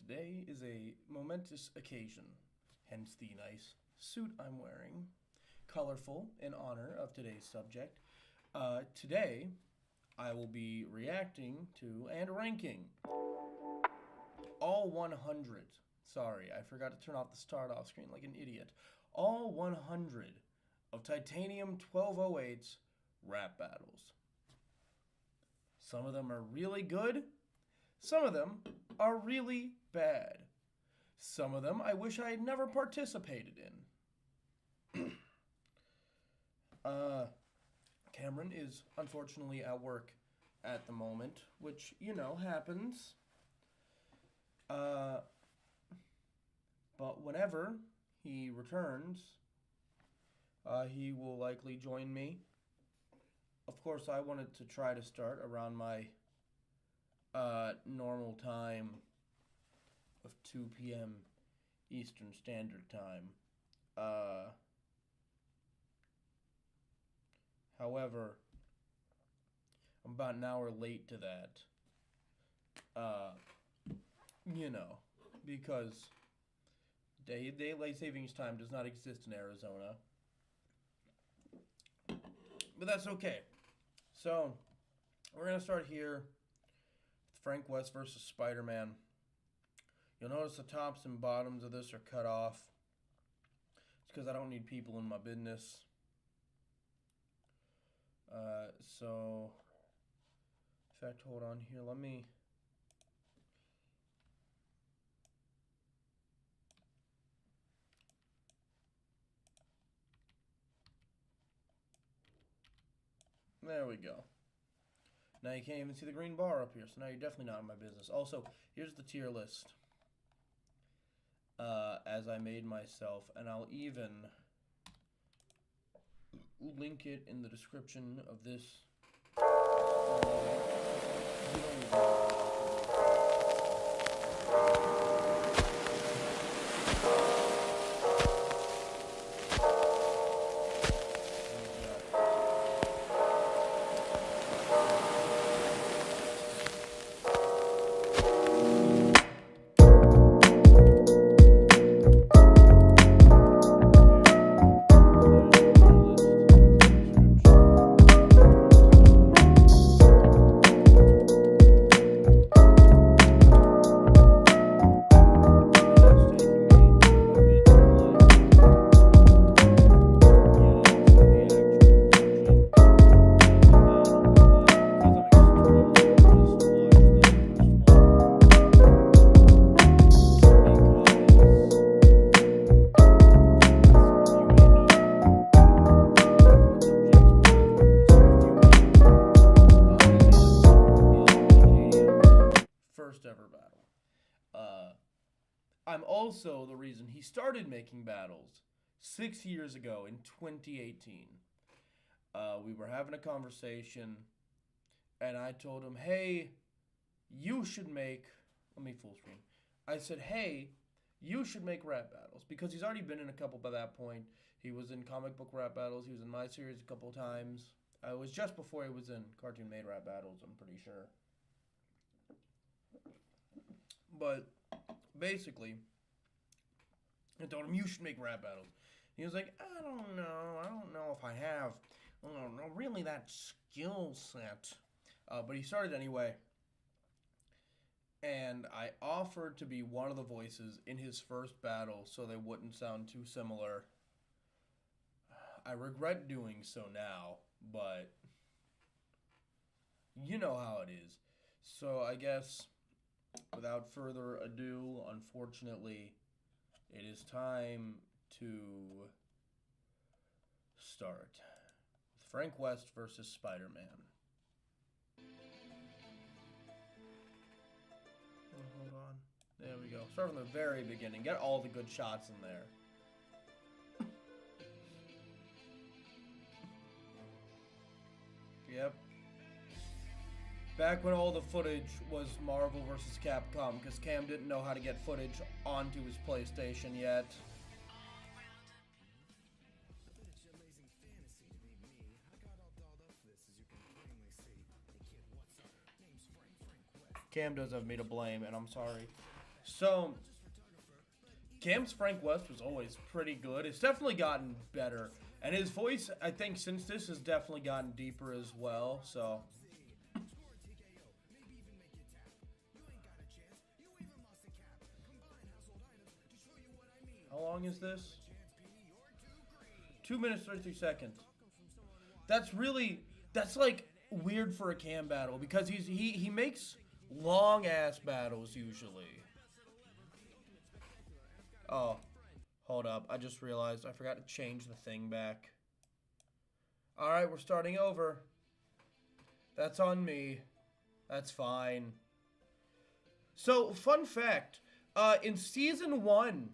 Today is a momentous occasion, hence the nice suit I'm wearing, colorful in honor of today's subject. Today, I will be reacting to and ranking all 100. Sorry, I forgot to turn off the start off screen like an idiot. All 100 of Titanium1208's rap battles. Some of them are really good. Some of them are really bad. Some of them I wish I had never participated in. Cameron is unfortunately at work at the moment, which, happens. But whenever he returns, he will likely join me. Of course, I wanted to try to start around my normal time of 2 p.m. Eastern Standard Time. However, I'm about an hour late to that. Because daylight savings time does not exist in Arizona. But that's okay. So, we're going to start here with Frank West versus Spider-Man. You'll notice the tops and bottoms of this are cut off. It's because I don't need people in my business. So, in fact, hold on here. Let me... There we go. Now you can't even see the green bar up here, so now you're definitely not in my business. Also, here's the tier list as I made myself, and I'll even link it in the description of this. I'm also the reason he started making battles 6 years ago in 2018. We were having a conversation, and I told him, hey, you should make... Let me full screen. I said, hey, you should make rap battles, because he's already been in a couple by that point. He was in comic book rap battles. He was in my series a couple times. It was just before he was in cartoon made rap battles, I'm pretty sure. But... basically, I told him, you should make rap battles. He was like, I don't know if I have, really that skill set. But he started anyway. And I offered to be one of the voices in his first battle so they wouldn't sound too similar. I regret doing so now, but you know how it is. So I guess... without further ado, unfortunately, it is time to start with Frank West versus Spider-Man. Oh, hold on. There we go. Start from the very beginning. Get all the good shots in there. Yep. Back when all the footage was Marvel vs. Capcom, because Cam didn't know how to get footage onto his PlayStation yet. Cam does have me to blame, and I'm sorry. So, Cam's Frank West was always pretty good. It's definitely gotten better. And his voice, I think, since this has definitely gotten deeper as well. So, how long is this? 2 minutes, 33 seconds. That's like weird for a Cam battle because he makes long ass battles usually. Oh, hold up. I just realized I forgot to change the thing back. Alright, we're starting over. That's on me. That's fine. So, fun fact. In Season 1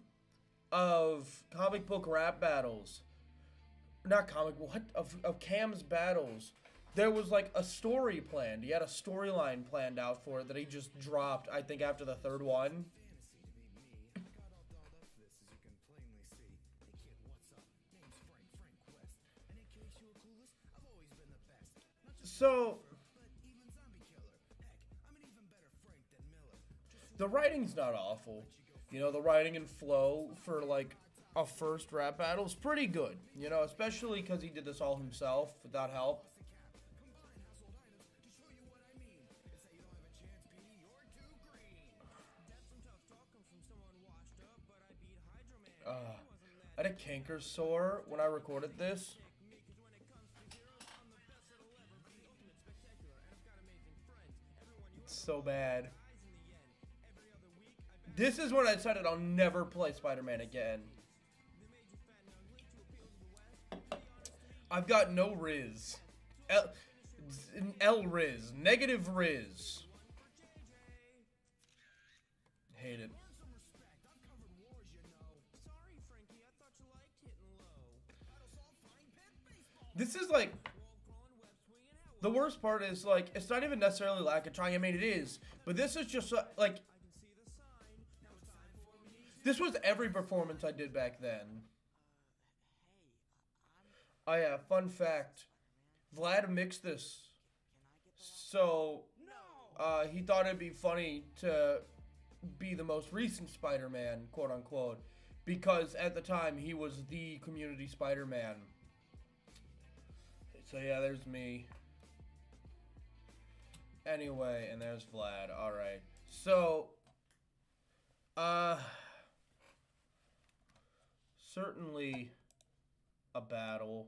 of Comic Book Rap Battles, not comic, what? Of Cam's battles, there was like a story planned. He had a storyline planned out for it that he just dropped, I think, after the third one. So, the writing's not awful. You know, the writing and flow for, like, a first rap battle is pretty good. You know, especially because he did this all himself without help. I had a canker sore when I recorded this. It's so bad. This is when I decided I'll never play Spider-Man again. I've got no Riz. L Riz. Negative Riz. Hate it. This is like... The worst part is, like, it's not even necessarily lack of trying. I mean, it is. But this is just, like... This was every performance I did back then. Oh yeah, fun fact. Vlad mixed this. So, he thought it'd be funny to be the most recent Spider-Man, quote unquote. Because at the time, he was the community Spider-Man. So yeah, there's me. Anyway, and there's Vlad. Alright. So, certainly a battle.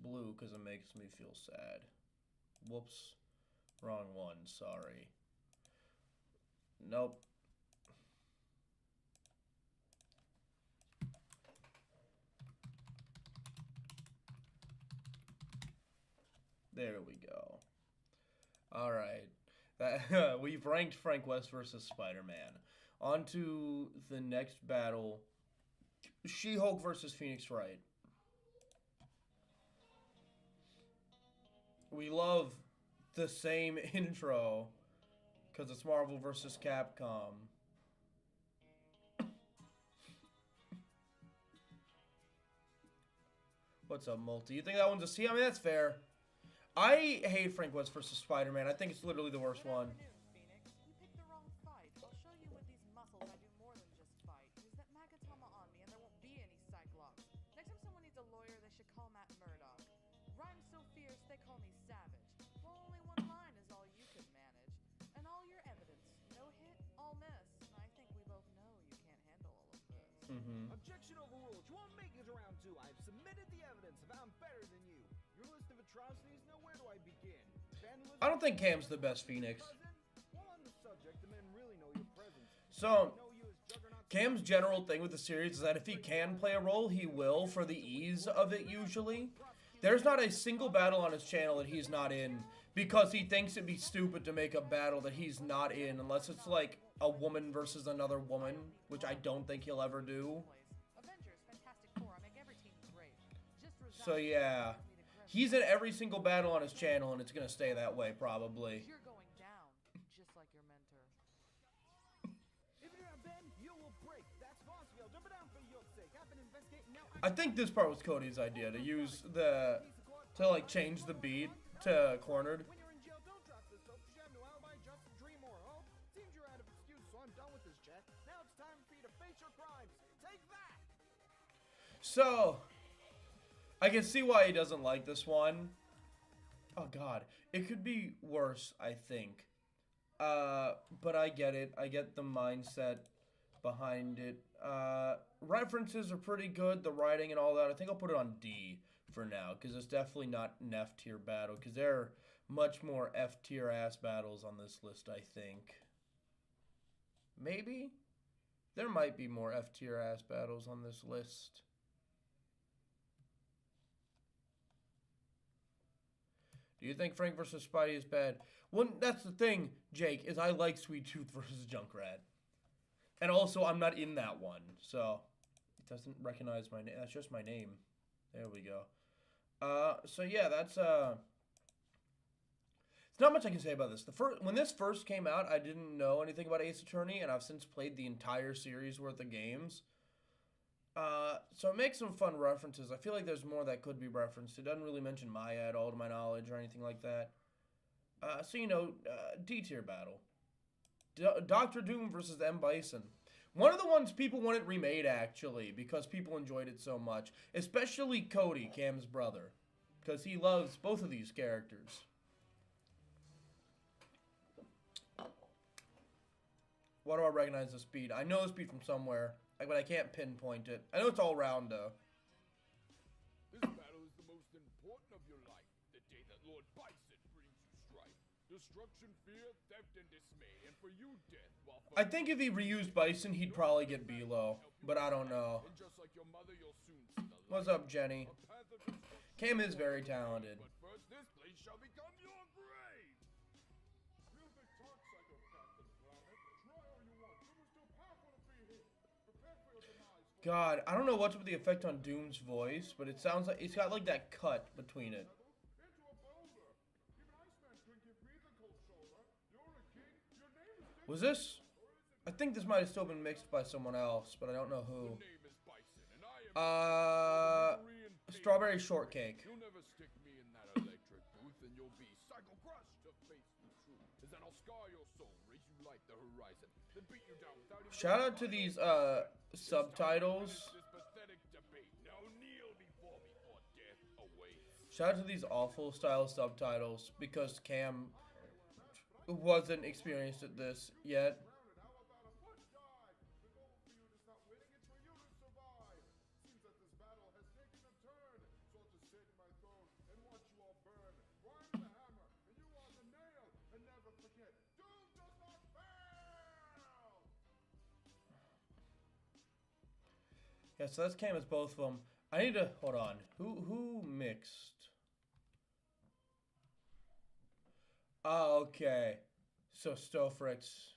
Blue, because it makes me feel sad. Whoops. Wrong one. Sorry. Nope. There we go. Alright. We've ranked Frank West versus Spider-Man. On to the next battle. She-Hulk versus Phoenix Wright. We love the same intro because it's Marvel versus Capcom. What's up, Multi? You think that one's a C? I mean, that's fair. I hate Frank West versus Spider-Man. I think it's literally the worst one. Objection overruled. You won't make it around two. I've submitted the evidence of how I'm better than you. Your list of atrocities, now where do I begin? I don't think Cam's the best Phoenix. While on the subject, the men really know your presence. So, Cam's general thing with the series is that if he can play a role, he will for the ease of it usually. There's not a single battle on his channel that he's not in because he thinks it'd be stupid to make a battle that he's not in unless it's like a woman versus another woman, which I don't think he'll ever do. So yeah, he's in every single battle on his channel and it's gonna stay that way probably. You're going down, just like your mentor. If you're not Ben, you will break. That's Vosville. Jump it down for your sake. I've been investigating now. I think this part was Cody's idea, to use the, to like change the beat to cornered. When you're in jail, don't drop this soap, 'cause you have no alibi, just dream more. Oh, seems you're out of excuses, so I'm done with this chat. Now it's time for you to face your crimes. Take that! So, I can see why he doesn't like this one. Oh god, it could be worse, I think. But I get it. I get the mindset behind it. References are pretty good, the writing and all that. I think I'll put it on D for now, because it's definitely not an F tier battle, because there are much more F tier ass battles on this list, I think. Maybe? There might be more F tier ass battles on this list. Do you think Frank versus Spidey is bad? Well, that's the thing, Jake, is I like Sweet Tooth versus Junkrat. And also, I'm not in that one, so it doesn't recognize my name. That's just my name. There we go. So yeah, that's it's not much I can say about this. When this first came out, I didn't know anything about Ace Attorney, and I've since played the entire series worth of games. So it makes some fun references. I feel like there's more that could be referenced. It doesn't really mention Maya at all, to my knowledge, or anything like that. So you know, D tier battle. Dr. Doom versus M. Bison. One of the ones people wanted remade, actually, because people enjoyed it so much. Especially Cody, Cam's brother. Because he loves both of these characters. Why do I recognize the speed? I know the speed from somewhere, but I can't pinpoint it. I know it's all round, though. This battle is the most important of your life. The day that Lord Bison brings you strife. Destruction, fear, theft, and dismay. And for you, death. While I think if he reused Bison, he'd probably get B-low. But I don't know. And just like your mother, you'll soon see the light. What's up, Jenny? A path of destruction. Cam is very talented. But first, this place shall become your grave. Real big talk, psychopath and planet. Try all you want. Doom is too powerful to be here. Prepare for your demise. God, I don't know what's with the effect on Doom's voice, but it sounds like it's got like that cut between it. Into a boulder. Even Iceman couldn't give me the cold shoulder. You're a king. Your name is Was this? I think this might have still been mixed by someone else, but I don't know who. name is Bison, and I am Korean Strawberry Shortcake. You'll never stick me in that electric booth, and you'll be psycho crushed to face the truth. Is that I'll scar your soul, raise you like the horizon, then beat you down without even Shout out to these subtitles. this pathetic debate. Now kneel before me, for death awaits. Shout out to these awful style subtitles because Cam wasn't experienced at this yet. How about a foot dive? The goal for you is not winning, it's for you to survive. Seems that this battle has taken a turn. So I'll just sit in my throne and watch you all burn. For I'm the hammer, and you are the nail. And never forget, Doom does not fail! Yeah, so that's Cam as both of them. I need to hold on. Who mixed? Oh, okay. So Stofrix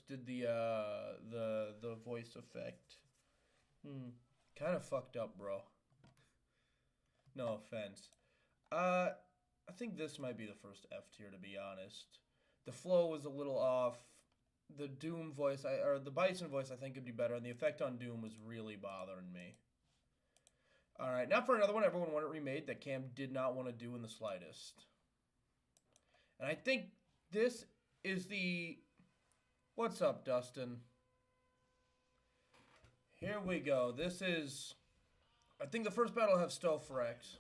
did the voice effect. Kind of fucked up, bro. No offense. I think this might be the first F tier, to be honest. The flow was a little off. The Doom voice, or the Bison voice, I think could be better, and the effect on Doom was really bothering me. Alright, now for another one everyone wanted remade that Cam did not want to do in the slightest. And I think this is the... What's up, Dustin? Here we go. This is... I think the first battle will have Stofrex.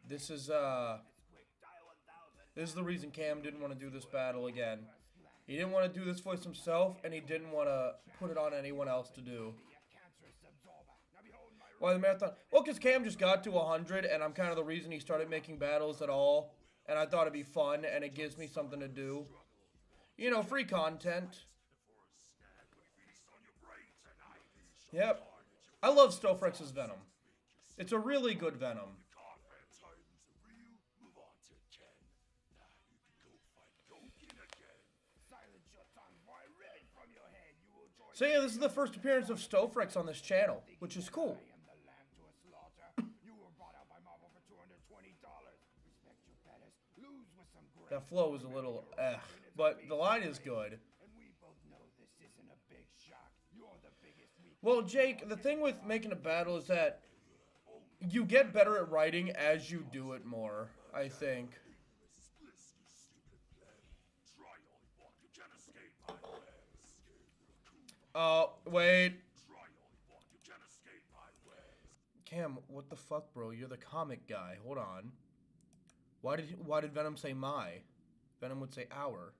This is the reason Cam didn't want to do this battle again. He didn't want to do this voice himself, and he didn't want to put it on anyone else to do. Why the marathon? Well, because Cam just got to 100, and I'm kind of the reason he started making battles at all. And I thought it'd be fun, and it gives me something to do. You know, free content. Yep. I love Stofrex's Venom. It's a really good Venom. So yeah, this is the first appearance of Stofrex on this channel, which is cool. That flow was a little but the line is good. And we both know this isn't a big shock. You're the biggest weak. Well, Jake, the thing with making a battle is that you get better at writing as you do it more, I think. Wait. Cam, what the fuck, bro? You're the comic guy. Hold on. Why did Venom say my? Venom would say our.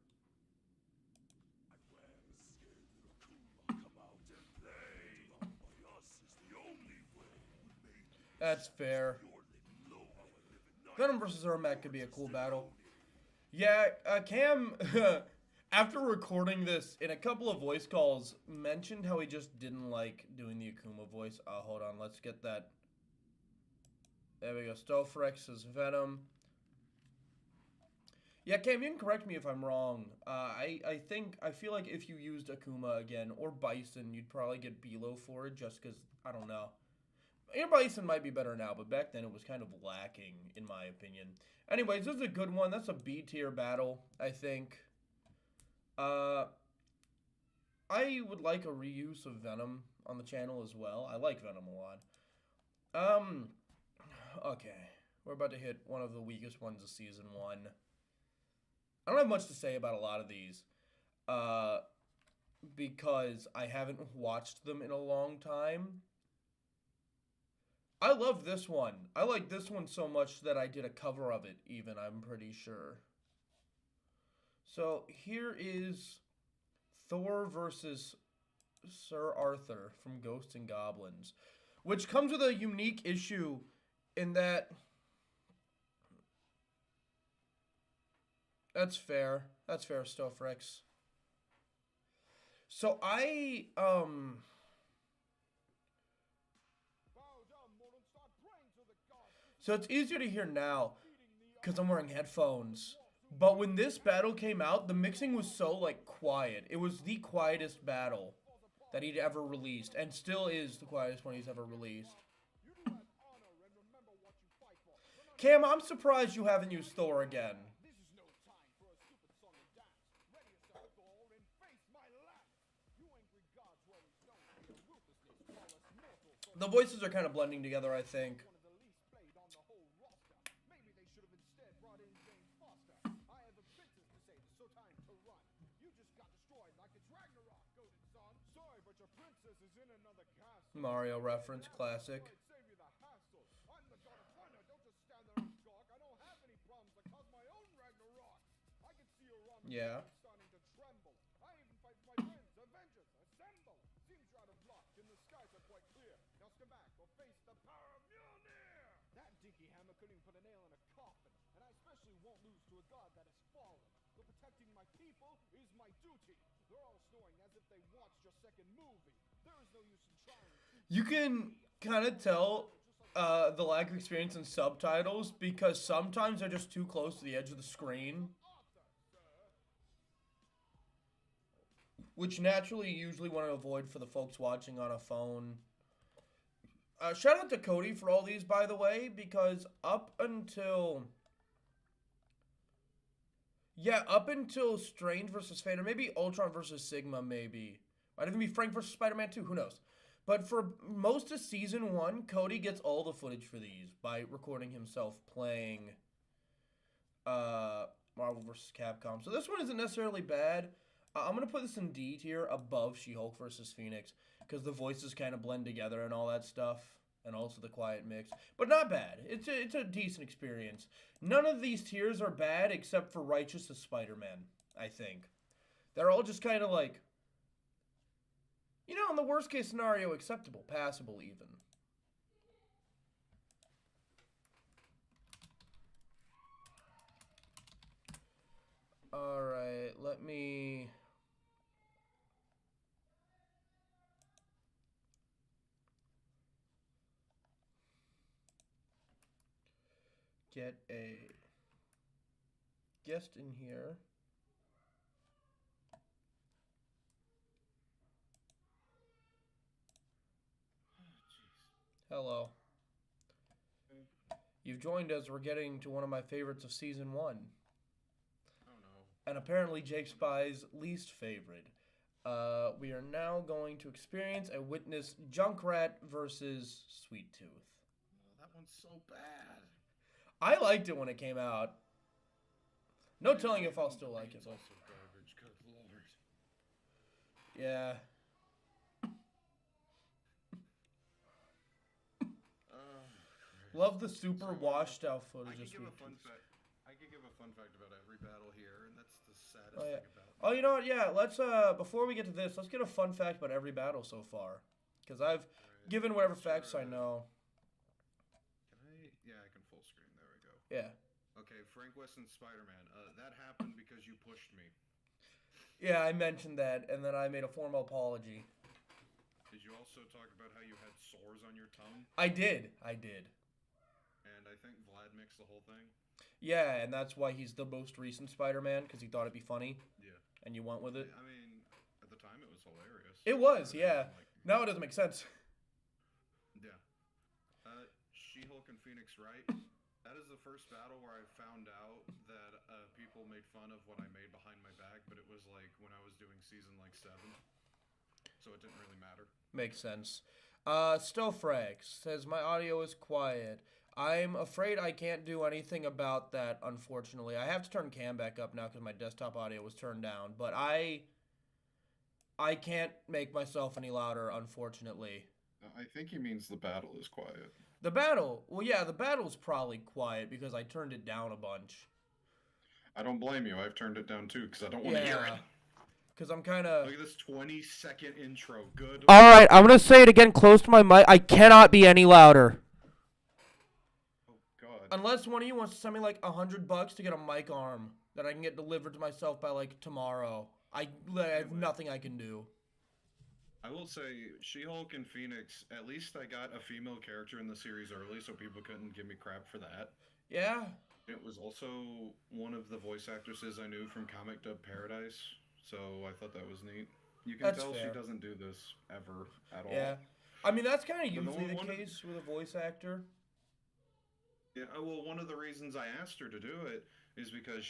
That's fair. Venom versus Ermac could be a cool battle. Yeah, Cam, after recording this, in a couple of voice calls, mentioned how he just didn't like doing the Akuma voice. Hold on, let's get that. There we go. Stofrex is Venom. Yeah, Cam, you can correct me if I'm wrong. I feel like if you used Akuma again, or Bison, you'd probably get Bilo for it, just because, I don't know. Your Bison might be better now, but back then it was kind of lacking, in my opinion. Anyways, this is a good one. That's a B tier battle, I think. I would like a reuse of Venom on the channel as well. I like Venom a lot. Okay. We're about to hit one of the weakest ones of Season 1. I don't have much to say about a lot of these. Because I haven't watched them in a long time. I love this one. I like this one so much that I did a cover of it, even, I'm pretty sure. So, here is Thor versus Sir Arthur from Ghosts and Goblins, which comes with a unique issue in that... That's fair. That's fair, Stofrex. So, So it's easier to hear now because I'm wearing headphones. But when this battle came out, the mixing was so, like, quiet. It was the quietest battle that he'd ever released, and still is the quietest one he's ever released. Cam, I'm surprised you haven't used Thor again. The voices are kind of blending together, I think. Mario reference, classic. Yeah. Put a nail in a coffin, and I especially won't lose to a god that has fallen. But protecting my people is my duty. They're all snoring as if they watched your second movie. There is no use in trying. You can kind of tell the lack of experience in subtitles because sometimes they're just too close to the edge of the screen. Which naturally you usually want to avoid for the folks watching on a phone. Shout out to Cody for all these, by the way, because up until Strange versus Fate, or maybe Ultron versus Sigma, maybe. Might even be Frank versus Spider-Man 2, who knows. But for most of Season 1, Cody gets all the footage for these by recording himself playing Marvel vs. Capcom. So this one isn't necessarily bad. I'm going to put this in D tier above She-Hulk versus Phoenix, because the voices kind of blend together and all that stuff, and also the quiet mix. But not bad. It's a decent experience. None of these tiers are bad except for Righteous as Spider-Man, I think. They're all just kind of like, you know, in the worst case scenario, acceptable, passable even. Alright, let me... get a guest in here. Hello. You've joined us. We're getting to one of my favorites of Season 1. and apparently Jake Spy's least favorite. We are now going to experience and witness Junkrat versus Sweet Tooth. Oh, that one's so bad. I liked it when it came out. No telling if I'll still like it. It's also garbage, good lord. Yeah. Love the super washed out I footage could of give Sweet a fun Tooth. fact. I could give a fun fact about every battle here, and that's the saddest Oh, yeah. thing about it. Oh, you know what? Yeah, let's before we get to this, let's get a fun fact about every battle so far, because I've given whatever facts I know. Can I? Yeah, I can full screen. There we go. Yeah. Okay, Frank Weston's Spider-Man. That happened because you pushed me. Yeah, I mentioned that, and then I made a formal apology. Did you also talk about how you had sores on your tongue? I did. And I think Vlad mixed the whole thing. Yeah, and that's why he's the most recent Spider-Man, because he thought it'd be funny. Yeah. And you went with it. I mean, at the time it was hilarious. It was, Everyone, yeah. Now it doesn't make sense. Yeah. She-Hulk and Phoenix Wright. That is the first battle where I found out that people made fun of what I made behind my back, but it was like when I was doing season 7. So it didn't really matter. Makes sense. Stofrax says, my audio is quiet. I'm afraid I can't do anything about that, unfortunately. I have to turn cam back up now because my desktop audio was turned down. But I can't make myself any louder, unfortunately. I think he means the battle is quiet. The battle? Well, yeah, the battle's probably quiet because I turned it down a bunch. I don't blame you. I've turned it down too because I don't want to hear it. Because I'm kind of... Look at this 20-second intro. Good. Alright, I'm going to say it again close to my mic. I cannot be any louder. Oh, God. Unless one of you wants to send me like $100 to get a mic arm that I can get delivered to myself by like tomorrow. I have nothing I can do. I will say, She-Hulk and Phoenix, at least I got a female character in the series early, so people couldn't give me crap for that. Yeah. It was also one of the voice actresses I knew from Comic Dub Paradise, so I thought that was neat. You can tell fair. she doesn't do this ever at all. Yeah. I mean, that's kind of But usually one the of- case with a voice actor. Yeah, well, one of the reasons I asked her to do it is because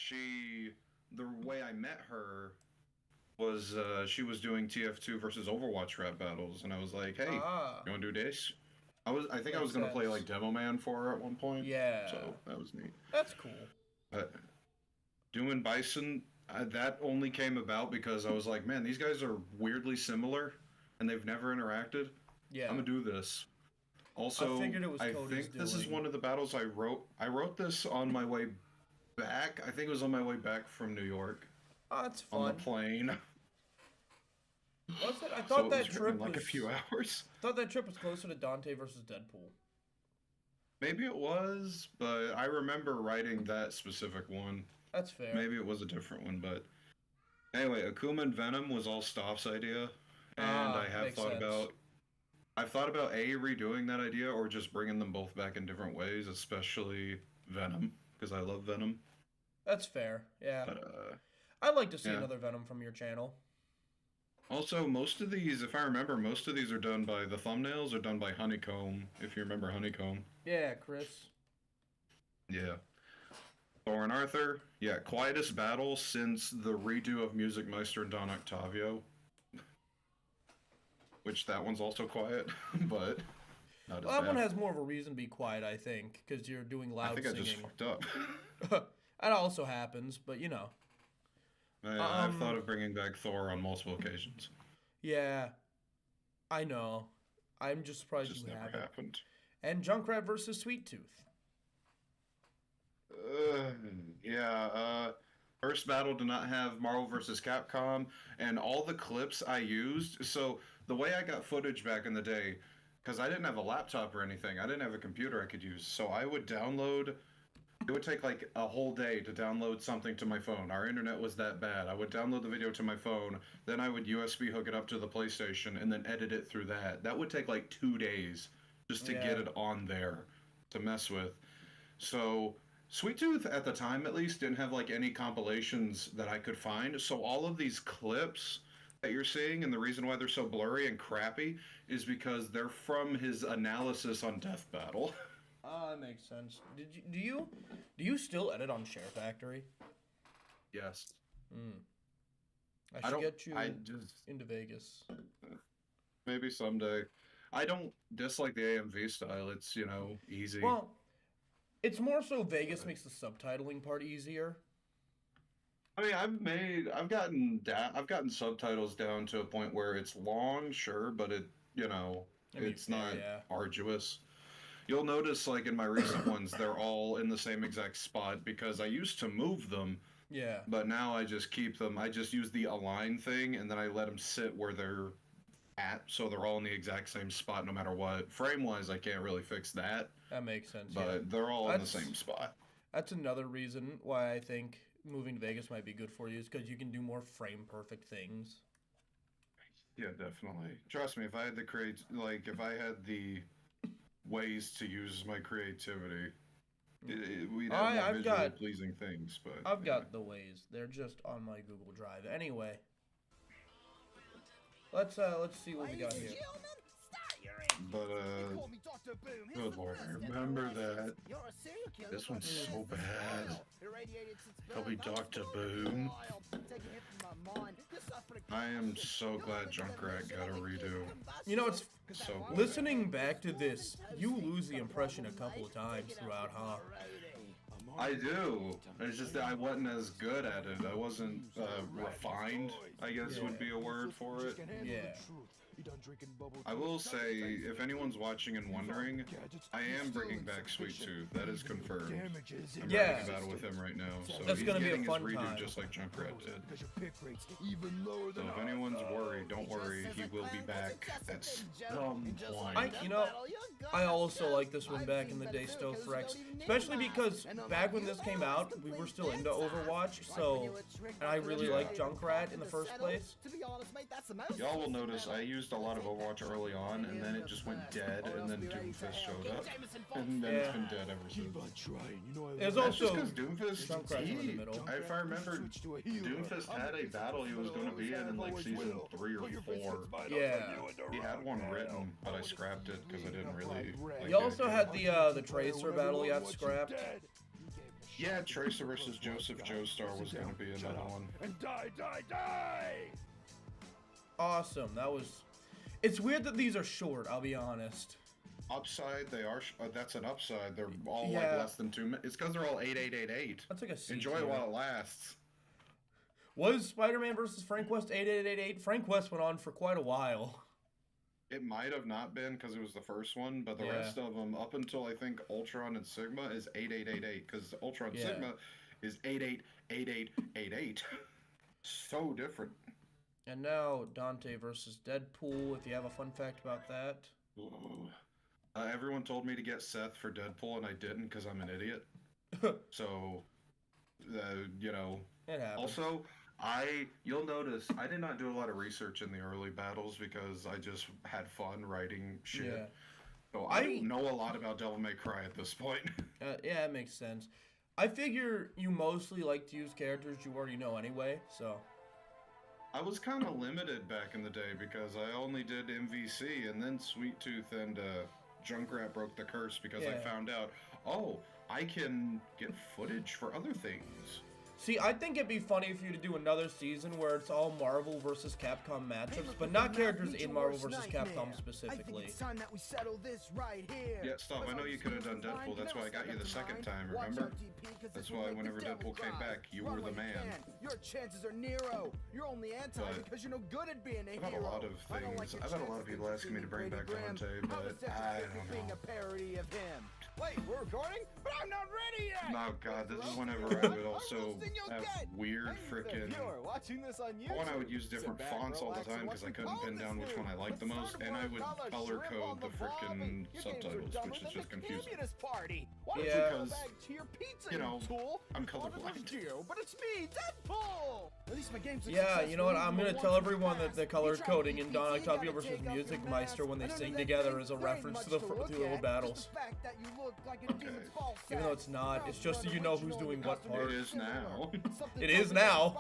the way I met her was she was doing TF2 versus Overwatch rap battles, and I was like, hey, you want to do this? I think I was going to play like Demo Man for her at one point. Yeah. So that was neat. That's cool. But Doom and Bison, that only came about because I was like, man, these guys are weirdly similar, and they've never interacted. Yeah. I'm gonna do this. Also, I figured it was I Cody's think this is doing. one of the battles I wrote. I wrote this on my way back. I think it was on my way back from New York Oh, that's on the fun. plane. What's it? I So thought it that was written trip in like was. a few hours. Thought that trip was closer to Dante versus Deadpool. Maybe it was, but I remember writing that specific one. That's fair. Maybe it was a different one, but anyway, Akuma and Venom was all Stoff's idea, and I have makes thought sense. about. I've thought about redoing that idea or just bringing them both back in different ways, especially Venom because I love Venom. That's fair. Yeah. But I'd like to see yeah. another Venom from your channel. also, most of these, if I remember, most of these are done by the thumbnails are done by Honeycomb. If you remember Honeycomb. Yeah, Chris. Yeah. Thor and Arthur. Yeah, quietest battle since the redo of Music Meister and Don Octavio. Which that one's also quiet, but not as Well, that bad. one has more of a reason to be quiet, I think, because you're doing loud I think I singing. just fucked up. That also happens, but you know. I've thought of bringing back Thor on multiple occasions. Yeah. I know. I'm just It surprised just you never haven't. happened. And Junkrat versus Sweet Tooth. Yeah, first battle did not have Marvel vs. Capcom, and all the clips I used. So the way I got footage back in the day, because I didn't have a laptop or anything, I didn't have a computer I could use. So I would download. It would take like a whole day to download something to my phone. Our internet was that bad. I would download the video to my phone, then I would USB hook it up to the PlayStation, and then edit it through that. That would take like 2 days just to get it on there to mess with. So Sweet Tooth at the time at least didn't have like any compilations that I could find. So all of these clips that you're seeing and the reason why they're so blurry and crappy is because they're from his analysis on Death Battle. That makes sense. Do you still edit on Share Factory? Yes. I should get you I just into Vegas. maybe someday. I don't dislike the AMV style. It's easy. Well, it's more so Vegas makes the subtitling part easier. I mean, I've gotten subtitles down to a point where it's long, sure, but it's not arduous. You'll notice, like in my recent ones, they're all in the same exact spot because I used to move them. Yeah. But now I just keep them. I just use the align thing, and then I let them sit where they're at, so they're all in the exact same spot no matter what. Frame-wise, I can't really fix that. That makes sense. But they're all in the same spot. That's another reason why I think moving to Vegas might be good for you, is because you can do more frame-perfect things. Yeah, definitely. Trust me, if I had if I had the ways to use my creativity, we'd have more visually pleasing things. But I've got the ways. They're just on my Google Drive. Anyway, let's see what we got here. But good lord, I remember that. This one's so bad. I'll be Dr. Boom. I am so glad Junkrat got a redo. It's so good. Listening back to this, you lose the impression a couple of times throughout, huh? I do. It's just that I wasn't as good at it. I wasn't refined, I guess would be a word for it. Yeah. I will say, if anyone's watching and wondering, I am bringing back Sweet Tooth. That is confirmed. I'm writing a battle with him right now, so that's gonna be a fun his redo time. just like Junkrat did. So if anyone's worried, don't worry. He will be back at some point. I also like this one back in the day still, Frex. Especially because back when this came out, we were still into Overwatch, and I really liked Junkrat in the first place. Y'all will notice I used a lot of Overwatch early on, and then it just went dead, and then Doomfist showed up, and then it's been dead ever since. There's That's also just because Doomfist, Junkrat's in the middle. if I remember, Doomfist had a battle he was going to be in like season 3 or 4. Yeah. He had one written, but I scrapped it because I didn't really like He also had the Tracer battle he got scrapped. Yeah, Tracer versus Joseph Joestar was going to be another one. And die, die, die! Awesome. It's weird that these are short, I'll be honest. Upside, they are. That's an upside. They're all like less than 2 minutes. It's because they're all 8888. That's like a C Enjoy it while it lasts. Was Spider-Man versus Frank West 8888? Frank West went on for quite a while. It might have not been because it was the first one, but the rest of them, up until I think Ultron and Sigma, is 8888. Because Ultron Sigma is 888888. So different. And now Dante versus Deadpool. If you have a fun fact about that. Everyone told me to get Seth for Deadpool, and I didn't because I'm an idiot. So, It happens. Also, you'll notice I did not do a lot of research in the early battles because I just had fun writing shit. Yeah. So I don't know a lot about Devil May Cry at this point. Yeah, it makes sense. I figure you mostly like to use characters you already know anyway, so. I was kind of limited back in the day because I only did MVC, and then Sweet Tooth and Junkrat broke the curse because I found out, I can get footage for other things. See, I think it'd be funny for you to do another season where it's all Marvel versus Capcom matchups, but not characters in Marvel versus Capcom specifically. Yeah, stop. I know you could have done Deadpool. That's why I got you the second time, remember? That's why whenever Deadpool came back, you were the man. Your chances are Nero. You're only anti because you're no good at being a hero. I've had a lot of things. I've had a lot of people asking me to bring back Dante, but I don't being know. a parody of him. Wait, we're recording? But I'm not ready yet! Oh god, this is whenever I would also have weird frickin'... One, I would use different fonts all the time because I couldn't pin down which one I liked the most, and I would color code the frickin' subtitles, which is just confusing. Yeah. Because, I'm colorblind. But it's me, Deadpool! At least my game's Yeah, you know what? I'm gonna tell everyone that the color coding in Don Octavio versus Music Meister when they sing together is a reference to the old battles. Even though it's not, it's just so you know who's doing what part. It is now. It is now.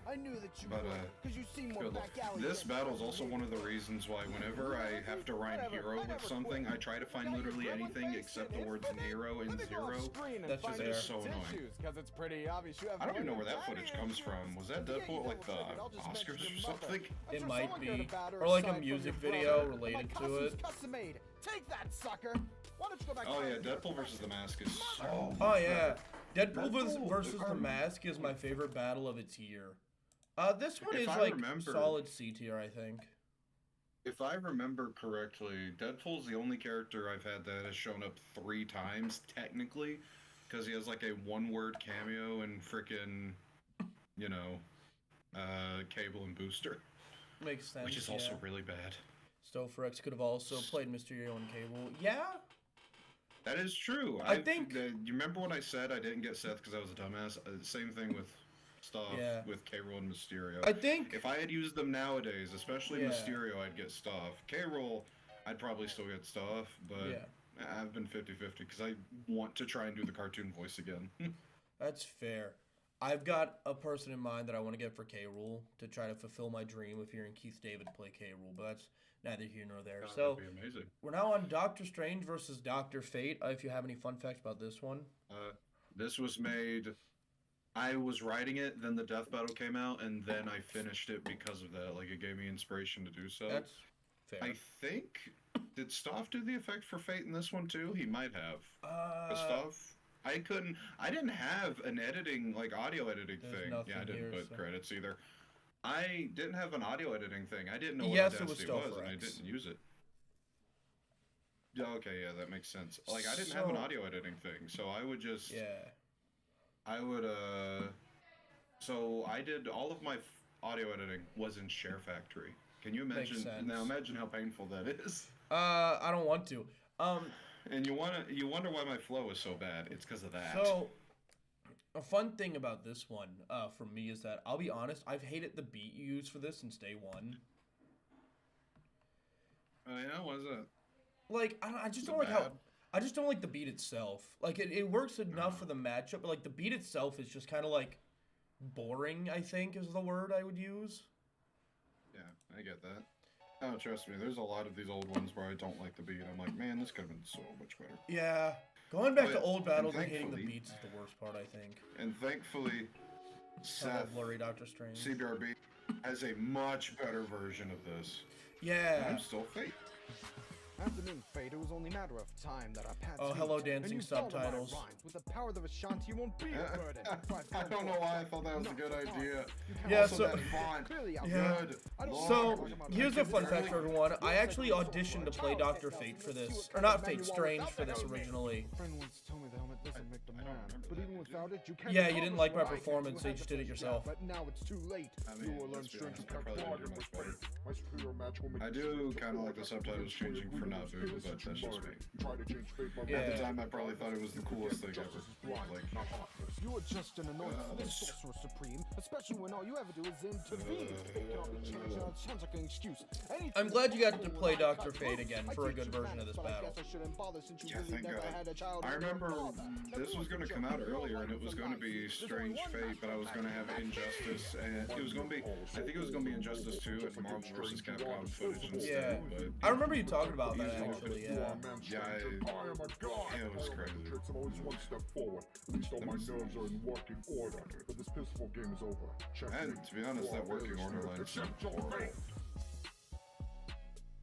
I knew that you But, would, because you seem more good luck. back alley. This than battle is ever. also one of the reasons why whenever I have to rhyme hero with something, I try to find literally anything except the words hero and zero. That's just It is so annoying. Because it's pretty obvious you have I don't even know more where that than footage that comes is from. Was that yours. Deadpool at, like, the Yeah, you don't fix it, Oscars or I'll just something? mention your It mother. might I'm sure be. someone cared about her Or like a aside from music your video brother. related My to costume's it. custom made. Take that, sucker. Why don't you go back Oh to yeah, your Deadpool versus the Mask is so Oh yeah, Deadpool Deadpool versus the are- Mask is my favorite battle of its year. This one If is I like remember- solid C tier, I think. If I remember correctly, Deadpool's the only character I've had that has shown up 3 times, technically, because he has like a one-word cameo in frickin', you know, Cable and Booster, Makes sense. which is also really bad. Stoufrex could have also played Mysterio and Cable. Yeah, That is true. I think- You remember when I said I didn't get Seth because I was a dumbass? Same thing with stuff Yeah. with K-Roll and Mysterio. I think. If I had used them nowadays, especially Yeah. Mysterio, I'd get stuff. K-Roll, I'd probably still get stuff, but Yeah. I've been 50-50 because I want to try and do the cartoon voice again. That's fair. I've got a person in mind that I want to get for K. Rool to try to fulfill my dream of hearing Keith David play K. Rool, but that's neither here nor there. God, So that'd be amazing. we're now on Doctor Strange versus Doctor Fate. If you have any fun facts about this one, This was made. I was writing it, then the death battle came out, and then I finished it because of that. Like, it gave me inspiration to do so. that's fair. I think, did Stoff do the effect for Fate in this one too? He might have. Stoff, I didn't have an editing, like audio editing There's thing. nothing Yeah, I didn't here, put so- credits either. I didn't have an audio editing thing. I didn't know what Yes, it was Audacity was, and I Stoufrex. didn't use it. Yeah, okay, yeah, that makes sense. Like, I didn't have an So- audio editing thing, so I would just, Yeah. I would, so I did all of my audio editing was in Share Factory. Can you Makes imagine? sense. Now imagine how painful that is. I don't want to. And you wonder why my flow is so bad. It's because of that. So, a fun thing about this one, for me, is that I'll be honest, I've hated the beat you use for this since day one. Oh yeah, what is it? Like, I just Is don't it like how. bad? I just don't like the beat itself. Like, it works enough for the matchup, but like the beat itself is just kind of like boring. I think is the word I would use. Yeah, I get that. Oh, trust me, there's a lot of these old ones where I don't like the beat. I'm like, man, this could have been so much better. Yeah, going back to But- old battles and and hating the thankfully- beats is the worst part. I think. And thankfully, Hello, Seth blurry Doctor Strange. CBRB has a much better version of this. And Yeah. I'm still Fate. After being Fate, it was only a matter of time that our paths Oh, meet, hello, and dancing you follow my subtitles. rhymes. With the power of the Vishanti, you won't be a burden. I don't know why I thought that was a good idea. Yeah, Also, so- that font. Clearly Yeah. Good. So, Lord. here's a fun fact for everyone. I actually auditioned to play Doctor Fate for this. Or not Fate, Strange for this originally. Friend once told me the helmet doesn't make the man, remember but that, even without it, you can't. Yeah, you didn't like my accomplish what I performance, can. so you just did it yourself. But now it's too late. I You mean, will learn let's be strength honest, I probably did much better. My superior match will make I do kind of like the subtitles changing for Nabu, but that's just me. Try to change fate by Yeah. At the time, I probably thought it was the coolest thing ever. Like, You are just an annoyance for this sorcerer supreme, especially when all you ever do is intervene. It can't be changed, and it sounds like an excuse. I'm glad you got to play Dr. Fate again for a good version of this battle. yeah, thank God. I remember this was going to come out earlier, and it was going to be Strange Fate, but I was going to have Injustice, and it was going to be, I think it was going to be Injustice 2 and Marvel vs. Capcom footage Yeah. instead, but I remember you talking about that actually, yeah. Yeah, I am a god. it was crazy. I'm always one step forward. At least all my nerves are in working order. But this peaceful game is over. And to be honest, that working order line is horrible.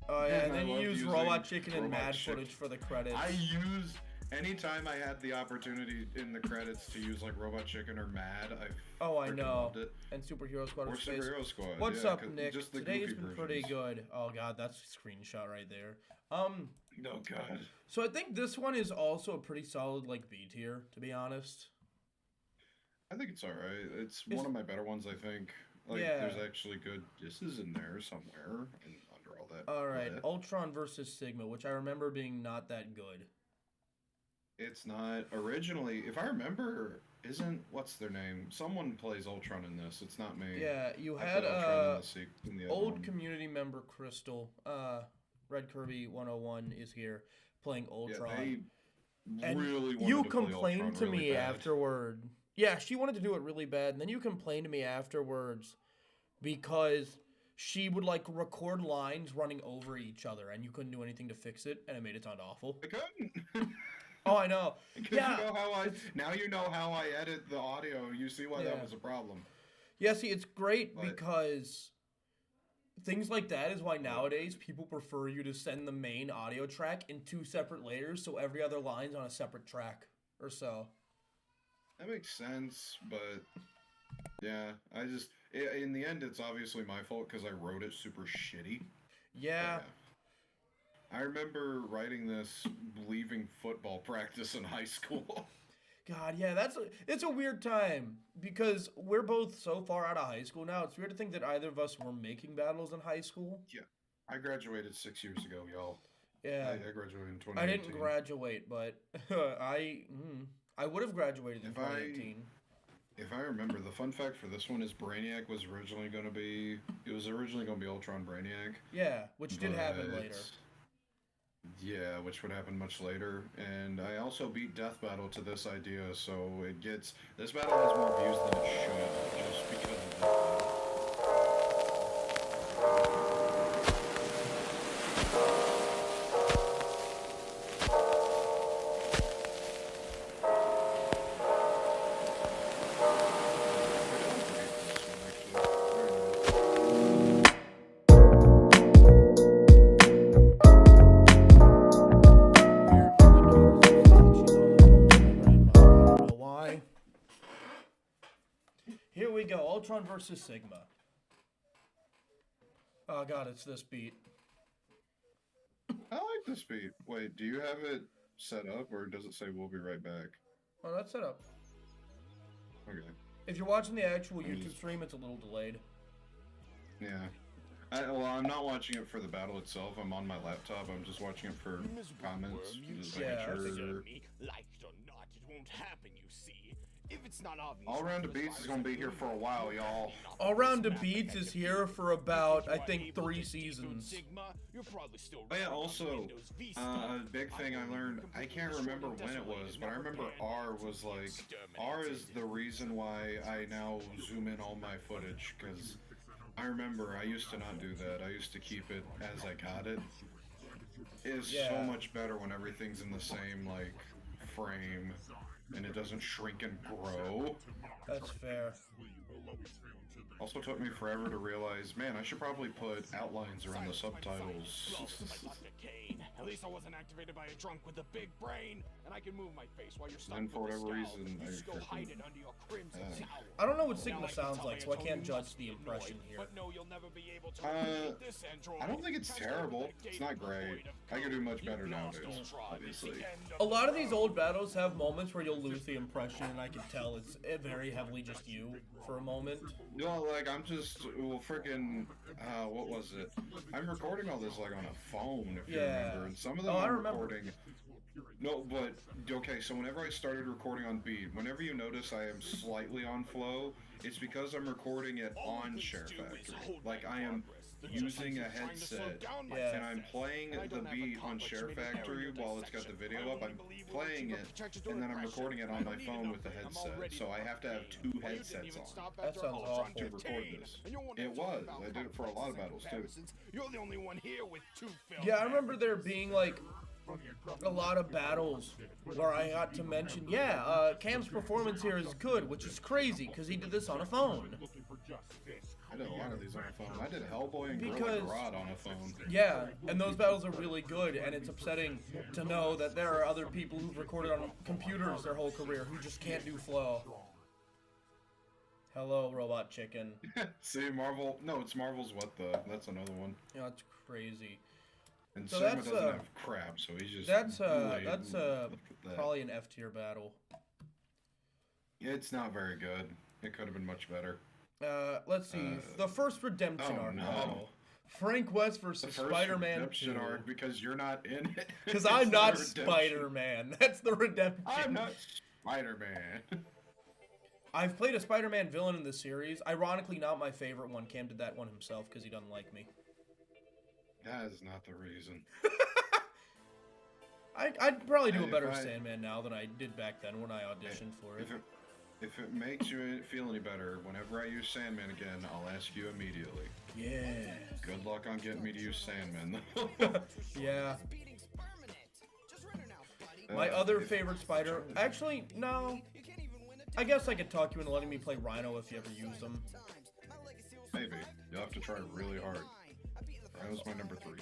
Oh yeah, and I then you love use using Robot Chicken and Robot Mad Chicken. footage for the credits. I use anytime I had the opportunity in the credits to use like Robot Chicken or Mad. Oh, I freaking know. loved it. And Superhero Squad Or of Space. Superhero Squad. What's yeah, up, 'cause Nick? Just the Today's goofy been pretty versions. good. Oh god, that's a screenshot right there. Oh god. So I think this one is also a pretty solid like B tier, to be honest. I think it's alright. It's It's- one of my better ones, I think. Like, Yeah. there's actually good disses in there somewhere, and under all that. All right, bleh. Ultron versus Sigma, which I remember being not that good. It's not originally. If I remember, what's their name? Someone plays Ultron in this. It's not me. Yeah, you I had played Ultron in the other old one. community member Crystal, Red Kirby 101 is here playing Yeah, Ultron. they and really wanted you to play complained Ultron to really me bad. afterward Yeah, she wanted to do it really bad, and then you complained to me afterwards because she would like record lines running over each other, and you couldn't do anything to fix it, and it made it sound awful. I couldn't. Oh, I know. Because Yeah. you know how now you know how I edit the audio. You see why that was a problem. Yeah, see, it's great because things like that is why nowadays people prefer you to send the main audio track in 2 separate layers, so every other line's on a separate track or so. That makes sense, but yeah, in the end, it's obviously my fault because I wrote it super shitty. Yeah. I remember writing this leaving football practice in high school. God, yeah, it's a weird time because we're both so far out of high school now. It's weird to think that either of us were making battles in high school. Yeah, I graduated 6 years ago, y'all. Yeah, I graduated in 2018. I didn't graduate, but I would have graduated in 2018. If I remember, the fun fact for this one is Brainiac was originally going to be Ultron Brainiac. Yeah, which did happen later. Yeah, which would happen much later. And I also beat Death Battle to this idea, so this battle has more views than it should, just because of that. Here we go, Ultron versus Sigma. Oh god, it's this beat. I like this beat. Wait, do you have it set up, or does it say we'll be right back? Oh, that's set up. Okay. If you're watching the actual YouTube stream, it's a little delayed. Yeah. I'm not watching it for the battle itself. I'm on my laptop. I'm just watching it for comments. Just making sure. Like it or not, it won't happen, you see. If it's not obvious, All Around the Beats is gonna be here for a while, y'all. All Around the Beats is here for about, I think, 3 seasons. Oh yeah, also, a big thing I learned, I can't remember when it was, but I remember R was like, R is the reason why I now zoom in all my footage, because I remember I used to not do that. I used to keep it as I got it. It's so much better when everything's in the same, like, frame, and it doesn't shrink and grow. That's fair. Also took me forever to realize, man, I should probably put outlines around the subtitles. At least I wasn't activated by a drunk with a big brain, and I can move my face while you're stuck. And for whatever reason, hide it under your crimson towel. I don't know what Sigma sounds like, so I can't judge the impression here. But no, you'll never be able to this android. I don't think it's terrible. It's not great. I could do much better nowadays, obviously. A lot of these old battles have moments where you'll lose the impression, and I can tell it's very heavily just you for a moment. No, like, I'm just, freaking, what was it? I'm recording all this, like, on a phone, if you remember, and some of them I'm recording... No, but, okay, so whenever I started recording on Beat, whenever you notice I am slightly on flow, it's because I'm recording it on Share Factory. Like, I am using a headset, and I'm playing the beat on Share Factory while it's got the video up. I'm playing it, and then I'm recording it on my phone with the headset, so I have to have 2 headsets on. That sounds awful. To record this. It was. I did it for a lot of battles, too. You're the only one here with 2 films. Yeah, I remember there being, like, a lot of battles where I got to mention, Cam's performance here is good, which is crazy, because he did this on a phone. I did a lot of these on a phone. I did Hellboy and Gorilla Grodd on a phone. Yeah, and those battles are really good, and it's upsetting to know that there are other people who've recorded on computers their whole career who just can't do flow. Hello, Robot Chicken. See, Marvel... No, it's Marvel's What The... That's another one. Yeah, that's crazy. And so Sigma doesn't have crap, so he's just... That's probably an F-tier battle. It's not very good. It could have been much better. Let's see. The first Redemption arc battle. Frank West versus Spider-Man 2. Redemption arc, because you're not in it. Because I'm not Spider-Man. That's the redemption. I'm not Spider-Man. I've played a Spider-Man villain in the series. Ironically, not my favorite one. Cam did that one himself because he doesn't like me. That is not the reason. I'd probably do a better Sandman now than I did back then when I auditioned for it. If it makes you feel any better, whenever I use Sandman again, I'll ask you immediately. Yeah. Good luck on getting me to use Sandman, though. Yeah. My other favorite spider... Actually, no. I guess I could talk you into letting me play Rhino if you ever use them. Maybe. You'll have to try really hard. Rhino's my number 3.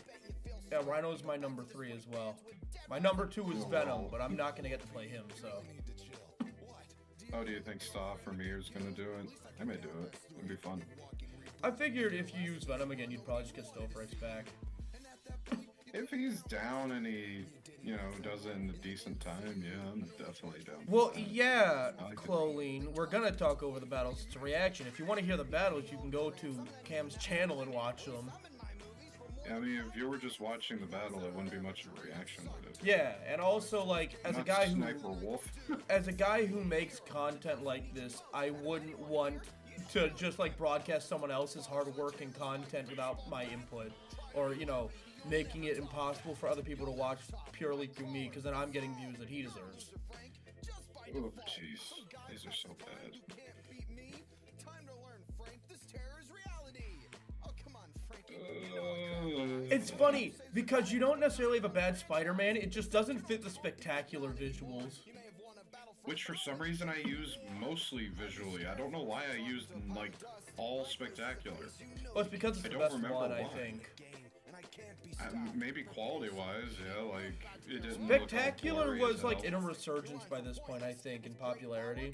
Yeah, Rhino's my number 3 as well. My number 2 is Venom, but I'm not going to get to play him, so... Oh, do you think Staff or me is going to do it? I may do it. It'd be fun. I figured if you use Venom again, you'd probably just get Stofrex back. If he's down and he, does it in a decent time, yeah, I'm definitely down. Well, yeah, Cloleen, we're gonna talk over the battles. It's a reaction. If you want to hear the battles, you can go to Cam's channel and watch them. Yeah, I mean, if you were just watching the battle, it wouldn't be much of a reaction, would it? Yeah, and also, like, as a guy who... Sniper Wolf. As a guy who makes content like this, I wouldn't want to just, like, broadcast someone else's hard work and content without my input. Or, making it impossible for other people to watch purely through me, because then I'm getting views that he deserves. Oh, jeez. These are so bad. It's funny, because you don't necessarily have a bad Spider-Man, it just doesn't fit the spectacular visuals. Which, for some reason, I use mostly visually. I don't know why I used, like, all spectacular. Well, it's because it's the best one, I think. Maybe quality-wise, yeah, like, it didn't Spectacular was, like, in a resurgence by this point, I think, in popularity.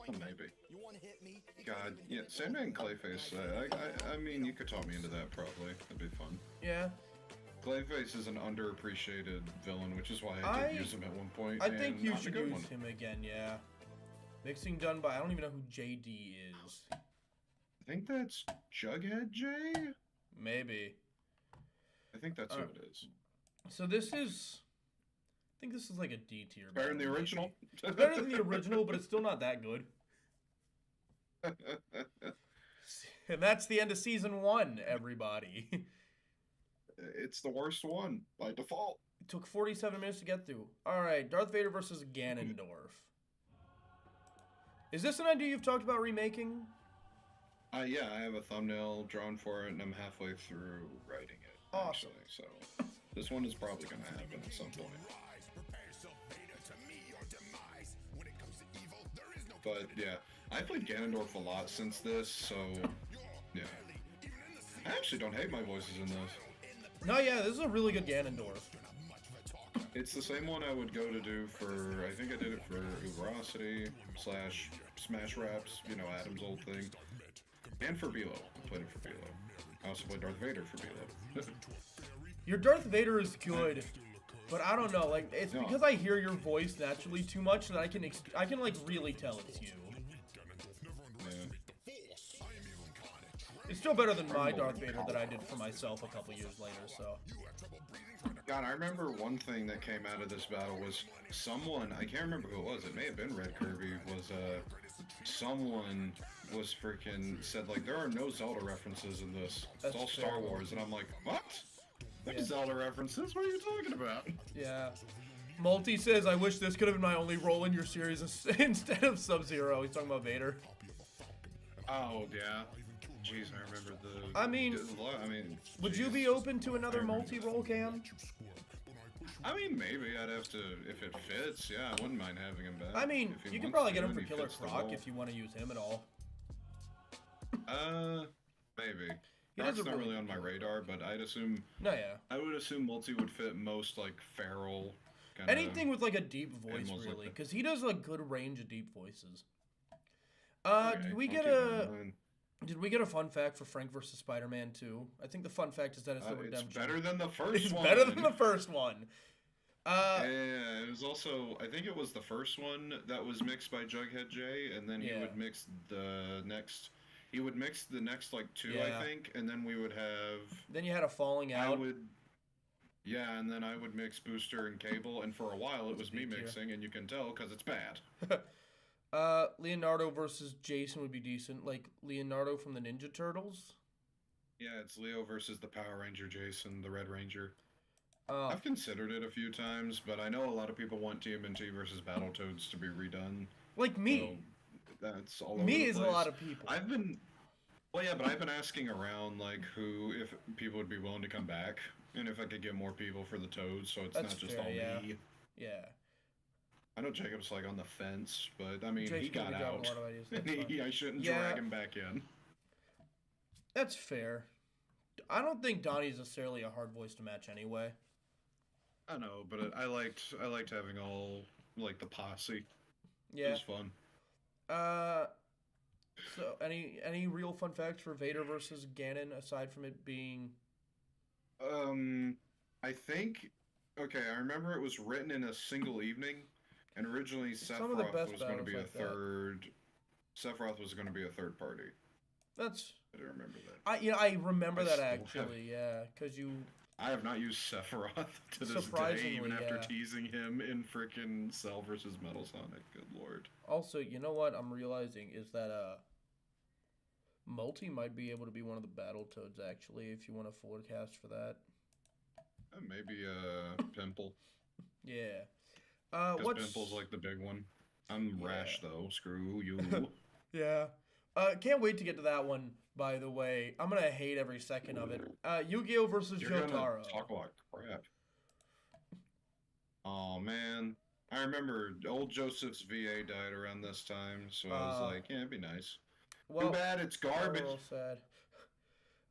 Oh, maybe. God, yeah, Sandman and Clayface, I mean, you could talk me into that, probably. That'd be fun. Yeah. Clayface is an underappreciated villain, which is why I did use him at one point. I think you should use him again, yeah. Mixing done by, I don't even know who JD is. I think that's Jughead J? Maybe. I think that's who it is. So this is... I think this is like a D tier. Better than the original? It's better than the original, but it's still not that good. And that's the end of season 1, everybody. It's the worst one, by default. It took 47 minutes to get through. Alright, Darth Vader versus Ganondorf. Is this an idea you've talked about remaking? Yeah, I have a thumbnail drawn for it, and I'm halfway through writing it. Awesome. Actually, so this one is probably going to happen at some point. But yeah, I played Ganondorf a lot since this, so yeah. I actually don't hate my voices in this. No, yeah, this is a really good Ganondorf. It's the same one I would go to do for, I think I did it for Uberosity / Smash Raps, Adam's old thing. And for Bilo. I played it for Bilo. I also played Darth Vader for Bilo. Your Darth Vader is good, but I don't know, like, it's because I hear your voice naturally too much that I can like really tell it's you. Yeah. It's still better than my Darth Vader that I did for myself a couple years later, so. God, I remember one thing that came out of this battle was someone, I can't remember who it was, it may have been Red Kirby, was, someone was freaking said, like, there are no Zelda references in this. It's all Star Wars, and I'm like, what? There's Zelda references? What are you talking about? Yeah. Multi says, I wish this could have been my only role in your series instead of Sub-Zero. He's talking about Vader. Oh, yeah. Jeez, I remember the... I mean, would you be open to another multi-role, Cam? I mean, maybe. I'd have to, if it fits, yeah, I wouldn't mind having him back. I mean, you can probably get him for Killer Croc if you want to use him at all. Maybe. Croc's not really on my radar, but I'd assume... No, yeah. I would assume multi would fit most, like, feral... Anything with, like, a deep voice, really. Because he does a good range of deep voices. Did we get a fun fact for Frank vs. Spider-Man 2? I think the fun fact is that it's the redemption. It's better than the first It's one. better than the first one. Yeah, it was also, I think it was the first one that was mixed by Jughead J, and then he would mix the next, like, 2, I think, and then we would have... Then you had a falling out. Yeah, and then I would mix Booster and Cable, and for a while it was me mixing, and you can tell, because it's bad. Leonardo versus Jason would be decent, like Leonardo from the Ninja Turtles. Yeah, it's Leo versus the Power Ranger Jason, the Red Ranger. I've considered it a few times, but I know a lot of people want TMNT versus Battletoads to be redone. Like me. So that's all over Me the is a place. lot of people. Well, yeah, but I've been asking around, like, if people would be willing to come back, and if I could get more people for the Toads, so it's That's not just fair, all yeah. me. Yeah. I know Jacob's, like, on the fence, but, I mean, Jake's he gonna got be dropping out. a lot of ideas, And that's fine. I shouldn't Yeah. drag him back in. That's fair. I don't think Donnie's necessarily a hard voice to match anyway. I know, but I liked having all, like, the posse. It Yeah. was fun. So any real fun facts for Vader versus Ganon aside from it being I think, okay, I remember it was written in a single evening, and originally Some of the Sephiroth best was going to battles be a like that. third. Sephiroth was going to be a third party. that's I do remember that. I remember I that still have- actually, yeah, because you I have not used Sephiroth to this day, Surprisingly, even after yeah. teasing him in frickin' Cell versus Metal Sonic. Good lord. also, you know what I'm realizing is that Multi might be able to be one of the Battletoads actually if you want to forecast for that. Maybe Pimple. Yeah. Because What's Pimple's like the big one. I'm Yeah. Rash though. Screw you. Yeah. Can't wait to get to that one, by the way. I'm going to hate every second of it. Yu-Gi-Oh! Versus You're gonna Jotaro. talk a lot of crap. Oh man. I remember old Joseph's VA died around this time, so I was like, yeah, it'd be nice. Too bad it's I'm a garbage. little sad.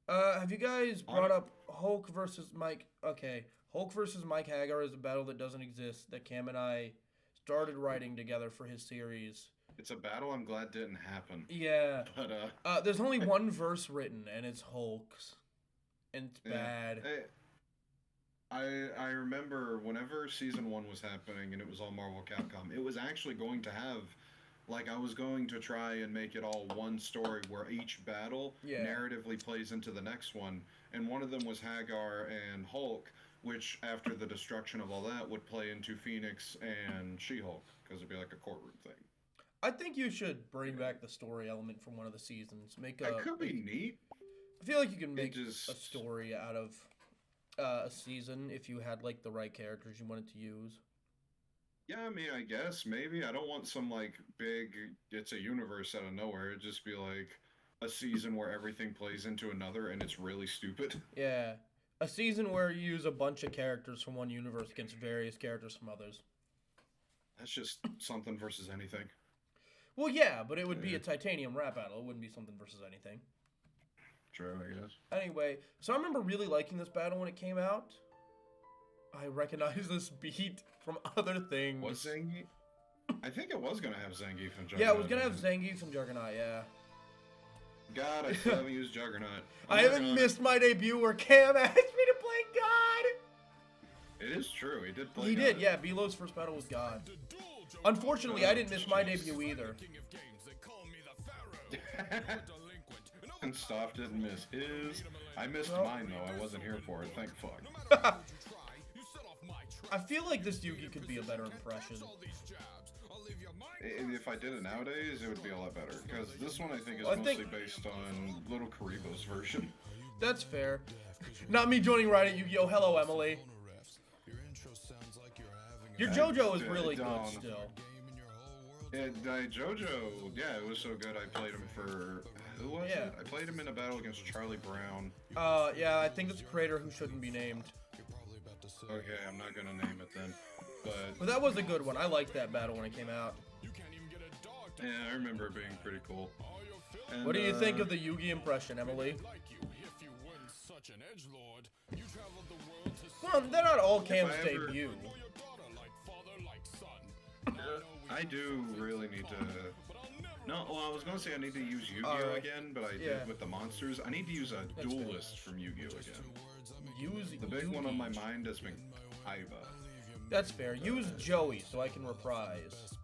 Have you guys brought up Hulk versus Mike? Okay, Hulk versus Mike Hagar is a battle that doesn't exist that Cam and I started writing together for his series. It's a battle I'm glad didn't happen. Yeah. But There's only one verse written, and it's Hulk's, and it's yeah. bad. I remember whenever season 1 was happening and it was all Marvel Capcom, it was actually going to have, like, I was going to try and make it all one story where each battle Yeah. narratively plays into the next one, and one of them was Hagar and Hulk, which after the destruction of all that would play into Phoenix and She-Hulk, because it'd be like a courtroom thing. I think you should bring back the story element from one of the seasons. That could be neat. I feel like you can make just- a story out of a season if you had like the right characters you wanted to use. Yeah, I mean, I guess, maybe. I don't want some, like, big, it's a universe out of nowhere. It'd just be, like, a season where everything plays into another and it's really stupid. Yeah. A season where you use a bunch of characters from one universe against various characters from others. That's just something versus anything. Well, yeah, but it would be Yeah. a titanium rap battle. It wouldn't be something versus anything. True, I guess. Anyway, so I remember really liking this battle when it came out. I recognize this beat from other things. Was Zangief? I think it was going to have Zangief and Juggernaut. Yeah, it was going to have Zangief and Juggernaut, yeah. God, I still haven't used Juggernaut. I haven't missed my debut where Cam asked me to play God. It is true, he did play He did, God. yeah. Belo's first battle was God. Unfortunately, I didn't miss my debut either. And Stoff didn't miss his. I missed Well. mine, though. I wasn't here for it, thank fuck. I feel like this Yugi could be a better impression. If I did it nowadays, it would be a lot better. Because this one, I think, is I mostly think- based on Little Karibo's version. That's fair. Not me joining right at Yu-Gi-Oh! Hello, Emily. Your JoJo is really good Don't. still. JoJo, yeah, it was so good. I played him for who was Yeah. it? I played him in a battle against Charlie Brown. Yeah, I think it's a creator who shouldn't be named. Okay, I'm not gonna name it then. But But that was a good one. I liked that battle when it came out. yeah, I remember it being pretty cool. And, What do you think of the Yugi impression, Emily? Well, they're not all Cam's I ever- debut. I do really need to. No, well, I was gonna say I need to use Yu-Gi-Oh Alright. again, but I Yeah. did with the monsters. I need to use a fair. duelist from Yu-Gi-Oh again. Use The big one on my Yugi. mind has been Kaiba. That's fair. Use Joey so I can reprise.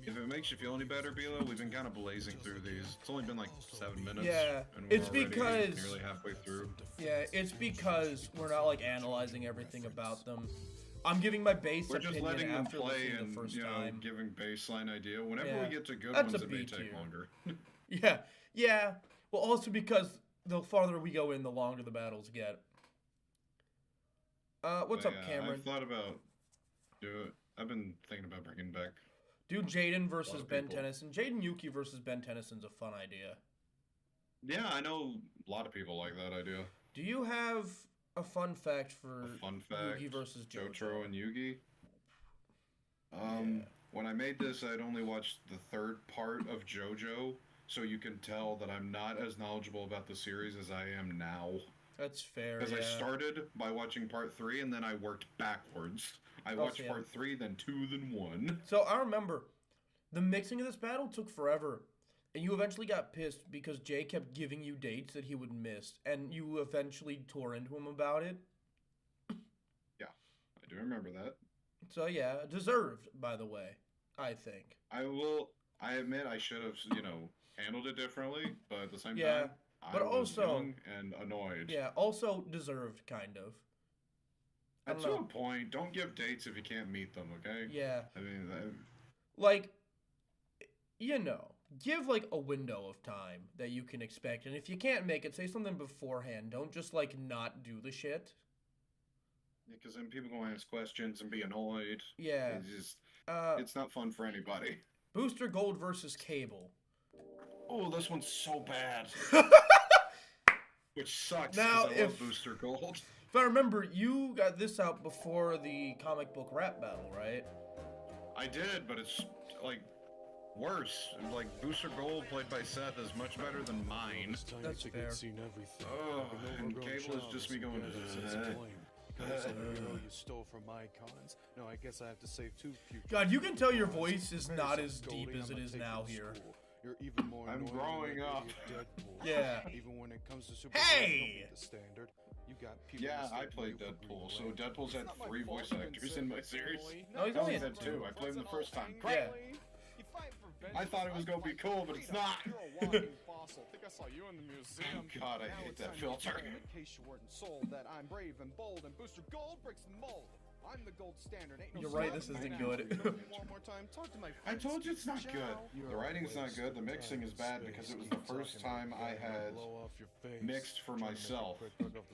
If it makes you feel any better, Bilo, we've been kind of blazing through these. It's only been like 7 minutes. Yeah, and we're it's already because- nearly halfway through. Yeah, it's because we're not like analyzing everything about them. I'm giving my base We're just opinion letting them after play listening and the first you know time. giving baseline idea. Whenever Yeah. we get to good That's ones, a it may B take tier. longer. Yeah. Well, also because the farther we go in, the longer the battles get. What's But up, yeah, Cameron? I've thought about I've been thinking about bringing back Do Jaden versus of Ben people. Tennyson. Jaden Yuki versus Ben Tennyson's a fun idea. Yeah, I know a lot of people like that idea. Do you have a fun fact for A fun fact. Yugi versus Jotaro and Yugi. Yeah. When I made this, I'd only watched the third part of JoJo, so you can tell that I'm not as knowledgeable about the series as I am now. That's fair. Because Yeah. I started by watching part 3, and then I worked backwards. I watched yeah. part 3, then 2, then 1. So I remember the mixing of this battle took forever. And you eventually got pissed because Jay kept giving you dates that he would miss. And you eventually tore into him about it. Yeah, I do remember that. So yeah, deserved, by the way, I think. I admit I should have, handled it differently, but at the same Yeah, time, but I was also- young and annoyed. Yeah, also deserved, kind of. I And don't to know. a point, don't give dates if you can't meet them, okay? Yeah. I mean, Like, give like a window of time that you can expect. And if you can't make it, say something beforehand. Don't just like not do the shit. because then people gonna ask questions and be annoyed. Yeah. It's not fun for anybody. Booster Gold versus Cable. Oh, this one's so bad. Which sucks. Now, 'Cause I love if- Booster Gold. If I remember, you got this out before the comic book rap battle, right? I did, but it's like worse. Like Booster Gold played by Seth is much better than mine. That's fair. Oh, and Cable is just me going. You stole from my cons. No, I guess I have to save two future. God, you can tell your voice is not as deep as it is now here. You're even more I'm annoying growing than up. Deadpool. Yeah. Even when it comes to super Hey! the standard, you got people Yeah, I mistaking played you for Deadpool, so Green Lantern. Deadpool's had It's not my 3 fault voice you've been actors sent in my to series. Italy. No, he's I only only had had 2. I played them the first time. Yeah. You fight for I thought it was gonna be cool, but it's not. You're a walking fossil. Think I saw you in the museum. God, I Now hate it's that time to filter. tell them, in case you weren't sold, that I'm brave and bold, and Booster Gold breaks the mold. I'm the gold standard. Ain't no You're right, stopping this me isn't now. good. You want me one more time? Talk to my I friends. told you it's not Ciao. good. The writing's not good. The mixing is bad because it was the first time I had mixed for myself.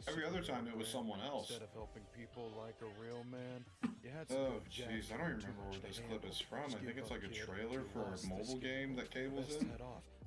Every other time it was someone else. Instead of helping people like a real man, you had Oh, jeez, I don't even remember where this clip is from. I think it's like a trailer for a mobile game that Cable's in.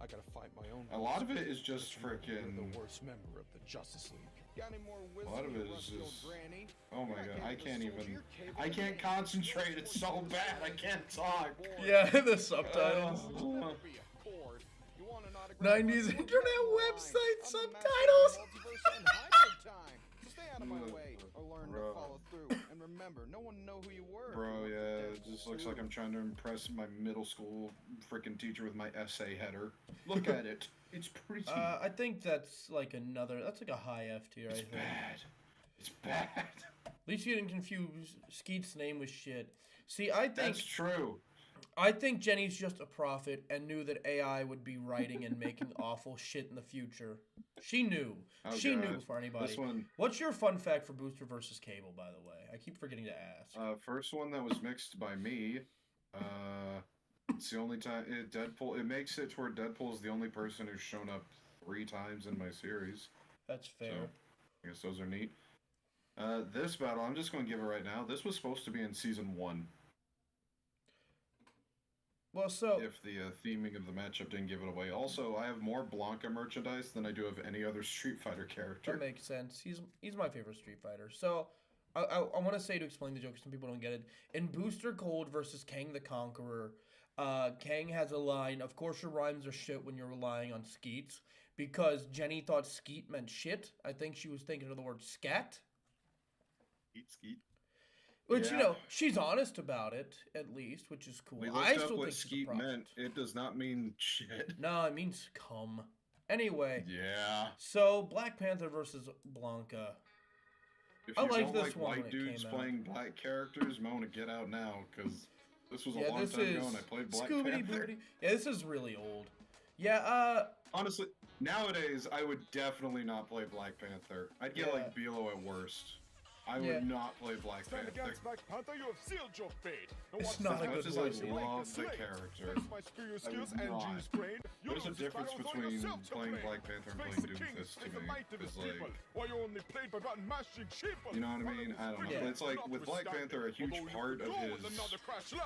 I gotta fight my own. A lot of it is just You're freaking. the worst member of the Justice League. Got any more wisdom, lot of it you is rusty old just- granny? Oh my You're god, not I capable can't soldier, even. you're capable I can't man. concentrate. It's so bad. I can't talk. Yeah, the subtitles. Oh. Be a cord. You want an autograph? 90s I'll internet give you a website line. I'm the master of subtitles. multiverse and hyper time. So stay out of my way or learn Bro. to follow through. And remember, no one know who you were. Bro, yeah, it just looks like I'm trying to impress my middle school freaking teacher with my essay header. Look at it. It's pretty. I think that's like that's like a high F tier, I It's think. bad. It's bad. At least you didn't confuse Skeet's name with shit. See, I think That's true. Jenny's just a prophet and knew that AI would be writing and making awful shit in the future. She knew. Oh, She knew God. before anybody. This one, What's your fun fact for Booster versus Cable, by the way? I keep forgetting to ask. first one that was mixed by me. It's the only time Deadpool. It makes it to where Deadpool is the only person who's shown up 3 times in my series. That's fair. So, I guess those are neat. This battle, I'm just going to give it right now. This was supposed to be in season 1. Well, so If the theming of the matchup didn't give it away. Also, I have more Blanca merchandise than I do of any other Street Fighter character. that makes sense. He's my favorite Street Fighter. So I want to say to explain the joke, 'cause some people don't get it. In Booster Gold versus Kang the Conqueror, Kang has a line. Of course, your rhymes are shit when you're relying on skeets, because Jenny thought skeet meant shit. I think she was thinking of the word scat. Skeet, skeet. Which, Yeah. she's honest about it, at least, which is cool. We I looked up still what think she's a skeet prophet. meant. It does not mean shit. No, it means cum. Anyway, Yeah. so Black Panther versus Blanca. If I you liked don't this like one when white it dudes came out. playing black characters, you might want to get out now, because this was a Yeah, long this time is ago and I played Black Scooby Panther. Booty. Yeah, this is really old. Yeah, Honestly, nowadays, I would definitely not play Black Panther. I'd get Yeah. like Bealo at worst. I Yeah. would not play Black Stand Panther. against Black Panther, you have sealed your fate. No It's one not a says good As much as voice. I you like love the slate. character, Thanks my superior skills would and not. genius brain. but You'll there's a difference between playing Black Panther and playing Doomfist to me. It's like, you know what I mean? I don't know. Yeah. But it's like with Black Panther, a huge part of his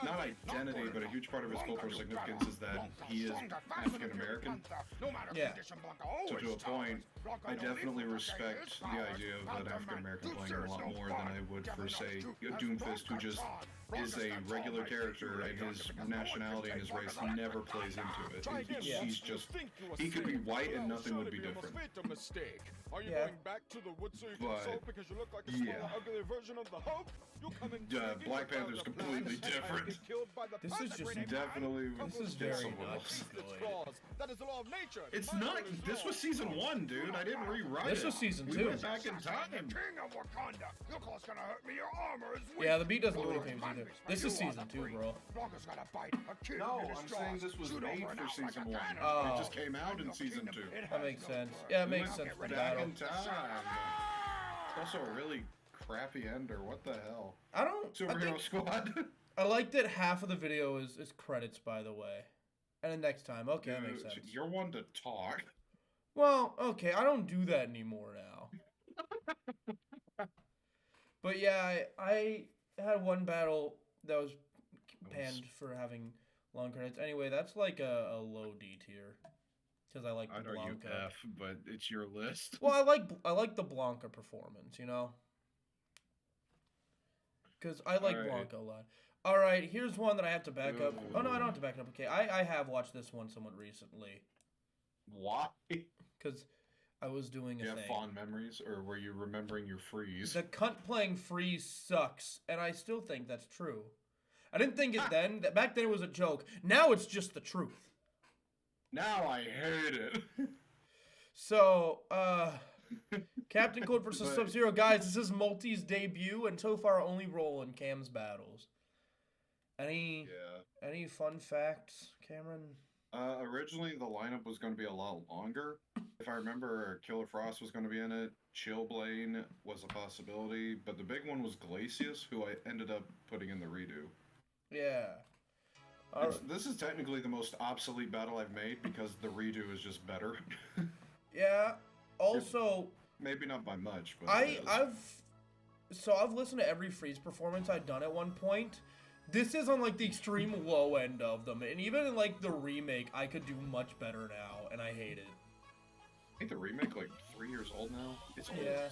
not identity, but a huge part of his cultural significance is that he is African American. Yeah. So to a point, I definitely respect the idea of an African American playing it a lot more than I would for, say, a Doomfist who just is a regular character and his nationality and his race never plays into it. He's just, he could be white and nothing would be different. Are you Yeah. going back to the woods so you can But, soap because you look like a smaller, ugly version of the Hulk? You'll come in drinking Black without Panther's a completely plan, different. get killed by the This is just pirate Definitely, This is it's very someone not else. its claws. That is the law of nature. It's My not. will is This law. was season 1, dude. I didn't rewrite This it. was season We 2. went back in time. King of Wakanda. Your claw's gonna hurt me. Your armor is weak. Yeah, the beat doesn't do anything either. This is season 2, bro. Blanca's got a bite. A kid No, in his I'm saying jaws. this was Shoot made over and for out like season a 1. cannon. Oh. It just came out in season 2. That makes sense. Yeah, it We makes went sense for the back battle. in time. It's also a really crappy ender. What the hell? I don't. I Superhero think Squad. I like that half of the video is credits, by the way. And then next time, okay, that makes sense. You're one to talk. Well, okay, I don't do that anymore now. But yeah, I had one battle that was panned for having long credits. Anyway, that's like a low D tier because I like I'd the argue Blanca. F, but it's your list. Well, I like the Blanca performance, you know, because I like Alright. Blanca a lot. All right, here's one that I have to back up. Oh no, I Ooh. don't have to back it up. Okay, I have watched this one somewhat recently Why? because I was doing Do a you have thing. fond memories, or were you remembering your freeze? The cunt playing Freeze sucks, and I still think that's true. I didn't think it then. Back then it was a joke. Now it's just the truth. Now I hate it. So, Captain Cold versus But- Sub-Zero. Guys, this is Multi's debut, and so far only role in Cam's battles. Any fun facts, Cameron? Originally the lineup was going to be a lot longer. If I remember, Killer Frost was going to be in it. Chillblaine was a possibility, but the big one was Glacius, who I ended up putting in the redo. Yeah. All right. This is technically the most obsolete battle I've made because the redo is just better. Yeah. Also, Maybe not by much, but it is. I've listened to every Freeze performance I've done at one point. This is on like the extreme low end of them, and even in like the remake, I could do much better now, and I hate it. I think the remake like 3 years old now. It's old. Yeah.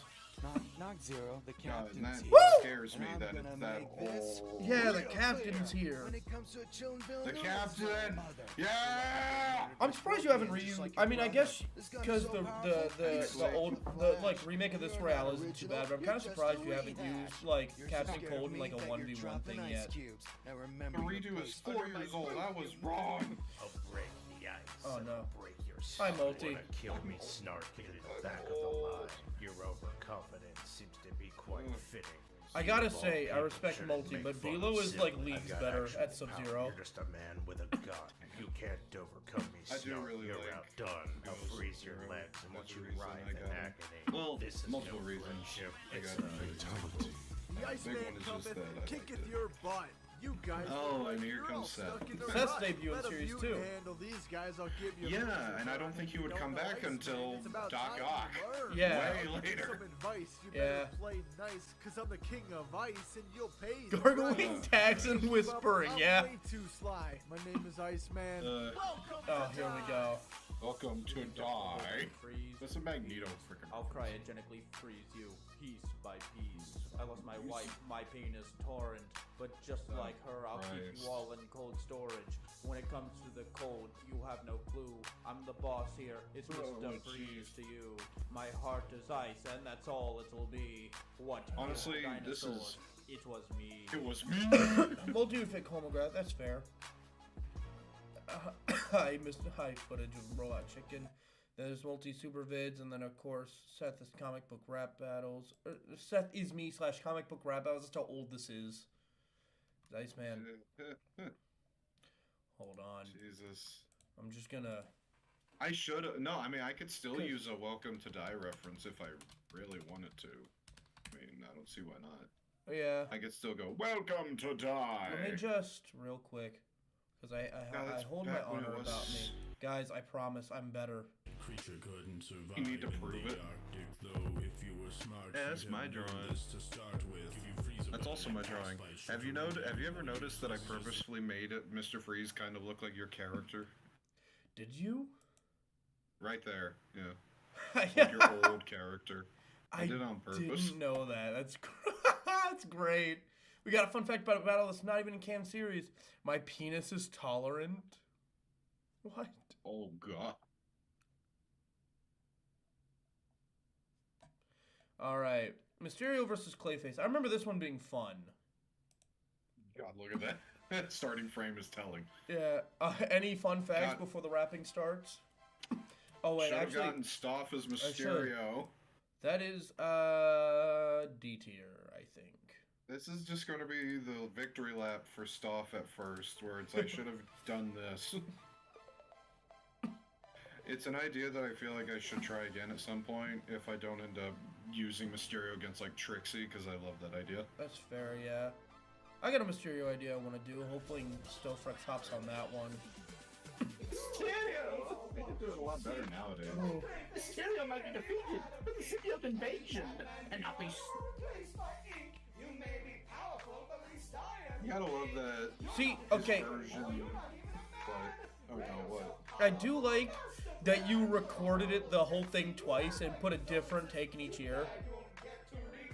Knock zero, the God, and captain's that here. Woo! scares me And I'm that it's gonna that make this old. Yeah, the captain's here. When it comes to a chillin' villain, The no, captain! it's my mother. Yeah! I'm surprised you haven't reused. I mean, I guess because the old like remake of this Royale isn't too bad, but I'm kind of surprised you haven't used like Captain Cold in like a 1v1 thing yet. Now The remember, redo is 4 years old. That was wrong. I'll break the ice. Oh, and no. I'll break your Hi, skull. Multi. Wanna kill me snarking in the back of the line. Your overconfidence seems to be quite fitting. I gotta Small say, I people respect shouldn't Multi, make but fun Velo of is like Silver. leagues I've got better actual at Sub-Zero. power. You're just a man with a gun. You can't overcome me, I do Snark. really You're like outdone. I'll Ghost freeze your Zero. legs and watch That's you the reason writhe I in got him. agony. Well, This is multiple no reasons. friendship. I It's got a fatality. The Big Iceman one is just cometh, that I kicketh liked it. your butt. You guys Oh, look like and here you're comes all Seth. stuck in the Seth's rut. debut in Let a Series mutant 2. handle these guys, I'll give you Yeah, and I don't think he would come back until Doc Ock. Yeah. Way later. Some advice, you Yeah. better play nice, cause I'm the king of ice and you'll pay the Gargling price. tags and whispering, I'm yeah. way too sly. My name is Iceman. Oh, here we go. Welcome to die. Freeze. That's a Magneto freaking. I'll cryogenically freeze you, piece by piece. I lost my wife, my penis torrent, but just Oh, like her, I'll keep Christ. you all in cold storage. When it comes to the cold, you have no clue. I'm the boss here. It's Oh, Mr. Freeze to you. My heart is ice, and that's all it'll be. What? Honestly, this dinosaur? is- It was me. It was me. Multi-fit Homograph, that's fair. I missed high footage of Robot Chicken. There's multi-super vids, and then of course Seth is comic book rap battles. Seth is me / comic book rap battles. That's how old this is. Iceman, hold on. Jesus. I'm just gonna. I should. No, I mean I could still use a Welcome to Die reference if I really wanted to. I mean, I don't see why not. Oh, yeah. I could still go Welcome to Die. Let me just real quick, because I that's hold my back when it honor was- about me. Guys, I promise I'm better. Creature couldn't survive. You need to prove in the it. Arctic, though, if you were smart, Yeah, that's you'd my have known drawing. this to start with. You freeze That's up also in my ice drawing. by Have you sugar have you ever and noticed that I this is- purposefully made it, Mr. Freeze, kind of look like your character? Did you? Right there, yeah. Like Like your old character. I did it on purpose. Didn't know that. That's that's great. We got a fun fact about a battle that's not even in Cam series. My penis is tolerant. What? Oh god. All right, Mysterio versus Clayface. I remember this one being fun. God, look at that. That starting frame is telling. Yeah. Any fun facts God. before the rapping starts? Oh wait, Should have actually, gotten Stoff as should. Mysterio. that is D tier, I think. This is just going to be the victory lap for Stoff at first, where it's I should have done this. It's an idea that I feel like I should try again at some point if I don't end up using Mysterio against like Trixie, because I love that idea. That's fair, yeah. I got a Mysterio idea I want to do. Hopefully, Stofrex hops on that one. Mysterio! They can do it a lot better nowadays. Mysterio might be defeated, but the city of invasion and not be. You gotta love that. See, his okay, version, but okay, what? I do like that you recorded it, the whole thing twice, and put a different take in each ear.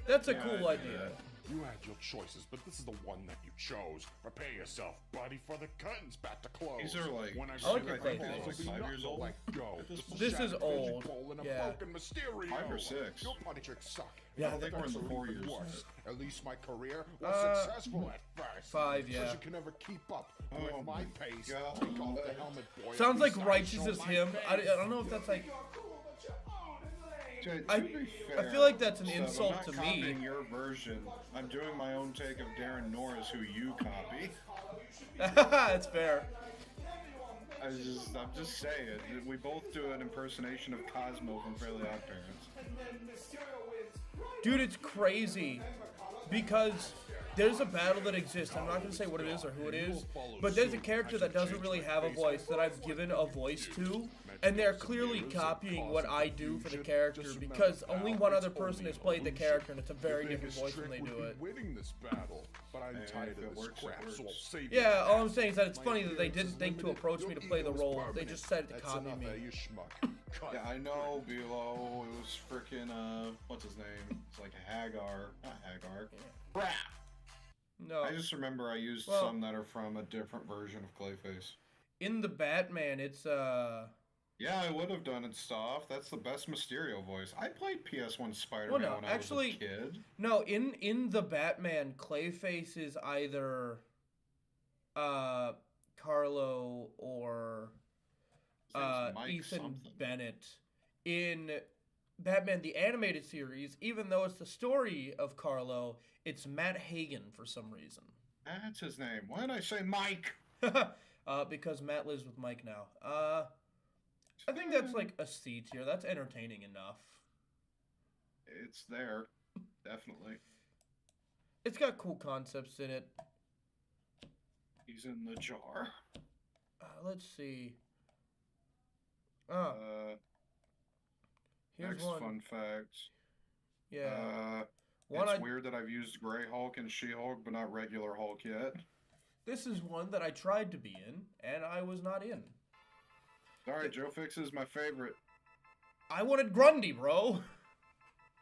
That's a Yeah, I cool do idea. that. You had your choices, but this is the one that you chose. Prepare yourself, buddy, for the curtains back to close. These are like, when I I like see your the face. balls, Like will be 5 nothing years to old? let go. This is Shattered old. fidget ball and a Yeah. broken Mysterio. 5 or 6. Your party tricks suck. Yeah, I think we're in the 4 years. Worse. At least my career was successful at first. 5, yeah. Because you can never keep up with Oh my my pace. God. Take off the helmet, boy. Sounds At like least I Righteous show is my him. I face. don't know if that's like. To I- be I fair, feel like that's an Seb, insult I'm not to me. copying your version. I'm doing my own take of Darren Norris, who you copy. That's fair. I'm just saying. We both do an impersonation of Cosmo from Fairly Odd Parents. Dude, it's crazy. Because there's a battle that exists. I'm not going to say what it is or who it is. But there's a character that doesn't really have a voice that I've given a voice to. And they're clearly copying what I do for the character. Because only one other person has played the character. And it's a very different voice when they do it. Winning this battle, but I'm Hey, tired if of it this works, it crap, so I'll works. save Yeah, you. all I'm saying is that it's funny that they didn't think to approach me to play the role. They just said to That's copy enough, me. you schmuck. Cut. Yeah, I know, Bilo. It was freaking, what's his name? It's like Hagar. Not Hagar. Crap! No. I just remember I used Well- some that are from a different version of Clayface. In the Batman, it's Yeah, I would have done it, Stoff. That's the best Mysterio voice. I played PS1 Spider-Man Well, no, when actually- I was a kid. No, in the Batman, Clayface is either Carlo or His name's Mike Ethan something. Bennett. In Batman the Animated Series, even though it's the story of Carlo, it's Matt Hagen for some reason. That's his name. Why did I say Mike? Because Matt lives with Mike now. I think that's like a C tier. That's entertaining enough. It's there. Definitely. It's got cool concepts in it. He's in the jar. Let's see. Uh, Here's next one. fun fact. Yeah. One It's I weird that I've used Grey Hulk and She-Hulk, but not regular Hulk yet. This is one that I tried to be in, and I was not in. Alright, Joe Fix is my favorite. I wanted Grundy, bro.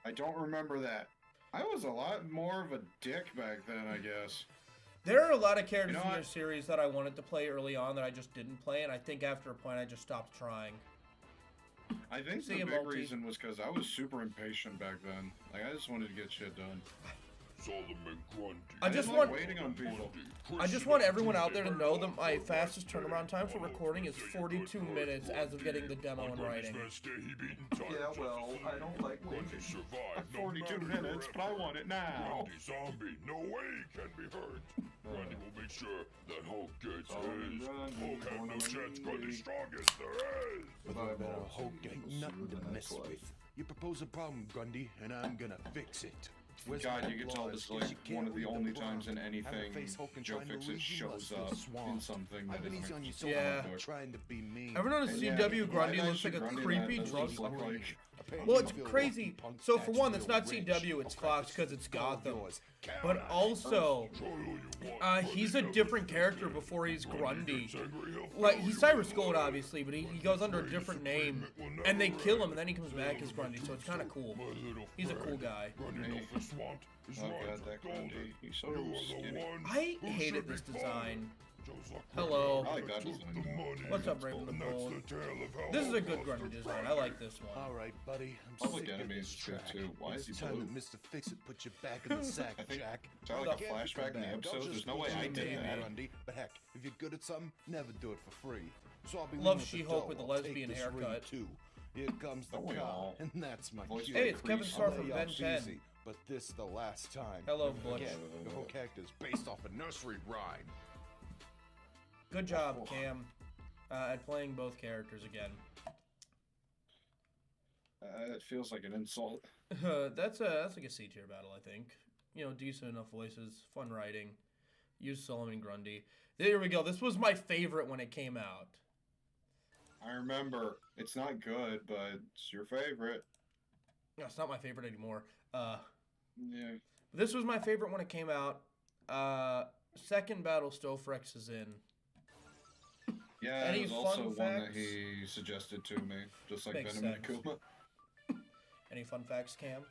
I don't remember that. I was a lot more of a dick back then, I guess. There are a lot of characters You know in your what? series that I wanted to play early on that I just didn't play, and I think after a point I just stopped trying. I think See the ya, big Multi. reason was because I was super impatient back then. Like, I just wanted to get shit done. Solomon Grundy. I just didn't want like waiting on people. I just want everyone out there to know that my fastest turnaround time for recording is 42 minutes as of getting the demo and writing. Yeah, well, I don't like waiting. 42 minutes, but I want it now. Grundy zombie, no way he can be hurt. Grundy will make sure that Hulk gets his. Hulk have no chance, Grundy strongest there is. With a better Hulk ain't nothing to mess with. You propose a problem, Grundy, and I'm gonna fix it. Where's God, my you can tell applause? this is 'Cause like you can't one of the read only prompt. times in Have a anything face hulking Joe trying to Fixes read, you shows must be up in swamped. something I've that been is easy on you so Yeah. long, trying to be mean. Everyone on And CW yeah, Grundy why looks like a Grundy creepy man drunk. does look like Apparently Well, you it's feel crazy. lucky punk So for one, statue that's not feel CW, rich. it's Okay, Fox this because is it's all Gotham. yours. But also, he's a different character before he's Grundy. Like, he's Cyrus Gold, obviously, but he goes under a different name, and they kill him, and then he comes back as Grundy, so it's kind of cool. He's a cool guy. Oh god, that Grundy. He's so skinny. I hated this design. Hello. I like that design. What's up, Raven the Bull? This is a good Grundy design. I like this one. All right, buddy. I'm Public sick of Enemy this is good track. too. Why is he It's time blue? that Mr. Fix-It put you back in the sack, I think- Jack. Is that like a Can't you flashback come in the back? I'll episode? just There's no leave way you I in did there, that. Grundy. But heck, if you're good at something, never do it for free. So I'll be Love leaving at the She-Hulk door. with the I'll take lesbian this ring, haircut. Too. Here comes the Don't we car, all? and that's my Voice cue. by Hey, it's Kevin Crease. Starr I'll from lay Ben off 10. easy, but this the last time. Hello, Don't Butch. forget, the whole character is based off a nursery rhyme. Good job, Cam, at playing both characters again. It feels like an insult. That's like a C tier battle, I think. You know, decent enough voices, fun writing. Use Solomon Grundy. There we go. This was my favorite when it came out. I remember. It's not good, but it's your favorite. No, it's not my favorite anymore. Yeah. This was my favorite when it came out. Second battle Stofrex is in. Yeah, Any it was also fun one that facts? he suggested to me, just like Makes Venom sense. and Akuma. Any fun facts, Cam?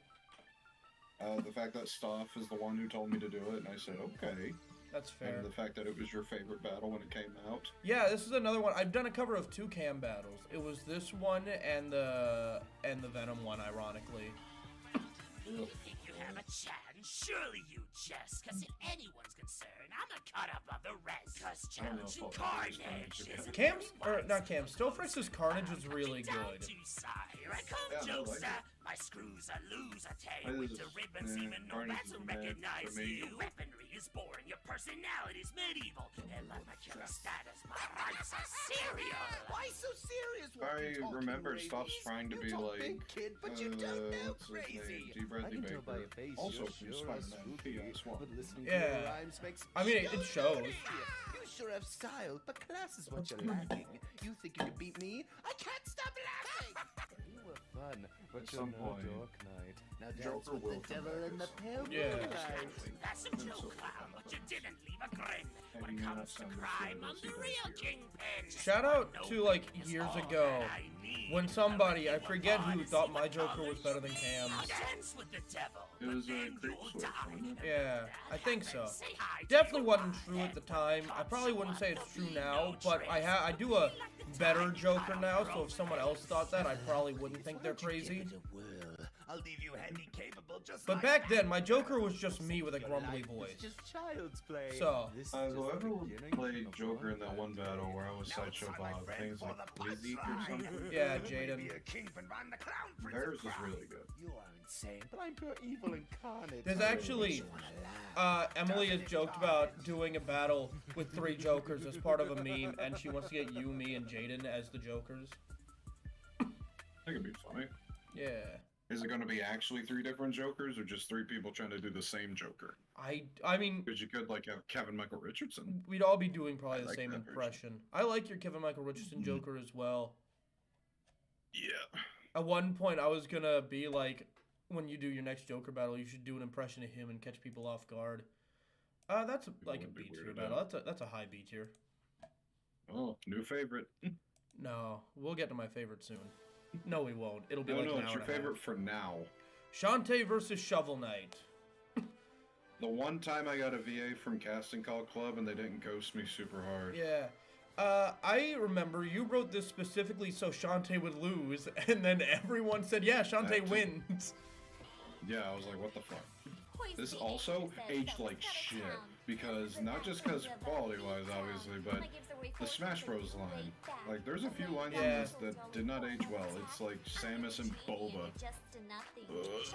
The fact that Stoff is the one who told me to do it, and I said, okay. That's fair. And the fact that it was your favorite battle when it came out. Yeah, this is another one. I've done a cover of 2 Cam battles. It was this one and the Venom one, ironically. You think you have a chance? Surely you jest, cause if anyone's concerned, I'm the cut up of the rest. Cause challenging Carnage is Cam's, or not Cam, Stofrex's Carnage is really good. Here I come, Yeah, I like Jokester. it. My screws are loose, I tell I you, with just- the ribbons, yeah, even no Carnage bats is will bad recognize for me. you. Weaponry is boring, your personality's medieval, and like my killer status, my rhymes are serial. Why so serious? I remember Stoff's trying to be like, kid, but you don't know what's his crazy. name? D. Bradley I can tell by Baker, your face also you're from sure as Spider-Man spooky, PS1. but listening to Yeah. your rhymes makes I mean, it shows. You sure have style, but class is what you're lacking. You think you can beat me? I can't stop laughing. You were fun, but At you're some no point, Dark Knight. Now dance Joker with will the come devil back in the as- pale Yeah. moonlight. That's a joke, clown, but you didn't leave a grin. When it comes to crime, I'm the real kingpin. Shout out to, like, years ago, when somebody, I forget who, thought my Joker was better than Cam's. Dance with the devil. It was a then creep you'll switch, die. wasn't it? Yeah, I think so. Say hi to Definitely your wasn't true at the time. I probably wouldn't say it's true now, but I do a better Joker now, so if someone else thought that, I probably wouldn't think they're crazy. I'll leave you handy capable just But like back that. then, my Joker was just me with a grumbly Life is voice. just child's play. So, This is Whoever just the beginning played of Joker in one that one bad battle day. where I was Now it's Sideshow time, my Bob, friend, things for like the Quizzy or punchline. something. Yeah, Be Jaden. a kingpin, I'm the clown prince Theirs of is crime. really good. You are insane, but I'm pure evil incarnate. There's I actually, just wanna laugh. Emily has joked about doing a battle with 3 Jokers as part of a meme, and she wants to get you, me, and Jaden as the Jokers. I think it'd be funny. Yeah. Is it going to be actually 3 different Jokers, or just 3 people trying to do the same Joker? I mean, Because you could like have Kevin Michael Richardson. we'd all be doing probably I the like same that version. impression. I like your Kevin Michael Richardson Joker as well. Yeah. At one point, I was gonna be like, when you do your next Joker battle, you should do an impression of him and catch people off guard. That's like a wouldn't be B tier weirded battle. out. That's a high B tier. Oh, new favorite. No, we'll get to my favorite soon. No, we won't. It'll be No, like no, an it's hour your and a half. favorite for now. Shantae versus Shovel Knight. The one time I got a VA from Casting Call Club and they didn't ghost me super hard. Yeah. I remember you wrote this specifically so Shantae would lose, and then everyone said, yeah, Shantae That too. wins. Yeah, I was like, what the fuck? This also aged like shit. Because, not just because quality-wise, obviously, but the Smash Bros. Line. Like, there's a few lines in Yeah. this that did not age well. It's like Samus and Boba.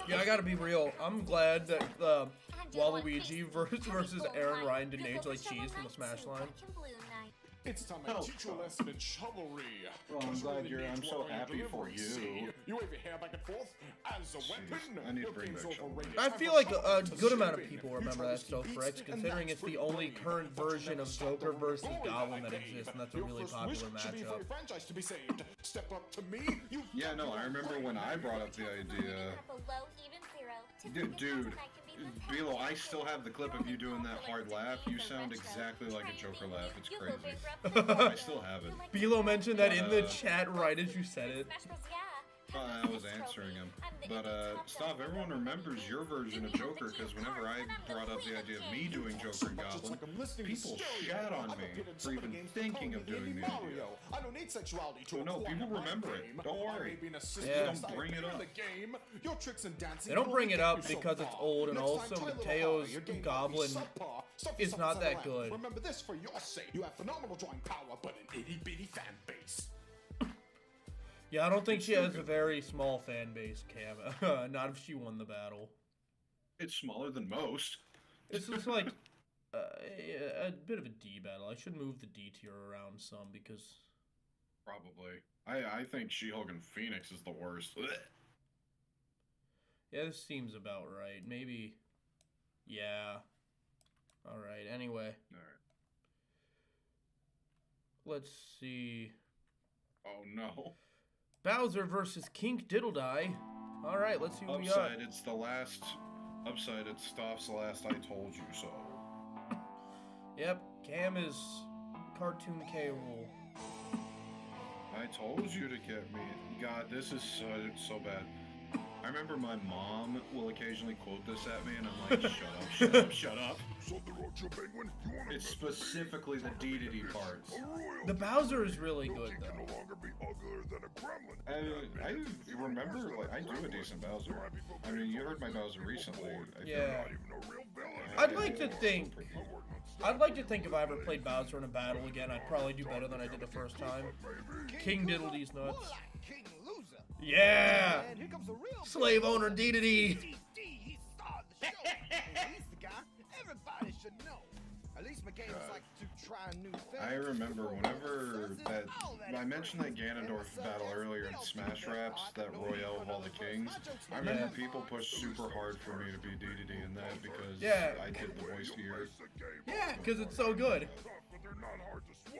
Yeah, I gotta be real. I'm glad that Waluigi versus Aaron Ryan didn't age like cheese from the Smash line. It's time I teach you a lesson in chivalry. Well, I'm glad I'm so happy for you. You wave your hair back and forth as a weapon. I need to Your bring game's back Joker. overrated. I Time feel for like a someone to good amount step of in. people You remember try that to Stoke beat, Rex, and considering that's it's the pretty only lame. current But you version never of stop Joker the versus glory Goblin like that Dave. exists, and that's a Your really first popular wish should be for matchup. your franchise to be saved. Step up to me. You Yeah, no, I remember when I brought up the idea. Dude, Bilo, I still have the clip of you doing that hard laugh. You sound exactly like a Joker laugh. It's crazy. I still have it. Bilo mentioned that in the chat right as you said it. I was answering him. But, Stav, everyone remembers your version of Joker, because whenever I brought up the idea of me doing Joker and Goblin, people shat on me for even thinking of doing the idea. I don't need sexuality to So no, people acquire my remember it. fame. Don't I worry. may be an assistant Yeah. as Don't I bring it appear in up. the game. Your tricks and dancing They don't will bring only it get up you so because it's far. old, and Next time, also try a little Mateo's harder. Your game might be Goblin subpar. Stuff is yourself not that around. good. Remember this for your sake. You have phenomenal drawing power, but an itty bitty fan base. Yeah, I don't think she has a very small fan base, Cam. Not if she won the battle. It's smaller than most. This is like a bit of a D battle. I should move the D tier around some because... Probably. I think She-Hulk and Phoenix is the worst. Ugh. Yeah, this seems about right. Maybe... Yeah. Alright, anyway. Alright. Let's see... Oh no. Bowser versus Kink Diddledie. Alright, let's see who we got. Upside, it's the last... Upside, it stops the last I told you so. Yep, Cam is Cartoon K rule. I told you to get me. God, this is so bad. I remember my mom will occasionally quote this at me, and I'm like, shut up, shut up, shut up. It's specifically the D parts. The Bowser is really good, though. I remember, like, I do a decent Bowser. I mean, you heard my Bowser recently. Yeah. I'd like to think if I ever played Bowser in a battle again, I'd probably do better than I did the first time. King Diddledee's nuts. Yeah! Slave owner D. Everybody should know. At least my games like to try new things. I remember whenever I mentioned that Ganondorf battle earlier in Smash Raps, that Royale of all the Kings. I remember people pushed super hard for me to be DDD in that because I did the voice here. Yeah, because it's so good.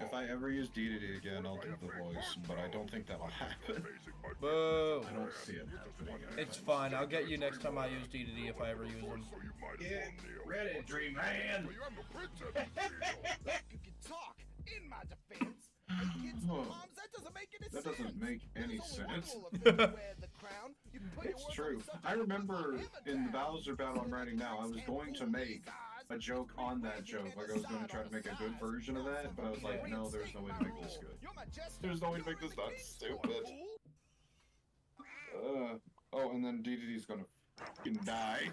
If I ever use DDD again, I'll do the voice, but I don't think that will happen. Boo. I don't see it happening. It's fine. I'll get you next time I use DDD if I ever use them. Get ready, Dream Man! You can talk in my defense. Kids, moms, that doesn't make any sense. That doesn't make any sense. It's It's true. I remember in the Bowser battle I'm writing now, I was going to make a joke on that joke. Like, I was going to try to make a good version of that, but I was like, no, there's no way to make this good. There's no way to make this not stupid. Oh, and then DDD's gonna fucking die.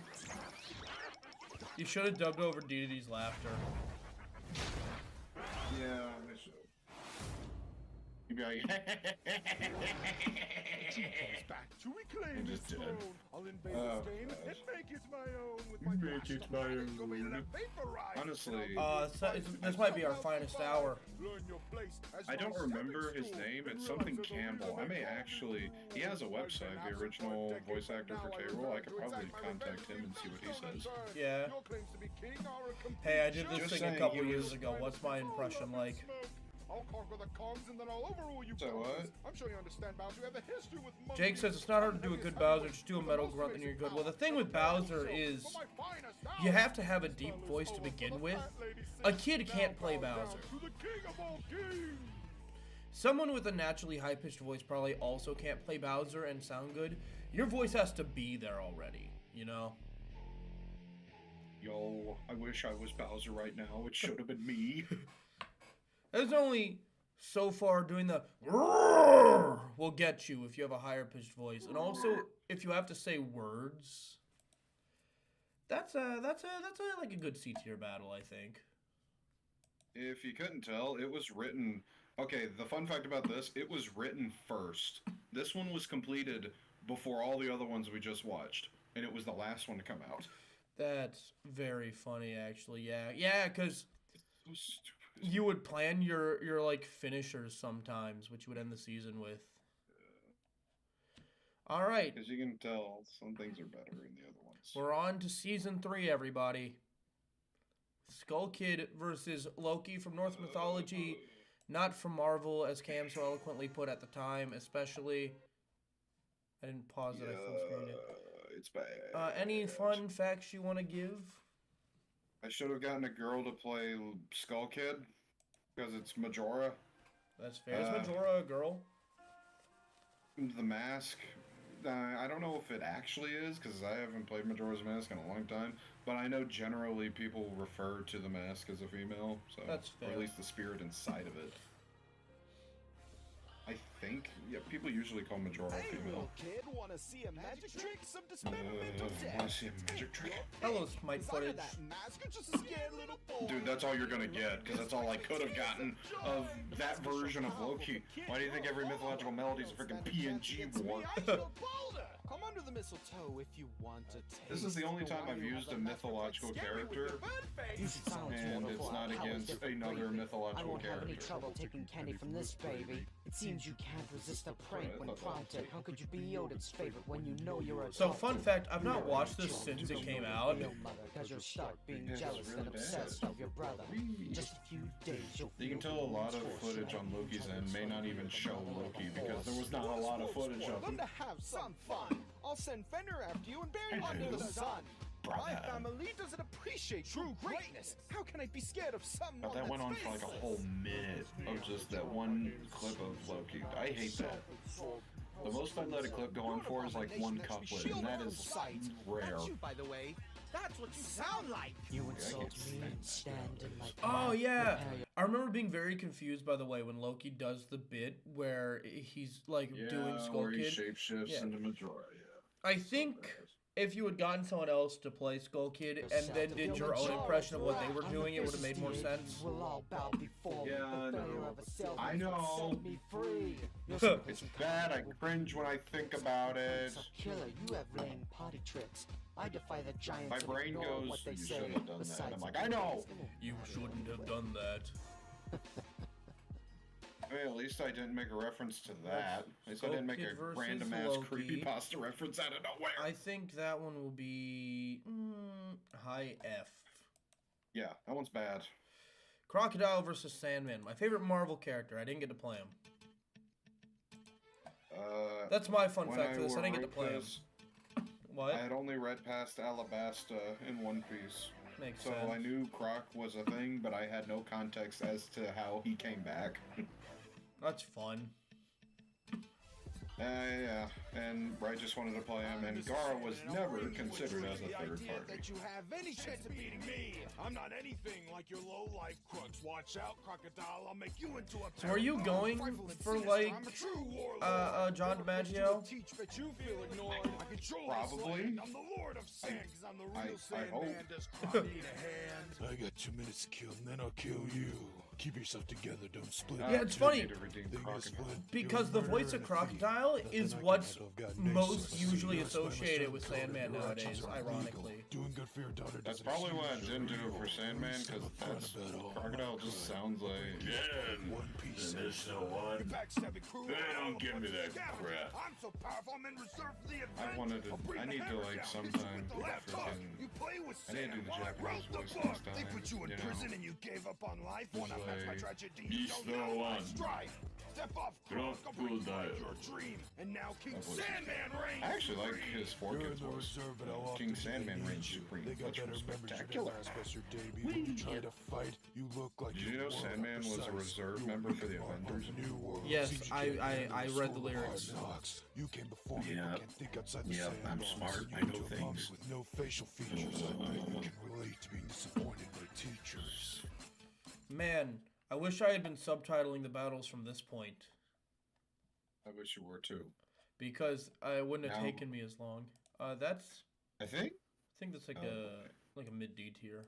You should have dubbed over DDD's laughter. Yeah, I should. You'd be like, Back to reclaim I'm this just dead. throne. I'll invade Oh, this game gosh. and make it my own with my Make it my own. Honestly, This might be our finest hour. I don't remember his name. It's something Campbell. I may actually. He has a website, the original voice actor for K-Rool. I could probably contact him and see what he says. Yeah. Hey, I did this Just thing a saying, couple he years was- ago. What's my impression like? I'll conquer the Kongs and then I'll overrule you. So what? I'm sure you understand, Bowser. You have a history with monkeys. Jake says it's not hard to do a good Bowser, just do a metal grunt and you're good. Well, the thing with Bowser is you have to have a deep voice to begin with. A kid can't play Bowser. Someone with a naturally high-pitched voice probably also can't play Bowser and sound good. Your voice has to be there already, you know? Yo, I wish I was Bowser right now. It should have been me. There's only so far doing the roar will get you if you have a higher pitched voice, and also if you have to say words. That's like a good C tier battle, I think. If you couldn't tell, it was written. Okay, the fun fact about this, it was written first. This one was completed before all the other ones we just watched, and it was the last one to come out. That's very funny, actually. Yeah, because So stupid. you would plan your like finishers sometimes, which you would end the season with. All right, Because you can tell some things are better in the other ones. we're on to season 3, everybody. Skull Kid versus Loki from Norse mythology, not from Marvel, as Cam so eloquently put at the time, especially. I didn't pause it, I full screened it. It's bad. Any fun facts you want to give? I should have gotten a girl to play Skull Kid because it's Majora. That's fair. Is Majora a girl? The Mask. I don't know if it actually is because I haven't played Majora's Mask in a long time, but I know generally people refer to the Mask as a female, so That's fair. or at least the spirit inside of it. I think, yeah, people usually call Majora a Hey, female. little kid, wanna see a magic trick? Some dismemberment of death. Want to see a magic trick? Hello, Smite Is under footage. that mask, you're just a scared little boy. Dude, that's all you're gonna get, because that's all I could have gotten of that version of Loki. Why do you think every mythological melody is a freaking PNG war? Come under the mistletoe if you want to taste. This is the only time I've used a mythological character, and it's not against another I mythological won't have any character. trouble taking candy from this baby. It seems you can't resist a prank when prompted. How could you be Odin's favorite when you know you're a So, fun fact, I've not watched this since it came out. Because you're stuck being It's jealous really and obsessed bad. of your brother. In just a few days, you'll You can tell a lot of footage on Loki's end may not even show Loki, because there was not a lot of footage of Welcome him. to have some fun. I'll send Fenrir after you and bury you under the sun. My family doesn't appreciate true greatness. How can I be scared of someone But that went on that's for like a faceless? whole minute of just that one clip of Loki. I hate that. The most I let a clip go on for is like one couplet, and that is rare. That's you, by the way. That's what you sound like. You insult me and stand in my Oh, path. yeah. Prepare your I remember being very confused, by the way, when Loki does the bit where he's, like, doing Skull where he Kid. shapeshifts Yeah. into Majora, yeah. I think if you had gotten someone else to play Skull Kid and then did your own impression of what they were doing, it would have made more sense. We'll all bow before me. Yeah, The I failure know. of a self I must know. set me free. It's bad, I cringe when I think about it. So killer, you have lame potty tricks. I defy the giants. My and brain ignore goes, what they you say. should have done that. Besides, I'm like, I know! You shouldn't have done that. I mean, at least I didn't make a reference to that. At least I didn't make Kid a versus random ass Loki. creepypasta reference out of nowhere. I think that one will be high F. Yeah, that one's bad. Crocodile versus Sandman, my favorite Marvel character. I didn't get to play him. That's my fun when fact for this. I didn't get to wrote play him. this, What? I had only read past Alabasta in One Piece. Makes So sense. I knew Croc was a thing, but I had no context as to how he came back. That's fun. Yeah, and I just wanted to play him, and Gara was never considered as a third party. That you have any chance of beating me. I'm not anything like your low-life crooks. Watch out, Crocodile. I'll make you into a So are you going for like John DiMaggio? Teach that you feel ignored. I control Probably. this land. I'm the Lord of Sand, because I'm the real I hope. Sandman. Does Croc need a hand? I got 2 minutes to kill, and then I'll kill you. Keep yourself together, don't split. Yeah, it's funny They get split. because the voice of Crocodile is what's most usually associated with Sandman nowadays, ironically. Doing good for your daughter. That's probably why I didn't do it for Sandman, because that's Crocodile just sounds like. One piece. And there's no one. Backstabbing crew. They don't give me that crap. I'm so powerful, I'm in reserve for the event. I wanted to. I'll bring I the need to hammer like down. sometime With the left hook, freaking. you play with I need to do sand the while I Japanese wrote the voice book. next time. They put you in you know. prison and you gave up on life. Wanna It's match my like, tragedy? he's Don't the know my one. strife. Step off, Drop Croc. I'll bring full back dial. your dream. And now King That was- Sandman reigns. I actually like his You're in Forkins the voice. reserve, but how often King do Sandman they reigns need you? supreme. They got That's better members of spectacular. your class, your Davey. When you try to fight, you look like Did you know Sandman was a reserve member for the Avengers? Yes, I read the lyrics. You came before me. Yeah. You can't think outside the Yeah, I'm sandbox. smart. You I know to a mommy things. with no facial features. I bet you can relate to being disappointed by teachers. Man, I wish I had been subtitling the battles from this point I wish you were too. because it wouldn't have Now- taken me as long. That's I think I think that's like Oh, a mid D tier.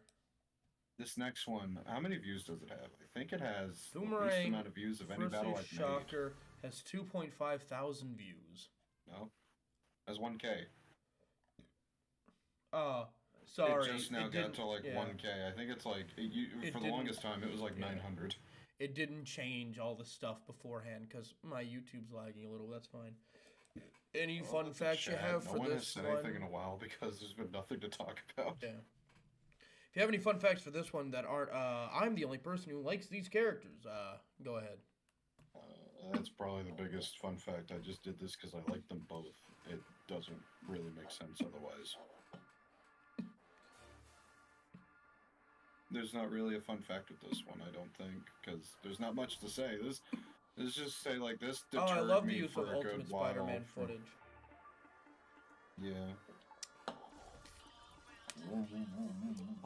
this next one. How many views does it have? I think it has the least Boomerang amount of views of any battle versus I've made. Shocker has 2.5 thousand views. No, has 1K. Sorry. It just now got didn't- to like yeah. 1K. I think it's like It for the didn't- longest time it was like yeah. 900. It didn't change all the stuff beforehand because my YouTube's lagging a little. That's fine. Any fun facts you have for no one has this said one? anything in a while because there's been nothing to talk about. Yeah. If you have any fun facts for this one that aren't, I'm the only person who likes these characters. Go ahead. That's probably the biggest fun fact. I just did this because I like them both. It doesn't really make sense otherwise. There's not really a fun fact with this one, I don't think, because there's not much to say. Let's just say like this deterred I love the me use for of a Ultimate good while. Spider-Man footage. Yeah.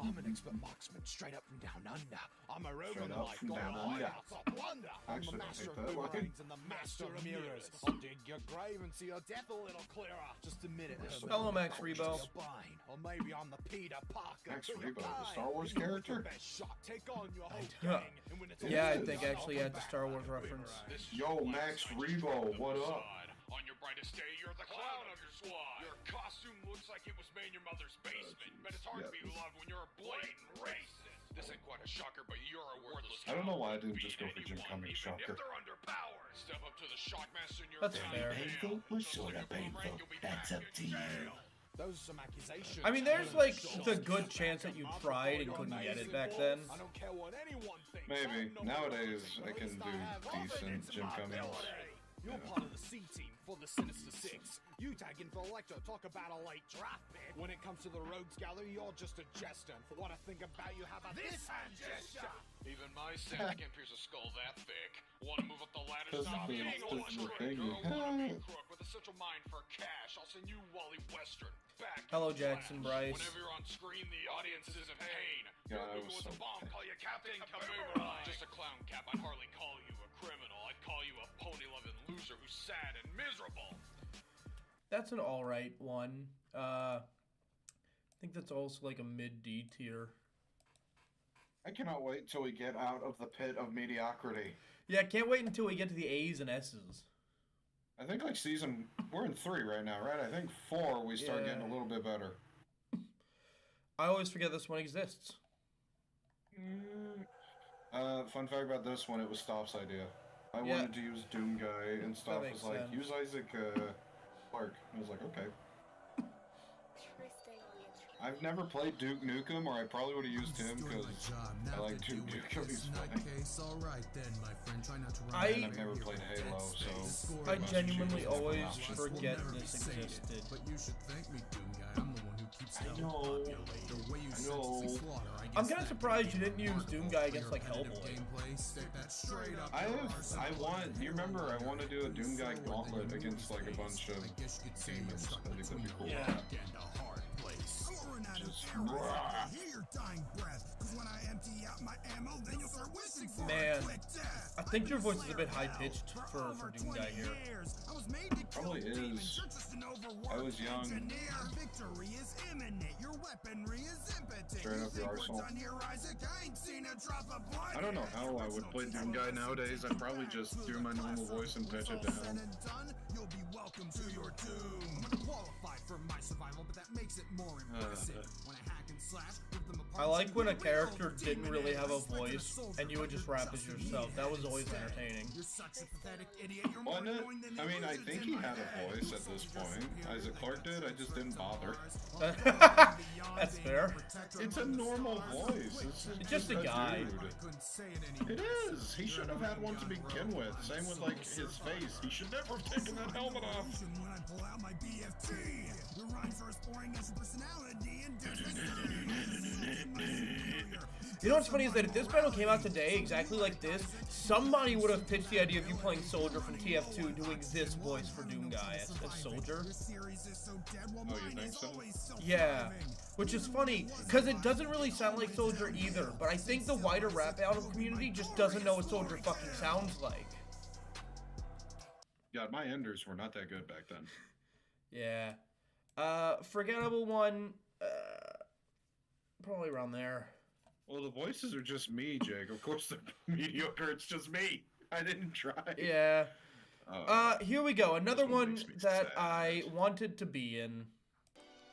I'm an expert marksman, straight up from down under. I'm a rover Straight up like from God, down I under. out to plunder. I'm Actually, the I master hate of that line. boomerangs and the master of mirrors. I'll dig your grave and see your death a little clearer. Just a minute, Herman. Hello, Max Coach Rebo. to your bind. Or maybe I'm the Peter Parker Max to your Rebo, the kind. Star Wars You know, with character? your best shot, take on your whole Yeah. gang. And when it's all Yeah, I said think and done, actually I'll had the come Star back Wars like a reference. boomerang. Yo, Max Rebo, what up? On your brightest day, you're the clown of your squad. Your costume looks like it was made in your mother's basement. But it's hard to be loved when you're a blatant racist. This ain't quite a shocker, but you're a worthless. I don't know why I didn't just go for Jim Cummings shocker. If they're underpowered, step up to the Shockmaster in your That's county fair. jail. What sort of painful? That's up to you. Those are some accusations. I mean, there's like the good chance that you tried and couldn't get it back then. I don't care what anyone thinks. Maybe. I'm no Nowadays, one. I can At least do have decent confidence in Jim my Cummings. ability. You're part of the C team for the Sinister Six. You tag in for Electro, talk about a late draft pick. When it comes to the Rogues Gallery, you're just a jester. And for what I think about you, how about this hand gesture? Even my Santa can't pierce a skull that thick. Want to move up the ladder? That's Stop the- being that's a the trick. thing. You're a wannabe crook with a central mind for cash. I'll send you Wally Western back. Hello, in Jackson Flash. Bryce. Whenever you're on screen, the audience is in pain. God, I Your was move was so a bomb. pain. Call you Captain Kaboom. Just a clown cap. I'd hardly call you a criminal. I'd call you a pony-loving loser who's sad and miserable. That's an alright one. I think that's also like a mid-D tier. I cannot wait till we get out of the pit of mediocrity. Yeah, can't wait until we get to the A's and S's. I think like we're in 3 right now, right? I think 4 we start Yeah. getting a little bit better. I always forget this one exists. Fun fact about this one, it was Stoff's idea. I Yeah. wanted to use Doom Guy, and Stoff makes was like, sense. use Isaac Clarke. I was like, okay. I've never played Duke Nukem, or I probably would have used him because I like Duke Nukem. He's funny. And I've never played Halo, so I genuinely always forget this existed. But you should thank me, Doom Guy. I'm the one who keeps I the know. The way you I sense know. the slaughter, I I'm guess kind of that surprised could you be didn't use wrong. Doom Guy against Your like repetitive Hellboy. gameplay, stick that straight up I your arse and want. You remember? I want to do a Doom Guy sword, gauntlet then you against like a lose bunch of face. I guess you could say you're demons. stuck I think that'd be between cool. a Yeah. rock and a hard place. Pouring out of Just terror, hear your dying breath. 'Cause when I empty out my ammo, then you'll start wishing for Man, a quick death. I think your voice is a bit high-pitched for Doom Guy here. I was made to kill Probably demons. is. You're just an overworked I was young. engineer. Victory is imminent. Your weaponry is impotent. Straight You up your think we're arsenal. done here, Isaac? I ain't seen a drop of blood I don't know yet. how I would play Doom Guy nowadays. I'd probably just do my normal voice and pitch it All said down. and done, you'll be welcome to your doom. I'm qualified for my survival, but that makes it more impressive. When I hack and slash, rip them apart, I like when a you character real didn't demon really have a is. Respect to the voice soldier, and you would but just you're rap as just yourself. me That was always instead. entertaining. You're such a pathetic idiot. You're more Wasn't it? annoying than the I mean, I losers think in he my had a head. voice at this point. Isaac Clarke did. I just didn't bother. That's fair. It's a normal voice. It's just a guy. Dude. It is. He should have had one to begin with. Same with like his face. He should never have taken that helmet off. When I pull out my BFT, your rhymes are as boring as your personality and You know what's funny is that if this battle came out today exactly like this, somebody would have pitched the idea of you playing Soldier from TF2 doing this voice for Doom Guy as Soldier. Oh, you think so? Yeah, which is funny because it doesn't really sound like Soldier either, but I think the wider rap battle community just doesn't know what Soldier fucking sounds like. God, my enders were not that good back then. Yeah. Forgettable one, probably around there. Well, the voices are just me, Jake. Of course they're mediocre. It's just me. I didn't try. Yeah. Here we go. Another one makes me that sad. I wanted to be in,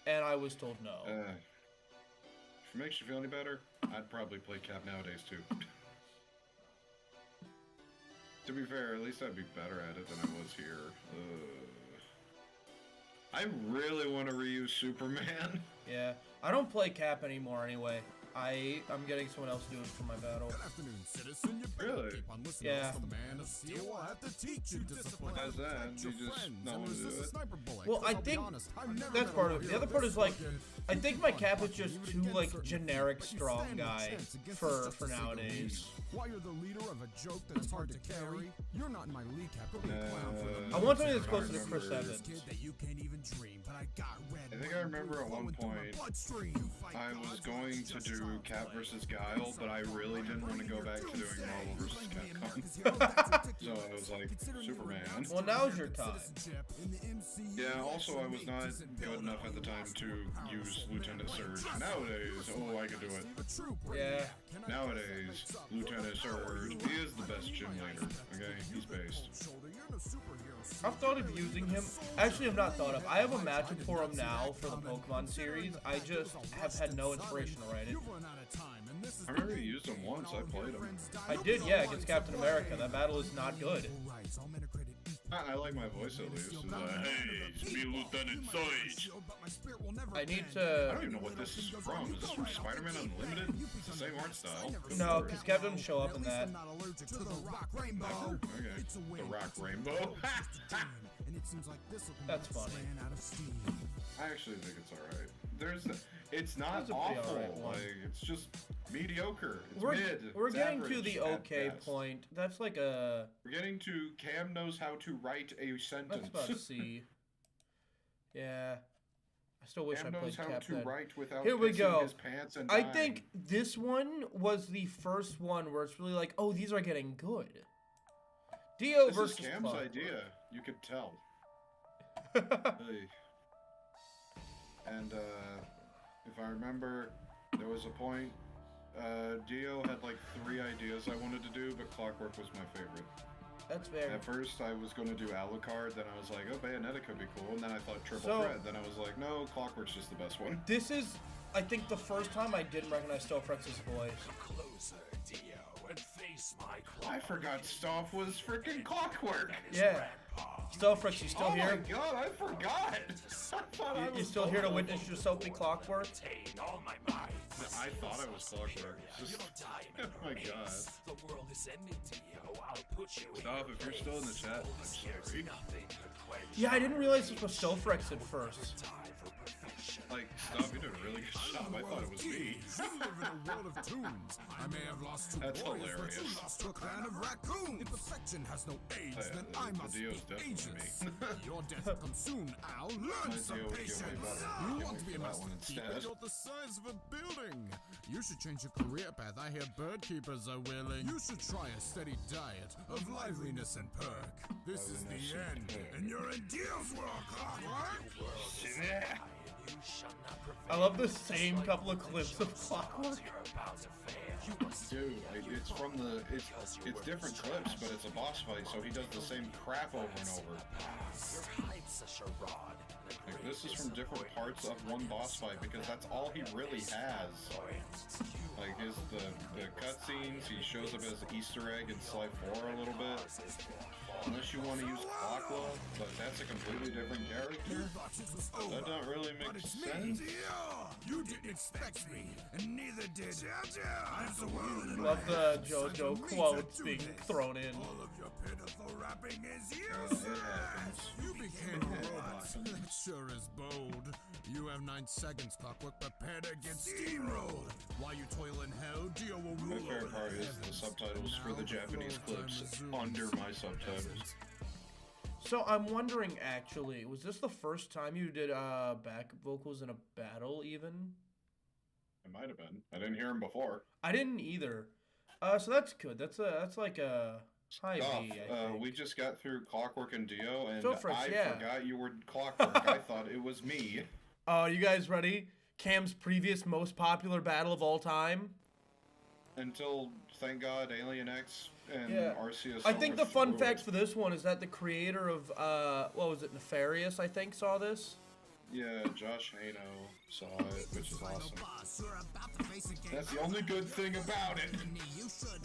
and I was told no. If it makes you feel any better, I'd probably play Cap nowadays too. To be fair, at least I'd be better at it than I was here. I really want to reuse Superman. Yeah, I don't play Cap anymore anyway. I'm getting someone else to do it for my battle. Good afternoon, citizen. You better Really? keep on listening. Yeah. The man of steel will have to teach you discipline. How's that? Protect your You just friends not and wanna do resist a it? sniper bullet. Well, 'Cause I I'll be think honest, I've never that's met part a of it. The warrior other part this is like, fucking I think my Cap is punch just you too against like certain generic but you strong stand a guy chance against for us just to say the nowadays. least. While you're the leader of a joke that is hard to carry, you're not in my league, Cap. Go be a clown for the I want something that's I closer to Chris remember- Evans. kid that you can't even dream, but I got red. I think I remember at one point I was going to do Cap versus Guile, but I really didn't want to go back to doing Marvel versus Capcom. So I was like, Superman. Well, now's your time. Yeah, also I was not good enough at the time to use Lieutenant Surge. Nowadays, oh, I could do it. Yeah. Nowadays, Lieutenant Surge, he is the best gym leader, okay? He's based. I've thought of using him. Actually, I've not thought of. I have a matchup for him now for the Pokemon series. I just have had no inspiration to write it. I remember you used him once, I played him. I did, yeah, against Captain America. That battle is not good. I like my voice at least. It's like, hey, it's me, Lieutenant Surge. I need I to... don't even know what this is from. Is this from Spider-Man Unlimited? It's the same art style. No, because Cap doesn't show up in that. Okay. The Rock Rainbow. That's funny. I actually think it's alright. It's not It's a pretty awful. alright one. Like, it's just mediocre. It's mid. We're It's getting to average the at okay best. point. That's like a... We're getting to Cam knows how to write a sentence. That's about C. Yeah. I still wish Cam I knows played how Cap to then. write without Here we pissing go. his pants and I dying. think this one was the first one where it's really like, oh, these are getting good. Dio This versus is Cam's Clockwork. idea. You could tell. Hey. And if I remember, there was a point. Dio had like 3 ideas I wanted to do, but Clockwork was my favorite. That's very... At first, I was going to do Alucard, then I was like, oh, Bayonetta could be cool, and then I thought Triple So- Threat, then I was like, no, Clockwork's just the best one. This is, I think, the first time I didn't recognize Stofrex's voice. Closer, Dio, and face my I forgot Stoff was freaking Clockwork! Yeah. Stofrex, you still Oh here? my god, I forgot! I thought I You was still here to Clockwork. witness yourself be Clockwork? all my might. I thought I was Clockwork. Just, oh my god. The world is ending, Dio. I'll put you Stoff, if you're still in the chat, I'm sorry. Yeah, I didn't realize this was Stofrex at first. Like, Stoff, you did a really good job. I thought it was me. You live in a world of tombs. I may have lost 2 That's warriors, hilarious. but you lost to a clan of raccoons. If affection has no age, then I must be Dio's definitely ageless. me. Your death will come soon, Al. Learn My some Dio would get patience. way better. You Can't want wait to be for a that one master keeper, instead. you're the size of a building. You should change your career path. I hear bird keepers are willing. You should try a steady diet of liveliness and perk. This is the end, and you're in Dio's world, Clockwork. I love the same couple of clips of Clockwork. Dude, it's from the it's different clips, but it's a boss fight, so he does the same crap over and over. Like, this is from different parts of one boss fight because that's all he really has. Like the cutscenes, he shows up as an Easter egg in Sly 4 a little bit. Unless you want to use Clockwork, but that's a completely different character. That don't really make sense. You didn't expect me, and neither did I'm the world. Love the JoJo quotes being thrown in. All of your pitiful rapping is useless. You became a robot. That sure is bold. You have 9 seconds, Clockwork. Prepare to get steamrolled. While you toil in hell, Dio will My rule favorite over part the is the heavens. subtitles for the Japanese clips under my subtitles. So I'm wondering, actually, was this the first time you did back vocals in a battle, even? It might have been. I didn't hear him before. I didn't either. So that's good. That's like a high Stoff, B, I think. we just got through Clockwork and Dio, and So fresh, I yeah. forgot you were Clockwork. I thought it was me. Oh, you guys ready? Cam's previous most popular battle of all time? Until, thank God, Alien X and Yeah. Arceus. I think the fun overthrew fact it. for this one is that the creator of, what was it, Nefarious, I think, saw this. Yeah, Josh Hano saw it, which is awesome. That's the only good thing about it.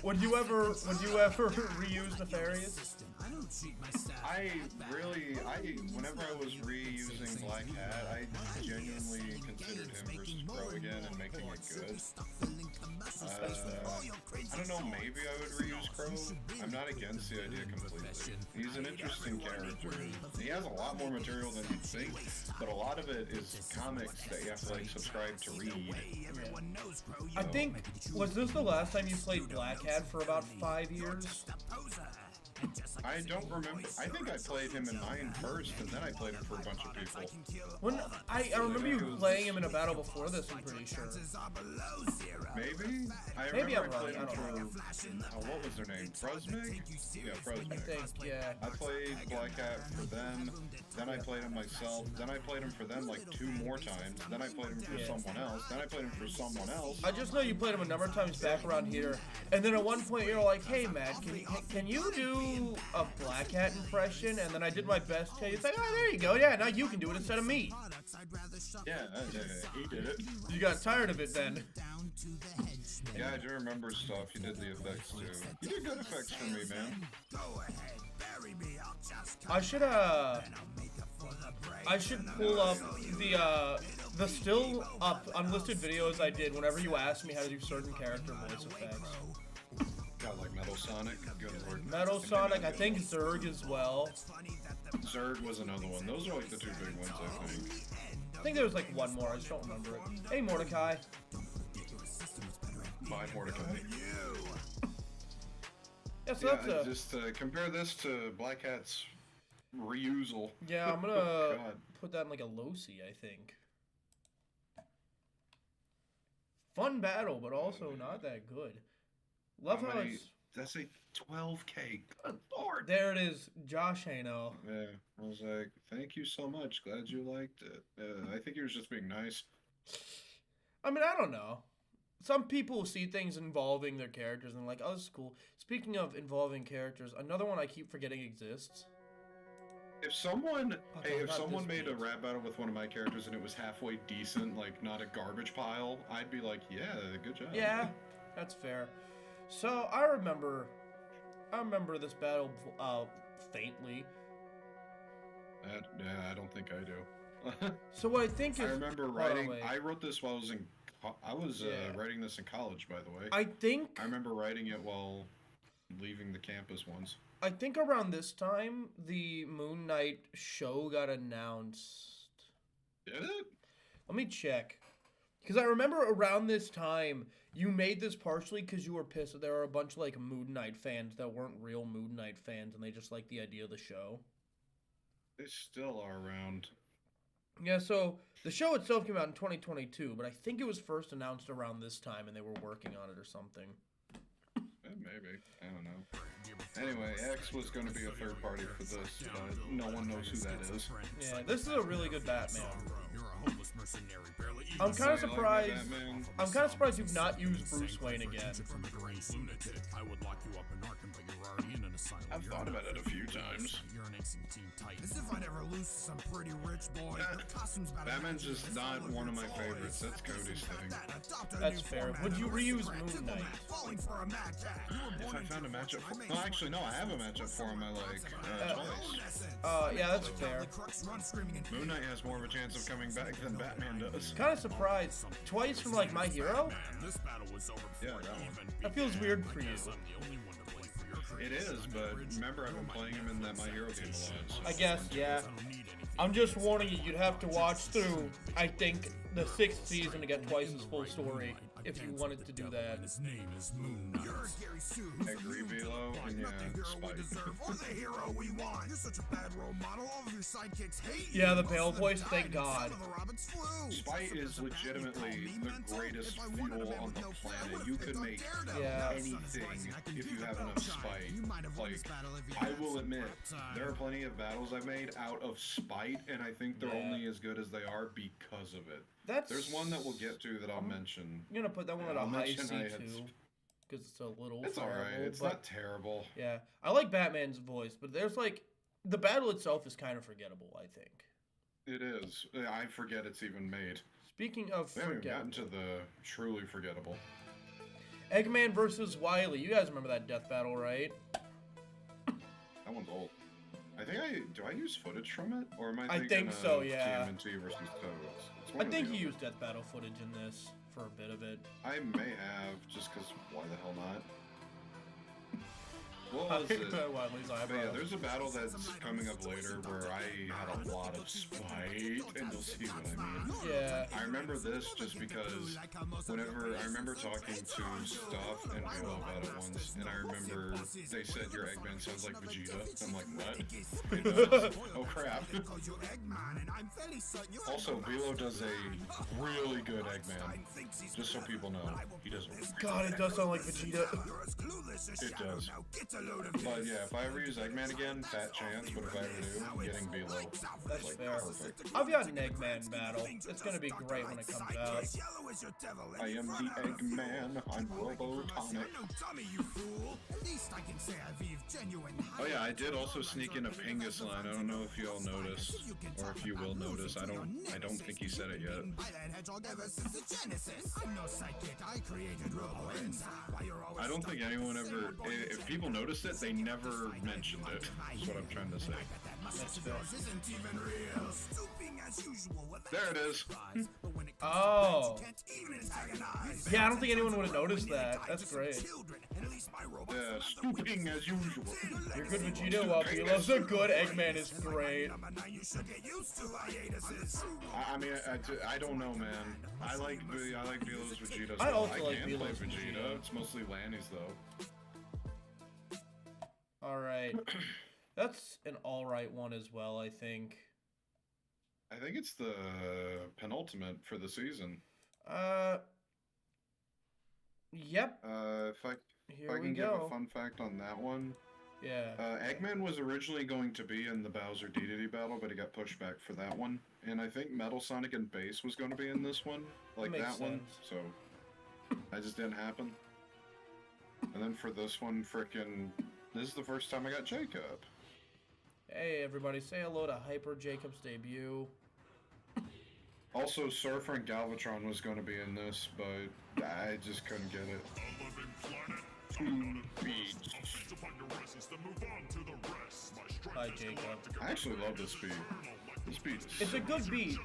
Would you ever reuse Nefarious? Whenever I was reusing Black Hat, I genuinely considered him versus Crow again and making it good. I don't know, maybe I would reuse Crow. I'm not against the idea completely. He's an interesting character. He has a lot more material than you'd think, but a lot of it is comics that you have to like subscribe to read. I think, was this the last time you played Black Hat for about 5 years? I don't remember. I think I played him in mine first, and then I played him for a bunch of people. When I remember you playing him in a battle before this, I'm pretty sure. Maybe? I Maybe remember I'm I played wrong, him for, what was their name? Fruzmig? Yeah, Fruzmig. I think, yeah. I played Black Hat for them, then I played him myself, then I played him for them like 2 more times, then I played him for someone else, then I played him for someone else. I just know you played him a number of times back around here, and then at one point you're like, hey Matt, can you do a Black Hat impression? And then I did my best to you. It's like, oh, there you go, yeah, now you can do it instead of me. Yeah, he did it. You got tired of it then. Yeah, I do remember stuff. He did the effects too. You did good effects for me, man. I should pull up the still up unlisted videos I did whenever you asked me how to do certain character voice effects. Got like Metal Sonic, good word. Metal Sonic, I think Zerg as well. Zerg was another one. Those are like the 2 big ones, I think. I think there was like one more, I just don't remember it. Hey Mordecai. Bye Mordecai. Yeah, so yeah, just compare this to Black Hat's reusal. Yeah, I'm gonna put that in like a low-C, I think. Fun battle, but also not that good. Love how it's... That's a 12K. Good lord. There it is, Josh Hano. Yeah, I was like, thank you so much. Glad you liked it. I think he was just being nice. I mean, I don't know. Some people see things involving their characters and they're like, oh, this is cool. Speaking of involving characters, another one I keep forgetting exists. If someone, if someone made a rap battle with one of my characters and it was halfway decent, like not a garbage pile, I'd be like, yeah, good job. Yeah, that's fair. So I remember this battle faintly. Yeah, I don't think I do. So what I think is, I remember writing. I wrote this while I was writing this in college, by the way. I remember writing it while leaving the campus once. I think around this time, the Moon Knight show got announced. Did it? Let me check. Because I remember around this time, you made this partially because you were pissed that there were a bunch of like Moon Knight fans that weren't real Moon Knight fans and they just liked the idea of the show. They still are around. Yeah, so the show itself came out in 2022, but I think it was first announced around this time and they were working on it or something. Maybe. I don't know. Anyway, X was going to be a third party for this, but no one knows who that is. Yeah, this is a really good Batman. I'm kind of surprised. I'm kind of surprised you've not used Bruce Wayne again. I've thought about it a few times. As if I'd ever lose to some pretty rich boy. Batman's just not one of my favorites. That's Cody's thing. That's fair. Would you reuse Moon Knight? If I found a matchup for... No, actually, no, I have a matchup for him I like twice. Yeah, that's fair. Moon Knight has more of a chance of coming back than Batman does. Kind of surprised. Twice from, like, My Hero? Yeah, that one. That feels weird for you. It is, but remember I've been playing him in that My Hero game a lot. So I guess, yeah. I'm just warning you, you'd have to watch through, I think, the 6th season to get twice his full story, if you wanted to do that. His name is Moon Knight. I agree, Velo, and yeah, Spike. The hero we want. You're such a bad role model. All of your sidekicks hate you. Yeah, the pale voice, thank God. Spite is legitimately the greatest fuel on the planet. You could make anything if you have enough spite. Like, I will admit, there are plenty of battles I've made out of spite, and I think they're only as good as they are because of it. There's one that we'll get to that I'll mention. I'm gonna put that one at a high C too, because it's a little. It's alright. It's not terrible. Yeah, I like Batman's voice, but there's like the battle itself is kind of forgettable. I think it is. I forget it's even made. Speaking of, we haven't gotten to the truly forgettable. Eggman versus Wily. You guys remember that death battle, right? That one's old. I think do I use footage from it? Or am I I thinking think so, yeah. TMNT versus Toads? I think he used Death Battle footage in this for a bit of it. I may have, just because why the hell not? What was it? But yeah, there's a battle that's coming up later where I had a lot of spite, and you'll see what I mean. Yeah. I remember this just because whenever I remember talking to Stuff and Bilo about it once, and I remember they said your Eggman sounds like Vegeta. I'm like, what? Oh crap. Also, Bilo does a really good Eggman. Just so people know, he does. God, it does sound like Vegeta. It does. But yeah, if I ever use Eggman again, fat chance, but if I ever do, I'm getting Bilo. That's like, fair. Perfect. I've got an Eggman battle. It's gonna be great when it comes out. I am the Eggman. I'm Robotonic. Oh yeah, I did also sneak in a Pingus line. I don't know if you all noticed, or if you will notice. I don't think he said it yet. I don't think anyone ever. If people noticed it, they never mentioned it. Is what I'm trying to say. There it is. Oh. Yeah, I don't think anyone would have noticed that. That's great. Yeah, stooping as usual. You're good Vegeta while Bilo's a good Eggman is great. I mean, I don't know, man. I like Bilo's Vegeta. I also like can Bilo's play Vegeta. Vegeta. It's mostly Lanny's though. Alright. That's an alright one as well, I think. I think it's the penultimate for the season. Yep. If I can give a fun fact on that one. Yeah. Eggman was originally going to be in the Bowser DDD battle, but he got pushed back for that one. And I think Metal Sonic and Bass was going to be in this one, like that one. So that just didn't happen. And then for this one, frickin', this is the first time I got Jacob. Hey everybody, say hello to Hyper Jacob's debut. Also, Surfer and Galvatron was going to be in this, but I just couldn't get it. Hi Jacob. I actually love this beat. This beat is It's a good beat.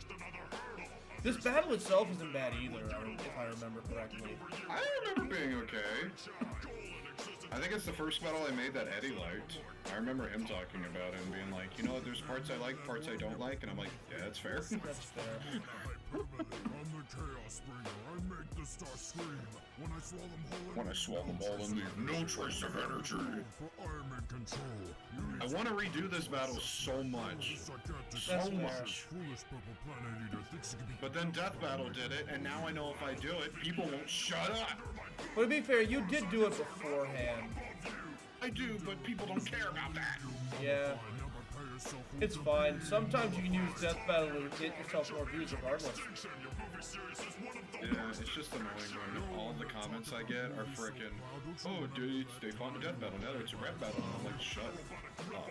This battle itself isn't bad either, if I remember correctly. I remember being okay. I think it's the first battle I made that Eddie liked. I remember him talking about it and being like, you know what, there's parts I like, parts I don't like, and I'm like, yeah, that's fair. That's fair. I'm the Chaos Bringer. I make the stars scream. When I swallow them all and leave no trace of energy. I'm in control. I want to redo this battle so much. So much. But then Death Battle did it, and now I know if I do it, people won't shut up. But to be fair, you did do it beforehand. I do, but people don't care about that. Yeah. It's fine. Sometimes you can use Death Battle to get yourself more views regardless. Yeah, it's just annoying when all the comments I get are frickin', oh dude, they fought in Death Battle, now it's a rap battle, and I'm like, shut up.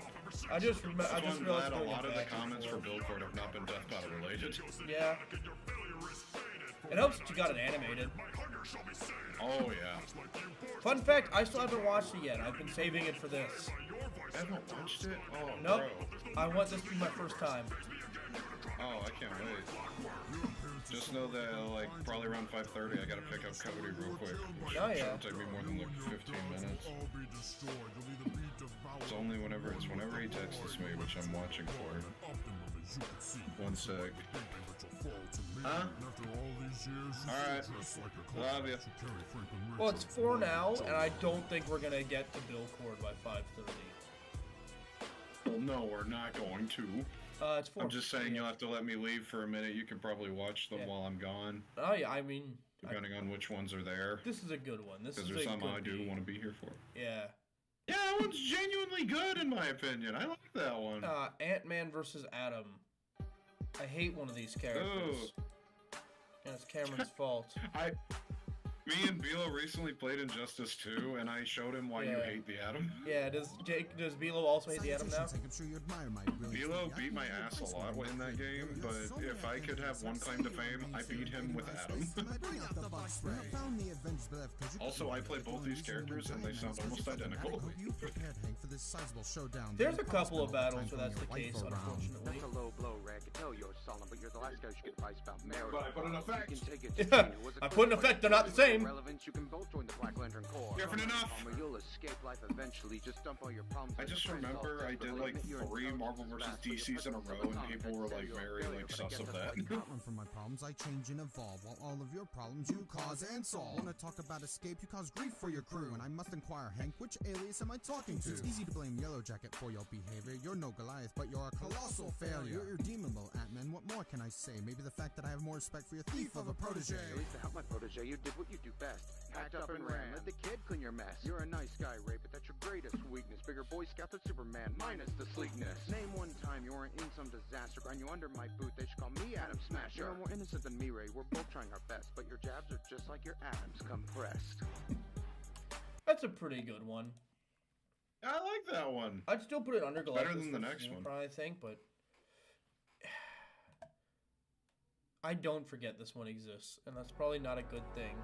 I just I'm realized glad a lot of the comments for Build Court have not been Death Battle related. Yeah. It helps that you got it animated. Oh yeah. Fun fact, I still haven't watched it yet. I've been saving it for this. I haven't watched it? Oh, nope. Bro. I want this to be my first time. Oh, I can't wait. Just know that, like, probably around 5:30, I gotta pick up Cody real quick. Which shouldn't take me more than, like, 15 minutes. It's only whenever he texts me, which I'm watching for. 1 sec. Huh? Alright. Love you. Well, it's 4 now, and I don't think we're gonna get to Bill Cord by 5:30. Well, no, we're not going to. It's 4. I'm just saying you'll have to let me leave for a minute. You can probably watch them while I'm gone. Oh yeah, I mean... Depending on which ones are there. This is a good one. This is Because there's some I do want to be here for. Yeah. Yeah, that one's genuinely good in my opinion. I like that one. Ant-Man versus Adam. I hate one of these characters. Oh. And it's Cameron's fault. Me and Bilo recently played Injustice 2, and I showed him why you hate the Atom. Yeah, does Bilo also hate the Atom now? Bilo beat my ass a lot in that game, but if I could have one claim to fame, I beat him with Atom. Also, I play both these characters, and they sound almost identical. There's a couple of battles where that's the case, unfortunately. That's a low blow, Rag. I tell you're solid, but you're the last guy who should get advice about marriage. But I put an effect. I put an effect, they're not the same. You can both join the Black Lantern Corps. Different enough. You'll escape life eventually. Just dump all your problems. I just remember I did like 3 Marvel vs. DCs in a row, and people were like very like sus of that. Run from my problems, I change and evolve. While all of your problems you cause and solve. Wanna talk about escape? You cause grief for your crew, and I must inquire, Hank, which alias am I talking to? It's easy to blame Yellow Jacket for your behavior. You're no Goliath, but you're a colossal failure. You're irredeemable, Ant-Man. What more can I say? Maybe the fact that I have more respect for your thief of a protege. At least to help my protege, you did what you do best. Packed up and ran. Let the kid clean your mess. You're a nice guy, Ray, but that's your greatest weakness. Bigger Boy Scout than Superman, minus the sleekness. Name one time you weren't in some disaster. Grind you under my boot, they should call me Atom Smasher. You're more innocent than me, Ray. We're both trying our best, but your jabs are just like your atoms compressed. That's a pretty good one. I like that one. I'd still put it under Galactus. Better than the next one, I think, but I don't forget this one exists, and that's probably not a good thing.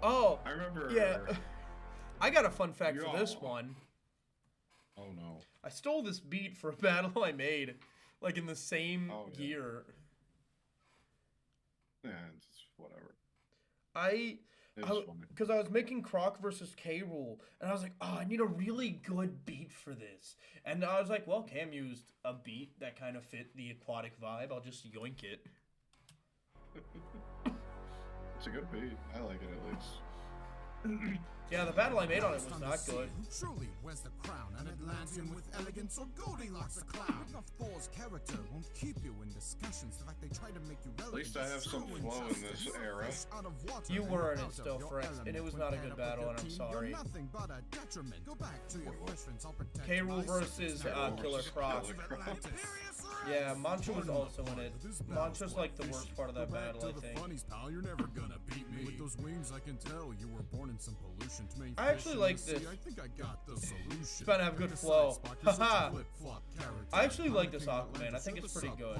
Oh, I remember. Yeah, I got a fun fact for this one. Oh no! I stole this beat for a battle I made, like in the same year. Yeah, it's whatever. Because I was making Croc versus K. Rool, and I was like, oh, I need a really good beat for this. And I was like, well, Cam used a beat that kind of fit the aquatic vibe. I'll just yoink it. It's a good beat. I like it at least. Yeah, the battle I made on it was not good. Truly wears the crown, an Atlantean with elegance, or Goldilocks the clown. Of Thor's character won't keep you in discussions. The fact they try to make you relevant. At least I have some flow in this era. You were in it still, Frex, and it was not a good battle, and I'm sorry. Nothing but a detriment. Go back to your friends, I'll protect K. Rool versus Killer Croc. Yeah, Mancha was also in it. Mancha's like the worst part of that battle, I think. Funnies, pal, you're never gonna beat me. With those wings, I can tell you were born in some pollution. I actually like this. I think I got the solution. It's about to have good flow. Haha. I actually like this Aquaman. I think it's pretty good.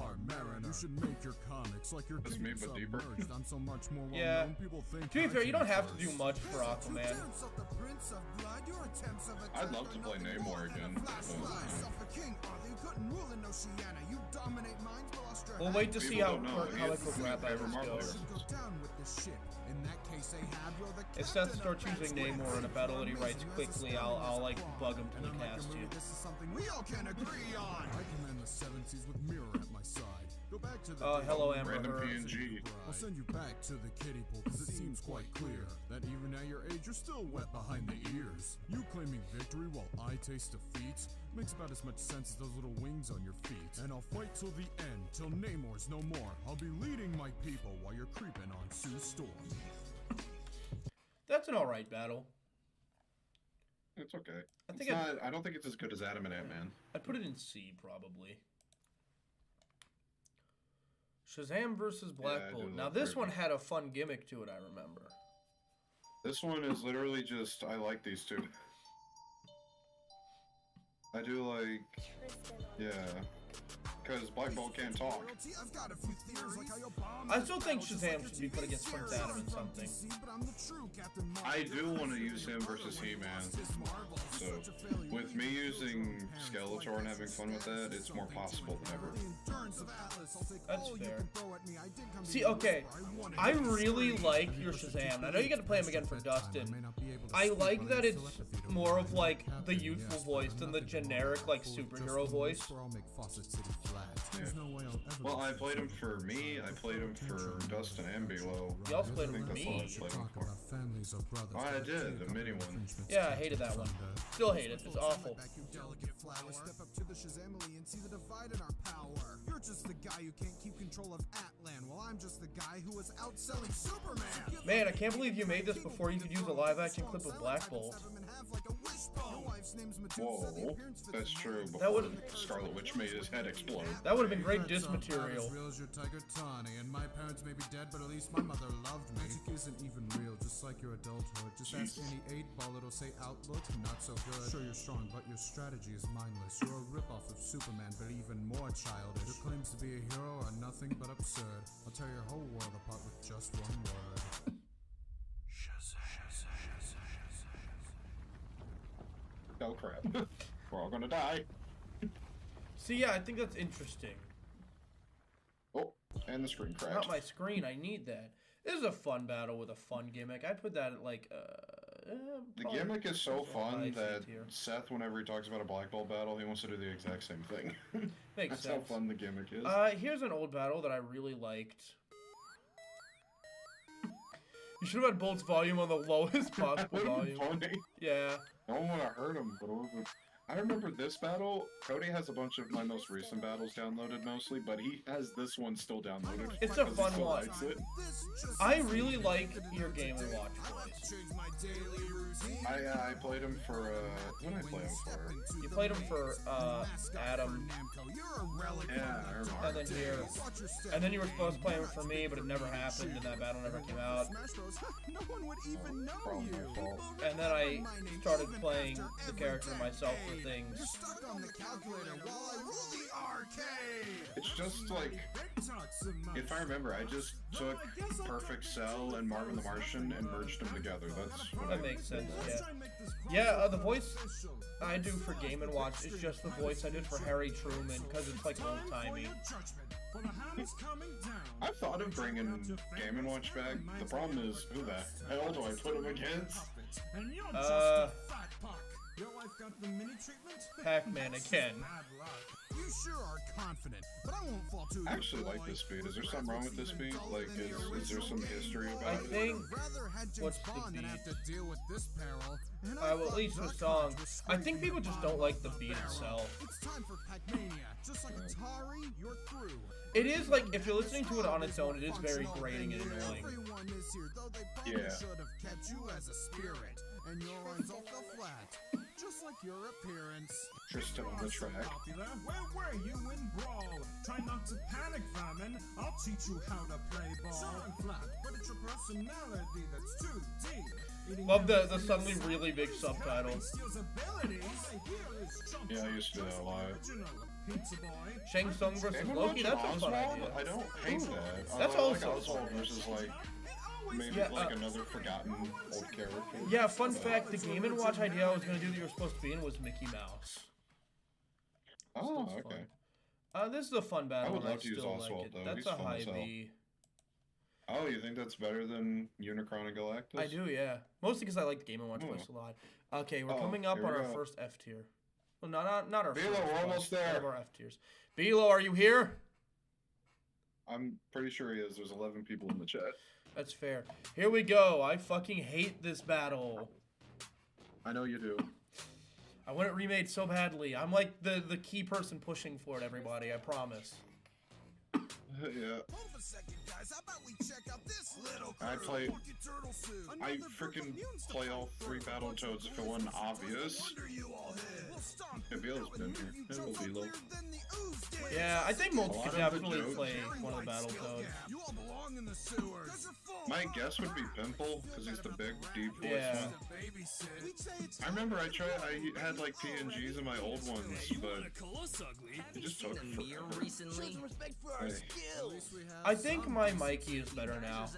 You should make your comics like your That's me, but deeper. I'm so much more yeah. To be fair, you don't have to do much for Aquaman. I'd love to play Namor again. We'll wait to see how comic book rap battles go. If Seth starts using Namor in a battle that he writes quickly, I'll like bug him till he casts you. This is something we all can agree on. I command the 70s with Mirror at my side. Go back to the hello, Amber Random Heard. PNG. I'll send you back to the kiddie pool, cause it seems quite clear that even at your age, you're still wet behind the ears. You claiming victory while I taste defeat makes about as much sense as those little wings on your feet. And I'll fight till the end, till Namor's no more. I'll be leading my people while you're creeping on Sue Storm. That's an alright battle. It's okay. I don't think it's as good as Adam and Ant-Man. I'd put it in C, probably. Shazam versus Black Bolt. Now, this one had a fun gimmick to it, I remember. This one is literally just, I like these two. I do like, yeah. Because Black Bolt can't talk. I still think Shazam should be put against Prince Adam in something. I do want to use him versus He-Man. So, with me using Skeletor and having fun with that, it's more possible than ever. That's fair. See, okay, I really like your Shazam. I know you get to play him again for Dustin. I like that it's more of like the youthful voice than the generic like superhero voice. Yeah. Well, I played him for me, I played him for Dustin and Bilo. You also played him for me. Oh, I did, the mini one. Yeah, I hated that one. Still hate it, it's awful. Step up to the Shazamily and see the divide in our power. You're just the guy who can't keep control of Atlan, while I'm just the guy who was outselling Superman. Man, I can't believe you made this before you could use a live-action clip of Black Bolt. Whoa, that's true. That Before would- Scarlet Witch made his head explode. That would have been great diss material. As real as your Tiger Tawny, and my parents may be dead, but at least my mother loved me. Magic isn't even real, just like your adulthood. Just ask any 8-ball, it'll say outlook, not so good. Sure, you're strong, but your strategy is mindless. You're a ripoff of Superman, but even more childish. Your claims to be a hero are nothing but absurd. I'll tear your whole world apart with just one word. Oh crap. We're all gonna die. See, yeah, I think that's interesting. Oh, and the screen crashed. Not my screen, I need that. This is a fun battle with a fun gimmick. I put that at like, The probably gimmick is so fun high that C tier. Seth, whenever he talks about a Black Belt battle, he wants to do the exact same thing. Makes That's sense. how fun the gimmick is. Here's an old battle that I really liked. You should have had Bolt's volume on the lowest possible volume. Funny. Yeah. I don't want to hurt him, but I remember this battle. Cody has a bunch of my most recent battles downloaded mostly, but he has this one still downloaded. It's a because he fun still one. likes it. I really like your Game & Watch voice. I played him for, what did I play him for? You played him for, Adam. Yeah, I remember. And then here. And then you were supposed to play him for me, but it never happened, and that battle never came out. No one would even know you. And then I started playing the character myself for things. Stuck on the calculator while I rule the arcade. It's just like, if I remember, I just took Perfect Cell and Marvin the Martian and merged them together. That's what That makes sense, yeah. Yeah, the voice I do for Game & Watch is just the voice I did for Harry Truman, because it's like old-timey. I thought of bringing Game & Watch back. The problem is, who the hell do I put him against? Pac-Man again. You sure are confident, but I won't fall too. I actually like this beat. Is there something wrong with this beat? Like, is there some history about I it? think, what's the beat? Well, at least the song. I think people just don't like the beat itself. It's time for Pac-Mania. Just like Atari, you're through. It is like, if you're listening to it on its own, it is very grating and annoying. Everyone is here, though they probably Yeah. should have kept you as a spirit. And your arms all fell flat, just like your appearance. Tristan on the track. Popular. Where were you in Brawl? Try not to panic, Vermin. I'll teach you how to play ball. Sure and flat, but it's your personality that's too deep. Love the suddenly really big subtitle. Yeah, I used to do that a lot. Shang Tsung versus Game & Loki, Watch that's a fun Oswald? idea. I don't hate that. That's I like also Oswald fun. versus like maybe Yeah, like another forgotten old character. Yeah, fun fact, the Game & Watch idea I was going to do that you were supposed to be in was Mickey Mouse. Oh, Still okay. fun. This is a fun battle. I would and love to use still Oswald like it. though. That's He's a fun high as hell. B. Oh, you think that's better than Unicron and Galactus? I do, yeah. Mostly because I like the Game & Watch voice a lot. Okay, we're coming up here on we our go. first F tier. Well, not our Bilo, first. we're but almost one there. of our F tiers. Bilo, are you here? I'm pretty sure he is. There's 11 people in the chat. That's fair. Here we go. I fucking hate this battle. I know you do. I want it remade so badly. I'm like the key person pushing for it, everybody. I promise. Yeah. I freaking play all 3 Battletoads if it wasn't obvious. Yeah, Bilo's been here. Hello, Bilo. Yeah, I think A Moltz lot could of the definitely jokes- play one of the Battletoads. My guess would be Pimple, because he's the big, deep voice Yeah. one. I remember I had like PNGs in my old ones, but it just took forever. Recently. Hey. I think my Mikey is better now.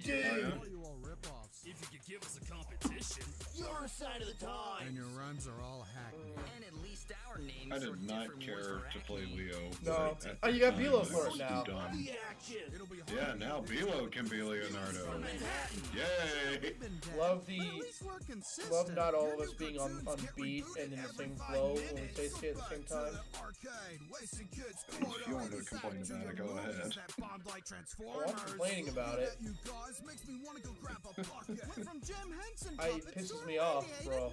Yeah. If you could give us a competition, you're a sign of the time. And your rhymes are all hackneyed. And at least our names I did not care to play Leo. No. but at Oh, you the got time, Bilo I for it was now. dumb. Yeah, now Bilo can be Leonardo. Yay! Love not all of us being on beat and in the same flow when we say shit at the same time. If you want to complain about it, go ahead. I'm complaining about it. It pisses me off, bro.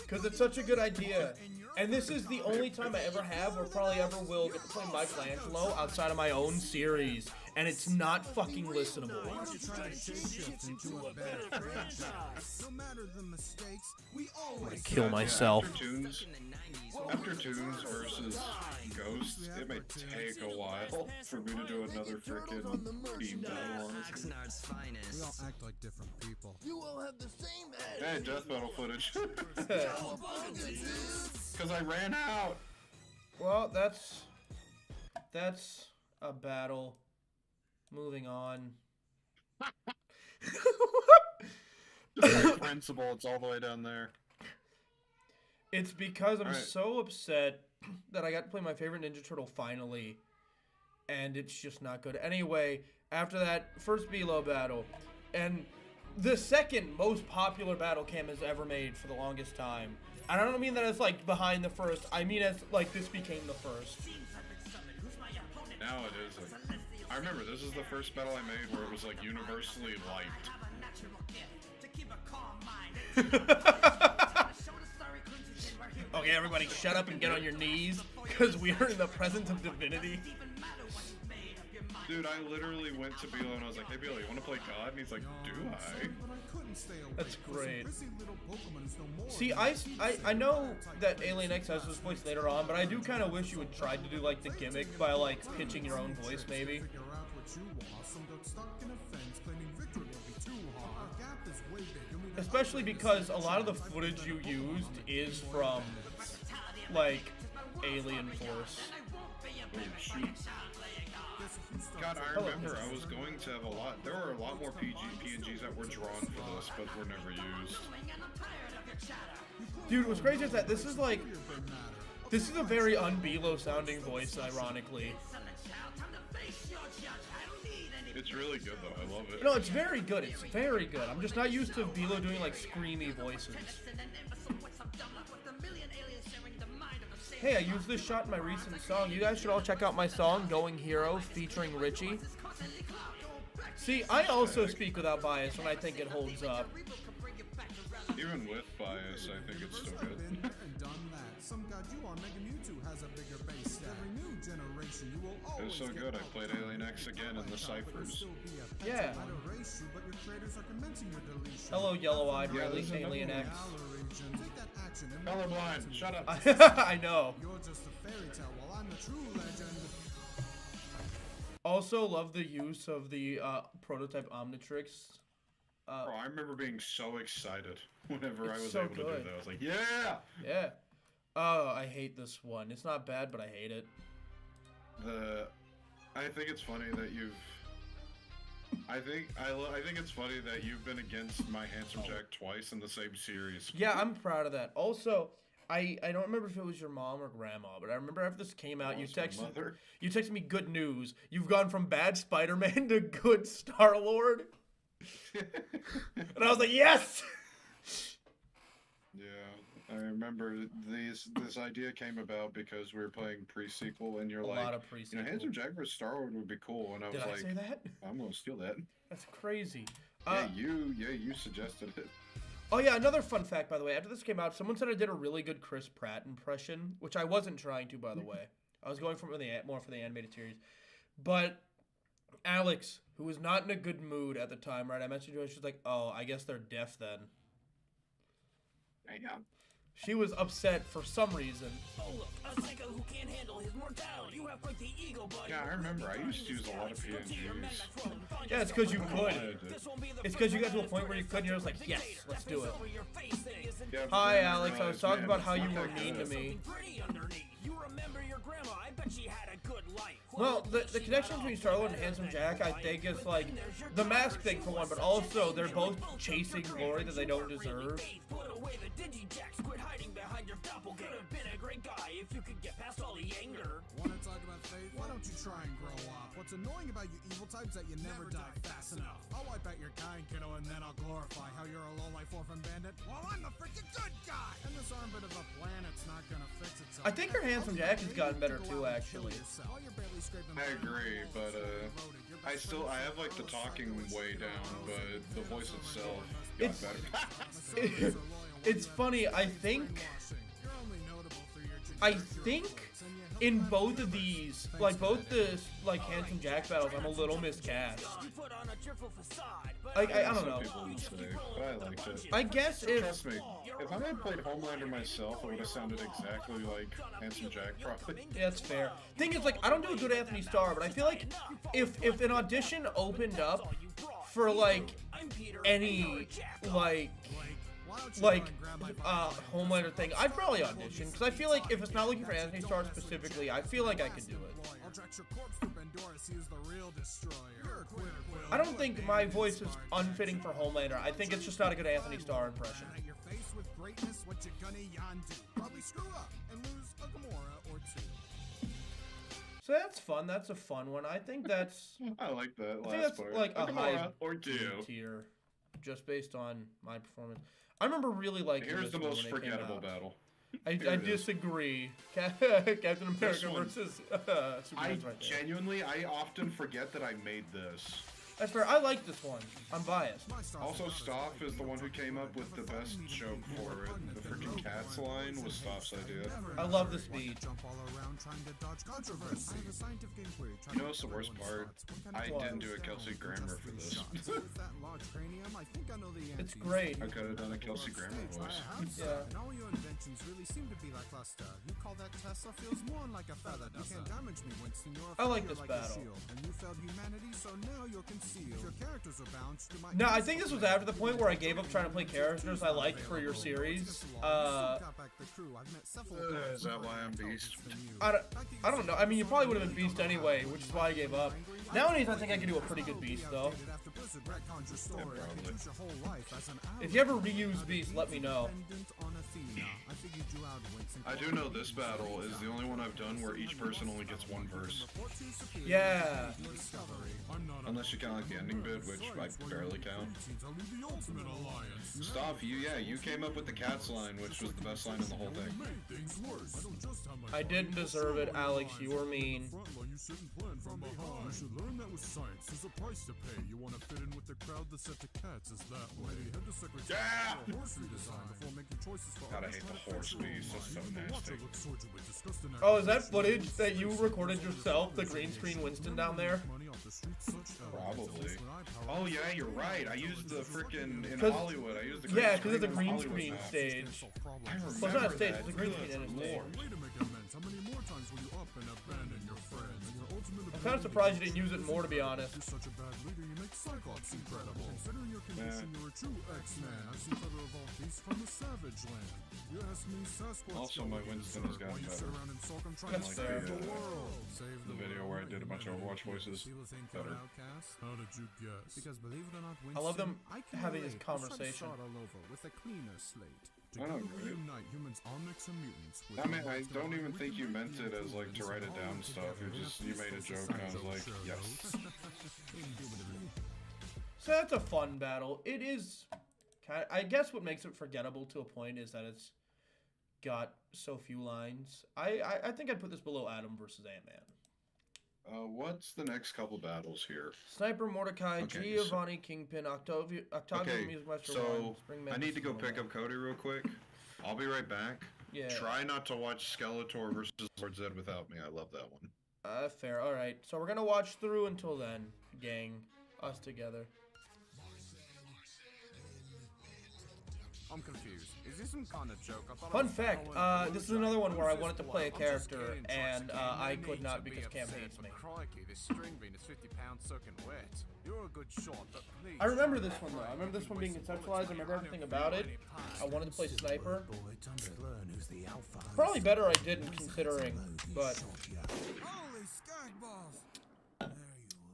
Because it's such a good idea. And this is the only time I ever have, or probably ever will, get to play Michelangelo outside of my own series. and it's not fucking listenable. Why don't you try to shapeshift into a better franchise? No matter the mistakes, we always Kill myself. After Toons versus Ghosts, it may take a while for me to do another freaking team battle, honestly. We all act like different people. You all have the same Hey, death battle footage. Because I ran out. Well, that's a battle. Moving on. Principal, it's all the way down there. It's because I'm Right. so upset that I got to play my favorite Ninja Turtle finally, and it's just not good. Anyway, after that first Below battle, and the second most popular battle Cam has ever made for the longest time. And I don't mean that it's like behind the first. I mean as like this became the first. Now it is. I remember this is the first battle I made where it was like universally liked. Okay, everybody, shut up and get on your knees, because we are in the presence of divinity. Dude, I literally went to Bilo and I was like, hey Bilo, you want to play God? And he's like, do I? That's great. See, I know that Alien X has this voice later on, but I do kind of wish you would try to do like the gimmick by like pitching your own voice, maybe. Especially because a lot of the footage you used is from like Alien Force. Oh, shoot. God, I remember I was going to have a lot. There were a lot more PNGs that were drawn for this, but were never used. Dude, what's crazy is that this is a very un-Bilo sounding voice, ironically. It's really good though. I love it. No, it's very good. It's very good. I'm just not used to Bilo doing like screamy voices. Hey, I used this shot in my recent song. You guys should all check out my song, Going Hero, featuring Richie. See, I also speak without bias when I think it holds up. Even with bias, I think it's still good. Some god you are, Mega Mewtwo has a bigger base stat. Every new generation, you will It always was so good, I played Alien X again in the ciphers. Yeah. but your creators are commencing your deletion. Hello, yellow-eyed Yeah, Riley, there's Alien X. Colorblind, shut up. I know. You're just a fairy tale while I'm the true legend. Also, love the use of the prototype Omnitrix. Bro, I remember being so excited whenever I was so able to do good. that. I was like, yeah! Yeah. Oh, I hate this one. It's not bad, but I hate it. I think it's funny that you've... I think it's funny that you've been against my Handsome Jack twice in the same series. Yeah, I'm proud of that. Also, I don't remember if it was your mom or grandma, but I remember after this came out, you texted me good news. You've gone from bad Spider-Man to good Star-Lord. And I was like, yes! Yeah, I remember this idea came about because we were playing pre-sequel, and you're A like, lot of pre-sequel. Handsome Jack vs. Star-Lord would be cool, and I was Did I like, say that? I'm gonna steal that. That's crazy. You suggested it. Oh yeah, another fun fact, by the way. After this came out, someone said I did a really good Chris Pratt impression, which I wasn't trying to, by the way. I was going more for the animated series. But Alex, who was not in a good mood at the time, right? I mentioned to her, she's like, oh, I guess they're deaf then. Hang on. She was upset for some reason. Oh look, a psycho who can't handle his mortality. You have quite the ego, buddy. Yeah, I remember. I used to use a lot of PNGs. Yeah, it's because you could. It's because you got to a point where you could, and you're just like, yes, let's do it. Yeah, Hi, Alex. I was talking about how you were mean to me. You remember your grandma? I bet she had a good life. Well, the connection between Star-Lord and Handsome Jack, I think, is like the mask thing for one, but also they're both chasing glory that they don't deserve. Put away the Digijacks, quit hiding behind your doppelganger. Could have been a great guy if you could get past all the anger. Want to talk about faith? Why don't you try and grow up? What's annoying about you evil types that you never die fast enough? I'll wipe out your kind, kiddo, and then I'll glorify how you're a low-life orphan bandit while I'm the freaking good guy! And this armbit of a planet's not gonna fix itself. I think her Handsome Jack has gotten better too, actually. I agree, but I have like the talking way down, but the voice itself got better. It's funny. I think in both of these, like both the like Handsome Jack battles, I'm a little miscast. Like I don't know. People would say, but I liked it. I guess Trust me, if I had played Homelander myself, it would have sounded exactly like Handsome Jack, probably. Yeah, that's fair. Thing is, like, I don't do a good Anthony Starr, but I feel like if an audition opened up for like any like Homelander thing, I'd probably audition because I feel like if it's not looking for Anthony Starr specifically, I feel like I could do it. I don't think my voice is unfitting for Homelander. I think it's just not a good Anthony Starr impression. So that's fun. That's a fun one. I think that's. I like that last I think that's part. like a high or two tier, just based on my performance. I remember really liking. Here's this the most when it came forgettable out. battle. I disagree. Captain America versus Superman's right there. Genuinely, I often forget that I made this. That's fair. I like this one. I'm biased. Also, Stoff is the one who came up with the best joke for it. The freaking cats line was Stoff's idea. I love the speed. You know what's the worst part? I didn't do a Kelsey Grammer for this. It's great. I could have done a Kelsey Grammer voice. Yeah. All your inventions really seem to be lackluster. You call that Tesla feels more like a feather. You can't damage me, Winston. You're a I like failure this like battle. a shield. And you failed humanity, so now you're concealed. If your characters are bounced, you might No, I think this was after the point where I gave up trying to play characters I liked for your series. Is that why I'm Beast? I don't know. I mean, you probably would have been Beast anyway, which is why I gave up. Nowadays, I think I can do a pretty good Beast, though. If you ever reuse Beast, let me know. I do know this battle is the only one I've done where each person only gets one verse. Yeah. Unless you count like the ending bit, which I barely count. Stoff, you came up with the cats line, which was the best line in the whole thing. I didn't deserve it, Alex. You were mean. You should learn that with science. There's a price to pay. You want to fit in with the crowd that set the cats is that way. Head to Secretary for horse redesign before making choices for God, I hate the horse beast. That's so nasty. Oh, is that footage that you recorded yourself? The green screen Winston down there? Probably. Oh yeah, you're right. I used the frickin' in Hollywood. I used the yeah, because it's a green screen stage. Well, it's not a stage. It's a green screen in a stage. How many more times will you up and abandon your friends? I'm kind of surprised you didn't use it more, to be honest. You're such a bad leader, you make Cyclops incredible. Considering your condition, you're a true X-Man. I've seen further evolved beasts from the Savage Land. You ask me, Sasquatch. Also, my Winston has gotten better. That's fair. The video where I did a bunch of Overwatch voices. Better. How did you guess? Because believe it or not, Winston, I love them I can having this relate. Let's conversation. start all over with a cleaner slate. I don't Together we unite humans, omnics, and mutants. I mean, I don't even think you meant it as like to write it down stuff. You made a joke and I was like, yes. So that's a fun battle. It is kind of, I guess what makes it forgettable to a point is that it's got so few lines. I think I'd put this below Atom versus Ant-Man. What's the next couple battles here? Sniper, Mordecai, Okay, Giovanni, Kingpin, Octavio, Okay, Music Master so 1, Spring I need to go pick Memphis, up Cody real quick. I'll be right back. Yeah. Try not to watch Skeletor versus Lord Zed without me. I love that one. Fair. All right. So we're gonna watch through until then, gang. Us together. I'm confused. Is this some kind of joke? I thought Fun fact, this is another one where I wanted to play a character, and I could not because Cam hates me. Crikey, this string bean is 50 pounds soaking wet. You're a good shot, but please. I remember this one though. I remember this one being conceptualized. I remember everything about it. I wanted to play Sniper. Probably better I didn't, considering, but Holy skag balls! There you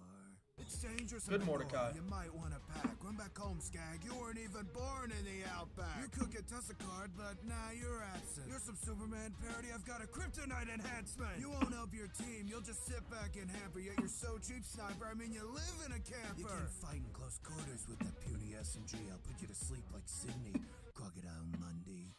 are. It's dangerous. Good Mordecai. You might want to pack. Run back home, Skag. You weren't even born in the Outback. You could get us a card, but now you're absent. You're some Superman parody. I've got a kryptonite enhancement. You won't help your team. You'll just sit back and hamper. Yet you're so cheap, Sniper. I mean, you live in a camper. You can fight in close quarters with that puny SMG. I'll put you to sleep like Sydney. Crocodile Monday.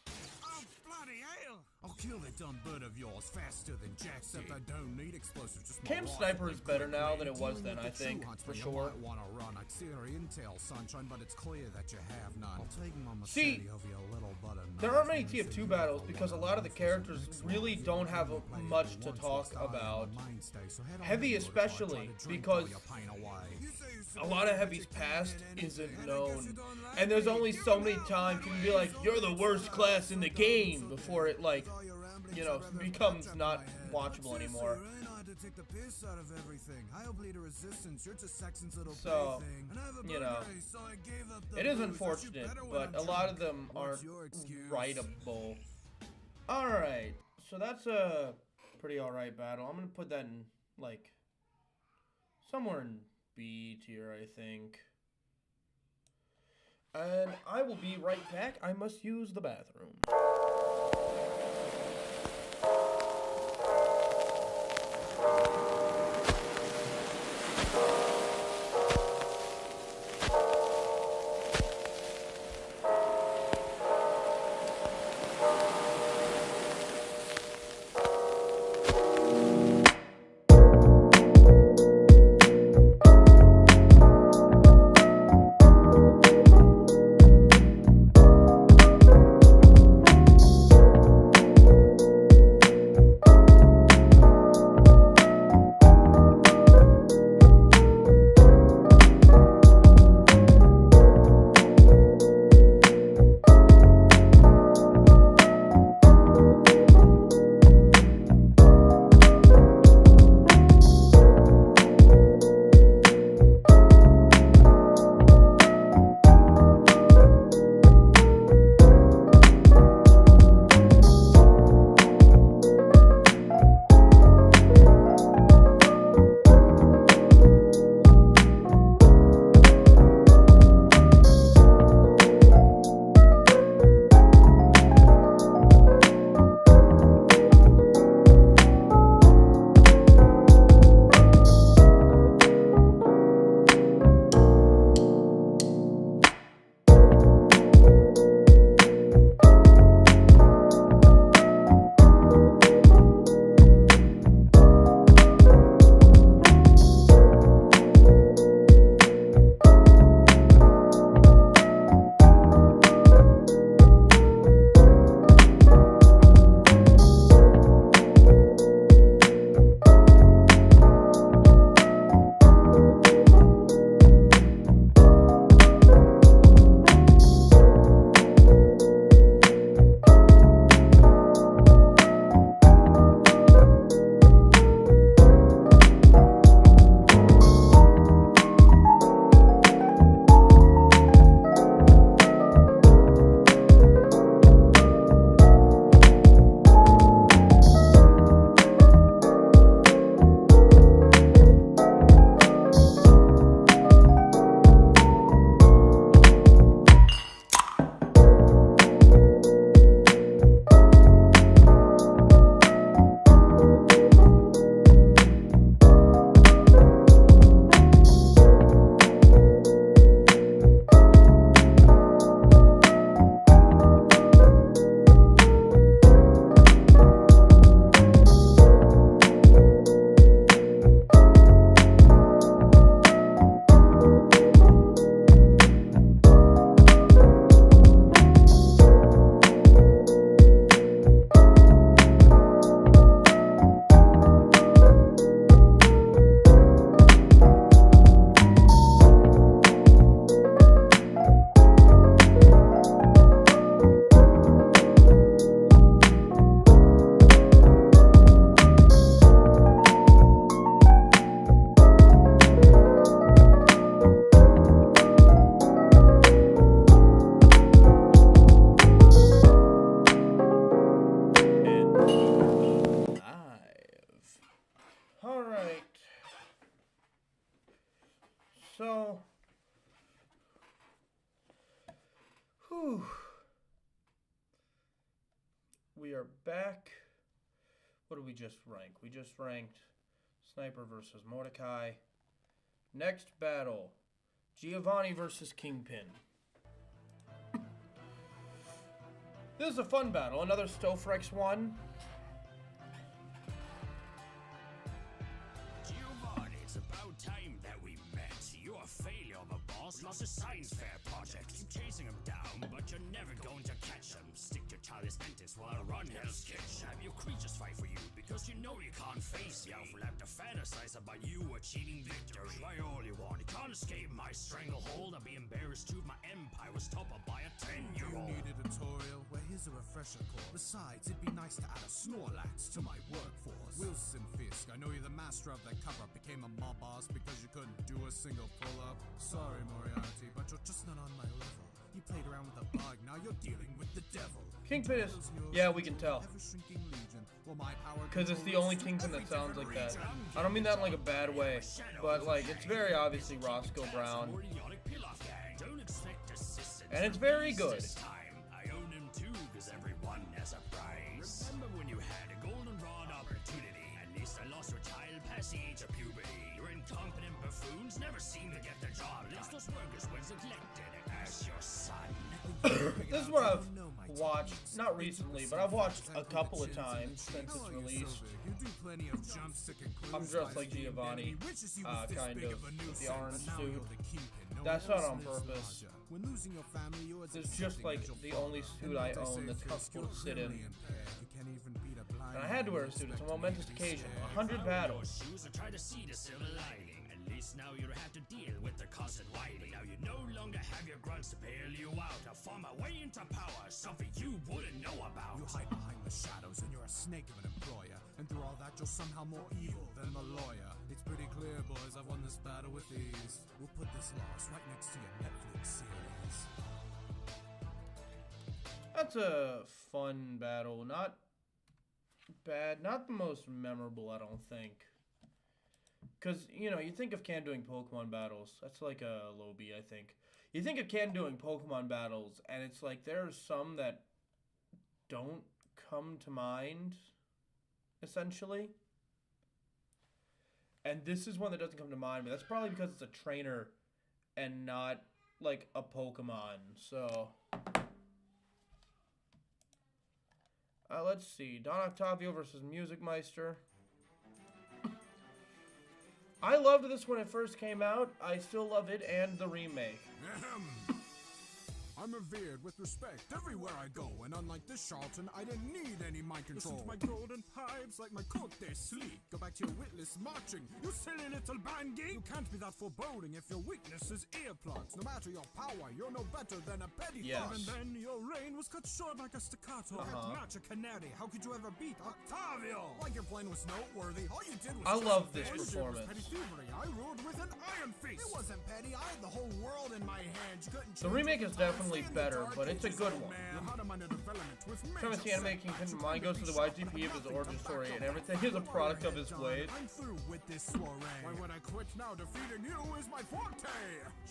Oh, bloody hell! I'll kill that dumb bird of yours faster than Jack. Except I don't need explosives. Just Camp Sniper is better now than it was then, I think, for sure. You might want to run. I'd see your intel, sunshine, but it's clear that you have none. I'll take my See, over your little butter. there aren't many TF2 battles because a lot of the characters really don't have much to talk about. Heavy especially, because a lot of Heavy's past isn't known. And there's only so many times you can be like, you're the worst class in the game, before it, like, you know, becomes not watchable anymore. So, you know, it is unfortunate, but a lot of them aren't writable. Alright, so that's a pretty alright battle. I'm gonna put that in, like, somewhere in B tier, I think. And I will be right back. I must use the bathroom. So, whew. We are back. What did we just rank? We just ranked Sniper versus Mordecai. Next battle, Giovanni versus Kingpin. This is a fun battle. Another Stofrex one. Giovanni, it's about time that we met. You're a failure of a boss, lost a science fair project. Keep chasing him down, but you're never going to catch him. Stick to childish antics while I run Hell's Kitchen. Have your creatures fight for you, because you know you can't face me. I'll have to fantasize about you achieving victory. Try all you want, you can't escape my stranglehold. I'll be embarrassed too, my empire was toppled by a 10-year-old. You need a tutorial? Well, here's a refresher course. Besides, it'd be nice to add a Snorlax to my workforce. Wilson Fisk, I know you're the master of that cover-up. Became a mob boss because you couldn't do a single pull-up. Sorry, Moriarty, but you're just not on my level. You played around with a bug, now you're dealing with the devil. Kingpin is... Yeah, we can tell. Because it's the only Kingpin that sounds like that. I don't mean that in like a bad way, but like, it's very obviously Roscoe Brown. And it's very good. I own him too, because everyone has a prize. Remember when you had a goldenrod opportunity? At least I lost your child past the age of puberty. Your incompetent buffoons never seem to get their job. At least those workers were neglected as your son. This is what I've watched, not recently, but I've watched a couple of times since its release. I'm dressed like Giovanni, kind of, with the orange suit. That's not on purpose. It's just like the only suit I own that's comfortable to sit in. And I had to wear a suit. It's a momentous occasion. 100 battles. At least now you don't have to deal with the constant whining. Now you no longer have your grunts to bail you out. I found my way into power, something you wouldn't know about. You hide behind the shadows and you're a snake of an employer. And through all that you're somehow more evil than the lawyer. It's pretty clear, boys, I've won this battle with ease. We'll put this loss right next to your Netflix series. That's a fun battle. Not bad. Not the most memorable, I don't think. Because, you know, you think of Can doing Pokemon battles. That's like a low B, I think. You think of Can doing Pokemon battles, and it's like there are some that don't come to mind, essentially. And this is one that doesn't come to mind, but that's probably because it's a trainer and not, like, a Pokemon. So, let's see. Don Octavio versus Music Meister. I loved this when it first came out. I still love it and the remake. I'm revered with respect everywhere I go, and unlike this charlatan, I didn't need any mind control. Listen to my golden pipes like my coat, they're sleek. Go back to your witless marching, you silly little band geek. You can't be that foreboding if your weakness is earplugs. No matter your power, you're no better than a petty thug. And then your reign was cut short like a staccato. Can't match a canary. How could you ever beat Octavio? Like your plan was noteworthy. All you did was I love this performance. Petty thievery. I ruled with an iron fist. It wasn't petty. I had the whole world in my hands. You couldn't. The remake is definitely better, but it's a good one. Trying to see anime Kingpin, mind goes to the YGP of his origin story, and everything is a product of his weight. I'm through with this soiree. Why would I quit now? Defeating you is my forte.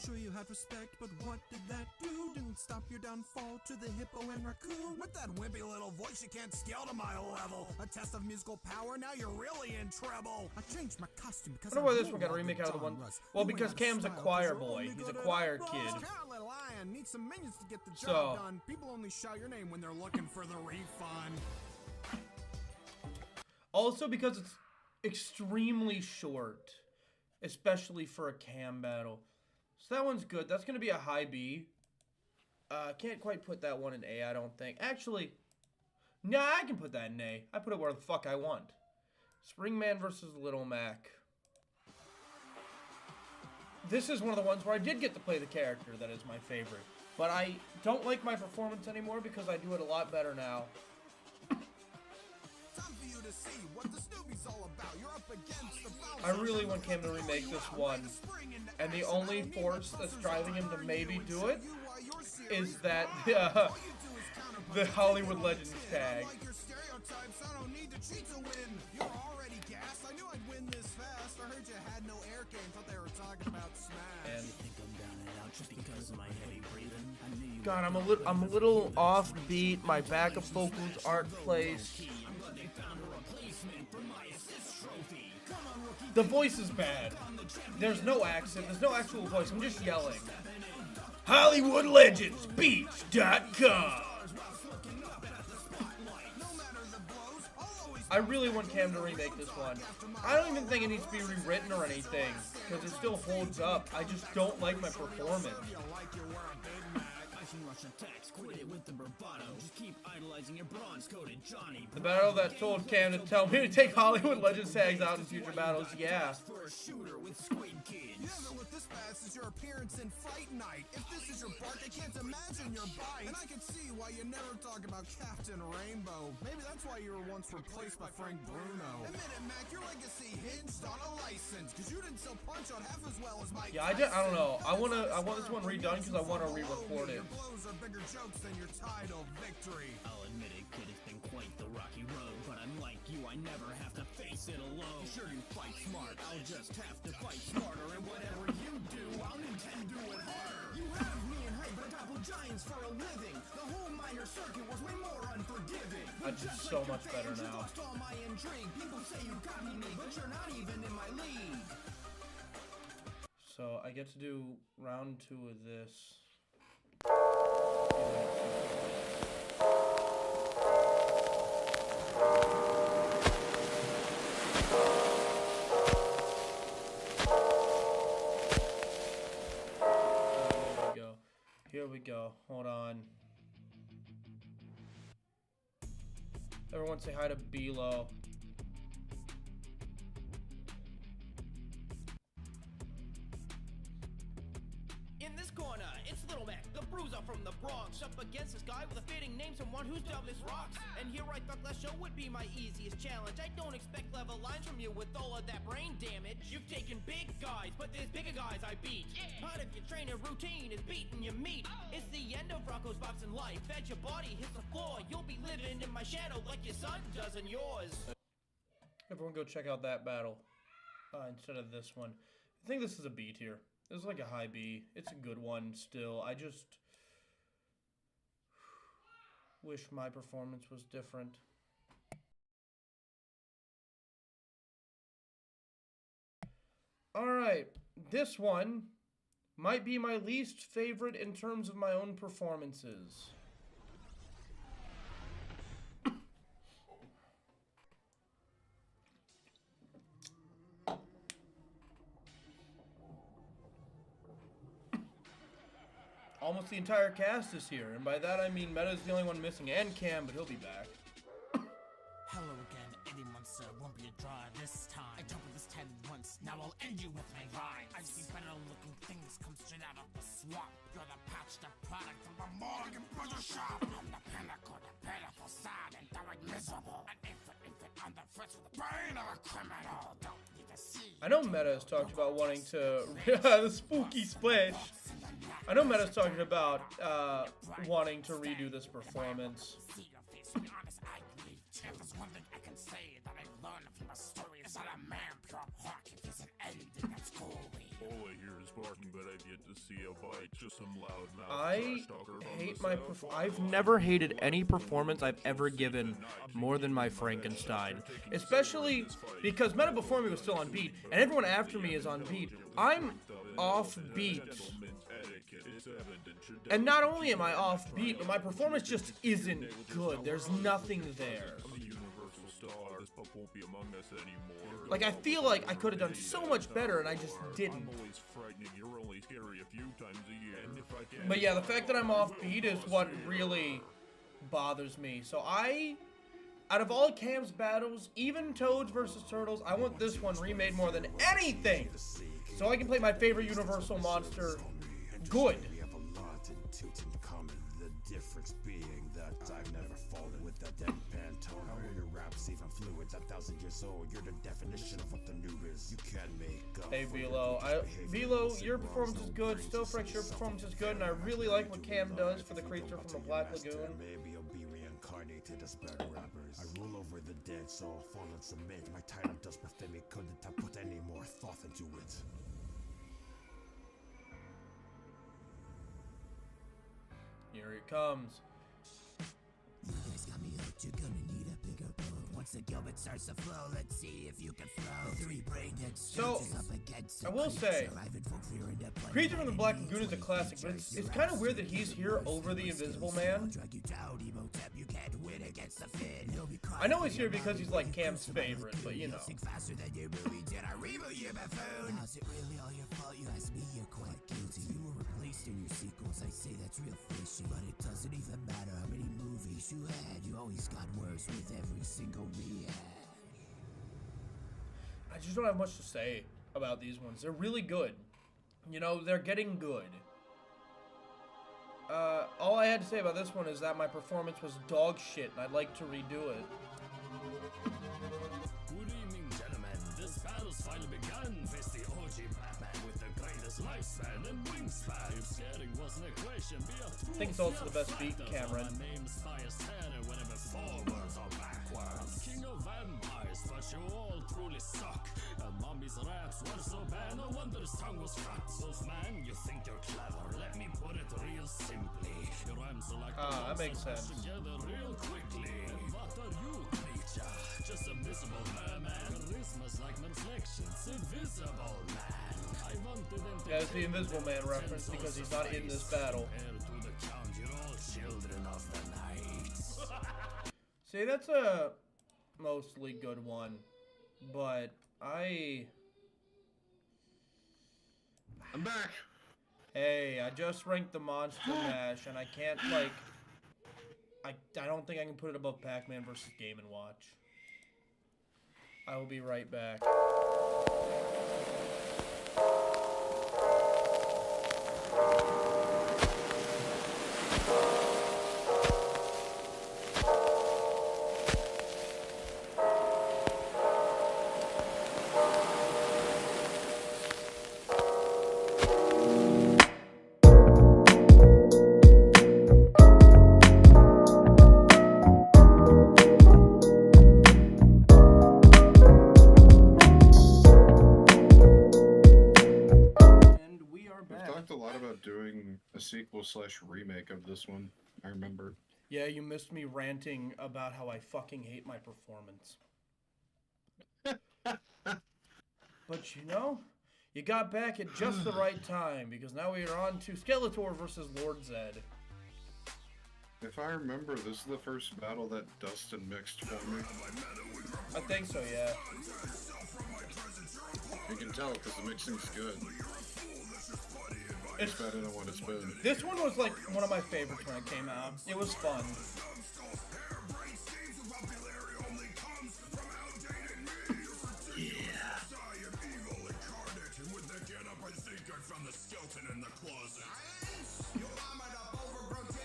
Sure you had respect, but what did that do? Didn't stop your downfall to the hippo and raccoon. With that wimpy little voice, you can't scale to my level. A test of musical power, now you're really in trouble. I changed my costume because I wonder why this one got a remake out of the one. Well, because Cam's a choir boy. He's a choir kid. Need some minions to get the job done. People only shout your name when they're looking for the refund. Also because it's extremely short, especially for a Cam battle. So that one's good. That's going to be a high B. Can't quite put that one in A, I don't think. Actually, nah, I can put that in A. I put it where the fuck I want. Springman versus Little Mac. This is one of the ones where I did get to play the character that is my favorite. But I don't like my performance anymore because I do it a lot better now. Time for you to see what the Snoopy's all about. You're up against the I really want Cam to remake this one. And the only force that's driving him to maybe do it is that the Hollywood Legends tag. I don't need to cheat to win. You're already gassed. I knew I'd win this fast. I heard you had no air game. Thought they were talking about Smash. And think I'm down and out just because of my heavy breathing. I knew you God, I'm a little offbeat. My backup vocals aren't placed. The voice is bad. There's no accent. There's no actual voice. I'm just yelling. HollywoodLegendsBeach.com. I really want Cam to remake this one. I don't even think it needs to be rewritten or anything, because it still holds up. I just don't like my performance. The battle that told Cam to tell me to take Hollywood Legends tags out in future battles, yeah. Yeah, but with this pass is your appearance in Fight Night. If this is your bark, I can't imagine your bite. And I can see why you never talk about Captain Rainbow. Maybe that's why you were once replaced by Frank Bruno. Admit it, Mac, your legacy hinged on a license, because you didn't sell Punch-Out half as well as Mike. Yeah, I don't know. I want this one redone because I want to re-record it. Your blows are bigger jokes than your title victory. I'll admit it, kid, it's been quite the rocky road, but unlike you, I never have to face it alone. Sure, you fight smart, I'll just have to fight smarter, and whatever you do, I'll intend to do it harder. You have me in hype, but I topple giants for a living. The whole minor circuit was way more unforgiving. I'm just so much better now. Lost all my intrigue. People say you copy me, but you're not even in my league. So I get to do round 2 of this. Here we go. Hold on. Everyone say hi to Bilo. In this corner, it's Little Mac, the bruiser from the Bronx, up against this guy with a fitting name, someone who's dumb as rocks. And here I thought last show would be my easiest challenge. I don't expect level lines from you with all of that brain damage. You've taken big guys, but there's bigger guys I beat. Part of your training routine is beating your meat. It's the end of Rocco's boxing life. As your body hits the floor, you'll be living in my shadow like your son does in yours. Everyone go check out that battle instead of this one. I think this is a B tier. This is like a high B. It's a good one still. I just wish my performance was different. Alright, this one might be my least favorite in terms of my own performances. Almost the entire cast is here, and by that I mean Meta's the only one missing, and Cam, but he'll be back. Hello again, Eddie Munster won't be a draw this time. I dealt with this 10 once, now I'll end you with my rhyme. I've seen better looking things come straight out of the swamp. You're the patched up product from a morgue and butcher shop. I'm the pinnacle, the pitiful side, and downright miserable. An infant on the fritz with the brain of a criminal. Don't need to see. I know Meta has talked about wanting to the spooky splash. I know Meta's talking about wanting to redo this performance. There's one thing I can say that I've learned from a story is that a man pure heart if there's an ending that's gory. All I hear is barking, but I've yet to see a bite. Just some loud mouth. I hate my I've never hated any performance I've ever given more than my Frankenstein. Especially because Meta before me was still on beat, and everyone after me is on beat. I'm off beat. And not only am I off beat, but my performance just isn't good. There's nothing there. Like, I feel like I could have done so much better, and I just didn't. But yeah, the fact that I'm off beat is what really bothers me. So out of all Cam's battles, even Toads versus Turtles, I want this one remade more than anything, so I can play my favorite Universal monster good. The difference being that I've never fallen with that deadpan tone. How are your raps even fluid? 1,000 years old, you're the definition of what the new is. You can't make up. Hey Velo, your performance is good. Stillfrex, your performance is good, and I really like what Cam does for the creature from the Black Lagoon. Maybe you'll be reincarnated as better rappers. I rule over the dead, so I'll fall and submit. My title does befit me. Couldn't I put any more thought into it? Here it comes. You guys got me hooked, you're gonna need a bigger boat. Once the Gilbert starts to flow, let's see if you can flow. 3 brain-dead stooges up against I will say, Creature from the Black Lagoon is a classic, but it's kind of weird that he's here over the Invisible Man. I know he's here because he's like Cam's favorite, but you know. Faster than you really did. I rebuild you, buffoon. Is it really all your fault? You ask me, you're quite guilty. You were replaced in your sequels. I say that's real fishy, but it doesn't even matter how many movies you had. You always got worse with every single rehash. I just don't have much to say about these ones. They're really good. You know, they're getting good. All I had to say about this one is that my performance was dog shit, and I'd like to redo it. Good evening, gentlemen. This battle's finally begun. Face the OG Batman with the greatest lifespan and wingspan. If scaring wasn't a question, be a I think it's also the best beat, Cameron. My name's Fire Tanner, whenever forwards or backwards. King of vampires, but you all truly suck. Mommy's raps were so bad, no wonder his tongue was cut. Wolfman, you think you're clever? Let me put it real simply. Your rhymes are like that makes sense. Together real quickly. What are you, creature? Just a miserable merman. Charisma's like reflections, invisible man. I wanted them to yeah, it's the Invisible Man reference because he's not in this battle. To the count, you're all children of the night. See, that's a mostly good one, but I'm back. Hey, I just ranked the Monster Mash, and I can't, like... I don't think I can put it above Pac-Man versus Game & Watch. I will be right back. Sequel/remake of this one. I remember. Yeah, you missed me ranting about how I fucking hate my performance. But you know, you got back at just the right time, because now we are on to Skeletor versus Lord Zed. If I remember, this is the first battle that Dustin mixed for me. I think so, yeah. You can tell because the mixing's good. It's better than what it's been. This one was like one of my favorites when it came out. It was fun.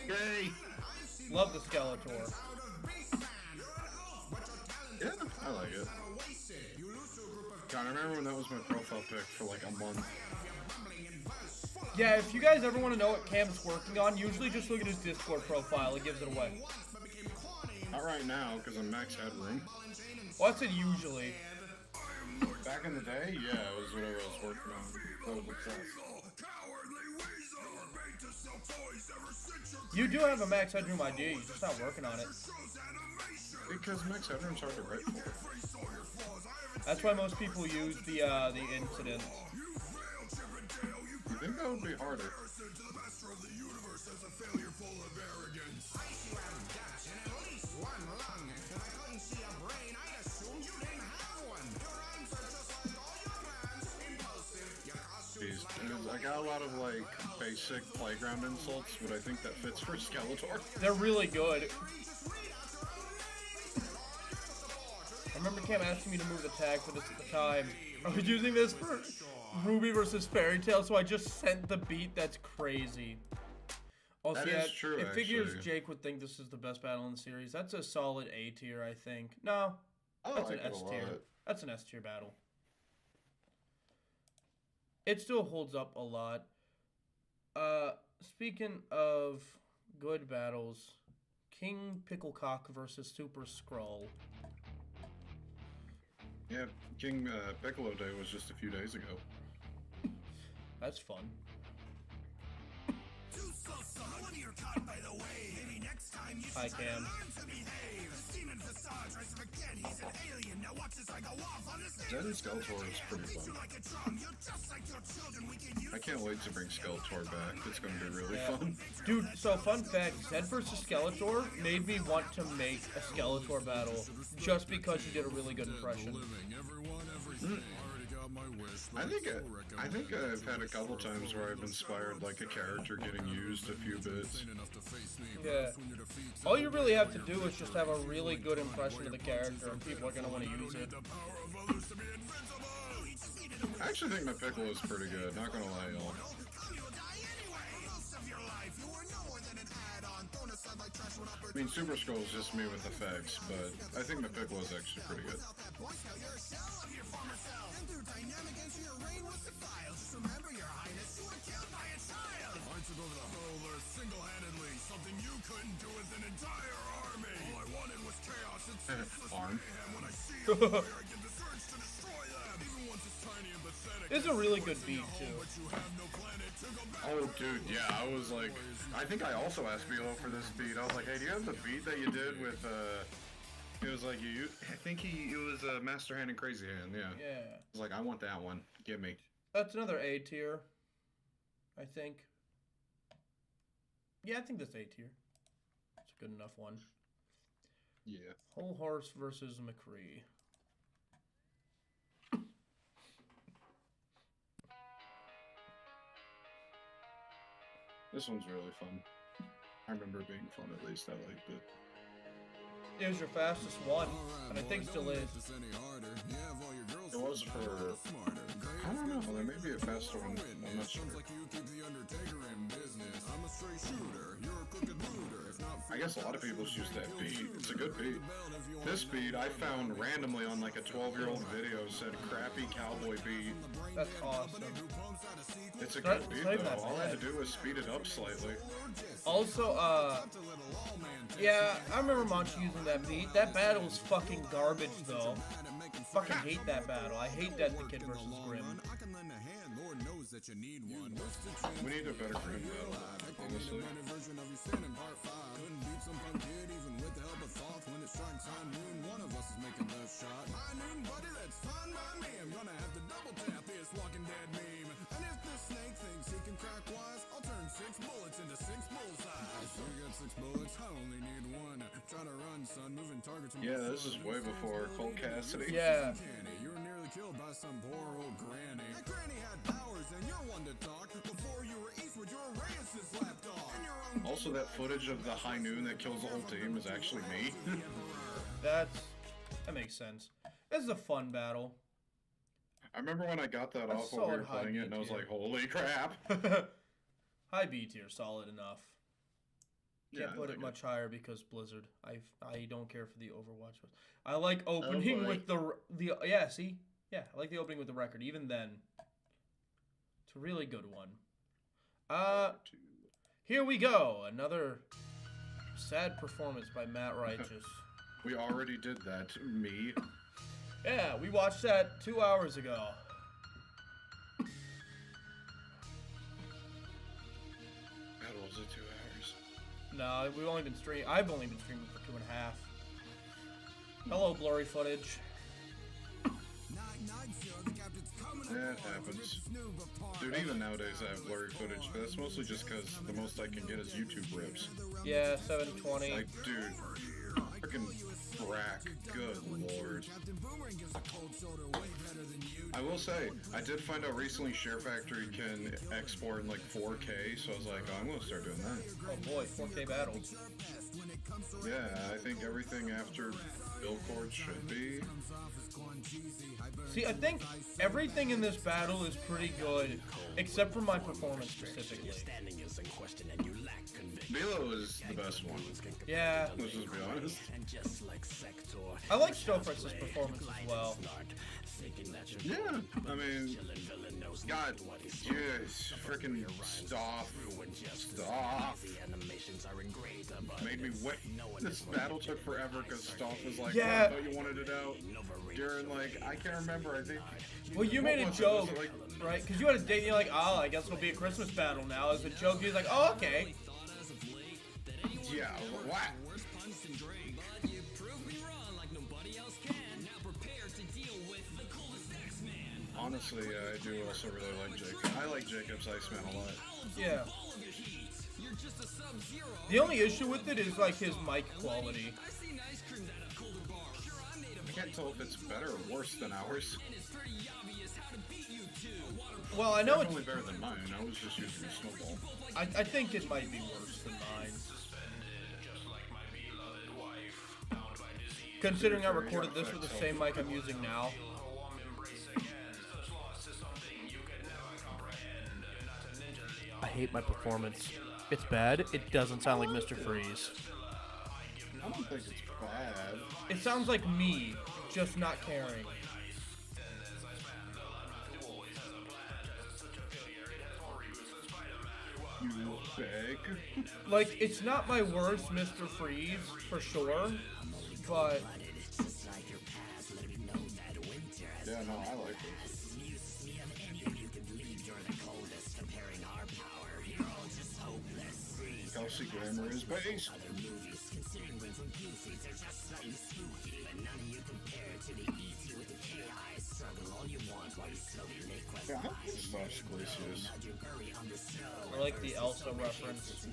Yay! Love the Skeletor. Yeah, I like it. God, I remember when that was my profile pic for like a month. Yeah, if you guys ever want to know what Cam's working on, usually just look at his Discord profile. It gives it away. Not right now, because I'm max headroom. Well, I said usually. Back in the day, yeah, it was what I was working on. I was obsessed. You do have a max headroom idea, you're just not working on it. Because max headroom's hard to write for. That's why most people use the incident. You think that would be harder? Jeez, I got a lot of like basic playground insults, but I think that fits for Skeletor. They're really good. I remember Cam asking me to move the tag for this at the time. I was using this for Ruby versus Fairy Tail, so I just sent the beat. That's crazy. Also, that is true, it figures actually. Jake would think this is the best battle in the series. That's a solid A tier, I think. No, that's an S tier. That's an S tier battle. It still holds up a lot. Speaking of good battles, King Picklecock versus Super Skrull. Yeah, King Piccolo Day was just a few days ago. That's fun. Hi, Cam. Zed and Skeletor is pretty fun. I can't wait to bring Skeletor back. It's gonna be really fun. Dude, so fun fact, Zed vs. Skeletor made me want to make a Skeletor battle just because he did a really good impression. I think I've had a couple times where I've inspired like a character getting used a few bits. Yeah. All you really have to do is just have a really good impression of the character and people are gonna want to use it. I actually think my Piccolo is pretty good, not gonna lie, y'all. I mean, Super Skull is just me with effects, but I think the Piccolo is actually pretty good. I took over the Hurlverse single-handedly, something you couldn't do with an entire army. All I wanted was chaos and senseless mayhem. When I see a fire, I get the urge to destroy them. Even once it's tiny and pathetic. It's a really good beat too. Oh, dude, yeah, I was like, I think I also asked Bilo for this beat. I was like, hey, do you have the beat that you did with, it was like, I think it was Master Hand and Crazy Hand, yeah. Yeah. I was like, I want that one. Give me. That's another A tier, I think. Yeah, I think that's A tier. It's a good enough one. Yeah. Whole Horse versus McCree. This one's really fun. I remember it being fun, at least. I liked it. It was your fastest one, and I think still is. It was for... I don't know, there may be a faster one. I'm not sure. I guess a lot of people use that beat. It's a good beat. This beat I found randomly on like a 12-year-old video said crappy cowboy beat. That's awesome. It's a good beat though. All I had to do was speed it up slightly. Also, yeah, I remember Monchi using that beat. That battle was fucking garbage though. Fucking hate that battle. I hate Death the Kid versus Grimm. We need a better Grimm battle, honestly. Yeah, this is way before Colt Cassidy. Yeah. You were nearly killed by some poor old granny. That granny had powers and you're one to talk. Before you were eastward, you were Reyes' lapdog. Also, that footage of the High Noon that kills the whole team is actually me. That makes sense. This is a fun battle. I remember when I got that off while we were playing it, and I was like, holy crap. High B tier, solid enough. Can't Yeah, put I it like much higher because Blizzard. I don't care for the Overwatch. I like opening with the yeah. See, yeah, I like the opening with the record. Even then, it's a really good one. Here we go. Another sad performance by Matt Righteous. We already did that. Me. Yeah, we watched that 2 hours ago. Battles of 2 hours. No, we've only been I've only been streaming for 2.5. Hello, blurry footage. Yeah, it happens. Dude, even nowadays I have blurry footage, but that's mostly just because the most I can get is YouTube rips. Yeah, 720. Like, dude, freaking Brack, good lord. I will say, I did find out recently Share Factory can export in like 4K, so I was like, oh, I'm gonna start doing that. Oh boy, 4K battles. Yeah, I think everything after Billcord should be. See, I think everything in this battle is pretty good, except for my performance specifically. Bilo is the best one. Yeah. Let's just be honest. I like Stofritz's performance as well. Yeah, I mean, God, yes, freaking stop. Made me wait. This battle took forever because Stoff was like, yeah. I thought you wanted it out during, like, I can't remember, I think. Well, you made a joke, right? Because you had a date and you're like, oh, I guess it'll be a Christmas battle now. As a joke, you're like, oh, okay. Yeah, what? honestly, I do also really like Jacob. I like Jacob's Iceman a lot. Yeah. The only issue with it is like his mic quality. I can't tell if it's better or worse than ours. Well, I know it's definitely better than mine. I was just using a snowball. I think it might be worse than mine. Considering I recorded this with the same mic I'm using now. I hate my performance. It's bad. It doesn't sound like Mr. Freeze. I don't think it's bad. It sounds like me, just not caring. You beg? Like, it's not my worst Mr. Freeze, for sure, but... Yeah, no, I like this. Kelsey Grammer is based. Yeah, I like Slash Glacius. I like the Elsa reference.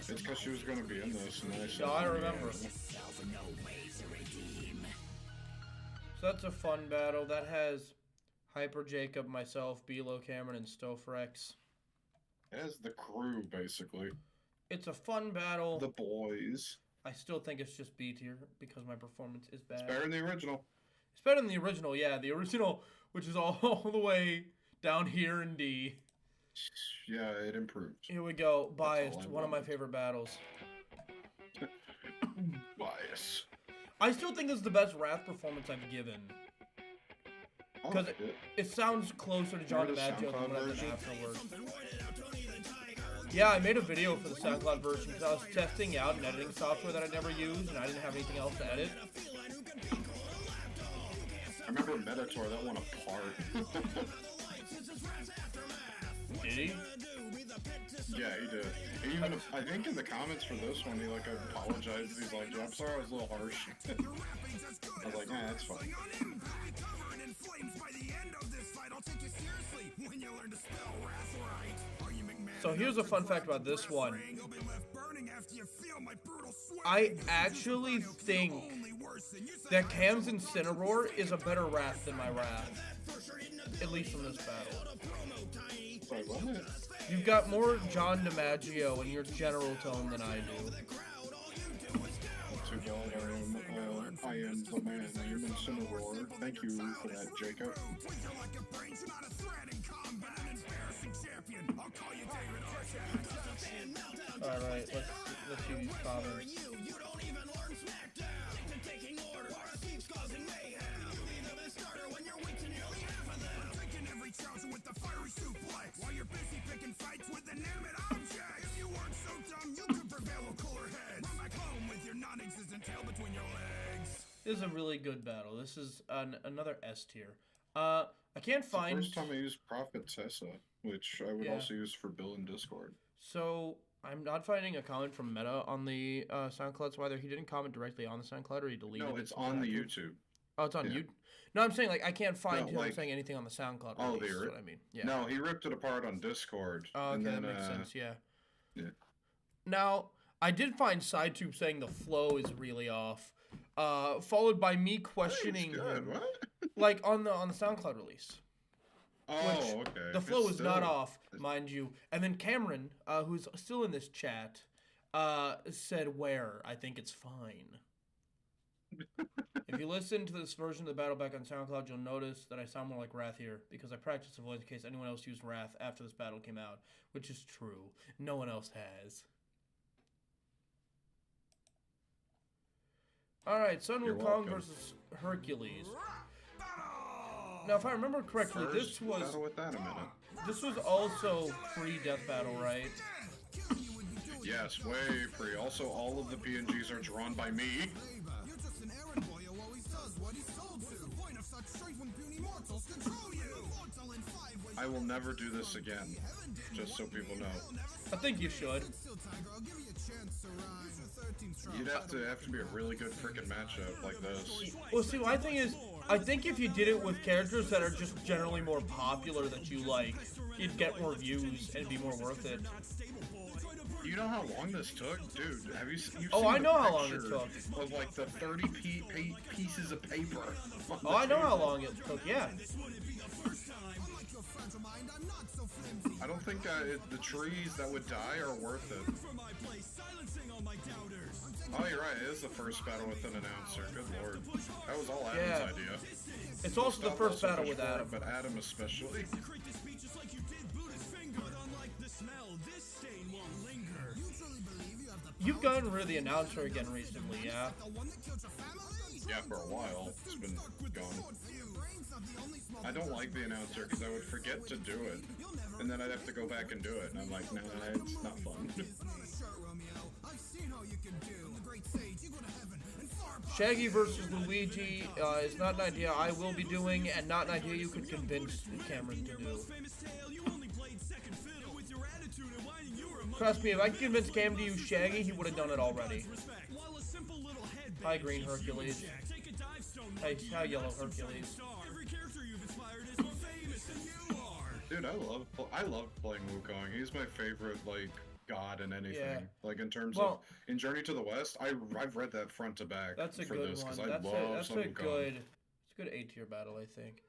It's because she was going to be in this, and then I said... No, I remember. So that's a fun battle. That has Hyper Jacob, myself, Bilo Cameron, and Stofrex. It has the crew, basically. It's a fun battle. The boys. I still think it's just B tier because my performance is bad. It's better than the original. It's better than the original, yeah. The original, which is all the way down here in D. Yeah, it improved. Here we go. Biased, one of my favorite battles. Bias. I still think this is the best Wrath performance I've given. Because it sounds closer to John DiMaggio than what I've done afterwards. Yeah, I made a video for the SoundCloud version because I was testing out an editing software that I never used and I didn't have anything else to edit. I remember Metator, that one apart. Did he? Yeah, he did. He even, I think in the comments for this one, he like apologized. He's like, I'm sorry I was a little harsh. I was like, nah, that's fine. So here's a fun fact about this one. I actually think that Cam's Incineroar is a better Wrath than my Wrath. At least in this battle. Wait, what? You've got more John DiMaggio in your general tone than I do. Too bad I am the man. I am Incineroar. Thank you for that, Jacob. Alright, let's see these comments. This is a really good battle. This is another S tier. I can't find... It's the first time I used Prophet Tessa, which I would also use for Bill in Discord. So, I'm not finding a comment from Meta on the SoundCloud, so either he didn't comment directly on the SoundCloud or he deleted it. No, it's on the YouTube. Oh, it's on YouTube? No, I'm saying, like, I can't find him saying anything on the SoundCloud. Oh, that's what I mean. Yeah. No, he ripped it apart on Discord. Oh, okay, and then, that makes sense, yeah. Yeah. Now, I did find SideTube saying the flow is really off, followed by me questioning him, like on the SoundCloud release. Oh, okay. The flow is not off, mind you. And then Cameron, who's still in this chat, said, "Where? I think it's fine." If you listen to this version of the battle back on SoundCloud, you'll notice that I sound more like Wrath here, because I practiced the voice in case anyone else used Wrath after this battle came out, which is true. No one else has. Alright, Sun Wukong versus Hercules. Now, if I remember correctly, this was also pre-death battle, right? Yes, way free. Also, all of the PNGs are drawn by me. I will never do this again, just so people know. I think you should. You'd have to be a really good freaking matchup like this. Well, see, my thing is, I think if you did it with characters that are just generally more popular that you like, you'd get more views and it'd be more worth it. You know how long this took? Dude, have you seen Oh, I the know how long it picture took. Of like the 30 pieces of paper. Oh, I know how long it took, yeah. I don't think the trees that would die are worth it. Oh, you're right. It is the first battle with an announcer. Good lord. That was all Adam's idea. It's also the first battle with Adam. But Adam especially. You've gotten rid of the announcer again recently, yeah? Yeah, for a while. It's been gone. I don't like the announcer because I would forget to do it. And then I'd have to go back and do it. And I'm like, nah, it's not fun. Shaggy versus Luigi is not an idea I will be doing, and not an idea you could convince Cameron to do. Trust me, if I could convince Cam to use Shaggy, he would have done it already. Hi, Green Hercules. Hi, Yellow Hercules. Dude, I love playing Wukong. He's my favorite, like, god in anything. Yeah. Like, in terms of in Journey to the West, I've read that front to back. That's a for good this one. because I That's love a some Wukong. good. It's a good A-tier battle, I think.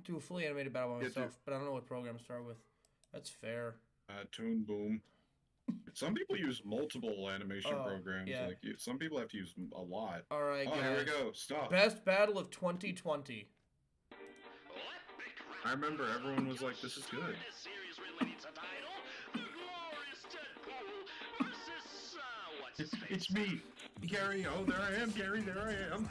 Do a fully animated battle by myself, but I don't know what program to start with. That's fair. Toon Boom. Some people use multiple animation programs. yeah. Like some people have to use a lot. All right, oh, guys. Here we go. Stop. Best battle of 2020. I remember everyone was like, "This is good." It's me, Gary. Oh, there I am, Gary. There I am.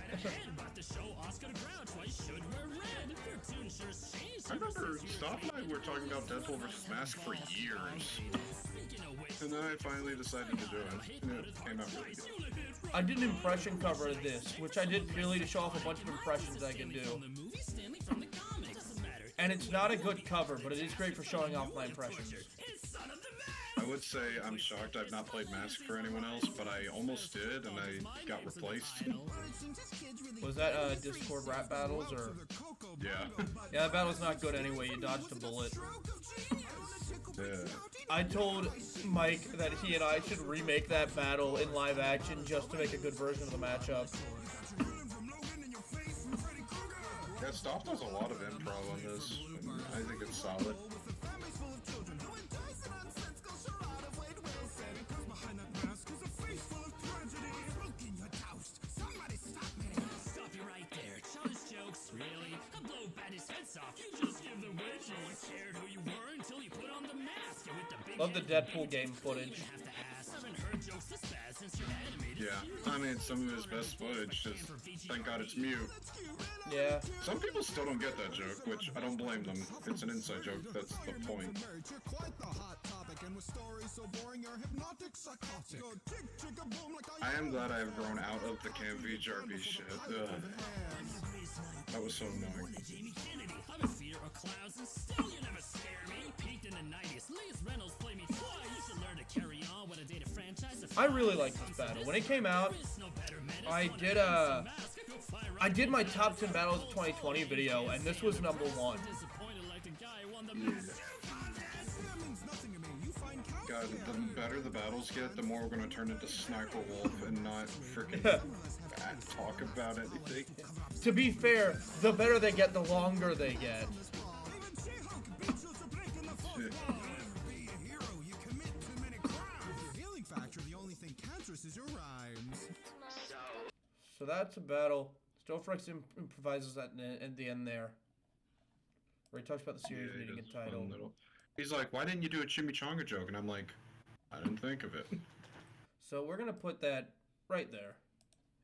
I remember Stop and I were talking about Deadpool vs. Mask for years. And then I finally decided to do it. And it came out really good. I did an impression cover of this, which I did purely to show off a bunch of impressions I can do. And it's not a good cover, but it is great for showing off my impressions. I would say I'm shocked I've not played Mask for anyone else, but I almost did, and I got replaced. Was that Discord rap battles, or? Yeah. Yeah, that battle's not good anyway, you dodged a bullet. Yeah. I told Mike that he and I should remake that battle in live action just to make a good version of the matchup. Yeah, Stop does a lot of improv on this, and I think it's solid. Love the Deadpool game footage. Yeah, I mean, some of his best footage, just thank God it's mute. Yeah. Some people still don't get that joke, which I don't blame them. It's an inside joke, that's the point. I am glad I have grown out of the Cam v. Jarby shit. Ugh. That was so annoying. I really like this battle. When it came out, I did my top 10 battles of 2020 video, and this was #1. God, the better the battles get, the more we're gonna turn into Sniper Wolf and not freaking talk about anything. To be fair, the better they get, the longer they get. So that's a battle. Stofrex improvises at the end there, where he talks about the series needing a title. He's like, "Why didn't you do a chimichanga joke?" And I'm like, "I didn't think of it." So we're gonna put that right there,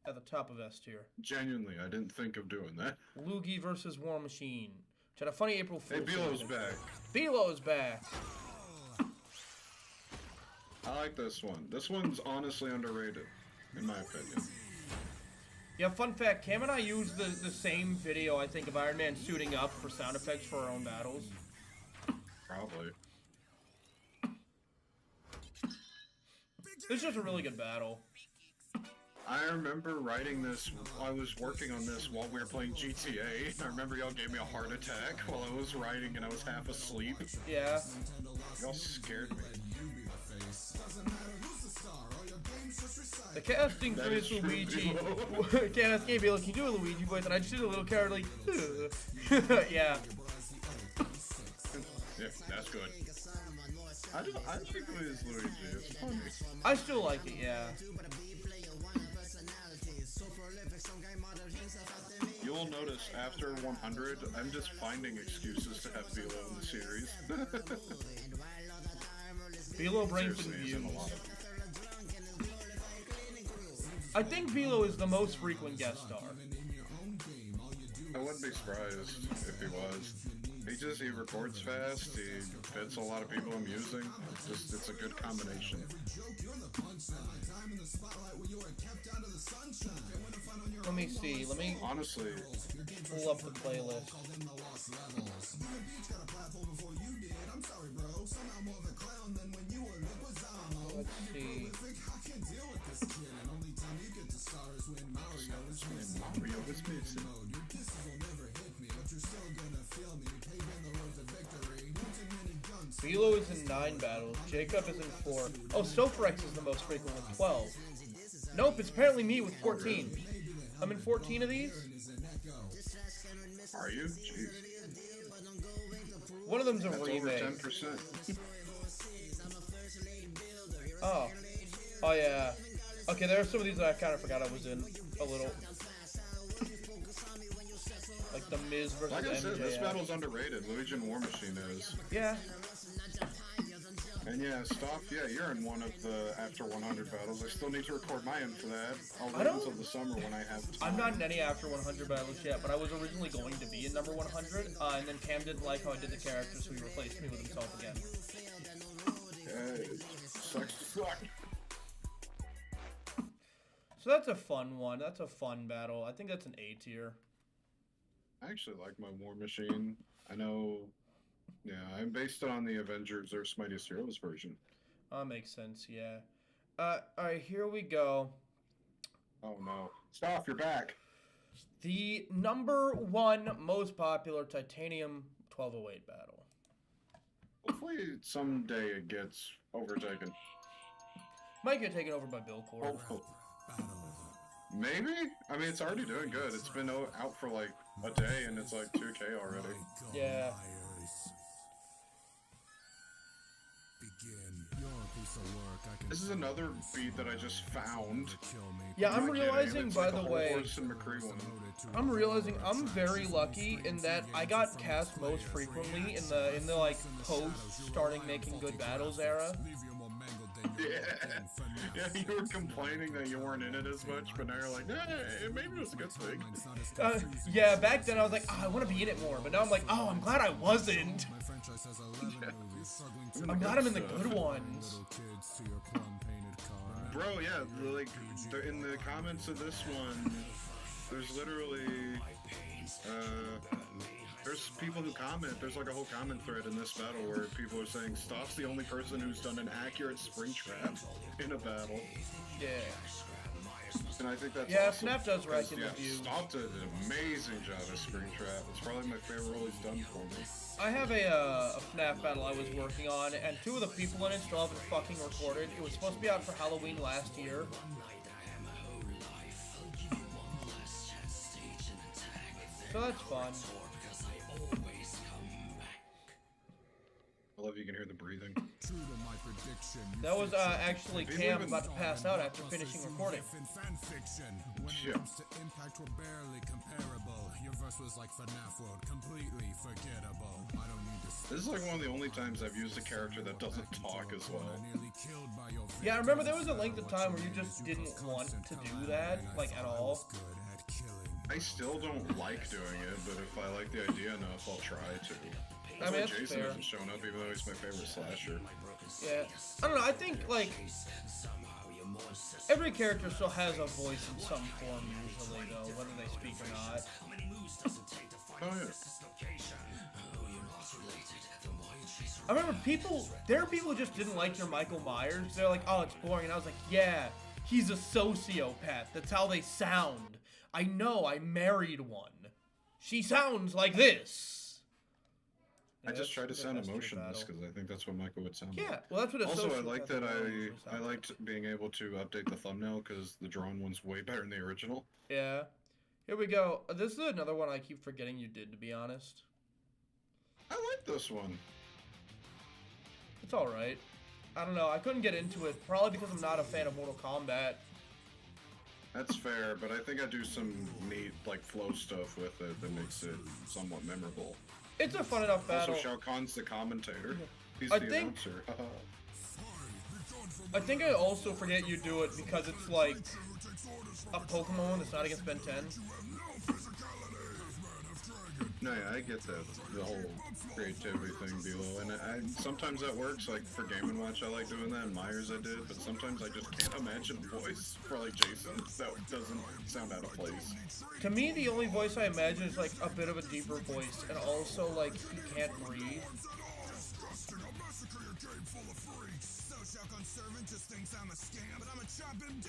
at the top of S tier. Genuinely, I didn't think of doing that. Luigi versus War Machine, which had a funny April Fool's. Hey, Belo's back. Belo's back. I like this one. This one's honestly underrated, in my opinion. Yeah, fun fact, Cam and I used the same video, I think, of Iron Man suiting up for sound effects for our own battles. Probably. This is just a really good battle. I remember writing this. I was working on this while we were playing GTA. I remember y'all gave me a heart attack while I was writing and I was half asleep. Yeah. Y'all scared me. The casting for this Luigi. Can't ask Gabe, can you do a Luigi voice? And I just did a little card like, yeah. Yeah, that's good. I think Luigi. It's funny. I still like it, yeah. You'll notice after 100, I'm just finding excuses to have Velo in the series. Velo brings in views. I think Velo is the most frequent guest star. I wouldn't be surprised if he was. He records fast, he fits a lot of people amusing. It's a good combination. Let me see, honestly pull up the playlist. Let's see. Velo is in 9 battles. Jacob is in 4. Oh, Sophorex is the most frequent with 12. Nope, it's apparently me with 14. I'm in 14 of these. Are you? Jeez. One of them's a That's remake. Over 10%. Oh. Oh yeah. Okay, there are some of these that I kind of forgot I was in a little. Like the Miz versus Like I said, this MJF. battle's underrated. Luigi and War Machine is. Yeah. And yeah, Stoff, yeah, you're in one of the after 100 battles. I still need to record my end for that. I'll wait until the summer when I have time. I'm not in any after 100 battles yet, but I was originally going to be in number 100, and then Cam didn't like how I did the character, so he replaced me with himself again. Yeah, it sucks to suck. So that's a fun one. That's a fun battle. I think that's an A tier. I actually like my War Machine. I know, yeah, I'm based it on the Avengers Earth's Mightiest Heroes version. Makes sense, yeah. Alright, here we go. Oh no. Stoff, you're back. The number 1 most popular Titanium1208 battle. Hopefully someday it gets overtaken. Might get taken over by Bill Cord. Oh. Maybe? I mean, it's already doing good. It's been out for like a day and it's like 2K already. Yeah. This is another beat that I just found. Yeah, I'm realizing, by the way, I'm I'm realizing I'm very lucky in that I got cast most frequently in the like post starting making good battles era. Yeah, you were complaining that you weren't in it as much, but now you're like, hey, maybe it was a good thing. Yeah, back then I was like, I want to be in it more, but now I'm like, oh, I'm glad I wasn't. I'm glad I'm in the good ones. Bro, yeah, like, in the comments of this one, there's literally, there's people who comment, there's like a whole comment thread in this battle where people are saying Stoff's the only person who's done an accurate spring trap in a battle. Yeah. And I think that's awesome. Snap does rank in the view. Stoff did an amazing job at spring trap. It's probably my favorite role he's done for me. I have a FNAF battle I was working on, and 2 of the people in it still haven't fucking recorded. It was supposed to be out for Halloween last year. So that's fun. I love you can hear the breathing. That was actually Cam about to pass out after finishing recording. Yeah. Impact were barely comparable. Your verse was like FNAF World, completely forgettable. I don't need to. This is like one of the only times I've used a character that doesn't talk as well. Yeah, I remember there was a length of time where you just didn't want to do that, like, at all. I still don't like doing it, but if I like the idea enough, I'll try to. I mean, that's Jason fair. hasn't shown up, even though he's my favorite slasher. Yeah. I don't know, I think, like, every character still has a voice in some form usually, though, whether they speak or not. Oh, yeah. I remember there are people who just didn't like your Michael Myers. They're like, oh, it's boring. And I was like, yeah, He's a sociopath. That's how they sound. I know, I married one. She sounds like this. I just tried to sound emotionless because I think that's what Michael would sound like. Yeah, well, that's what a Also, I sociopath like that usually I liked being able to update the thumbnail because the drawn one's way better than the original. Yeah. Here we go. This is another one I keep forgetting you did, to be honest. I like this one. It's alright. I don't know, I couldn't get into it, probably because I'm not a fan of Mortal Kombat. That's fair, but I think I do some neat, like, flow stuff with it that makes it somewhat memorable. It's a fun enough battle. Also, Shao Kahn's the commentator. He's I the think- announcer. I think I also forget you do it because it's like a Pokemon that's not against Ben 10. No, yeah, I get that. The whole creativity thing below, and sometimes that works. Like for Game & Watch, I like doing that. In Myers, I did, but sometimes I just can't imagine a voice for like Jason that doesn't sound out of place. To me, the only voice I imagine is like a bit of a deeper voice, and also like he can't breathe.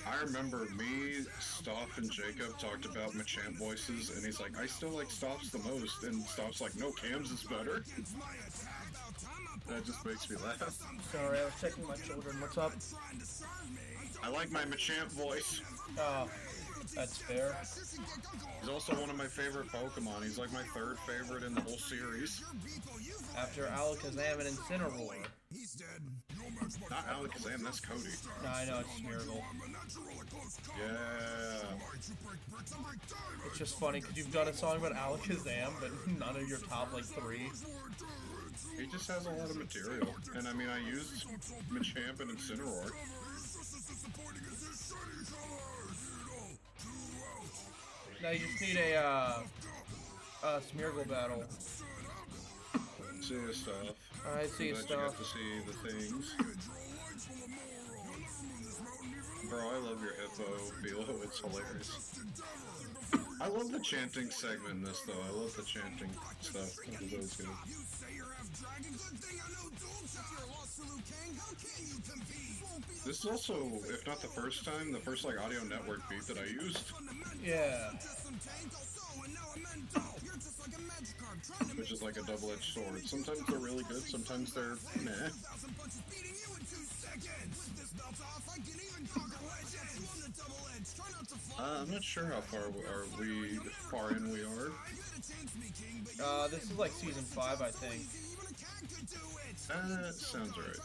I remember me, Stoff, and Jacob talked about Machamp voices, and he's like, I still like Stoff's the most, and Stoff's like, no, Cam's is better. That just makes me laugh. Sorry, I was checking my children. What's up? I like my Machamp voice. Oh, that's fair. He's also one of my favorite Pokemon. He's like my third favorite in the whole series. After Alakazam and Incineroar. Not Alakazam, that's Cody. No, I know, it's Smeargle. Yeah. It's just funny because you've done a song about Alakazam, but none of your top like 3. He just has a lot of material. And I mean, I used Machamp and Incineroar. Now you just need a Smeargle battle. See his stuff. I see his You stuff. get to see the things. Bro, I love your hippo, Bilo. It's hilarious. I love the chanting segment in this, though. I love the chanting stuff. It was always good. This is also, if not the first time, the first like audio network beat that I used. Yeah. Which is like a double-edged sword. Sometimes they're really good, sometimes they're meh. I'm not sure how far far in we are. This is like season 5, I think. That sounds right.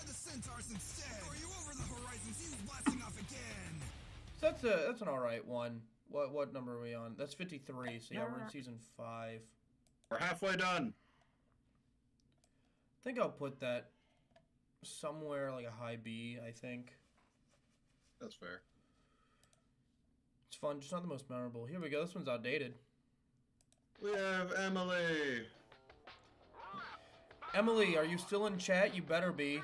So that's an alright one. What number are we on? That's 53, so yeah, we're in season 5. We're halfway done. I think I'll put that somewhere like a high B, I think. That's fair. It's fun, just not the most memorable. Here we go, this one's outdated. We have Emily. Emily, are you still in chat? You better be.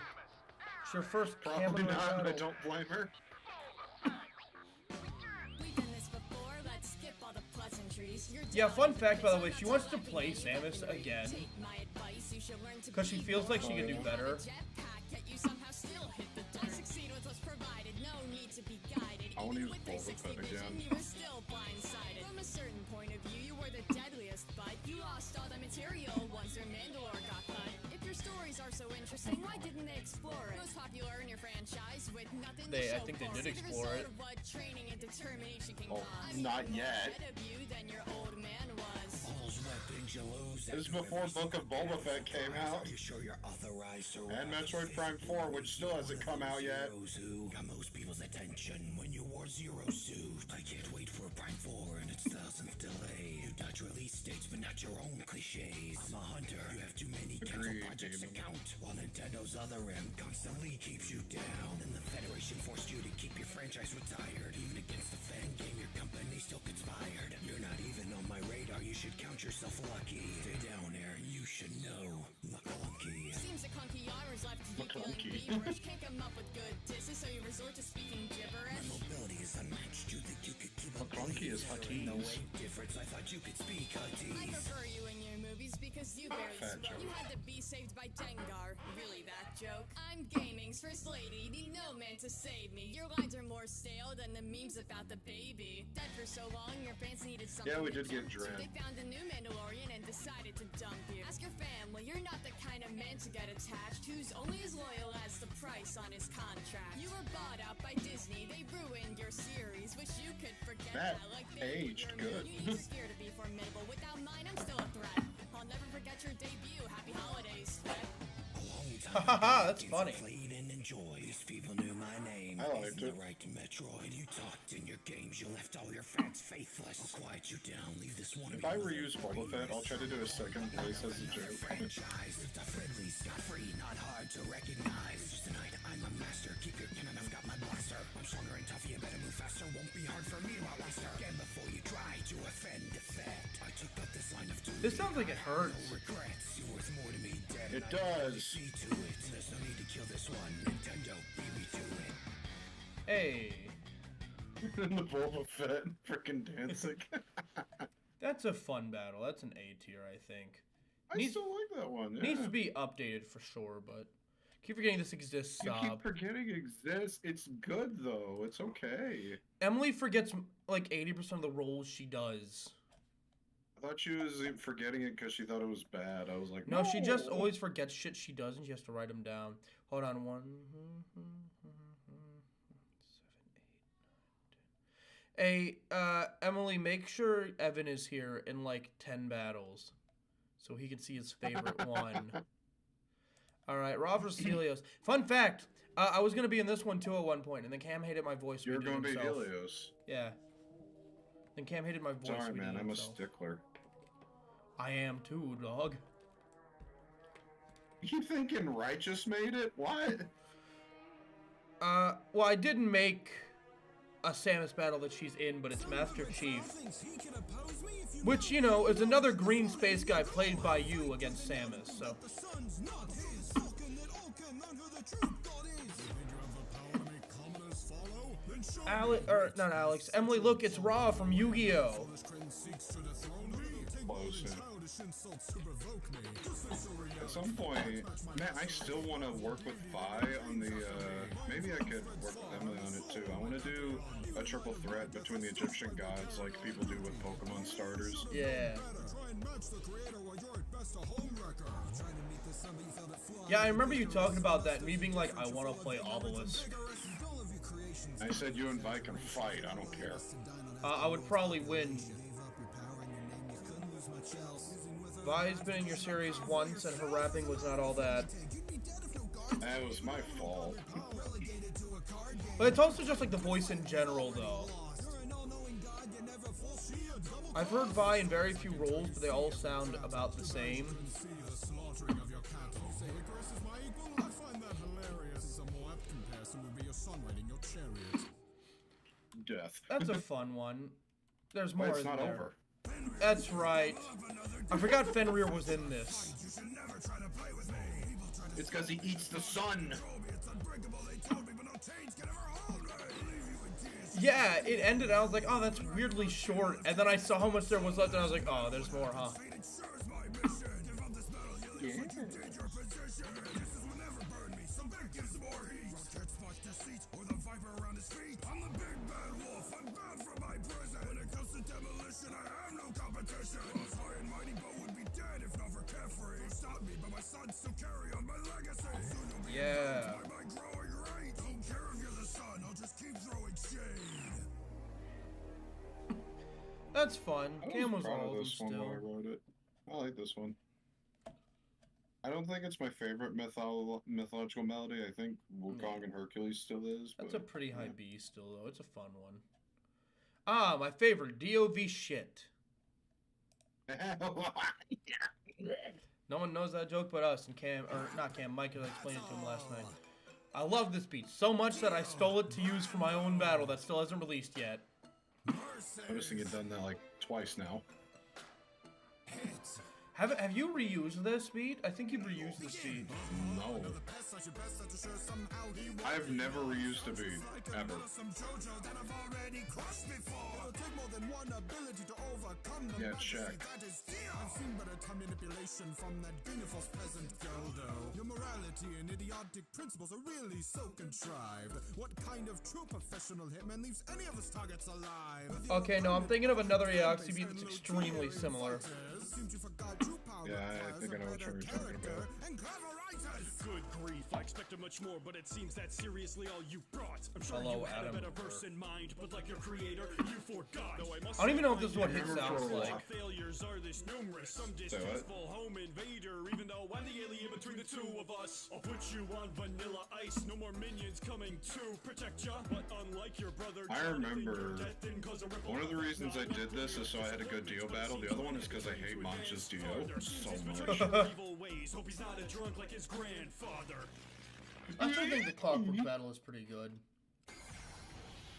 It's your first Probably camera not, battle. I don't blame her. Yeah, fun fact, by the way, she wants to play Samus again. Because she feels like she can do better. I want to use Boba Fett again. From a certain point of view, you were the deadliest, but you lost all the material once your Mandalore got cut. If your stories are so interesting, why didn't they explore it? Most popular in your franchise with nothing to show I think they for did explore it. What training and determination can Oh, cause. not yet. Ahead of you than your old man was. All those weapons you lose. This is before Book of Boba Fett came out. And Metroid Prime 4, which still hasn't come out yet. Who got most people's attention when you wore Zero Suit. I can't wait for Prime 4 and its thousands delay. You dodge release dates, but not your own cliches. I'm a hunter. You have too many cancelled projects to count. While Nintendo's other end constantly keeps you down. And the Federation forced you to keep your franchise retired. Even against the fan game, your company still conspired. You're not even on my radar. You should count yourself lucky. Stay down there. You should know. McClunky. Seems the clunky honors left to you feeling feverish. Can't come up with good disses, so you resort to speaking gibberish. My mobility is unmatched. You think you could keep up? McClunky is Huttese. No way difference. I thought you could speak Huttese. I prefer you in your movies because you barely Fat spoke. joke. You had to be saved by Dengar. Really, that joke? I'm gaming, Thanks, First Lady. Need no man to save me. Your lines are more stale than the memes about the baby. Dead for so long, your fans needed something. Yeah, we to did get jump to. Dren. They found a new Mandalorian and decided to dump you. Ask your family, you're not the kind of man to get attached. Who's only as loyal as the price on his contract. You were bought out by Disney. They ruined your series. Wish you could forget That that. Like aged good. You need to steer to be formidable. Without mine, I'm still a threat. I'll never forget your debut. Happy holidays, Fred. Haha, that's funny. Played and enjoyed. These people knew my name. I liked Even it. the right to Metroid. You talked in your games. You left all your fans faithless. I'll quiet you down. Leave this one. If I reuse Boba Fett, I'll try to do a second voice as a joke. Franchise. The friendly, scot-free, not hard to recognize. Just tonight, I'm a master. Keep your cannon. I've got my blaster. I'm stronger and tougher. You better move faster. Won't be hard for me, Wallacer. Again, before you try to offend, defect. I took up this line of duty. This sounds like it hurts. Regrets. You're worth more to me dead. It does. See to it. There's no need to kill this one. Nintendo, beat me to it. Hey. The Boba Fett freaking dancing. That's a fun battle. That's an A tier, I think. I still like that one. Yeah. Needs to be updated for sure, but keep forgetting this exists. You keep forgetting it exists. It's good though. It's okay. Emily forgets like 80% of the roles she does. I thought she was forgetting it because she thought it was bad. I was like, No, she just always forgets shit she does, and she has to write them down. Hold on, 1, 7, 8, 9, 10. Emily, make sure Evan is here in like 10 battles, so he can see his favorite one. All right, Raw vs. Helios. Fun fact: I was gonna be in this one too at one point, and then Cam hated my voice. You're redoing gonna be himself. Helios. Yeah. Then Cam hated my voice. Sorry, man. redoing I'm a himself. stickler. I am too, dog. You thinking Righteous made it? What? Well, I didn't make a Samus battle that she's in, but it's Master Chief. Which, you know, is another green space guy played by you against Samus, so. Not Alex. Emily, look, it's Ra from Yu-Gi-Oh! Close, yeah. At some point, man, I still want to work with Vi on the, maybe I could work with Emily on it too. I want to do a triple threat between the Egyptian gods like people do with Pokemon starters. Yeah. Yeah, I remember you talking about that, me being like, I want to play Obelisk. I said you and Vi can fight, I don't care. I would probably win. Vi's been in your series once, and her rapping was not all that. That was my fault. But it's also just like the voice in general, though. I've heard Vi in very few roles, but they all sound about the same. Death. That's a fun one. There's more It's in not there. over. That's right. I forgot Fenrir was in this. It's because he eats the sun. Yeah, it ended. I was like, oh, that's weirdly short. And then I saw how much there was left, and I was like, oh, there's more, huh? Yeah. Yeah. That's fun. Cam was proud all of of them this one when I still. wrote it. I like this one. I don't think it's my favorite mythological melody. I think Wukong and Hercules still is. That's but, a pretty high yeah. B still, though. It's a fun one. Ah, my favorite, DOV shit. No one knows that joke but us and Cam, or not Cam, Mike, as I explained it to him last night. I love this beat so much that I stole it to use for my own battle that still hasn't released yet. I just think you've done that like twice now. Have you reused this beat? I think you've reused this beat. No. I've never reused a beat, ever. Yeah, check. I've seen better time manipulation from that being a false peasant girl, though. Your morality and idiotic principles are really so contrived. What kind of true professional hitman leaves any of his targets alive? Okay, no, I'm thinking of another AOXB that's extremely similar. Yeah, I think I know what you're talking about. Good grief, I expected much more, but it seems that seriously all you brought. I'm sure Hello, you had Adam. a better verse in mind, but like your creator, you forgot. No, I don't even know if this is what his sounds like. Failures are this numerous, some distasteful home invader, even though I'm the alien between the two of us. I'll put you on vanilla ice, no more minions coming to protect ya, but unlike your brother, I remember one of the reasons I did this is so I had a good Dio battle. The other one is because I hate Mancha's Dio so much. Hope he's not a drunk like his grandfather. I still think the Clockwork battle is pretty good.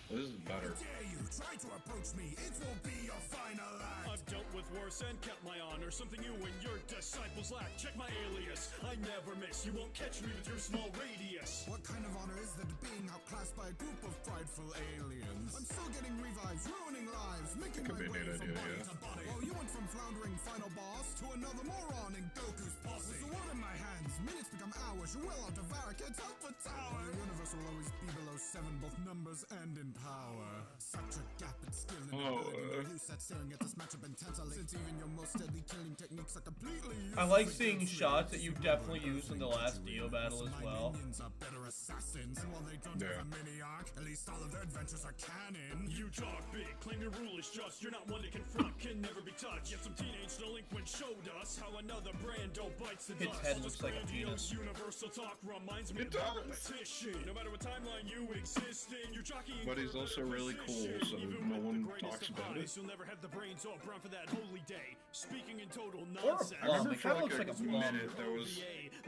This is better. Dare you try to approach me? It will be your final act. I've dealt with worse and kept my honor, something you and your disciples lack. Check my alias, I never miss. You won't catch me with your small radius. What kind of honor is that being outclassed by a group of prideful aliens? I'm still getting revives, ruining lives, making my way from body to body. While you went from floundering final boss to another moron in Goku's posse. With the word in my hands, minutes become hours. You will out of Varric, it's Alpha Tower. The universe will always be below 7, both numbers and in power. Such a gap in skill and ability. You sat staring at this matchup intensely, since even your most deadly killing techniques are completely useless. I like seeing shots that you definitely used in the last Dio battle as well. Are better assassins, and while they don't have a mini arc, at least all of their adventures are canon. You talk big, claim your rule is just. You're not one to confront, can never be touched. Yet some teenage delinquent showed us how another Brando bites the His dust. head looks like a penis. Universal talk reminds me of competition. No matter what timeline you exist in, you're jockeying. But he's also really cool, so no one talks about it. You'll never have the brains or brown for that holy day. Speaking in total Or a nonsense. plum. It kind of looks like a plum. There was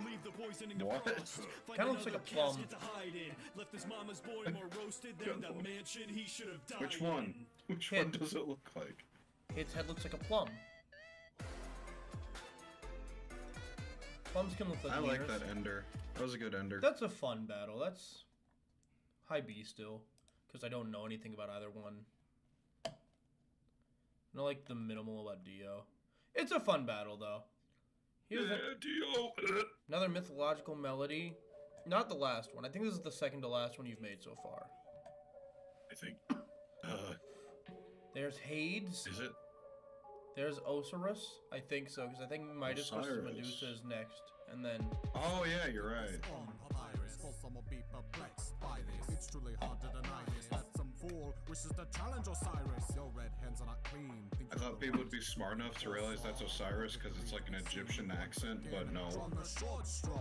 Leave the poisoning to what? Kind of looks like a plum. to hide in. Left his mama's boy more roasted than the mansion he should have died. Which one? Which one does it look like? Its head looks like a plum. Plums can look like I like mirrors. that ender. That was a good ender. That's a fun battle. That's high B still, because I don't know anything about either one. I know like the minimal about Dio. It's a fun battle though. Here's Dio. Another mythological melody. Not the last one. I think this is the second to last one you've made so far. I think. There's Hades. Is it? There's Osiris. I think so, because I think Midas versus Osiris. Medusa is next. And then... Oh yeah, you're right. Some will be perplexed by this. It's truly hard to deny this. That some fool wishes to challenge Osiris. Your red hands are not clean. I thought people would be smart enough to realize that's Osiris because it's like an Egyptian accent, but no.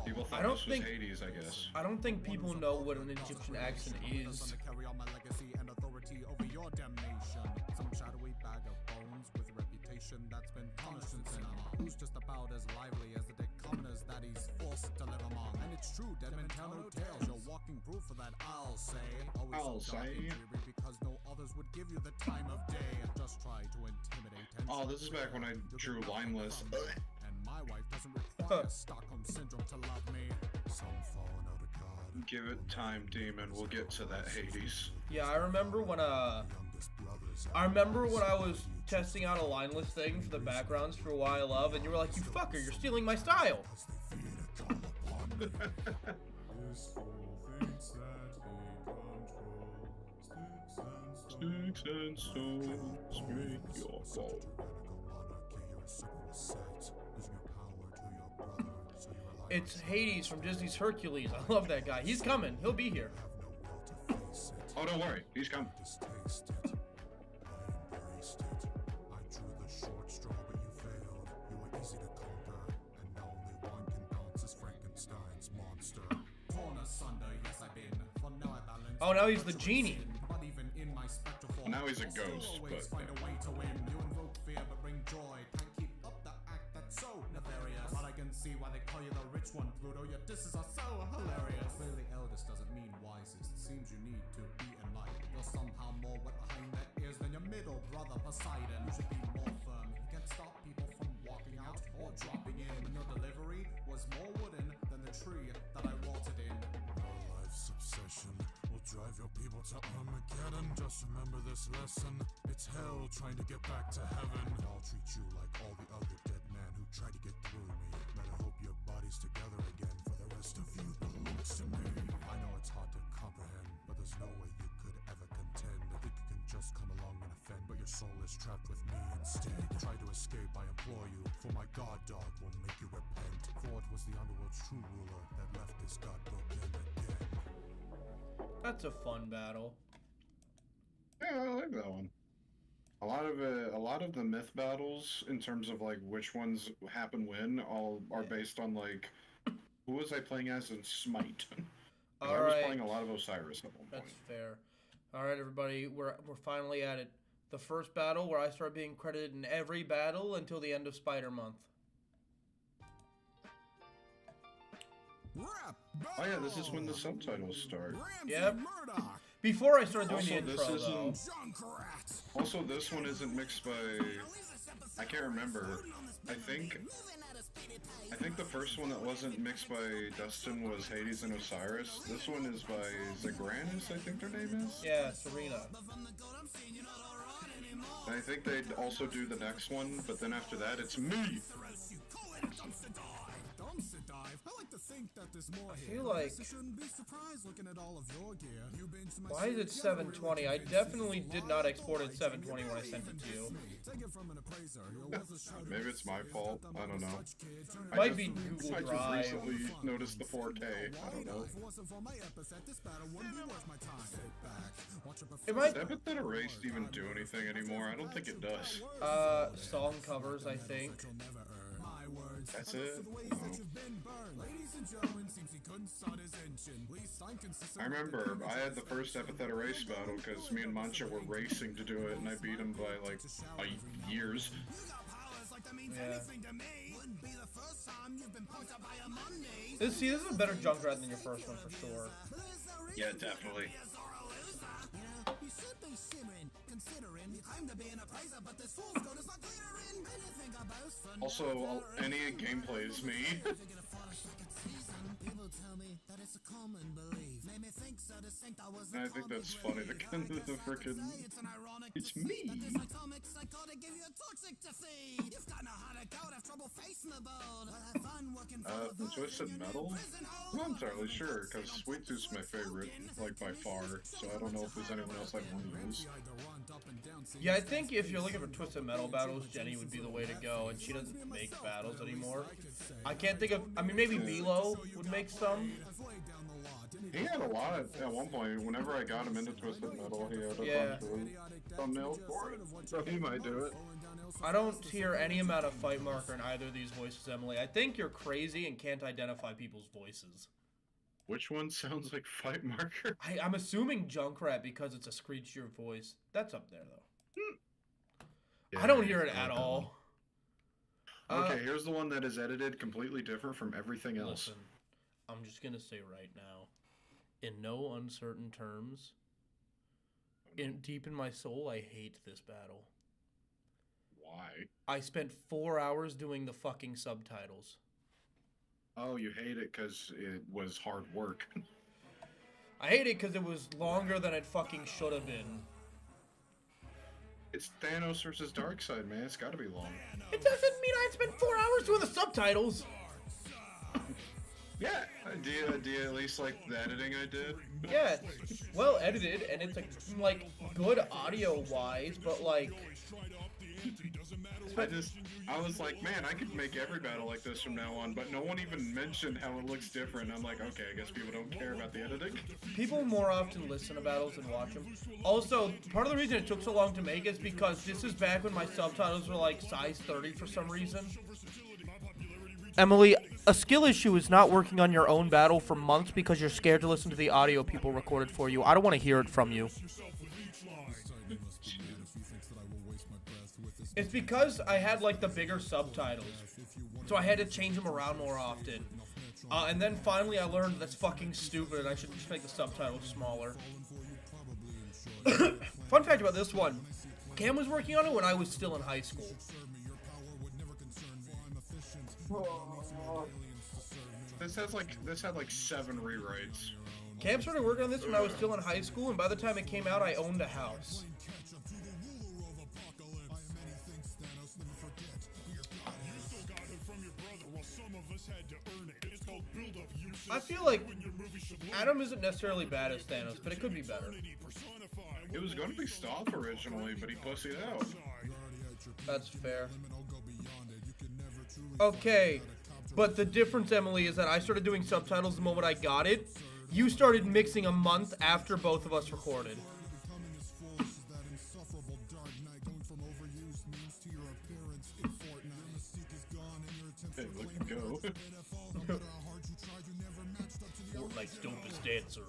People thought this was Hades, I guess. I don't think people know what an Egyptian accent is. Carry on my legacy and authority over your damnation. Some shadowy bag of bones with a reputation that's been punished in sin. Who's just about as lively as the dead commoners that he's forced to live among. And it's true, dead men tell no tales. You're walking proof of that, I'll say. Always so dark and dreary because no others would give you the time of day. And just try to intimidate. Oh, this is back when I drew Limeless. And my wife doesn't require Stockholm Syndrome to love me. Some fallen out of God. Give it time, demon. We'll get to that Hades. Yeah, I remember when I was testing out a lineless thing for the backgrounds for Why I Love, and you were like, "You fucker, you're stealing my style." Sticks and stones make your fall. It's Hades from Disney's Hercules. I love that guy. He's coming. He'll be here. Oh, don't worry. He's coming. Oh, now he's the genie. Well, now he's a ghost, but find a way to win. You invoke fear but bring joy. Can't keep up the act that's so nefarious. But I can see why they call you the rich one, Pluto. Your disses are so hilarious. Clearly eldest doesn't mean wisest. It seems you need to be enlightened. You're somehow more wet behind that ears than your middle brother Poseidon. You should be more firm. You can't stop people from walking out or dropping in. Your delivery was more wooden than the tree that I rotted in. Your life's obsession will drive your people to Armageddon. Just remember this lesson. It's hell trying to get back to heaven. I'll treat you like all the other dead men who tried to get through me. Better hope your body's together again for the rest of you. soul is trapped with me instead. Try to escape, I implore you, for my god dog will make you repent. For it was the underworld's true ruler that left this god broken again. That's a fun battle. Yeah, I like that one. A lot of the myth battles, in terms of like which ones happen when, all are based on like who was I playing as in Smite. I was playing a lot of Osiris at one point. That's fair. All right, everybody, we're finally at it. The first battle where I start being credited in every battle until the end of Spider Month. Oh yeah, this is when the subtitles start. Yep. Before I started doing the intro, though. Also, this one isn't mixed by... I can't remember. I think the first one that wasn't mixed by Dustin was Hades and Osiris. This one is by Zagranis, I think their name is? Yeah, Serena. And I think they'd also do the next one, but then after that, it's me! I feel like... Why is it 720? I definitely did not export it 720 when I sent it to you. Maybe it's my fault. I don't know. Might be Google Drive. I just recently noticed the 4K. I don't know. Does Epithet Erased even do anything anymore? I don't think it does. Song covers, I think. That's it? I remember I had the first Epithet Erased battle because me and Mancha were racing to do it, and I beat him by like years. Yeah. This is a better Junkrat than your first one for sure. Yeah, definitely. Also, any gameplay is me. I think that's funny. The freaking it's me. Twisted Metal? I'm not entirely sure, because Sweet Tooth's my favorite, like by far, so I don't know if there's anyone else I'd want to use. Yeah, I think if you're looking for Twisted Metal battles, Jenny would be the way to go, and she doesn't make battles anymore. I can't think of, I mean, maybe Bilo would make some. He had a lot at one point. Whenever I got him into Twisted Metal, he had a bunch of thumbnails for it, so he might do it. I don't hear any amount of fight marker in either of these voices, Emily. I think you're crazy and can't identify people's voices. Which one sounds like fight marker? I'm assuming Junkrat because it's a screechier voice. That's up there, though. Yeah, I don't hear it at all. Okay, here's the one that is edited completely different from everything else. Listen, I'm just going to say right now, in no uncertain terms, deep in my soul, I hate this battle. Why? I spent 4 hours doing the fucking subtitles. Oh, you hate it because it was hard work. I hate it because it was longer than it fucking should have been. It's Thanos versus Darkseid, man. It's gotta be long. It doesn't mean I spent 4 hours doing the subtitles. Yeah. Do you at least like the editing I did? Yeah, it's well edited, and it's like good audio-wise, but like... I was like, man, I could make every battle like this from now on, but no one even mentioned how it looks different. I'm like, okay, I guess people don't care about the editing. People more often listen to battles than watch them. Also, part of the reason it took so long to make is because this is back when my subtitles were like size 30 for some reason. Emily, a skill issue is not working on your own battle for months because you're scared to listen to the audio people recorded for you. I don't want to hear it from you. It's because I had like the bigger subtitles, so I had to change them around more often. And then finally I learned that's fucking stupid and I should just make the subtitles smaller. Fun fact about this one, Cam was working on it when I was still in high school. This had like 7 rewrites. Cam started working on this when I was still in high school, and by the time it came out, I owned a house. I feel like Adam isn't necessarily bad as Thanos, but it could be better. It was going to be Stoff originally, but he pussied out. That's fair. Okay, but the difference, Emily, is that I started doing subtitles the moment I got it. You started mixing a month after both of us recorded. Hey, look at go. Fortnite's dopest dancer.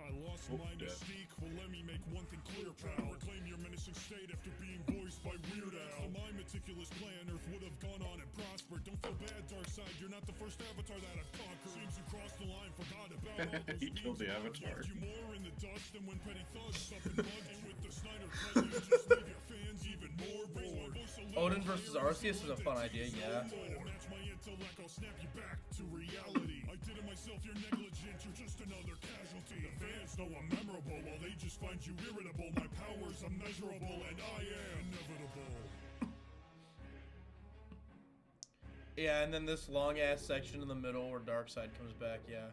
I lost my mystique, well let me make one thing clear, pal. Reclaim your menacing state after being voiced by Weird Al. My meticulous plan, Earth would have gone on and prospered. Don't feel bad, Darkseid, you're not the first avatar that I've conquered. Seems you crossed the line, forgot about all those He killed the avatar. Left you more in the dust than when petty thugs up in mud. And with the Snyder cut, you just leave your fans even more bored. Odin versus Arceus is a fun idea, yeah. Match my intellect, I'll snap you back to reality. I did it myself, you're negligent, you're just another casualty. The fans know I'm memorable, while they just find you irritable. My power's immeasurable, and I am inevitable. Yeah, and then this long-ass section in the middle where Darkseid comes back, yeah.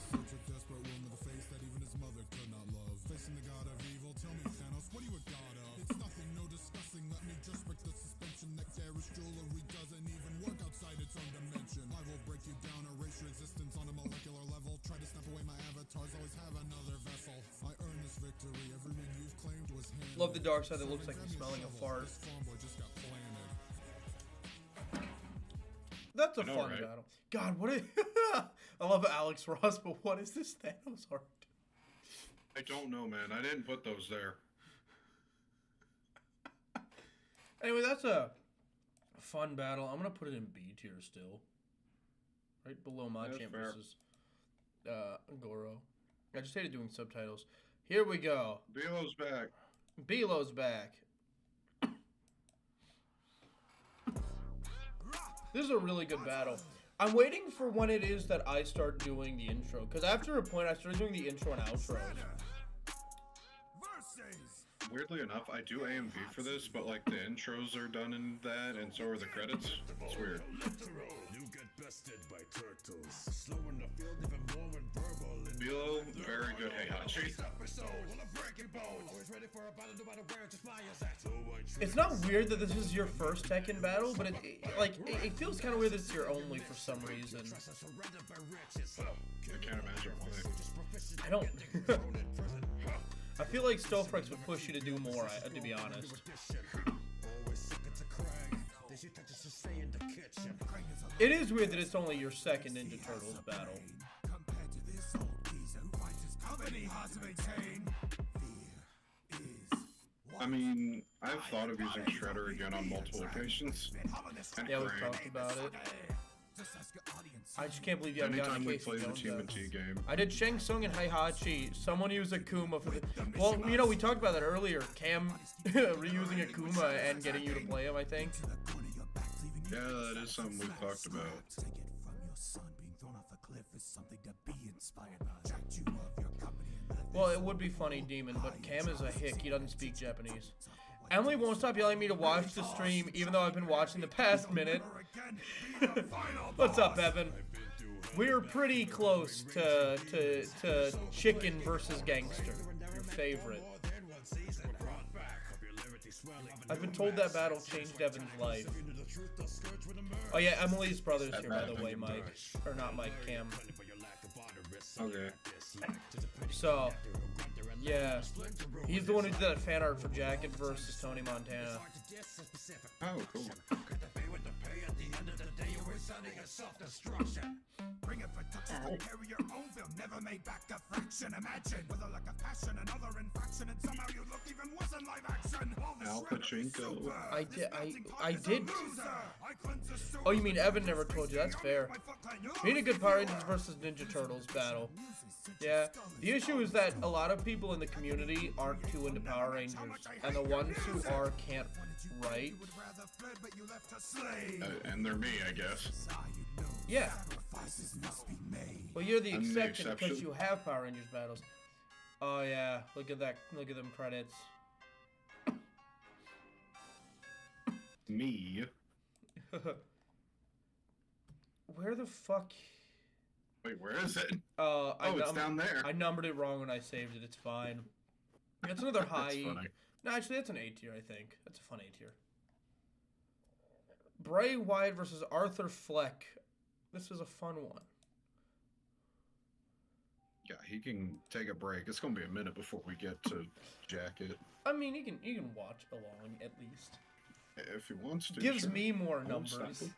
Such a desperate woman with a face that even his mother could not love. Facing the god of evil, tell me Thanos, what are you a god of? It's nothing, no discussing, let me just break the suspension. That garish jewelry doesn't even work outside its own dimension. I will break you down, erase your existence on a molecular level. Try to snap away my avatars, always have another vessel. I earned this victory, every win you've claimed was handed. Love the Darkseid that looks like he's smelling a fart. This farm boy just got planted. That's a I know, fun right? battle. God, what is... I love Alex Ross, but what is this Thanos art? I don't know, man. I didn't put those there. Anyway, that's a fun battle. I'm going to put it in B tier still. Right below Machamp versus Goro. I just hated doing subtitles. Here we go. Belo's back. Belo's back. This is a really good battle. I'm waiting for when it is that I start doing the intro. Because after a point, I started doing the intro and outros. Weirdly enough, I do AMV for this, but like the intros are done in that, and so are the credits. It's weird. You get bested by turtles. Slow in the field, even more when verbal. Bilo, very good Heihachi. It's not weird that this is your first Tekken battle, but it feels kind of weird that it's your only for some reason. I can't imagine why. I don't. I feel like Stofrex would push you to do more, to be honest. It is weird that it's only your second Ninja Turtles battle. I mean, I've thought of using Shredder again on multiple occasions. And Yeah, we've Krang. talked about it. I just can't believe you haven't gotten Anytime a we case play of the Jones yet. TMNT game. I did Shang Tsung and Heihachi. Someone used Akuma for the... Well, you know, we talked about that earlier. Cam reusing Akuma and getting you to play him, I think. Yeah, that is something we've talked about. Well, it would be funny, Demon, but Cam is a hick. He doesn't speak Japanese. Emily won't stop yelling at me to watch the stream, even though I've been watching the past minute. What's up, Evan? We're pretty close to Chicken versus Gangster, your favorite. I've been told that battle changed Evan's life. Oh yeah, Emily's brother's here, by the way, Mike. Or not Mike, Cam. Okay. So, yeah. He's the one who did that fan art for Jacket versus Tony Montana. Oh, cool. Bring it for touch, carry your own film, never made back a fraction. Imagine whether like a passion, another infraction, and somehow you look even worse in live action. Al Pachinko. I did. Oh, you mean Evan never told you? That's fair. We need a good Power Rangers versus Ninja Turtles battle. Yeah. The issue is that a lot of people in the community aren't too into Power Rangers, and the ones who are can't write. And they're me, I guess. Yeah. Well, you're the I'm the exception because exception. you have Power Rangers battles. Oh yeah, look at that. Look at them credits. Me. Where the fuck? Wait, where is it? It's down there. I numbered it wrong when I saved it. It's fine. That's another high. That's funny. No, actually, that's an A tier, I think. That's a fun A tier. Bray Wyatt versus Arthur Fleck. This is a fun one. Yeah, he can take a break. It's gonna be a minute before we get to Jacket. I mean, you can watch along at least. If he wants to. Gives sure. me more I won't stop numbers. him.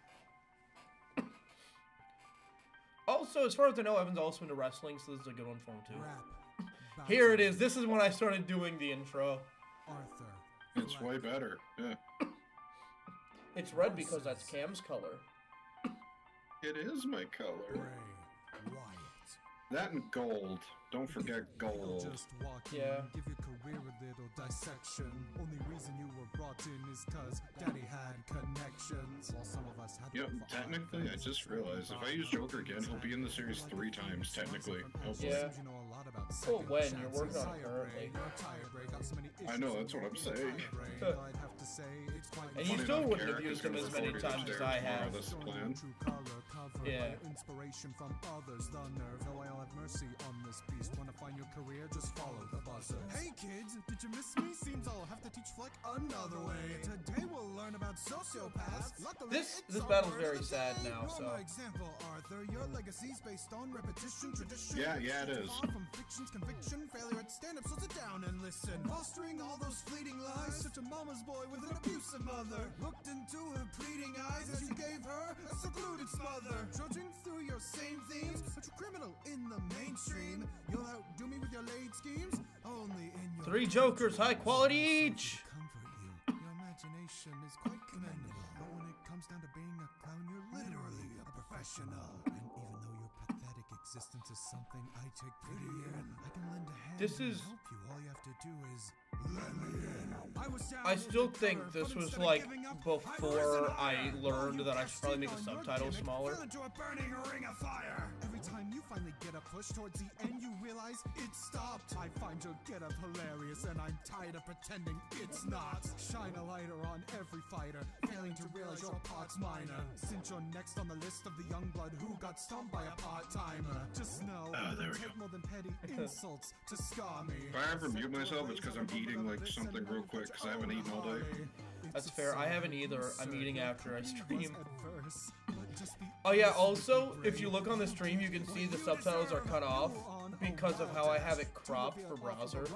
Also, as far as I know, Evan's also into wrestling, so this is a good one for him too. Here it is. This is when I started doing the intro. Arthur. It's way better. Yeah. It's red because that's Cam's color. It is my color. Bray Wyatt. That and gold. Don't forget gold. Just walk in, Yeah. give your career a little dissection. Only reason you were brought in is cause daddy had connections. While some of us had Yep, technically, I just realized if I use Joker again, he'll be in the series 3 times, technically. Hopefully. Yeah. Well, when? You're working on it currently. I know, that's what I'm saying. And you still wouldn't have used them as many times as I have. This plan. Yeah. Inspiration from others, the nerve, though I'll have mercy on this beast. Wanna find your career, just follow the buzzer. Hey kids, did you miss me? Seems I'll have to teach Fleck another way. Today we'll learn about sociopaths. This battle's very sad now, so. Example, Arthur, your legacy's based on repetition, tradition. Yeah, it is. Far from fiction's conviction, failure at stand-up, so sit down and listen. Fostering all those fleeting lies, such a mama's boy with an abusive mother. Looked into her pleading eyes as you gave her a secluded smother. Trudging through your same themes, a true criminal in the mainstream. You'll outdo me with your laid schemes, only in your 3 Jokers, high quality each. Your imagination is quite commendable, but when it comes down to being a clown, you're literally a professional. And even though your pathetic existence is something I take pity in, I can lend a hand This is. and help you. All you have to do is let me in. I still think this was like before I learned that I should probably make the subtitles smaller. Every time you finally get a push towards the end, you realize it stopped. I find your get-up hilarious, and I'm tired of pretending it's not. Shine a lighter on every fighter, failing to realize your part's minor. Since you're next on the list of the young blood who got stumped by a part-timer, just know there we it'll take more than petty insults to scar me. If I ever mute myself, it's because I'm eating like something real quick because I haven't eaten all day. That's fair. I haven't either. I'm eating after I stream. Oh yeah, also, if you look on the stream, you can see the subtitles are cut off because of how I have it cropped for browser.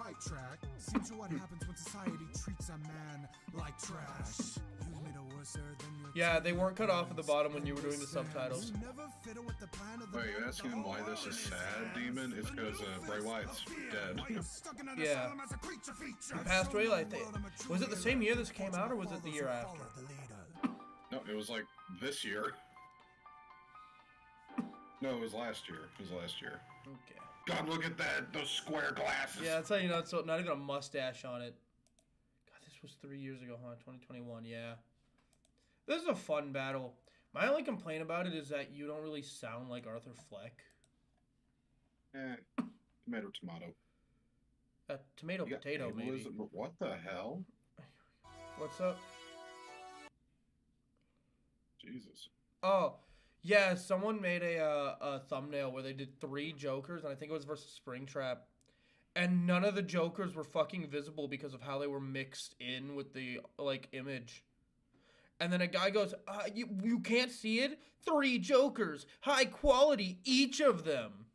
Seems to what happens when society treats a man like trash. You've made a worser than your Yeah, they weren't cut off at the bottom when you were doing the subtitles. Wait, you asking him why this is sad, Demon? It's because Bray Wyatt's dead. Yeah. He passed away, I think. Was it the same year this came out, or was it the year after? No, it was like this year. No, it was last year. It was last year. Okay. God, look at that! Those square glasses! Yeah, that's how you know it's not even a mustache on it. God, this was 3 years ago, huh? 2021, yeah. This is a fun battle. My only complaint about it is that you don't really sound like Arthur Fleck. Tomato, tomato. Tomato, potato, maybe. Elizabeth, what the hell? What's up? Jesus. Oh, yeah, someone made a thumbnail where they did 3 Jokers, and I think it was versus Springtrap. And none of the Jokers were fucking visible because of how they were mixed in with the, like, image. And then a guy goes, you can't see it? 3 Jokers. High quality, each of them.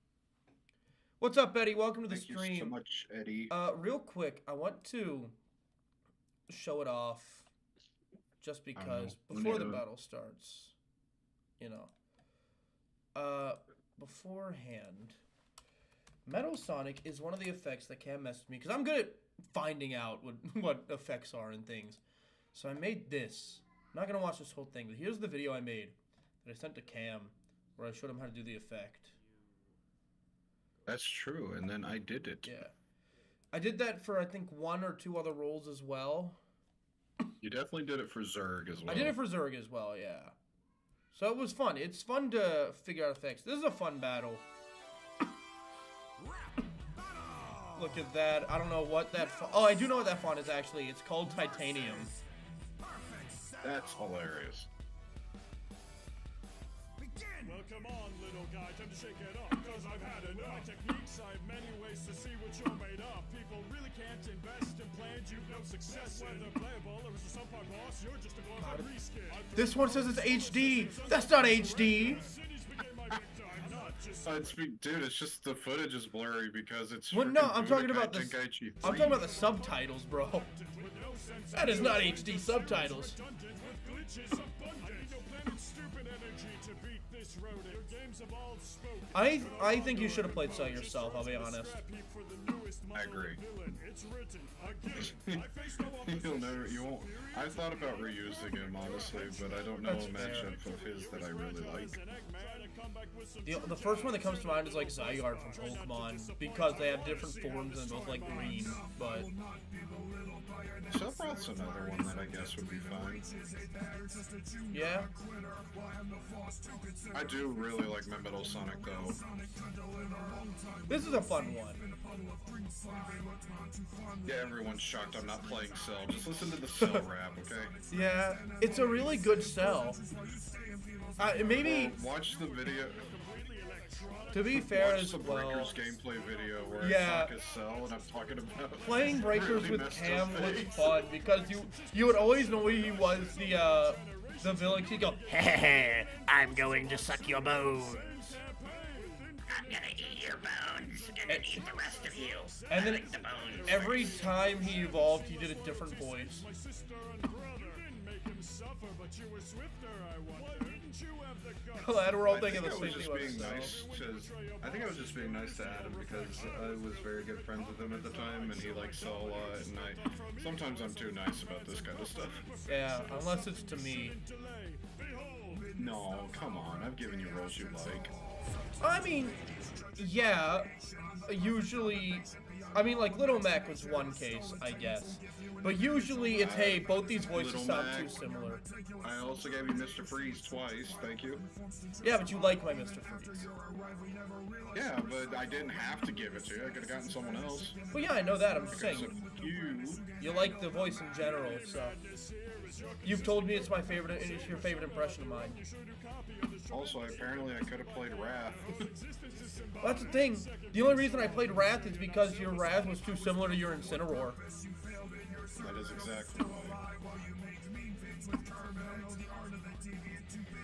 What's up, Eddie? Welcome to the stream. Thank you so much, Eddie. Real quick, I want to show it off just because before the battle starts. You know. Beforehand, Metal Sonic is one of the effects that Cam messaged me, because I'm good at finding out what effects are and things. So I made this. I'm not going to watch this whole thing, but here's the video I made that I sent to Cam, where I showed him how to do the effect. That's true, and then I did it. Yeah. I did that for, I think, 1 or 2 other roles as well. You definitely did it for Zerg as well. I did it for Zerg as well, yeah. So it was fun. It's fun to figure out effects. This is a fun battle. Look at that. I don't know what that oh, I do know what that font is actually. It's called Titanium. That's hilarious. come on, little guy, time to shake it up, cause I've had enough. My techniques, I have many ways to see what you're made of. People really can't invest in plans you've no success in. Whether playable or as a subpar boss, you're just a glorified reskin. This one says it's HD. That's not HD. Dude, it's just the footage is blurry because it's. Well, no, I'm talking Budokai about the. Tenkaichi 3. I'm talking about the subtitles, bro. That is not HD subtitles. I think you should have played Cell yourself, I'll be honest. I agree. You won't. I thought about reusing him, honestly, but I don't know a matchup of his that I really like. The first one that comes to mind is like Zygarde from Pokemon, because they have different forms and both like green, but... Sephiroth's another one that I guess would be fine. Yeah? I do really like my Metal Sonic, though. This is a fun one. Yeah, everyone's shocked I'm not playing Cell. Just listen to the Cell rap, okay? Yeah, it's a really good Cell. Maybe... Watch the video... To be fair Watch as the well... Breakers gameplay video where yeah, I talk as Cell and I'm talking about... Playing Breakers really with Cam was fun because you would always know he was the villain. He'd go, Hehe, I'm going to suck your bones. I'm gonna eat your bones and eat the rest of you. And then like the bones. every time he evolved, he did a different voice. Glad we're all thinking the same thing about I think I was just being nice to Adam because I was very good friends with him at the time, and he likes Cell a lot, and sometimes I'm too nice about this kind of stuff. Yeah, unless it's to me. No, come on, I've given you roles you like. I mean, yeah, usually, I mean, like, Little Mac was one case, I guess. But usually it's, hey, both these voices sound too similar. I also gave you Mr. Freeze twice, thank you. Yeah, but you like my Mr. Freeze. Yeah, but I didn't have to give it to you. I could have gotten someone else. Well, yeah, I know that. I'm just saying. You like the voice in general, so. You've told me it's my favorite, it's your favorite impression of mine. Also, apparently I could have played Wrath. Well, that's the thing. The only reason I played Wrath is because your Wrath was too similar to your Incineroar. That is exactly why.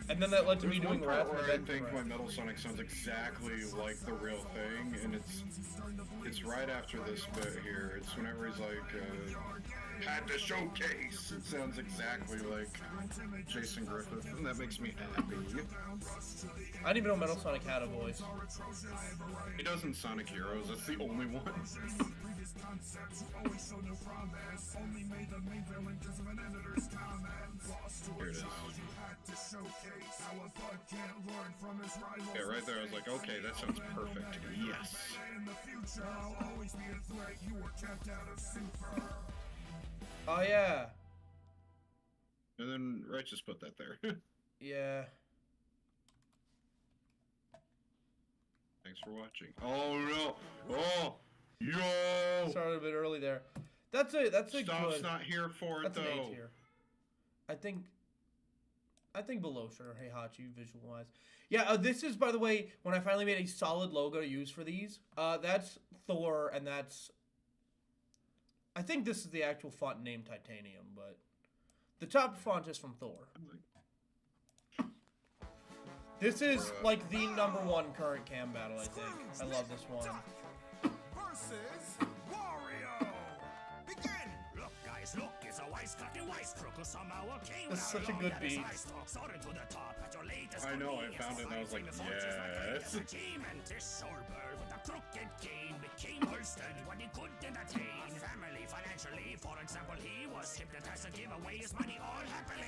And then that led to me doing Wrath. Where I think my Metal Sonic sounds exactly like the real thing, and it's right after this bit here. It's whenever he's like, had to showcase. It sounds exactly like Jason Griffith, and that makes me happy. I didn't even know Metal Sonic had a voice. He does in Sonic Heroes. That's the only one. Here it is. Yeah, right there I was like, okay, that sounds perfect. Yes. Oh, yeah. And then Righteous put that there. Yeah. Thanks for watching. Oh, no. Oh, yo. Started a bit early there. That's a Stomp's good. not here for it, That's though. an A tier. I think below sure Heihachi visual wise. Yeah, this is, by the way, when I finally made a solid logo to use for these. That's Thor, and that's... I think this is the actual font named Titanium, but... The top font is from Thor. This is, like, the #1 current cam battle, I think. I love this one. Versus Wario. Begin. Look, guys, look, it's a wisecracking wise crook who somehow came. This is such a good beat. I know, I found it and I was like, yes. This soul bird with a crooked cane became holstered when he could entertain family financially. For example, he was hypnotized to give away his money all happily.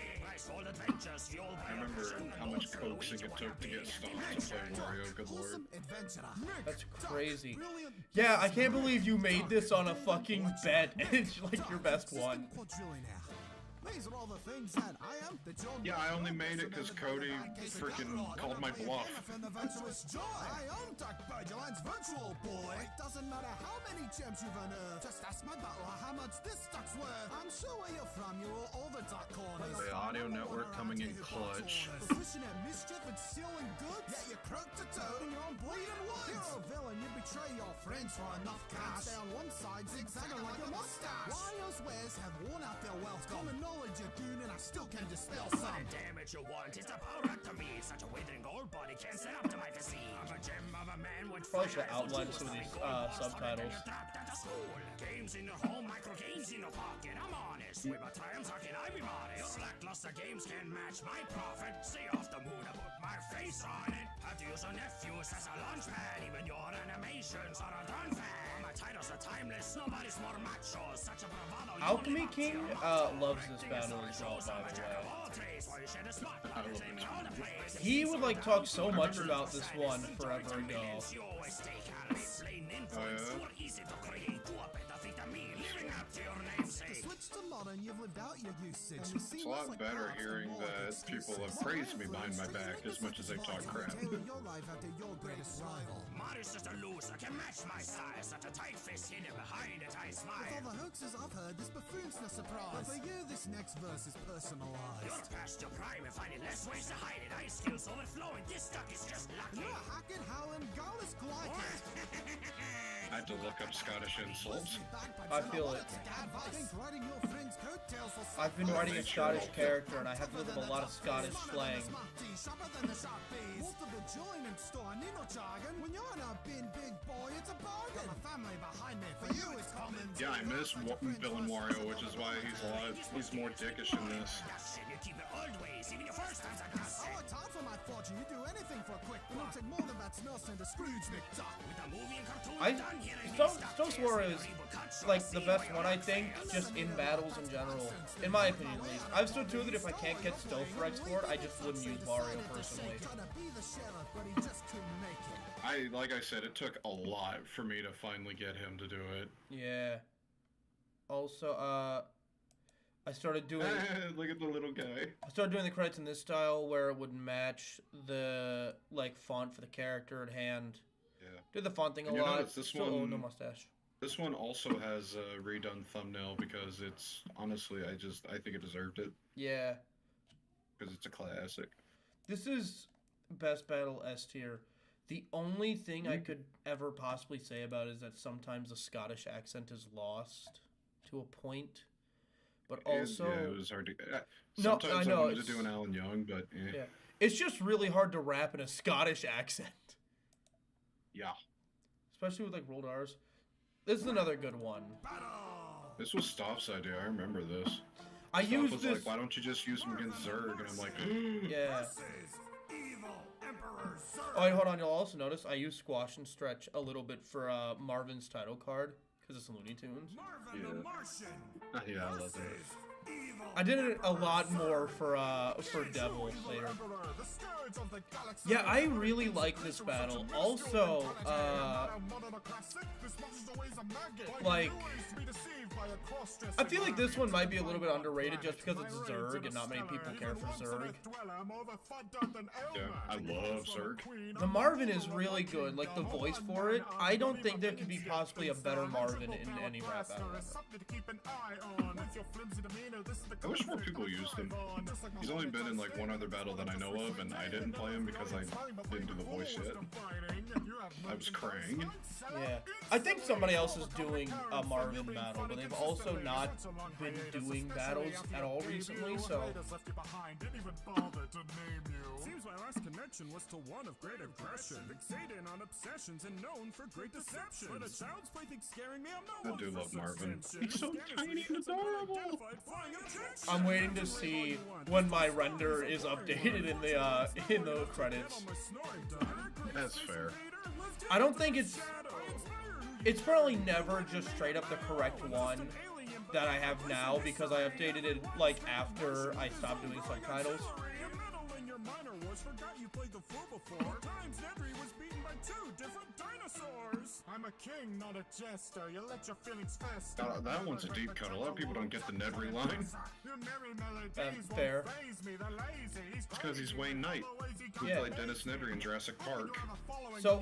All adventures fueled by I remember how much coaxing it took to get Stomp to play Wario, good lord. That's crazy. Yeah, I can't believe you made this on a fucking bet, and it's like your best one. These are all the things that I am, that you'll Yeah, I only made it because Cody freaking called my bluff. I am Dark Birdland's virtual boy. It doesn't matter how many gems you've unearthed. Just ask my battler how much this stuck's worth. I'm sure where you're from, you're all over Dark Corners. The audio network Teleport coming in clutch. Wishing at mischief and stealing goods? Yeah, you crooked a toad in your own bleeding woods. You're a villain, you betray your friends for enough cash. Stay on one side, zigzagging like a mustache. Warriors' wares have worn out their wealth. Common knowledge, you goon, and I still can dispel some. What damage you want is the power up to me. Such a withering old body can't stand up to my physique. I'm a gem of a man with Probably should outline some of these subtitles. Games in your home, micro games in your pocket. I'm honest. With my talking, I be modest. Your lackluster games can match my profit. Stay off the moon, I put my face on it. Have to use a nephews as a launch pad. Even your animations are a done fan. My titles are timeless. Nobody's more macho. Such a bravado. Alchemy King loves this battle as well, by the way. He would like talk so much about this one forever ago. Switch to modern, you've lived out your usage. It's a lot better hearing that people have praised me behind my back as much as they talk crap. Your life after your greatest rival. Marius just a loser, can match my size. Such a tight fist hidden behind it, I smile. With all the hoaxes I've heard, this buffoon's no surprise. But for you, this next verse is personalized. You're past your prime and finding less ways to hide it. Ice skills overflowing, this duck is just lucky. You're hacking, howling, gallus glycid. I had to look up Scottish insults. I feel it. I've been writing a Scottish character, and I have to look up a lot of Scottish slang. Yeah, I miss Villain Wario, which is why he's more dickish in this. Stone Wario is like the best one, I think, just in battles in general. In my opinion, at least. I've stood to that if I can't get Stoneforx for it, I just wouldn't use Wario personally. Like I said, it took a lot for me to finally get him to do it. Yeah. Also, I started doing... Look at the little guy. I started doing the credits in this style where it would match the, like, font for the character at hand. Yeah. Did the font thing a You lot. notice this Still, one, no mustache. This one also has a redone thumbnail because it's, honestly, I think it deserved it. Yeah. Because it's a classic. This is Best Battle S tier. The only thing I could ever possibly say about it is that sometimes the Scottish accent is lost to a point. But also... Yeah, it was hard to... sometimes I wanted to do an Alan Young, but... Yeah. It's just really hard to rap in a Scottish accent. Yeah. Especially with, like, rolled R's. This is another good one. This was Stoff's idea. I remember this. I Stoff used was this... like, why don't you just use him against Zerg? And I'm like... Yeah. Oh, wait, hold on. You'll also notice I use Squash and Stretch a little bit for Marvin's title card. Because it's Looney Tunes. Yeah, I love that. I did it a lot more for Devil later. Yeah, I really like this battle. Also, like, I feel like this one might be a little bit underrated just because it's Zerg and not many people care for Zerg. Yeah, I love Zerg. The Marvin is really good, like the voice for it. I don't think there could be possibly a better Marvin in any rap battle. I wish more people used him. He's only been in like one other battle that I know of, and I didn't play him because I didn't do the voice yet. I was Krang. Yeah. I think somebody else is doing a Marvin battle, but they've also not been doing battles at all recently, so... Seems my last connection was to one of great aggression, fixated on obsessions and known for great deception. But a child's plaything scaring me, I'm no I do love Marvin. He's so tiny and adorable. I'm waiting to see when my render is updated in the credits. That's fair. I don't think it's probably never just straight up the correct one that I have now because I updated it like after I stopped doing subtitles. Forgot you played the fool before. Times Nedry was beaten by 2 different dinosaurs. I'm a king, not a jester. You let your feelings fester. That one's a deep cut. A lot of people don't get the Nedry line. Fair. It's because he's Wayne Knight, who played Dennis Nedry in Jurassic Park. So,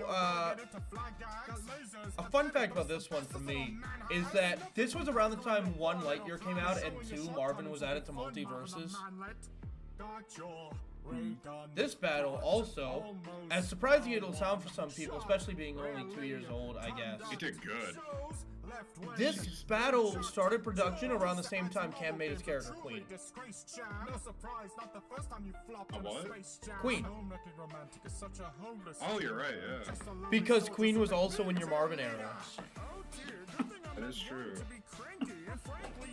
a fun fact about this one for me is that this was around the time 1 Lightyear came out and 2 Marvin was added to Multiverses. This battle also, as surprising it'll sound for some people, especially being only 2 years old, I guess. He did good. This battle started production around the same time Cam made his character Queen. A what? Queen. Oh, you're right, yeah. Because Queen was also in your Marvin era. That is true.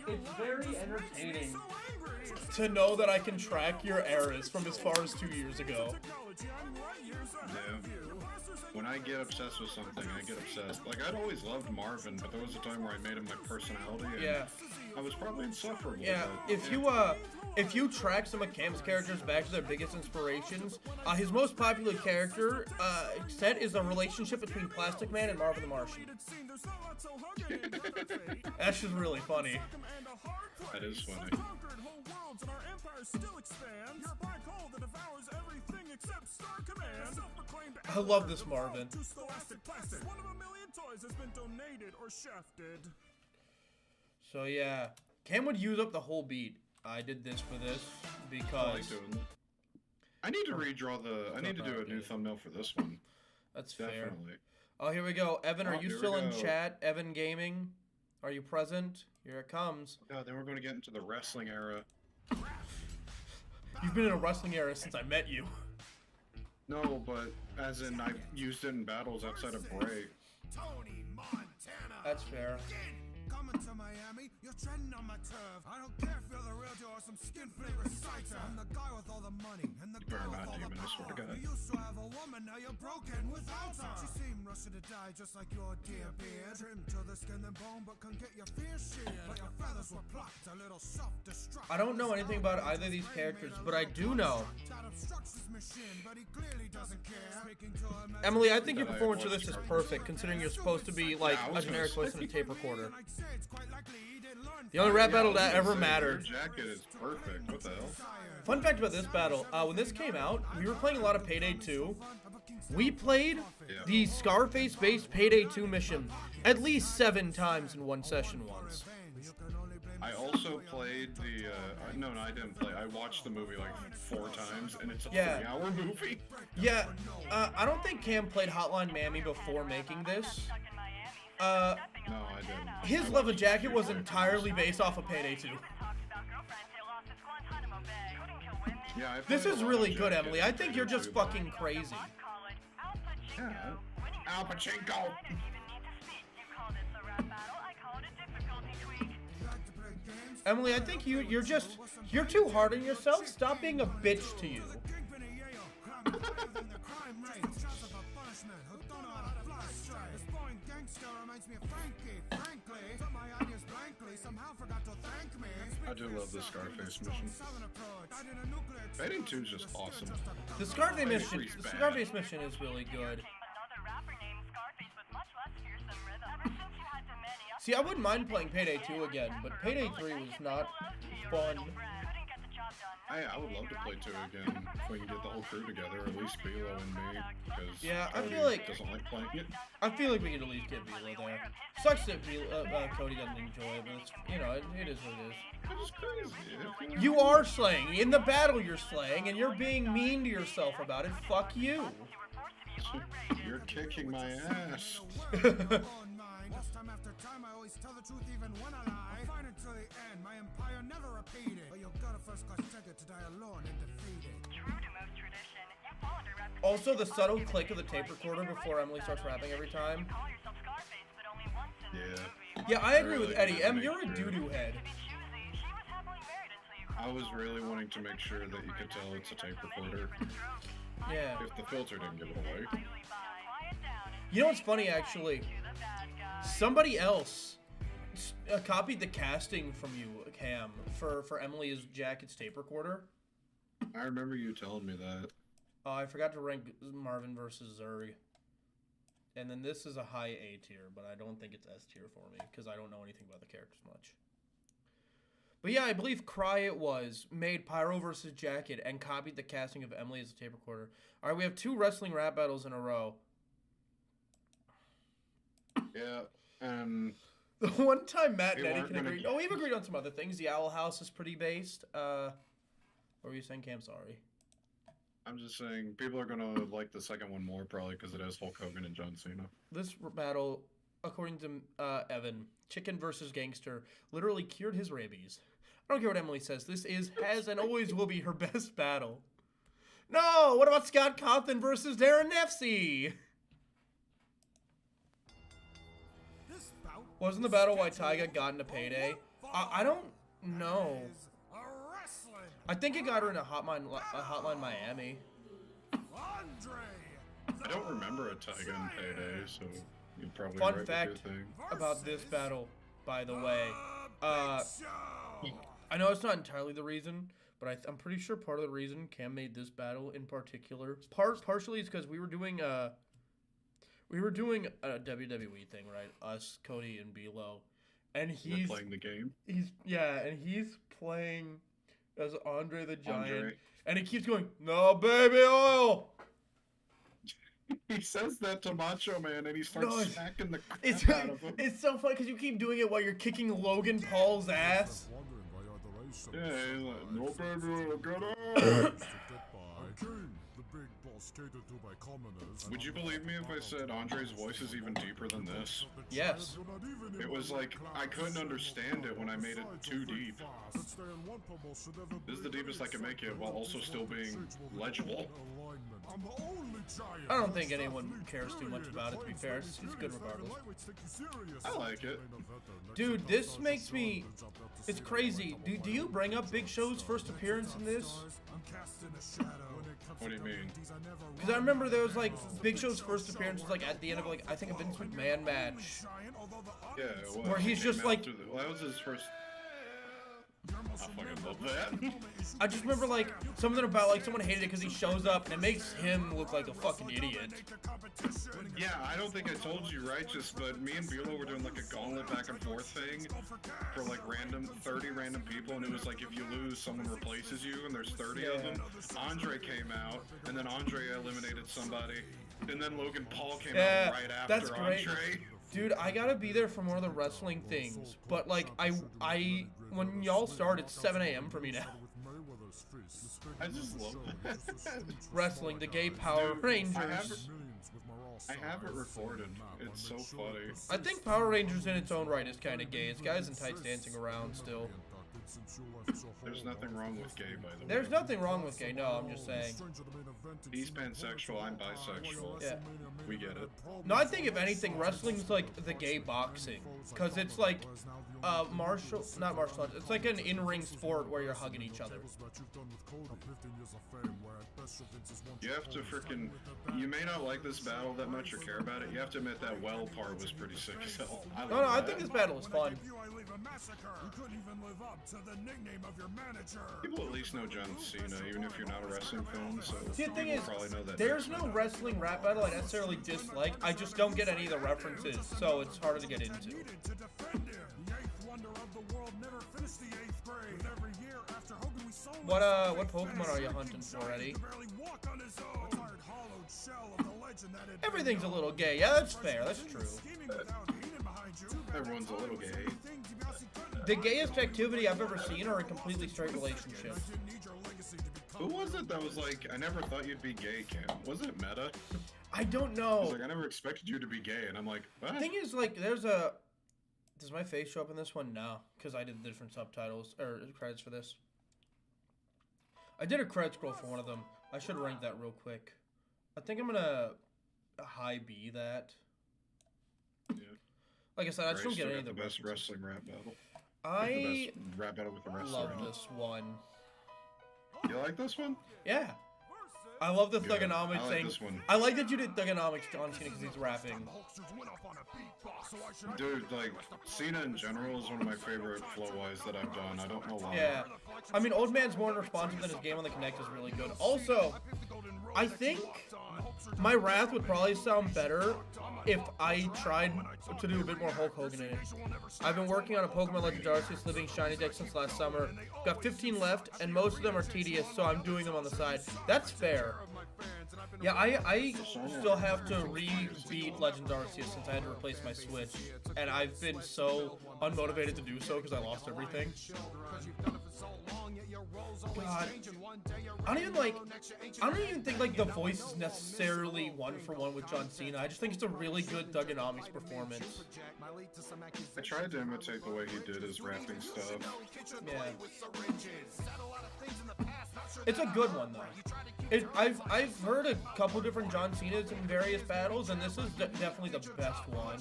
It's very entertaining to know that I can track your eras from as far as 2 years ago. Yeah. When I get obsessed with something, I get obsessed. Like, I'd always loved Marvin, but there was a time where I made him my personality, and yeah. I was probably insufferable. Yeah, if you track some of Cam's characters back to their biggest inspirations, his most popular character set is a relationship between Plastic Man and Marvin the Martian. That's just really funny. That is funny. I love this Marvin. So yeah, Cam would use up the whole beat. I did this for this because I need to redraw the. I need to do a new thumbnail for this one. That's definitely fair. Oh, here we go. Evan, are you still in chat? Evan Gaming, are you present? Here it comes. Yeah, then we're going to get into the wrestling era. You've been in a wrestling era since I met you. No, but as in I've used it in battles outside of break. That's fair. Coming to Miami, you're treading on my turf. I don't care if you're the real deal or some skin flea reciter. I'm the guy with all the money and the girl with all the power. You used to have a woman, now you're broken without her. She seemed rushed to die just like your dear beard. Trimmed to the skin and bone, but couldn't get your fears sheared. But your feathers were plucked, a little self-destruct. I don't know anything about either of these characters, but I do know. Emily, I think your performance for this is perfect, considering you're supposed to be like a generic voice in a tape recorder. The only rap battle that ever mattered. Your jacket is perfect. What the hell? Fun fact about this battle, when this came out, we were playing a lot of Payday 2. We played the Scarface-based Payday 2 mission at least 7 times in one session once. I also played the, no, I didn't play. I watched the movie like 4 times, and it's a 3-hour movie. Yeah, I don't think Cam played Hotline Miami before making this. No, I didn't. His leather jacket was entirely based off of Payday 2. Yeah, this is really good, Emily. I think you're just fucking crazy. Yeah. Al Pachinko! Emily, I think you're too hard on yourself. Stop being a bitch to you. I do love the Scarface mission. Payday 2 is just awesome. The Scarface mission is really good. See, I wouldn't mind playing Payday 2 again, but Payday 3 was not fun. I would love to play 2 again if we can get the whole crew together, or at least Bilo and me, because yeah, Cody I feel like doesn't like playing it. I feel like we could at least get Bilo there. Sucks that Cody doesn't enjoy it, but it's, you know, it is what it is. It's crazy. You are slaying. In the battle you're slaying, and you're being mean to yourself about it. Fuck you. You're kicking my ass. Time after time, I always tell the truth even when I lie. I'll fight until the end, my empire never repeated. But you've got a first-class ticket to die alone and defeated. True to most tradition, you followed a rep. Also, the subtle click of the tape recorder before Emily starts rapping every time. Yeah. Yeah, I agree with Eddie. Em, you're a doo-doo head. I was really wanting to make sure that you could tell it's a tape recorder. Yeah. If the filter didn't give it away. You know what's funny, actually? Somebody else copied the casting from you, Cam, for Emily's Jacket's tape recorder. I remember you telling me that. I forgot to rank Marvin versus Zerg. And then this is a high A tier, but I don't think it's S tier for me, because I don't know anything about the characters much. But yeah, I believe Cry it was, made Pyro versus Jacket, and copied the casting of Emily as a tape recorder. Alright, we have 2 wrestling rap battles in a row. Yeah, the one time Matt and Eddie can agree. Oh, we've agreed on some other things. The Owl House is pretty based. What were you saying, Cam? Sorry. I'm just saying people are gonna like the second one more probably because it has Hulk Hogan and John Cena. This battle, according to Evan, Chicken versus Gangster, literally cured his rabies. I don't care what Emily says. This has and always will be her best battle. No! What about Scott Cawthon versus Darren Nefsey? Wasn't the battle why Tyga got into Payday? I don't know. I think it got her into Hotline Miami. I don't remember a Tyga in Payday, so you're probably Fun right fact with your thing. about this battle, by the way. I know it's not entirely the reason, but I'm pretty sure part of the reason Cam made this battle in particular, partially is because we were doing a WWE thing, right? Us, Cody, and Bilo, and he's playing the game. He's playing as Andre the Giant, Andre. and he keeps going, "No baby oil." He says that to Macho Man, and he starts smacking the crap It's out of him. it's so funny because you keep doing it while you're kicking Logan Paul's ass. Yeah, he's like, "No baby oil, get out." Would you believe me if I said Andre's voice is even deeper than this? Yes. It was like, I couldn't understand it when I made it too deep. This is the deepest I can make it while also still being legible. I don't think anyone cares too much about it, to be fair. It's good regardless. I like it. Dude, this makes me... It's crazy. Do you bring up Big Show's first appearance in this? What do you mean? Because I remember there was like Big Show's first appearance was like at the end of like I think a Vince McMahon match. Yeah, well, where he's just like well, that was his first. I fucking love that. I just remember like something about like someone hated it because he shows up and it makes him look like a fucking idiot. Yeah, I don't think I told you, right? But me and Bilo were doing like a gauntlet back and forth thing for like 30 random people, and it was like if you lose, someone replaces you, and there's 30 of them. Andre came out, and then Andre eliminated somebody, and then Logan Paul came out right after that's great. Andre. Dude, I gotta be there for more of the wrestling things, but like I when y'all start, it's 7 a.m. for me now. I just love that. Wrestling, the gay Power Rangers. I have it recorded. It's so funny. I think Power Rangers in its own right is kind of gay. It's guys in tights dancing around still. There's nothing wrong with gay, by the way. There's nothing wrong with gay. No, I'm just saying. He's pansexual. I'm bisexual. Yeah. We get it. No, I think if anything, wrestling's like the gay boxing, cause it's like not martial arts. It's like an in-ring sport where you're hugging each other. You have to freaking. You may not like this battle that much or care about it. You have to admit that well part was pretty sick as hell. I think this battle was fun. People at least know John Cena, even if you're not a wrestling fan. So see, the thing is, probably know that there's no wrestling rap battle I necessarily dislike. I just don't get any of the references, so it's harder to get into. What Pokemon are you hunting for, Eddie? Everything's a little gay. Yeah, that's fair. That's true. Everyone's a little gay. The gayest activity I've ever seen are in completely straight relationships. Who was it that was like, I never thought you'd be gay, Cam? Was it Meta? I don't know. He's like, I never expected you to be gay, and I'm like, what? The thing is, like, there's a... Does my face show up in this one? No, because I did the different subtitles, or credits for this. I did a credit scroll for one of them. I should rank that real quick. I think I'm gonna high B that. Yeah. Like I said, I just don't get any of the best wrestling rap battle. I the best rap battle with the wrestler. love this one. You like this one? Yeah. I love the Thugonomics I like thing. this one. I like that you did Thugonomics on Cena because he's rapping. Dude, like, Cena in general is one of my favorite flow-wise that I've done. I don't know why. Yeah. I mean, Old Man's more responsive than his game on the Kinect is really good. Also, I think my Wrath would probably sound better if I tried to do a bit more Hulk Hogan in it. I've been working on a Pokemon Legends Arceus Living Shiny deck since last summer. Got 15 left, and most of them are tedious, so I'm doing them on the side. That's fair. Yeah, I still have to re-beat Legends Arceus since I had to replace my Switch, and I've been so unmotivated to do so because I lost everything. God, I don't even think like the voice is necessarily one for one with John Cena. I just think it's a really good Thuganomics performance. I tried to imitate the way he did his rapping stuff. Yeah. It's a good one though. I've heard a couple different John Cenas in various battles, and this is definitely the best one.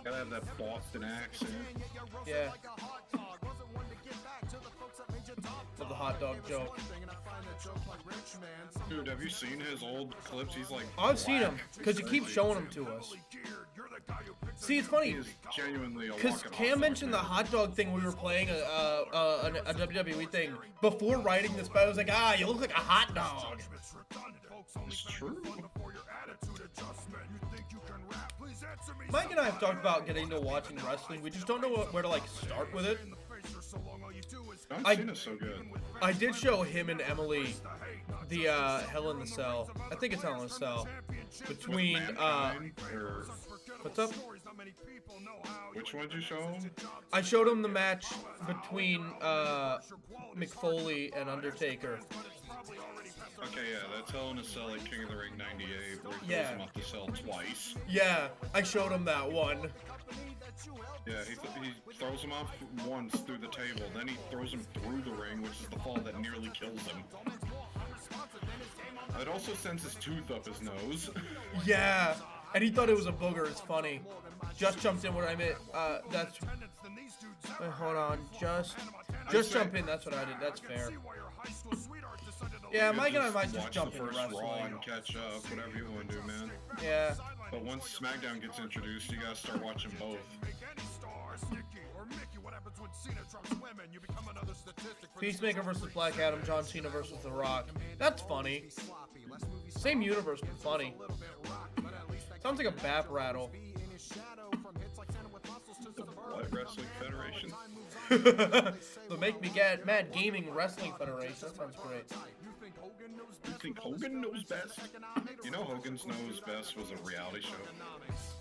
Gotta have that Boston accent. Yeah. Love the hot dog joke. Dude, have you seen his old clips? He's like, I've seen him because he keeps showing them to us. See, it's funny because Cam mentioned the hot dog thing. We were playing a WWE thing before writing this, but I was like, you look like a hot dog. It's true. Mike and I have talked about getting into watching wrestling. We just don't know where to like start with it. I've seen it so good. I did show him and Emily the Hell in the Cell. I think it's Hell in the Cell. Between what's up? Which one did you show him? I showed him the match between Mick Foley and Undertaker. Okay, yeah, that's Hell in a Cell at King of the Ring 98, where he throws him off the cell twice. Yeah, I showed him that one. Yeah, he throws him off once through the table, then he throws him through the ring, which is the fall that nearly kills him. It also sends his tooth up his nose. Yeah, and he thought it was a booger. It's funny. Just jumped in what I meant. That's. Wait, hold on. Just jump in. That's what I did. That's fair. Yeah, Mike and I might just jump into wrestling. Raw and catch up, whatever you want to do, man. Yeah. But once SmackDown gets introduced, you gotta start watching both. Peacemaker versus Black Adam, John Cena versus The Rock. That's funny. Same universe, but funny. Sounds like a bap rattle. What Wrestling Federation? The Make Me Get Mad Gaming Wrestling Federation. That sounds great. You think Hogan knows best? You know Hogan's Knows Best was a reality show.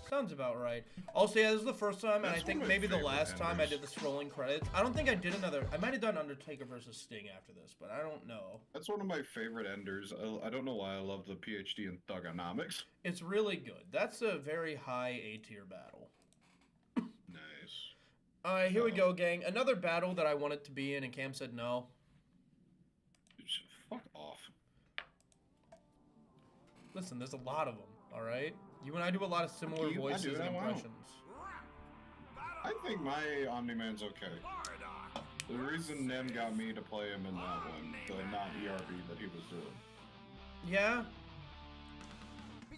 Sounds about right. Also, yeah, this is the first time, and I think maybe the last time I did the scrolling credits. I don't think I did another. I might have done Undertaker versus Sting after this, but I don't know. That's one of my favorite enders. I don't know why I love the PhD in Thugonomics. It's really good. That's a very high A-tier battle. Nice. Alright, here we go, gang. Another battle that I wanted to be in, and Cam said no. Fuck off. Listen, there's a lot of them, alright? You and I do a lot of similar voices and impressions. I think my Omni-Man's okay. The reason Nem got me to play him in that one, the non-ERB that he was doing. Yeah.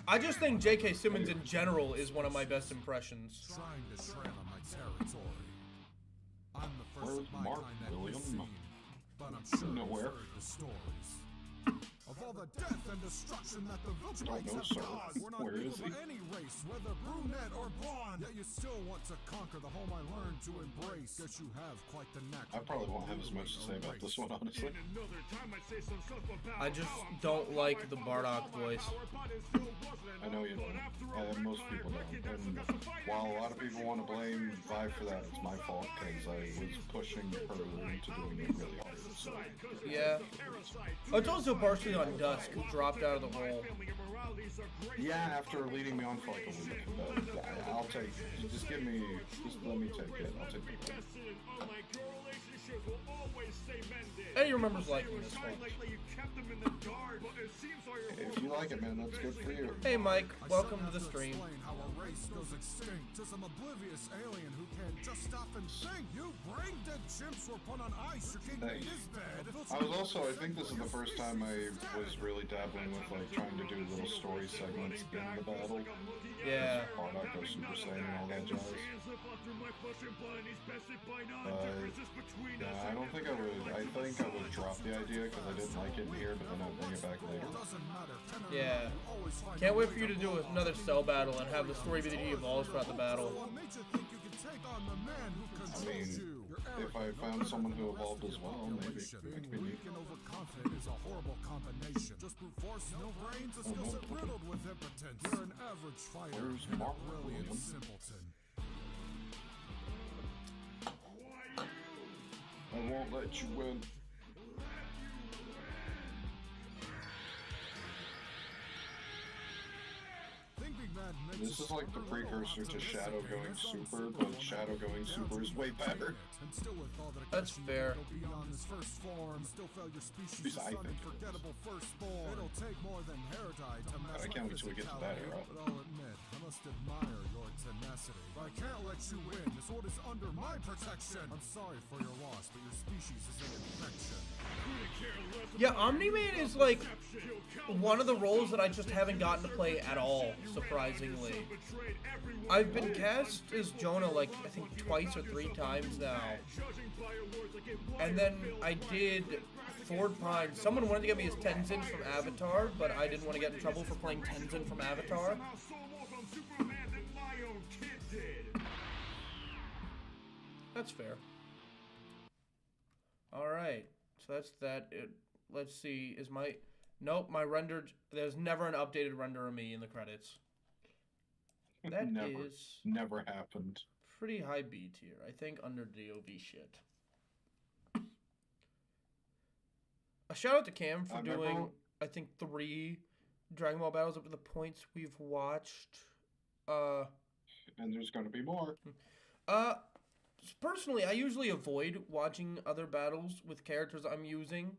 I just think J.K. Simmons in general is one of my best impressions. Trying to tread on my territory. I'm the first of my Mark kind that William? you've seen, but I'm sure Nowhere. you've heard the stories. Of all the death and destruction that the Viltrumites have caused, we're not equal for any race, whether brunette or blonde. Yet you still want to conquer the home I learned to embrace. Guess you have quite the knack. I probably won't have as much to say about this one, honestly. I just don't like the Bardock voice. I know you don't. Most people don't. And while a lot of people want to blame Vi for that, it's my fault because I was pushing her into doing it really hard. So. Yeah. It's also partially on Dusk, who dropped out of the role. Yeah, after leading me on for like a week. But I'll take. Just let me take it. I'll take it. And he remembers liking this one. If you like it, man, that's good for you. Hey, Mike. Welcome to the stream. How a race goes extinct to some oblivious alien who can't just stop and think. You brain-dead chimps were put on ice. Your king is dead. I think this is the first time I was really dabbling with like trying to do little story segments in the battle. Yeah. Bardock goes Super Saiyan and all that jazz. Yeah, I don't think I would. I think I would drop the idea because I didn't like it in here, but then I'll bring it back later. Yeah. Can't wait for you to do another cell battle and have the story be that he evolves throughout the battle. I mean, if I found someone who evolved as well, maybe. Weak and overconfident is a horrible combination. Just brute force, no brains, a skill set riddled with impotence. You're an average fighter and a brilliant simpleton. I won't let you win. This is like the precursor to Shadow Going Super, but Shadow Going Super is way better. That's fair. Because I think I can't wait till we get to that era. But I'll admit, I must admire your tenacity. But I can't let you win. This sword is under my protection. I'm sorry for your loss, but your species is an infection. Yeah, Omni-Man is like one of the roles that I just haven't gotten to play at all, surprisingly. I've been cast as Jonah like I think twice or 3 times now. And then I did Ford Pine. Someone wanted to get me as Tenzin from Avatar, but I didn't want to get in trouble for playing Tenzin from Avatar. That's fair. Alright, so that's that. Let's see, is my... Nope, my rendered... There's never an updated render of me in the credits. That is... Never happened. Pretty high B tier. I think under DOV shit. A shout out to Cam for doing, I think, 3 Dragon Ball battles up to the points we've watched. And there's going to be more. Personally, I usually avoid watching other battles with characters I'm using,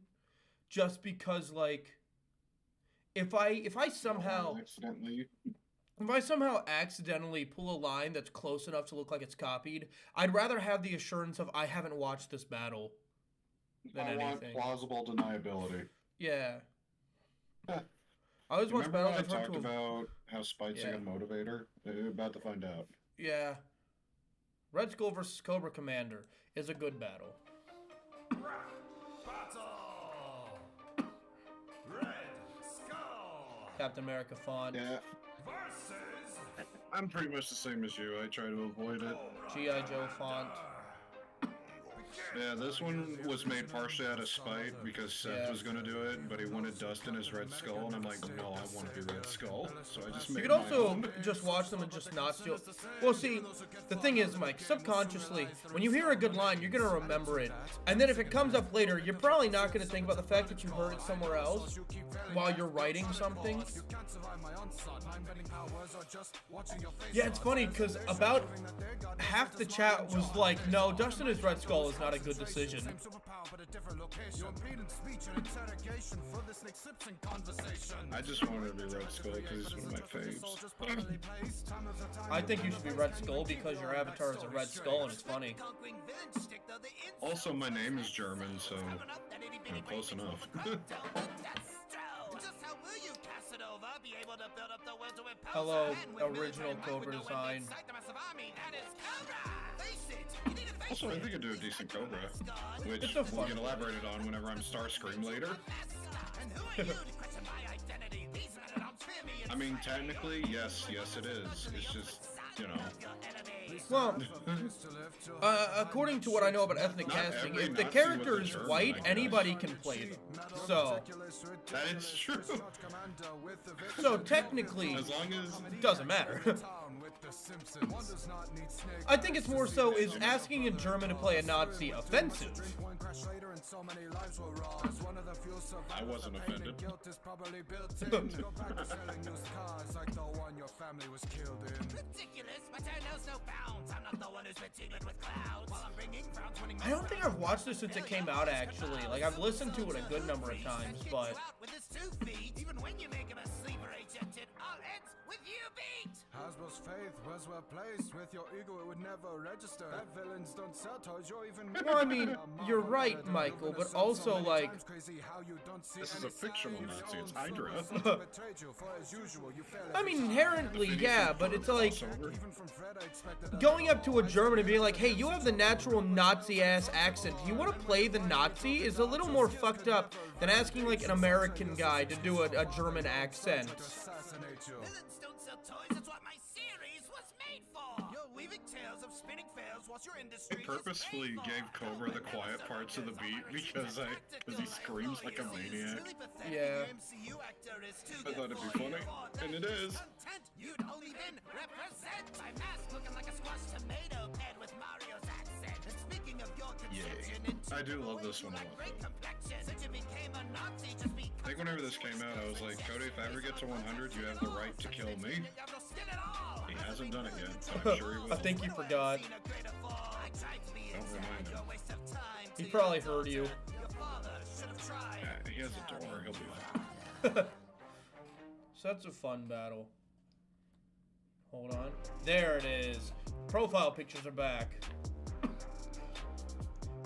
just because, like, if I somehow accidentally pull a line that's close enough to look like it's copied, I'd rather have the assurance of I haven't watched this battle than anything. I want plausible deniability. Yeah. I always watch battles. I talked about how Spite's a motivator. You're about to find out. Yeah. Red Skull versus Cobra Commander is a good battle. Battle! Red Skull! Captain America font. Yeah. Versus... I'm pretty much the same as you. I try to avoid it. G.I. Joe font. Yeah, this one was made partially out of spite because Seth was going to do it, but he wanted Dustin as Red Skull, and I'm like, no, I want to be Red Skull, so I just made You could also just watch them and just not steal. Well, see, the thing is, Mike, subconsciously, when you hear a good line, you're going to remember it. And then if it comes up later, you're probably not going to think about the fact that you heard it somewhere else while you're writing something. Yeah, it's funny, because about half the chat was like, no, Dustin as Red Skull is not a good decision. I just wanted to be Red Skull because he's one of my faves. I think you should be Red Skull because your avatar is a Red Skull and it's funny. Also, my name is German, so close enough. Hello, original Cobra design. Also, I think I do a decent Cobra, which It's a fun we'll get elaborated on whenever I'm Starscream later. I mean, technically, yes it is. It's just, you know. Well, according to what I know about ethnic casting, if the character is white, anybody can play them. So that is true. So technically, as long as it doesn't matter. I think it's more so is asking a German to play a Nazi offensive. I wasn't offended. I don't think I've watched this since it came out, actually. Like, I've listened to it a good number of times, but... Hasbro's faith was well placed. With your ego, it would never register. That villains don't sell toys, you're even... Well, I mean, you're right, Michael, but also, like... This is a fictional Nazi, it's Hydra. I mean, inherently, yeah, but it's like... Going up to a German and being like, hey, you have the natural Nazi-ass accent. Do you want to play the Nazi? Is a little more fucked up than asking, like, an American guy to do a German accent. I purposefully gave Cobra the quiet parts of the beat because he screams like a maniac. Yeah. I thought it'd be funny, and it is. Yeah, I do love this one a lot. I think whenever this came out, I was like, Cody, if I ever get to 100, you have the right to kill me. hasn't done it yet, so I'm sure he will. I think he forgot. Don't remind him. He probably heard you. He has a door. He'll be fine. So that's a fun battle. Hold on. There it is. Profile pictures are back. I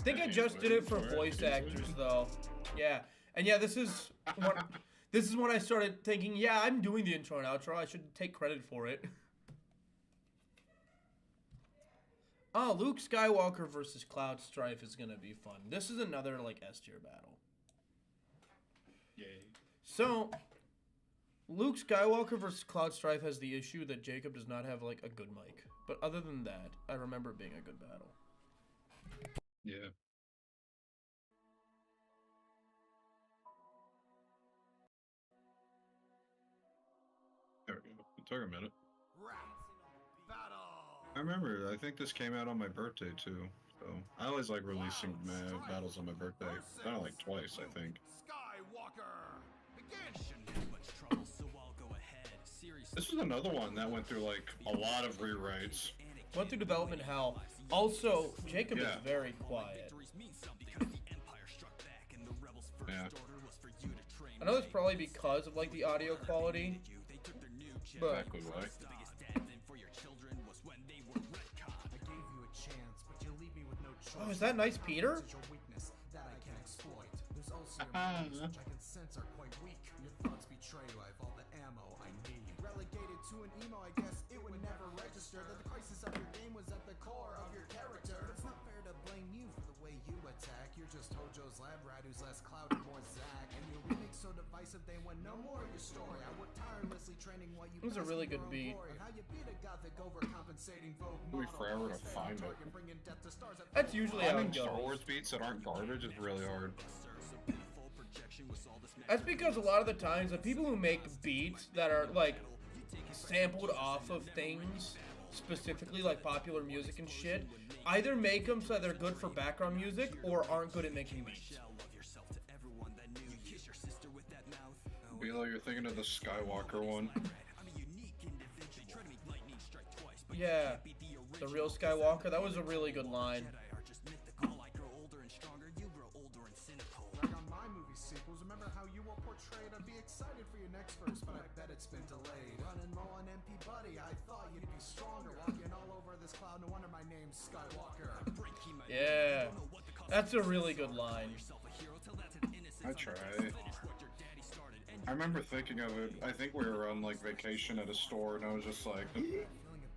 think I just did it for voice actors, though. Yeah. And yeah, this is when I started thinking, yeah, I'm doing the intro and outro. I should take credit for it. Oh, Luke Skywalker versus Cloud Strife is gonna be fun. This is another like S tier battle. Yay. So, Luke Skywalker versus Cloud Strife has the issue that Jacob does not have like a good mic. But other than that, I remember it being a good battle. Yeah. There we go. It took a minute. I remember, I think this came out on my birthday too. So I always like releasing battles on my birthday. Kind of like twice, I think. This is another one that went through like a lot of rewrites. Went through development hell. Also, Jacob is very quiet. Yeah. I know that's probably because of like the audio quality. But exactly why. Oh, is that nice, Peter? Relegated to an emo, I guess it would never register that the crisis of your game was at the core of your character. It's not fair to blame you for the way you attack. You're just Hojo's lab rat who's less Cloud and more Zack. And your remix so divisive they want no more of your story. I work tirelessly training what you. It was a really good beat. How you beat a gothic overcompensating vogue It'll be forever to find it. That's usually how it goes. Star Wars beats that aren't garbage is really hard. That's because a lot of the times the people who make beats that are like sampled off of things, specifically like popular music and shit, either make them so that they're good for background music or aren't good at making beats. Bilo, you're thinking of the Skywalker one. Yeah, the real Skywalker. That was a really good line. Remember how you were portrayed? I'd be excited for your next verse, but I bet it's been delayed. Running low on MP buddy, I thought you'd be stronger. Walking all over this cloud, no wonder my name's Skywalker. Yeah, that's a really good line. I try. I remember thinking of it. I think we were on like vacation at a store, and I was just like. Feeling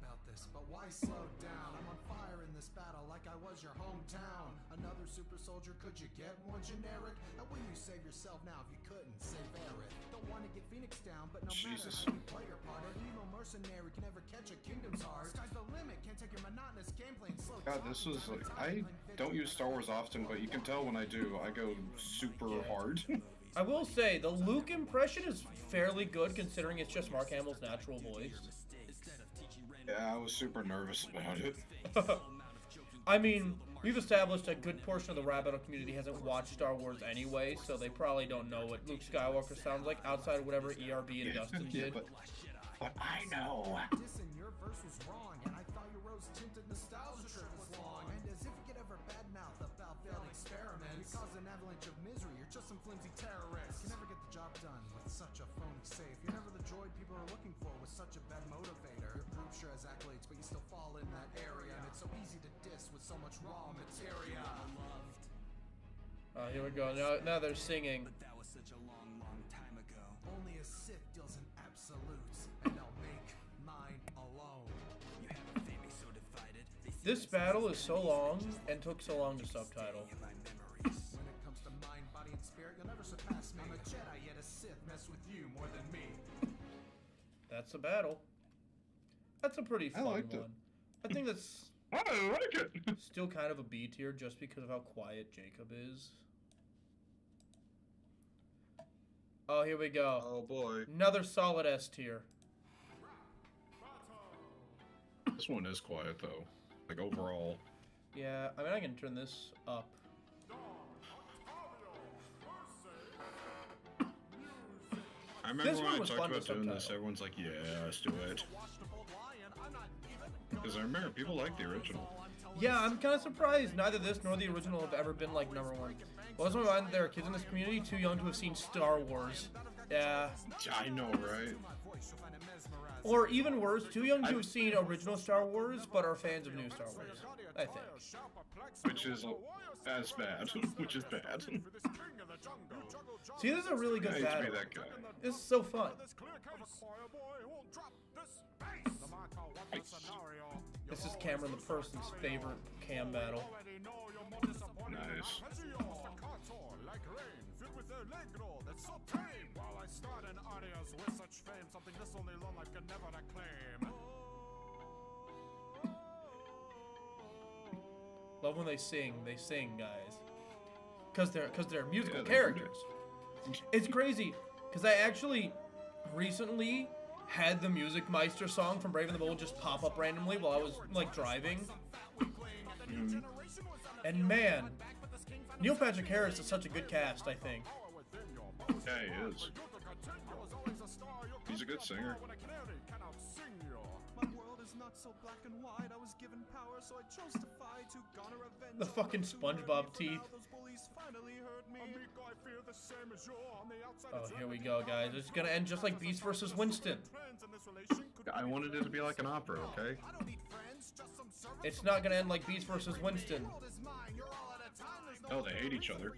about this, but why slow down? I'm on fire in this battle, like I was your hometown. Another super soldier, could you get more generic? How will you save yourself now if you couldn't save Eric? Don't want to get Phoenix down, but no matter how you play your part, an evil mercenary can never catch a kingdom's heart. Sky's the limit, can't take your monotonous gameplay and slow. God, this was like I don't use Star Wars often, but you can tell when I do, I go super hard. I will say the Luke impression is fairly good considering it's just Mark Hamill's natural voice. Yeah, I was super nervous about it. I mean, we've established a good portion of the Rabbit community hasn't watched Star Wars anyway, so they probably don't know what Luke Skywalker sounds like outside of whatever ERB and Dustin did. But I know. Dissing your verse was wrong, and I thought your rose-tinted nostalgia trip was long. And as if you could ever badmouth about failed experiments, you cause an avalanche of misery. You're just some flimsy terrorist. You can never get the job done with such a phony safe. You're never the droid people are looking for with such a bad motivator. Your group sure has accolades, but you still fall in that area. And it's so easy to diss with so much raw materia. Oh, here we go. Now they're singing. But that was such a long, long time ago. Only a Sith deals in absolutes, and I'll make mine alone. You have a family so divided. This battle is so long and took so long to subtitle. When it comes to mind, body, and spirit, you'll never surpass me. I'm a Jedi, yet a Sith mess with you more than me. That's a battle. That's a pretty fun one. I think that's I like it. Still kind of a B tier just because of how quiet Jacob is. Oh, here we go. Oh boy. Another solid S tier. This one is quiet though. Like overall. Yeah, I mean I can turn this up. I remember when I talked about doing this, everyone's like, yeah, let's do it. Because I remember people like the original. Yeah, I'm kind of surprised neither this nor the original have ever been like #1. Blows my mind that there are kids in this community too young to have seen Star Wars. Yeah. I know, right? Or even worse, too young to have seen original Star Wars, but are fans of new Star Wars. I think. Which is as bad. Which is bad. See, this is a really good I hate battle. to be that guy. This is so fun. This is Cameron the person's favorite cam battle. Nice. Love when they sing, guys. Cause they're musical characters. It's crazy, cause I actually recently had the Music Meister song from Brave and the Bold just pop up randomly while I was like driving. And man, Neil Patrick Harris is such a good cast, I think. Yeah, he is. He's a good singer. The fucking SpongeBob teeth. Oh, here we go, guys. It's gonna end just like Beast versus Winston. I wanted it to be like an opera, okay? It's not gonna end like Beast versus Winston. Oh, they hate each other.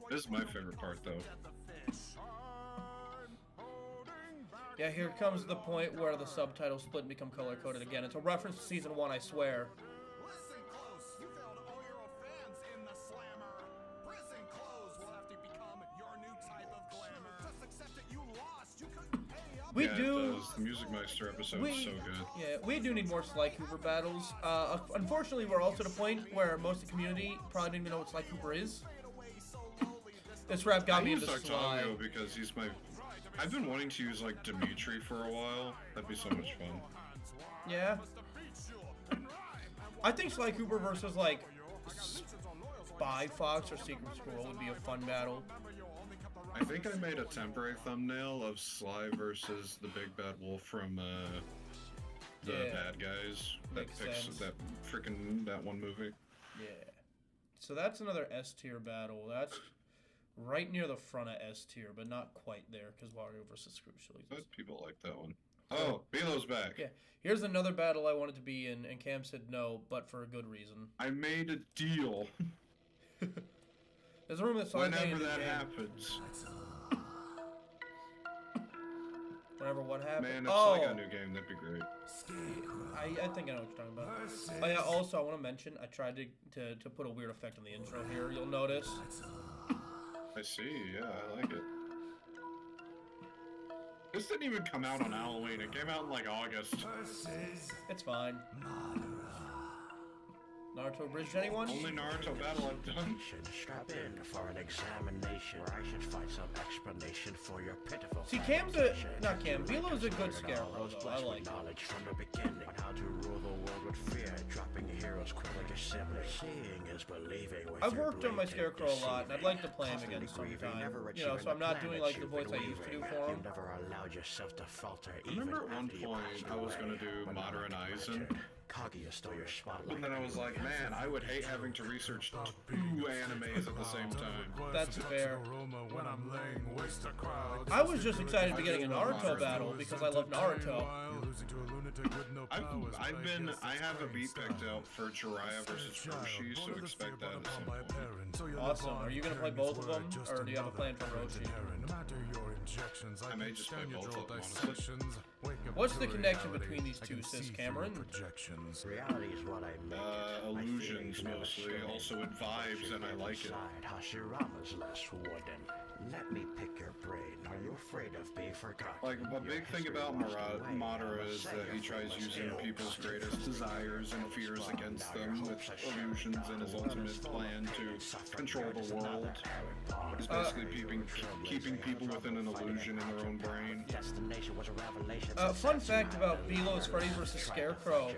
This is my favorite part, though. Yeah, here comes the point where the subtitles split and become color-coded again. It's a reference to season 1, I swear. We do. The Music Meister episode is so good. Yeah, we do need more Sly Cooper battles. Unfortunately, we're also at a point where most of the community probably don't even know what Sly Cooper is. This rap got me into Sly. Octavio because he's my. I've been wanting to use like Dimitri for a while. That'd be so much fun. Yeah. I think Sly Cooper versus like Spy Fox or Secret Squirrel would be a fun battle. I think I made a temporary thumbnail of Sly versus the Big Bad Wolf from the Bad Guys. That one movie. Yeah. So that's another S tier battle. That's right near the front of S tier, but not quite there because Wario versus Crucial. But people like that one. Oh, Belo's back. Yeah. Here's another battle I wanted to be in, and Cam said no, but for a good reason. I made a deal. There's a room that's whenever that happens. Whenever what happens? Man, if I got a new game, that'd be great. I think I know what you're talking about. Oh yeah, also I want to mention I tried to put a weird effect on the intro here. You'll notice. I see. Yeah, I like it. This didn't even come out on Halloween. It came out in like August. It's fine. Naruto bridge, anyone? Only Naruto battle I've done. Strap in for an examination where I should find some explanation for your pitiful. See, not Cam. Belo's a good scarecrow, though. I like knowledge from the beginning on how to rule the world with fear, dropping heroes quick like a sibling. Seeing is believing. I've worked on my scarecrow a lot, and I'd like to play him again sometime. You know, so I'm not doing like the voice I used to do for him. You never allowed yourself to falter. I remember at one point I was gonna do Mater and Aizen. And then I was like, man, I would hate having to research 2 animes at the same time. That's fair. I was just excited to be getting a Naruto battle because I love Naruto. I have a beat picked out for Jiraiya versus Roshi, so expect that at some point. Awesome. Are you gonna play both of them, or do you have a plan for Roshi? I may just play both of them, honestly. What's the connection between these two, sis Cameron? Reality is what I meant. Illusions mostly. Also it vibes and I like it. Hashirama's less wooden. Let me pick your brain. Are you afraid of being forgotten? Like, the big thing about Madara is that he tries using people's greatest desires and fears against them with illusions in his ultimate plan to control the world. He's basically keeping people within an illusion in their own brain. Fun fact about Belo's Freddy vs. Scarecrow,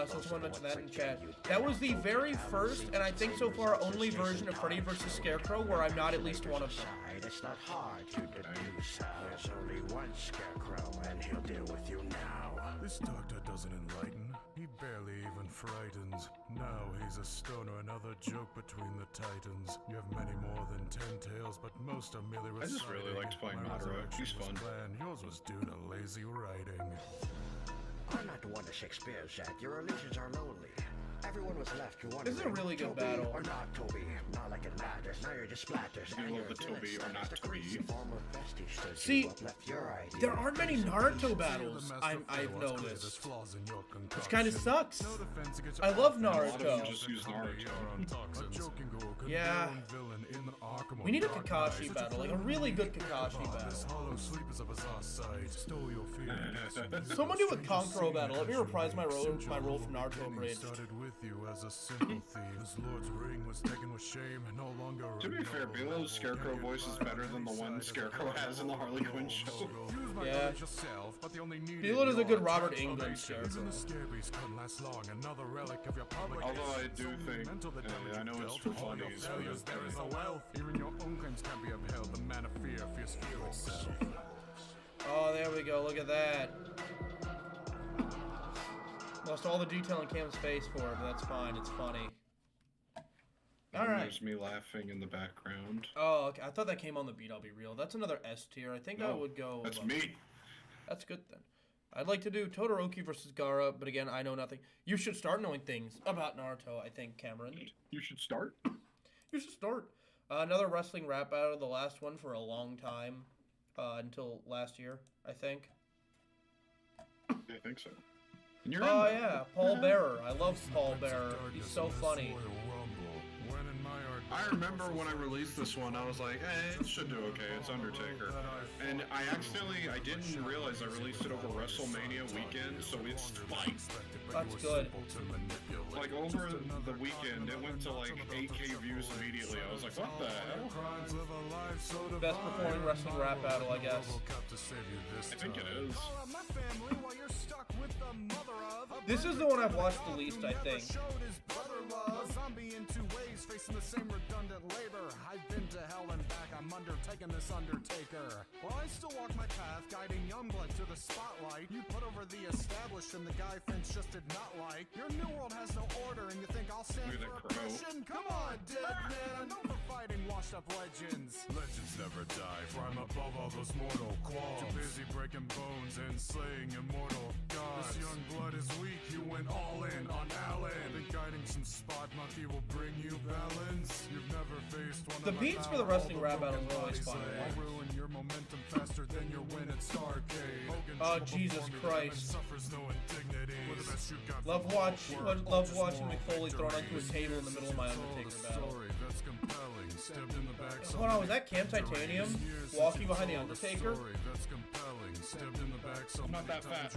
since someone mentioned that in chat. That was the very first, and I think so far only version of Freddy vs. Scarecrow where I'm not at least one of them. it's not hard to deduce how. There's only one scarecrow, and he'll deal with you now. This doctor doesn't enlighten. He barely even frightens. Now he's a stoner, another joke between the titans. You have many more than 10 tales, but most are merely I just really reciting. liked playing My Madara. resurrection He's was fun. planned. Yours was due to lazy writing. I'm not the one to Shakespeare, Zach. Your illusions are lonely. Everyone was left to wonder. This is a really good Toby battle. or not Toby. Not like it matters. Now you're just splatters. I love the Toby or not Toby. See, there aren't many Naruto battles I've noticed, which kind of sucks. I love A lot of them Naruto. just use Naruto. Yeah. We need a Kakashi battle, like a really good Kakashi battle. Someone do a Kankuro battle. Let me reprise my role from Naruto Bridge. You as a simple thief. His lord's ring was taken with shame and no longer. To be fair, Bilo's Scarecrow voice is better than the one Scarecrow has in the Harley Quinn show. Yeah. Bilo does a good Robert Englund Scarecrow. Although I do think, I know it's for funnies, but even your own claims can be upheld. The man of fear fears fear itself. Oh, there we go. Look at that. Lost all the detail in Cam's face for it, but that's fine. It's funny. All right. There's me laughing in the background. Oh, okay. I thought that came on the beat. I'll be real. That's another S tier. I think I No, would go. that's me. That's good then. I'd like to do Todoroki versus Gaara, but again, I know nothing. You should start knowing things about Naruto, I think, Cameron. You should start? You should start. Another wrestling rap battle, the last one for a long time, until last year, I think. I think so. And you're Oh, in there. yeah, Paul Bearer. I love Paul Bearer. He's so funny. I remember when I released this one, I was like, it should do okay, it's Undertaker. And I didn't realize I released it over WrestleMania weekend, so it spiked. That's good. Like, over the weekend, it went to like 8K views immediately. I was like, what the hell? Best performing wrestling rap battle, I guess. I think it is. This is the one I've watched the least, I think. Facing the same redundant labor. I've been to hell and back. I'm undertaking this undertaker. Well, I still walk my path, guiding Youngblood to the spotlight. You put over the established and the guy Finch just did not like. Your new world has no order, and you think I'll stand Look at for that crow. oppression? Come on, dead man. No for fighting washed up legends. Legends never die, for I'm above all those mortal qualms. Too busy breaking bones and slaying immortal gods. This young blood is weak, you went all in on Alan. Been guiding some spot monkey will bring you balance. You've never faced one The of beats for the wrestling rap battles are always fun. I'll ruin your momentum faster than your win at Starcade. Oh, Jesus Christ. Suffers no indignity. We're the best you've got. Love watching McFoley thrown onto a table in the middle of my Undertaker battle. That's compelling. Stabbed in the back. Hold on, was that Cam Titanium walking behind the Undertaker? That's compelling. Stabbed in the back. So not that fat.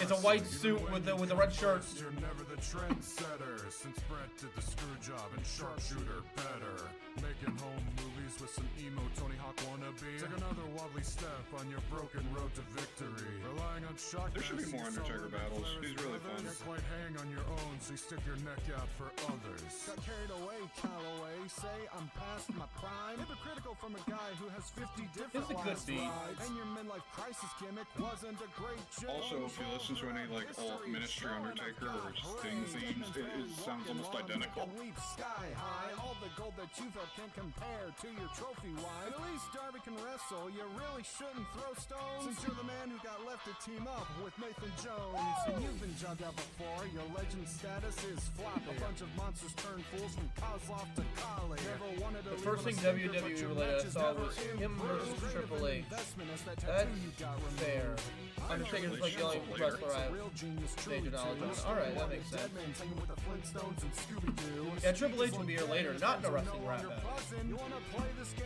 It's a white suit with the red shirt. You're never the trendsetter. Since Brett did the screw job and sharpshooter better. Making home movies with some emo Tony Hawk wannabe. Take another wobbly step on your broken road to victory. Relying on shotguns. There should be more Undertaker battles. He's really fun. Can't quite hang on your own, so you stick your neck out for others. Got carried away, Calloway. Say I'm past my prime. Hypocritical from a guy who has 50 different It's a good last beat. rides. And your midlife crisis gimmick wasn't a great joke. Also, if you listen to any like alt ministry Undertaker or Sting themes, it sounds almost identical. Leap sky high. All the gold that you've had can't compare to your trophy wife. At least Darby can wrestle. You really shouldn't throw stones. Since you're the man who got left to team up with Nathan Jones. And you've been jumped out before. Your legend status is floppy. A bunch of monsters turned fools from Kozlov to Kali. Never wanted to The first thing WWE related I saw was him versus Triple H. That's fair. Undertaker's like the only wrestler I have major knowledge on. Alright, that makes sense. Yeah, Triple H will be here later, not in a wrestling rap battle.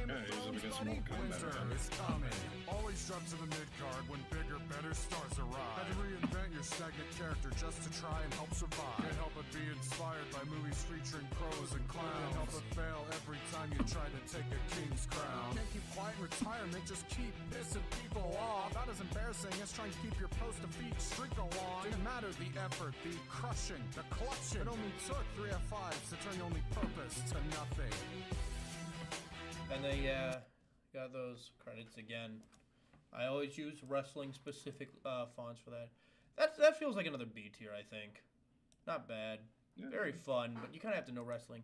Yeah, he's up against some more combat. Always drop to the mid-card when bigger, better stars arrive. Had to reinvent your stagnant character just to try and help survive. Can't help but be inspired by movies featuring pros and clowns. Can't help but fail every time you try to take a king's crown. Can't keep quiet in retirement, just keep pissing people off. Not as embarrassing as trying to keep your post-defeat streak along. Didn't matter the effort, the crushing, the clutching. It only took 3 F5s to turn your only purpose to nothing. And they, Got those credits again. I always use wrestling-specific fonts for that. That feels like another B tier, I think. Not bad. Yeah. Very fun, but you kind of have to know wrestling.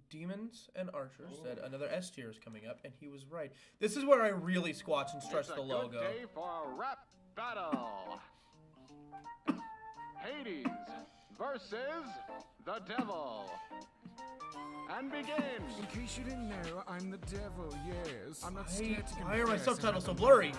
Demons and Archers said another S tier is coming up, and he was right. This is where I really squatch and stretch the logo. It's a good day for a rap battle. Hades versus the Devil. And begin. In case you didn't know, I'm the devil, yes. I'm not scared to Why are my confess, subtitles so I'm blurry?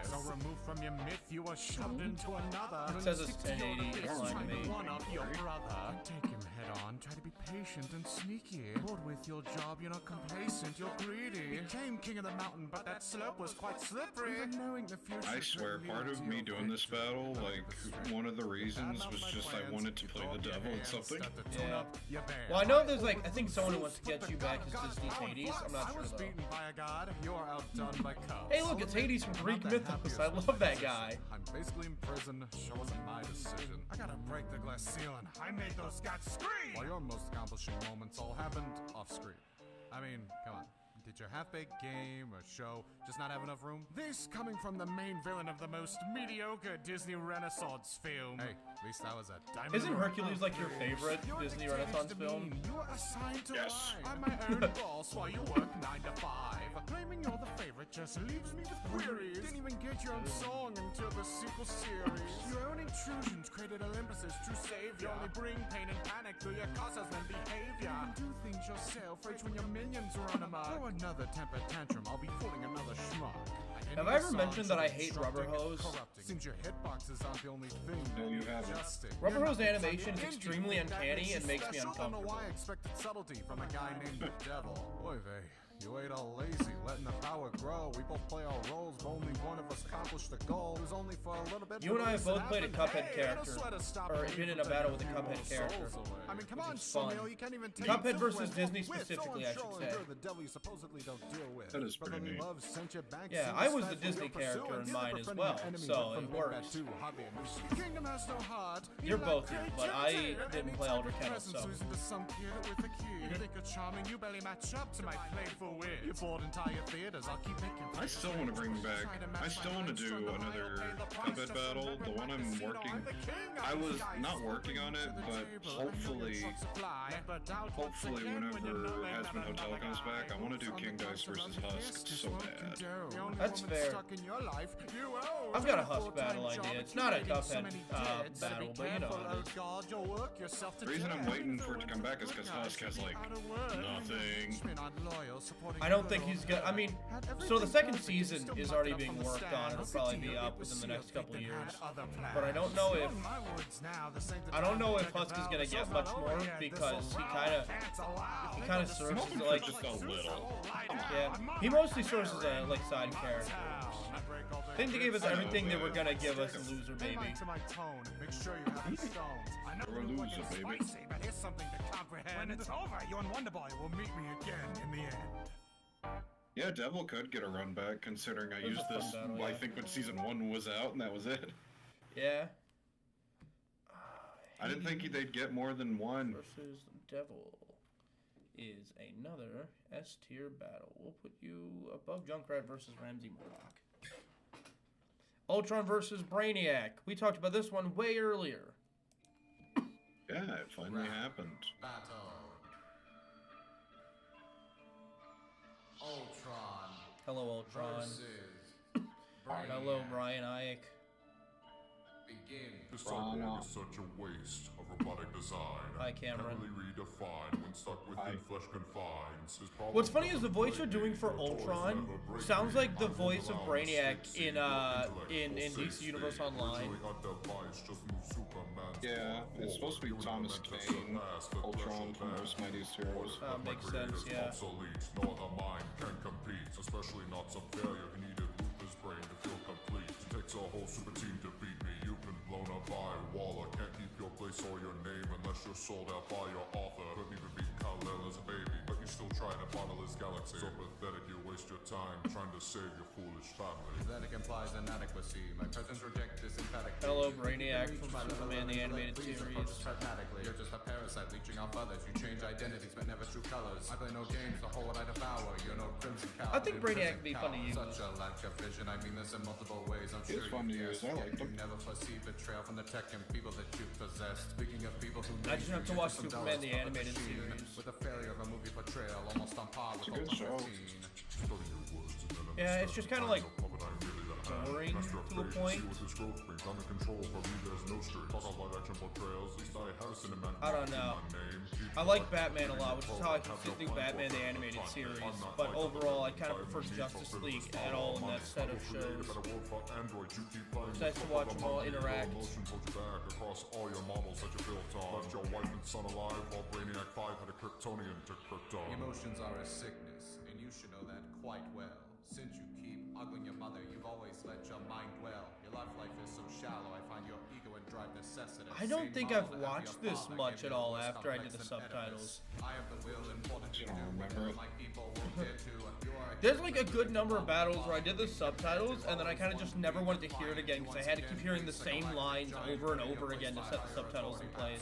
So removed from your myth, you are shoved into another. It says it's 1080, it's fine to me. One up your brother. Take him head on, try to be patient and sneaky. Bored with your job, you're not complacent, you're greedy. Became king of the mountain, but that slope was quite slippery. Even knowing the future I swear, part of me doing this battle, like, one of the reasons was just I wanted to play the devil in something. Yeah. Well, I know there's like, I think someone who wants to get you back is Disney's Hades. I'm not sure though. Beaten by a god, you are outdone by cubs. Hey, look, it's Hades from Greek mythos. I love that guy. I'm basically in prison. Sure wasn't my decision. I gotta break the glass ceiling. I made those gods scream. While your most accomplishing moments all happened off screen. I mean, come on. Did your half-baked game or show just not have enough room? This coming from the main villain of the most mediocre Disney Renaissance film. Hey, at least that was a diamond. Isn't Hercules like your favorite Disney Renaissance film? You are assigned to Yes. lie. I'm my own boss while you work 9 to 5. Claiming you're the favorite just leaves me with queries. Didn't even get your own song until the sequel series. Your own intrusions created Olympus's true savior. You only bring pain and panic through your causes and behavior. You can do things yourself, rage when your minions run amok. Throw another temper tantrum, I'll be fooling another schmuck. Have I ever mentioned that I hate Rubber Hose? Seems your hitboxes aren't the only thing. No, you haven't. Rubber Hose animation is extremely uncanny and makes me I don't know uncomfortable. why I expected subtlety from a guy named the Devil. Boy, you ain't all lazy, letting the power grow. We both play our roles, but only one of us accomplished the goal. It was only for a little bit. You and I have both played a Cuphead character, or been been in a battle with a Cuphead character. I mean, come on, It's fun. Samuel, you can't even take Cuphead it versus with- Disney with specifically, I should someone say. trolling the devil you supposedly don't deal with. That is pretty Brotherly neat. love sent you back Yeah, to I was the stifle Disney your pursuit character in until mine the as befriending well, enemy so went it from works. combat to hobby and mission. Your kingdom has no heart. You're lack both here, but I creativity. didn't Any play type Elder of Kettle, presence so. losing to some kid with a key. You think you're charming, you barely match up to my playful wit. You bought entire theaters, I'll keep making. I still want to bring back. I still want to do another Cuphead battle. The one I'm working. I was not working on it, but hopefully, whenever Hazbin Hotel comes back, I want to do King Dice versus Husk so bad. That's fair. I've got a Husk battle idea. It's not a Cuphead battle, but you know how it is. The reason I'm waiting for it to come back is because Husk has like nothing. I don't think he's gonna. I mean, so the second season is already being worked on. It'll probably be up within the next couple of years. But I don't know if Husk is gonna get much more because he kind of serves as like just a little. Yeah, he mostly serves as a like side character. I think they gave us everything they were gonna give us in Loser Baby. Make sure you have the stones. I know We're a loser, baby. spicy, but here's something to comprehend. When it's over, you and Wonderboy will meet me again in the end. Yeah, Devil could get a run back considering I It was used a fun this. battle, I yeah. think when season 1 was out and that was it. Yeah. I didn't think they'd get more than one. Versus Devil is another S tier battle. We'll put you above Junkrat versus Ramsey Murdoch. Ultron versus Brainiac. We talked about this one way earlier. Yeah, it finally happened. Battle. Ultron. Hello, Ultron. Versus Hello, Brian Iyek. Begin. This cyborg is such a waste of robotic design. Hi, Cameron. Can't really redefine when stuck within flesh confines. His problem What's funny is the voice you're doing for Ultron sounds like the voice of Brainiac in DC Universe Online. Yeah, it's supposed to be Thomas Kane, Ultron from Most Mightiest Heroes. Makes sense, yeah. Obsolete. No other mind can compete, especially not some failure who needed Luther's brain to feel complete. It takes a whole super team to beat me. You've been blown up by Waller. Can't keep your place or your name unless you're sold out by your author. Couldn't even beat Kal-El as a baby, but you still trying to bottle this galaxy. So pathetic you waste your time trying to save your foolish family. Pathetic implies inadequacy. My presence reject this emphatically. Hello, Brainiac from Superman the Animated Series. Pragmatically, you're just a parasite leeching off others. You change identities but never true colors. I play no games, the whole I devour. You're no crimson cow. I think Brainiac would be fun to use. Such a lack of vision. I mean this in multiple ways. I'm sure fun to use. I like them. You never foresee betrayal from the tech and people that you possess. Speaking of people who I just have to watch Superman the Animated Series. With a failure of a movie portrayal, almost on par with It's a good show. Yeah, it's just kind of like boring to a point. I don't know. I like Batman a lot, which is how I consistently do Batman the Animated Series. But overall, I kind of prefer Justice League at all in that set of shows. It's nice to watch them all interact. Across all your marbles that you built on. Left your wife and son alive while Brainiac 5 had a Kryptonian to Krypton. Emotions are a sickness, and you should know that quite well. Since you keep ogling your mother, you've always let your mind dwell. Your life is so shallow, I find your ego and drive necessity. I don't think I've watched this much at all after I did the subtitles. I have the will and fortitude to remember my people will dare to. There's like a good number of battles where I did the subtitles and then I kind of just never wanted to hear it again because I had to keep hearing the same lines over and over again to set the subtitles in place.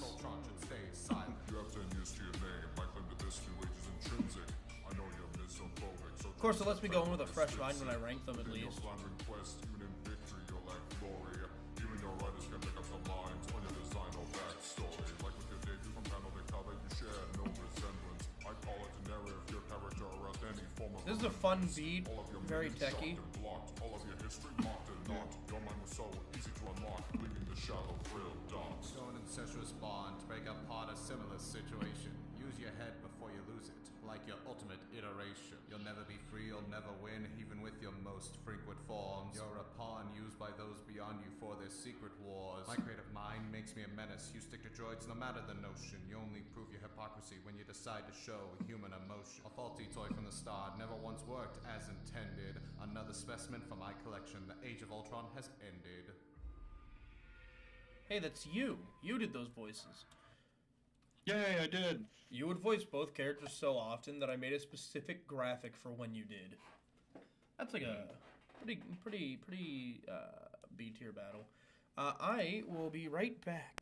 You have 10 years to your name. My claim to this new age is intrinsic. I know you're misanthropic. Of course, it lets me go in with a fresh mind when I rank them at least. Even in victory, you'll lack glory. Even your writers can pick up the lines on your design or backstory. Like with your debut from Panel de Cava, you share no resemblance. I call it an error if your character arrests any form of. This is a fun beat, very techy. All of your history marked and not. Your mind was so easy to unlock, leaving the shadow real dark. So an incestuous bond, break apart a similar situation. Use your head before you lose it, like your ultimate iteration. You'll never be free, you'll never win, even with your most frequent forms. You're a pawn used by those beyond you for their secret wars. My creative mind makes me a menace. You stick to droids no matter the notion. You only prove your hypocrisy when you decide to show human emotion. A faulty toy from the start, never once worked as intended. Another specimen from my collection. The Age of Ultron has ended. Hey, that's you. You did those voices. Yay, I did. You would voice both characters so often that I made a specific graphic for when you did. That's like a pretty B tier battle. I will be right back.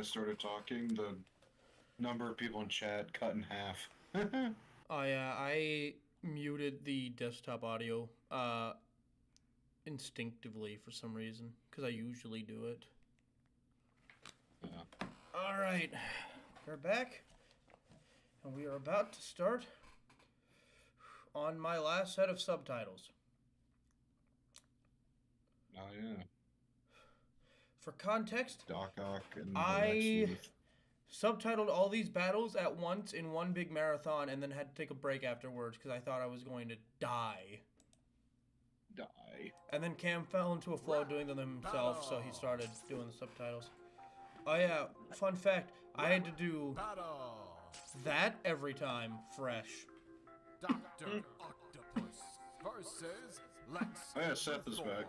Started talking, the number of people in chat cut in half. Oh yeah, I muted the desktop audio instinctively for some reason, because I usually do it. Yeah. All right, we're back, and we are about to start on my last set of subtitles. Oh yeah. For context, Doc Ock and I subtitled all these battles at once in one big marathon and then had to take a break afterwards because I thought I was going to die. And then Cam fell into a flow doing them himself, so he started doing the subtitles. Oh yeah, fun fact, I had to do that every time fresh. Dr. Octopus versus Lex. Oh yeah, Seth is back.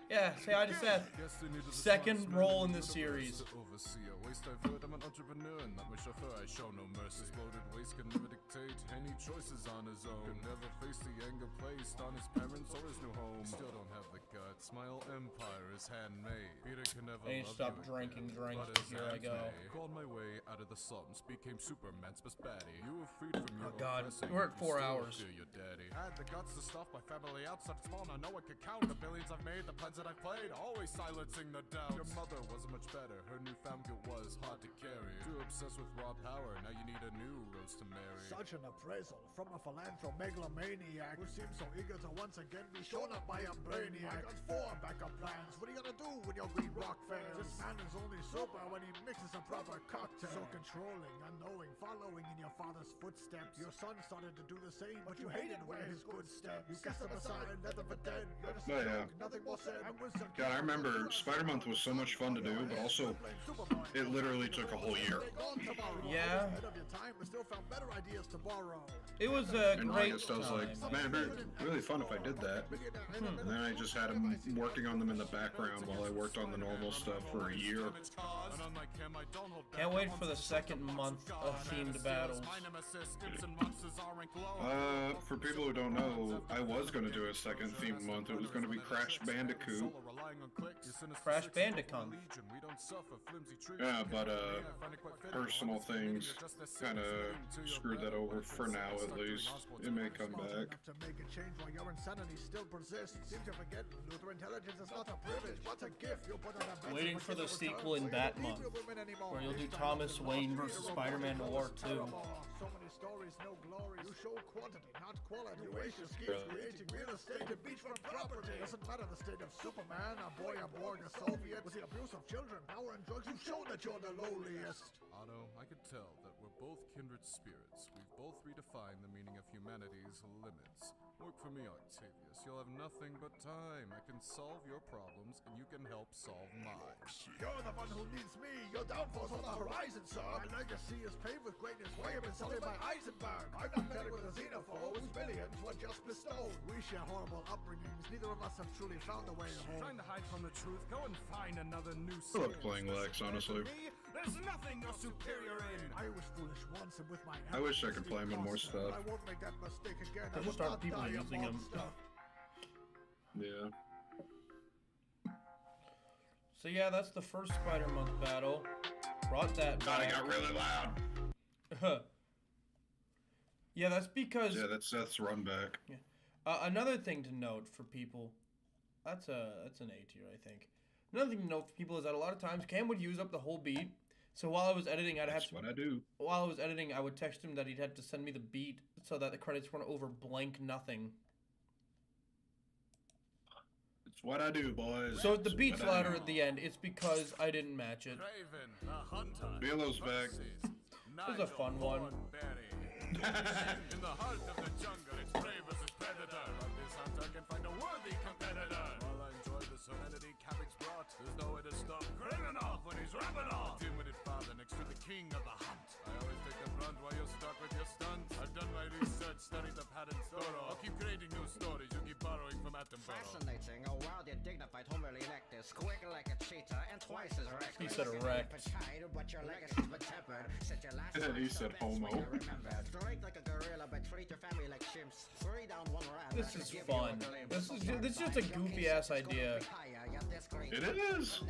Yeah, say hi to Seth. Second role in this series. Overseer, waste divert, I'm an entrepreneur, not my chauffeur. I show no mercy. Exploded waste can never dictate any choices on his own. Can never face the anger placed on his parents or his new home. Still don't have the guts. My whole empire is handmade. Peter can never I need to stop drinking drinks, but here I go. Crawled my way out of the slums, became Superman's best baddie. You were freed from your God, oppressing, we're at 4 you still hours. fear your daddy. Had the guts to stuff my family out such small, now no one could count the billions I've made, the plans that I've played, always silencing the doubts. Your mother wasn't much better, her newfound guilt was hard to carry. Too obsessed with raw power, now you need a new rose to marry. Such an appraisal from a philanthromegalomaniac who seems so eager to once again be shown up by a brainiac. I got 4 backup plans. What are you gonna do when your green rock fails? This man is only sober when he mixes a proper cocktail. So controlling, unknowing, following in your father's footsteps. Your son started to do the same, but you hated where his good steps. You cast them aside, let them for dead. You're just a joke, nothing more said. And wisdom. God, I remember Spider-Month was so much fun to do, but also it literally took a whole year. Yeah. Ahead of your time, but still found better ideas to borrow. It was a In great August, I was like, time. man, it'd be really fun if I did that. And then I just had him working on them in the background while I worked on the normal stuff for a year. Can't wait for the second month of themed battles. For people who don't know, I was going to do a second themed month. It was going to be Crash Bandicoot. Crash Bandicoot. Yeah, but personal things kind of screwed that over for now, at least. It may come back. To make a change while your insanity still persists. Seem to forget Luther intelligence is not a privilege, but a gift. You put on a bench Waiting for the sequel in Batman, where you'll do Thomas Wayne versus Spider-Man War 2. So many stories, no glory. You show quantity, not quality. You waste your schemes creating real estate and beachfront property. Doesn't matter the state of Superman, a boy, a Borg, a Soviet. Was the abuse of children, power and drugs. You've shown that you're the lowliest. Otto, I could tell that we're both kindred spirits. We've both redefined the meaning of humanity's limits. Work for me, Octavius. You'll have nothing but time. I can solve your problems, and you can help solve mine. You're the one who needs me. Your downfall's on the horizon, sir. My legacy is paved with greatness. Why have been sullied by Eisenberg? I'm not married with a xenophobe whose billions were just bestowed. We share horrible upbringings. Neither of us have truly found a way home. Trying to hide from the truth? Go and find another new I love playing Lex, honestly. There's nothing you're superior in. I was foolish once, and with my I wish I could play him in more stuff. I won't make that mistake again. I There's will start not people die a using him. monster. Yeah. So yeah, that's the first Spider-Month battle. Brought that back. God, it got really loud. Yeah, that's because... Yeah, that's Seth's run back. Yeah. Another thing to note for people... That's an A tier, I think. Another thing to note for people is that a lot of times Cam would use up the whole beat. So while I was editing, That's what I do. While I was editing, I would text him that he'd had to send me the beat so that the credits weren't over blank nothing. It's what I do, boys. So if the beat's louder at the end, it's because I didn't match it. Bielow's back. This is a fun one. In the heart of the jungle, it's prey versus predator. But this hunter can find a worthy competitor. While I enjoy the serenity Cavik's brought, there's nowhere to stop craving off when he's rapping off. Dim-witted father next to the king of the hunt. I always take the brunt while you're stuck with your stunts. I've done my research, studied the patterns thorough. I'll keep creating new stories, you keep borrowing from Attenborough. Fascinating. Oh wow, the your dignified homely nectar, quick like a cheetah and twice as erect. He said erect. But your legacy's been tempered. Since your last He said homo. Straight like a gorilla, but treat your family like chimps. 3 down, 1 rat. This is fun. This is just a goofy ass idea. It is.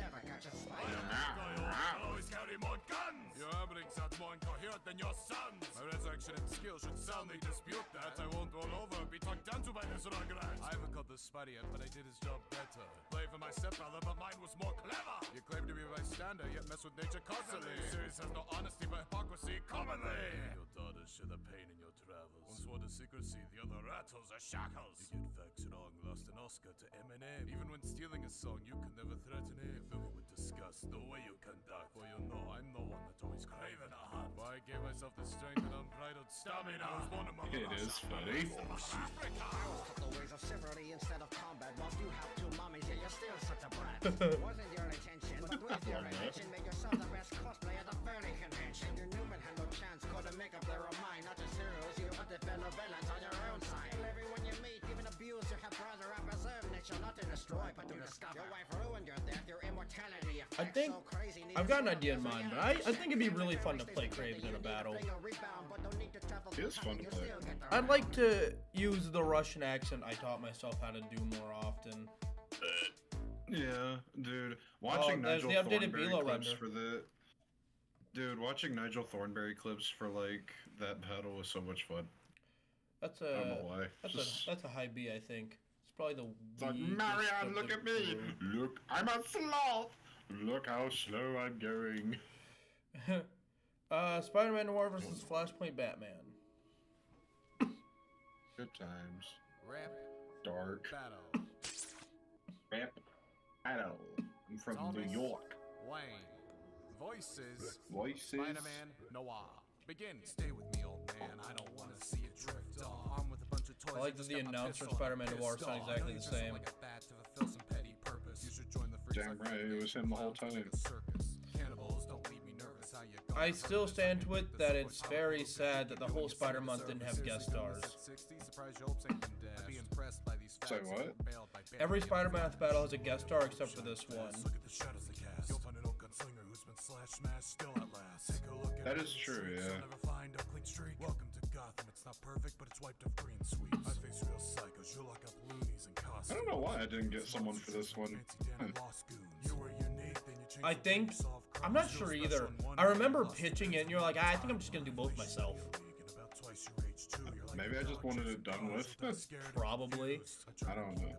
Always carry more guns. Your earnings are more incoherent than your sons. My resurrection and skill should soundly dispute that. I won't roll over, be talked down to by this regret. I haven't caught the spider yet, but I did his job better. Play for my stepbrother, but mine was more clever. You claim to be a bystander, yet mess with nature constantly. Series has no honesty, but hypocrisy commonly. Your daughters share the pain in your travels. One swore to secrecy, the other rattles are shackles. You get facts wrong, lost an Oscar to Eminem. Even when stealing a song, you can never threaten him. You fill me with disgust, the way you conduct. For you know I'm the one that's always craving a hunt. Why I gave myself the strength and unbridled stamina. I was born among It is funny. Africa. The ways of chivalry instead of combat. Whilst you have 2 mummies, yeah, you're still such a brat. Wasn't your intention, but with your intention, make yourself the best cosplay at the Fairly convention. Your Newman had no chance, couldn't make up their own mind. Not just heroes, you have to fellow villains on your own side. Everyone you meet, even abuse, you have brother and preserve nature, not to destroy, but to discover. Your wife ruined your death, your immortality. I think I've got an idea in mind, but I think it'd be really fun to play Kraven in a battle. It is fun to play. I'd like to use the Russian accent I taught myself how to do more often. Yeah, dude. Watching there's Nigel the updated Thornberry Velo clips render. for the... Dude, watching Nigel Thornberry clips for, like, that battle was so much fun. That's I don't know why. that's a high B, I think. It's probably the It's like, weakest Marianne, of look the at me! group. Look, I'm a sloth! Look how slow I'm going. Spider-Man Noir versus Flashpoint Batman. Good times. Rap. Dark. Battle. Rap. Battle. I'm from Thomas New York. Wayne. Voices. Voices. Spider-Man Noir. Begin. Stay with me, old man. I don't want to see you drift off. Armed with a bunch of toys. I like that the announcer Spider-Man Noir sound exactly the same. Like a bat to fulfill some petty purpose. You should join the freaks. Damn right, it was him the whole time. Cannibals, don't leave me nervous. How you I still stand to it that it's very sad that the whole Spider-Month didn't have guest stars. Say what? Every Spider-Man battle has a guest star except for this one. Look at the shadows they cast. You'll find an old gunslinger who's been smashed still at last. Take a look at That is true, yeah. You'll never find a clean streak. Welcome to Gotham. It's not perfect, but it's wiped off green sweeps. I face real psychos. You lock up loonies and costumes. I don't know why I didn't get someone for this one. You were unique, then you changed I think, I'm not sure either. I remember pitching it and you're like, I think I'm just gonna do both myself. Maybe I just wanted it done with. Probably. I don't know.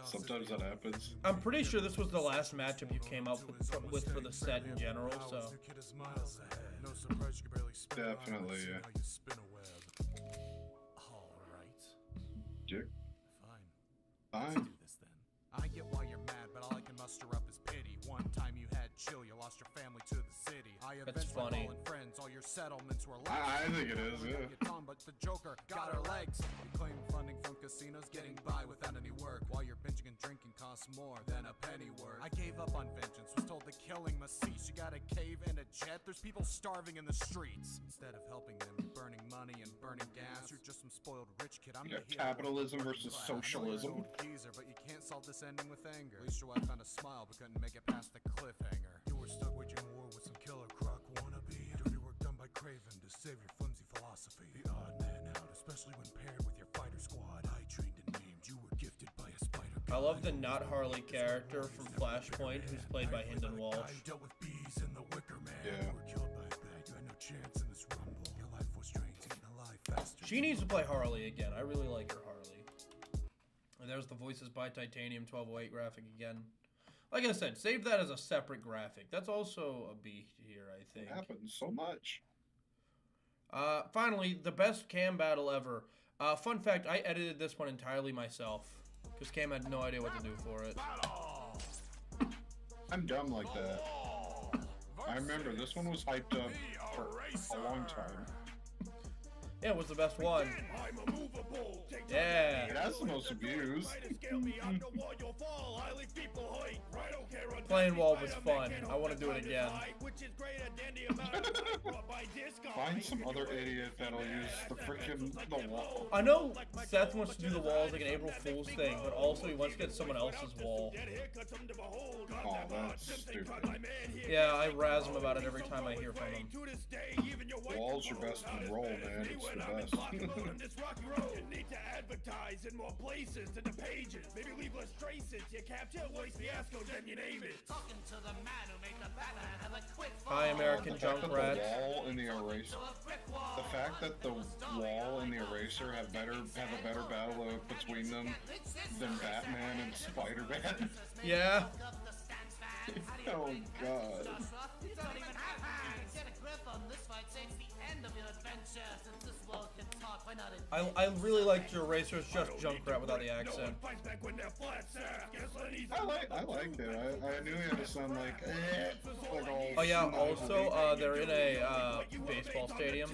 Sometimes that happens. I'm pretty sure this was the last matchup you came up with for the set in general, so. Definitely, yeah. Jig? Fine. Fine. I get why you're mad, but all I can muster up is pity. One time you had chill, you lost your family to the city. I That's avenged my funny. fallen friends, all your settlements were I think it is, yeah. Your tongue, but the Joker got her legs. You claim funding from casinos, getting by without any work. While your binging and drinking costs more than a penny worth. I gave up on vengeance, was told the killing must cease. You got a cave and a jet, there's people starving in the streets. Instead of helping them, you're burning money and burning gas. You're just some spoiled rich kid. I'm You the got hero. capitalism versus socialism. Teaser, but you can't solve this ending with anger. At least your wife found a smile, but couldn't make it past the cliffhanger. You were stuck waging war with some killer croc wannabe. Dirty work done by Craven to save your flimsy philosophy. The odd man out, especially when paired with your fighter squad. I trained and named, you were gifted by a spider. I love the not Harley character from Flashpoint, who's played by Hynden Walsh. I dealt with bees in the Wicker Man. Yeah. You were killed by a bat. You had no chance in this rumble. Your life was drained, eaten alive faster. She needs to play Harley again. I really like her Harley. And there's the Voices by Titanium1208 graphic again. Like I said, save that as a separate graphic. That's also a B here, I think. It happens so much. Finally, the best Cam battle ever. Fun fact, I edited this one entirely myself. Because Cam had no idea what to do for it. I'm dumb like that. I remember this one was hyped up for a long time. Yeah, it was the best one. I'm immovable. Take Yeah. It has the most views. Playing wall was fun. I want to do it again. Find some other idiot that'll use the wall. I know Seth wants to do the wall as like an April Fool's thing, but also he wants to get someone else's wall. Oh, that's stupid. Yeah, I razz him about it every time I hear from him. Wall's your best roll, man. It's the best. Need to advertise in more places than the pages. Maybe leave less traces. You capture voice fiasco, then you name it. Talking to the man who made the Batman have a quick Hi, American Junkrat. The fact that the wall and the eraser have a better battle between them than Batman and Spider-Man. Yeah. Oh god. I really liked your Eraser's just Junkrat without the accent. I liked it. I knew he had to sound like all. Oh yeah, also they're in a baseball stadium.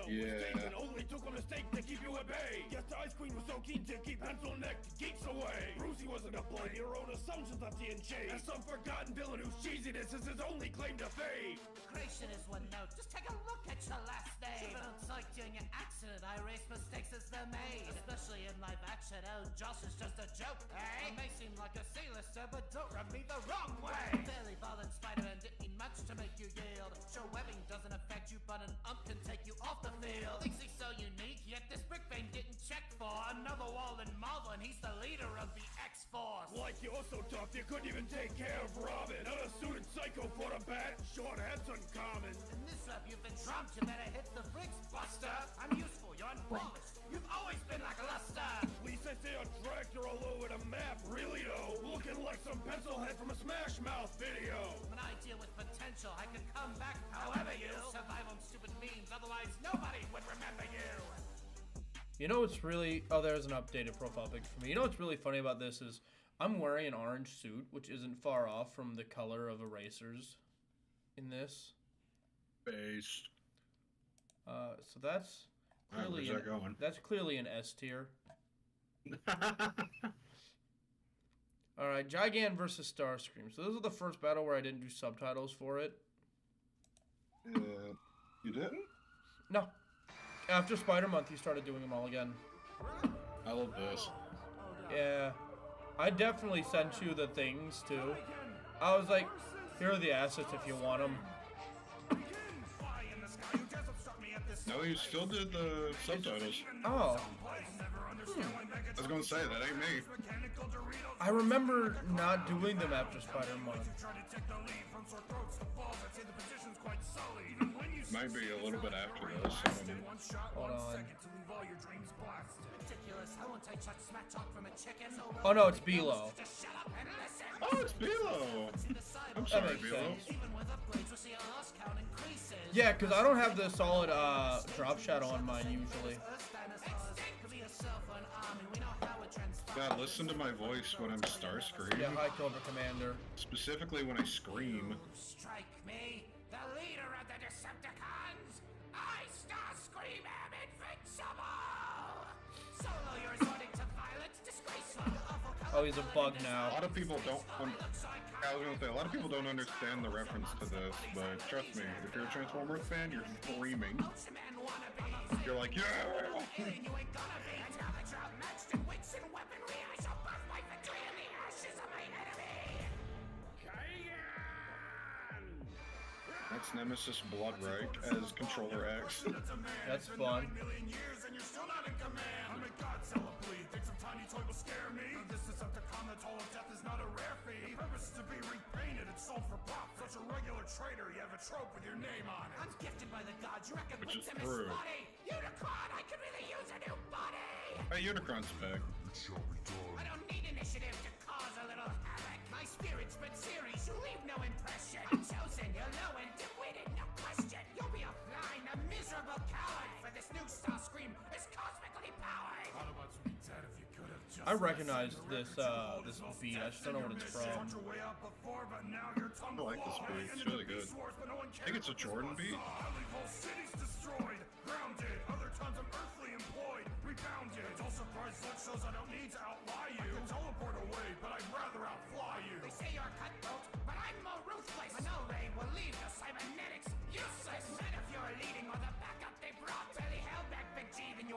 Yeah. Only took a mistake to keep you at bay. Guess the Ice Queen was so keen to keep pencil-necked geeks away. Brucey wasn't to blame. Your own assumptions left you in shade. As some forgotten villain whose cheesiness is his only claim to fame. Creation is one note. Just take a look at your last name. Don't like doing an accident. I erase mistakes as they're made. Especially in live action. Oh, Josh is just a joke, eh? It may seem like a C-lister, but don't rub me the wrong way. Barely bothered Spider-Man didn't need much to make you yield. Sure, webbing doesn't affect you, but an ump can take you off the field. Thinks he's so unique, yet this brick vein didn't check for another wall in Marvel, and he's the leader of the X-Force. Like you're so tough, you couldn't even take care of Robin. Not a suited psycho for a bat. Short head's uncommon. In this rap, you've been trumped. You better hit the bricks, Buster. I'm useful. You're unpromised. You've always been like a luster. At least I say on tractor all over the map, really though. Looking like some pencil head from a Smash Mouth video. When I deal with potential, I can come back however you survive on stupid memes. Otherwise, nobody would remember you. You know what's really... Oh, there's an updated profile picture for me. You know what's really funny about this is I'm wearing an orange suit, which isn't far off from the color of Erasers in this. Based. So that's clearly where's that going? That's clearly an S tier. All right, Gigant versus Starscream. So this is the first battle where I didn't do subtitles for it. You didn't? No. After Spider-Month, you started doing them all again. I love this. Yeah. I definitely sent you the things, too. I was like, here are the assets if you want them. No, you still did the subtitles. Oh. I was gonna say, that ain't me. I remember not doing them after Spider-Month. Might be a little bit after this. Hold on. Oh Oh no, it's Bilo. Oh, it's Bilo. I'm sorry, Bilo. Yeah, because I don't have the solid drop shadow on mine usually. God, listen to my voice when I'm Starscream. Yeah, hi, Cobra Commander. Specifically when I scream. Strike me, the leader of the Decepticons. I, Starscream, am invincible. Solo, you're resorting to violence, disgraceful. Oh, he's a bug now. A lot of people don't. I was gonna say, a lot of people don't understand the reference to this, but trust me, if you're a Transformers fan, you're screaming. You're like, yeah! That's Nemesis Bloodreich as Controller X. That's fun. Which is true. Unicron, I could really use a new body. Hey, Unicron's back. I don't need initiative to cause a little havoc. My spirit spit series, you leave no impression. Chosen, you're low and dim-witted, no question. You'll be a blind, a miserable coward. For this new Starscream is cosmically powered. I recognize this this beat. I just don't know what it's from. I like this beat. It's really good. I think it's a Jordan beat.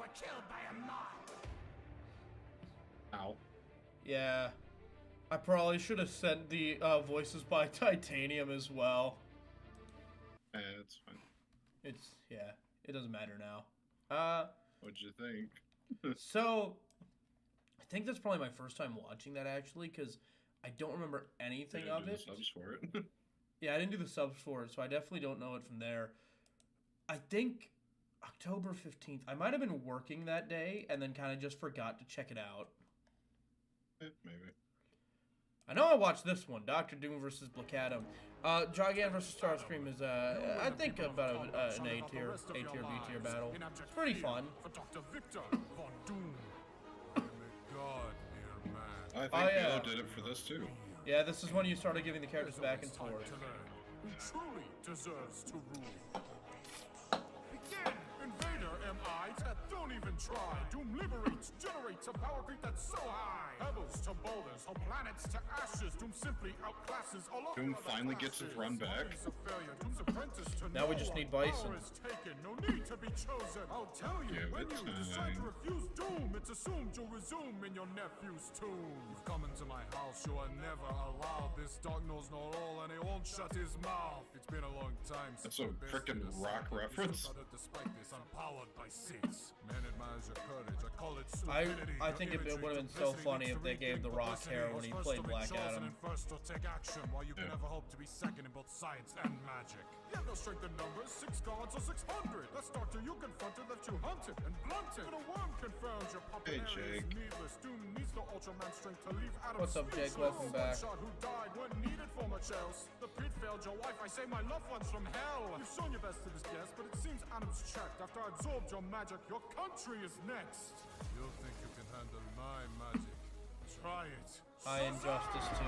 were killed by a mob. Ow. Yeah. I probably should have sent the voices by Titanium as well. It's fine. It's, yeah, it doesn't matter now. What'd you think? So, I think that's probably my first time watching that, actually, because I don't remember anything of it. Subs for it. Yeah, I didn't do the subs for it, so I definitely don't know it from there. I think October 15th, I might have been working that day and then kind of just forgot to check it out. Maybe. I know I watched this one, Doctor Doom versus Black Adam. Gigan versus Starscream is, I think, about an A-tier, B-tier battle. It's pretty fun. I think Halo did it for this too. Yeah, this is when you started giving the characters back and forth. Who truly deserves to rule. Begin! Invader, am I? Don't even try. Doom liberates, generates a power creep that's so high. Pebbles to boulders, whole planets to ashes. Doom simply outclasses all of Doom finally gets his run back. Now we just need Bison. No need to be chosen. I'll tell you, when you decide to refuse Doom, it's assumed you'll resume in your nephew's tomb. You've come into my house, you are never allowed. This dog knows no role and he won't shut his mouth. It's been a long time since that's a freaking rock reference. Despite this, I'm powered by seats. Man admires your courage. I call it stupidity. I think it would have been so funny if they gave The Rock hair when he played Black Adam. First or take action while you can never hope to be second in both science and magic. You have no strength in numbers, 6 gods or 600. That's Doctor you confronted, left you hunted and blunted. But a worm confirms your popularity is needless. Doom needs no Ultraman strength to leave Adam. What's up, Jake? Welcome back. Who died when needed for much else. The pit failed your wife, I saved my loved ones from hell. You've shown your best to this guest, but it seems Adam's checked. After I absorbed your magic, your country is next. You think you can handle my magic? Try it. Injustice 2.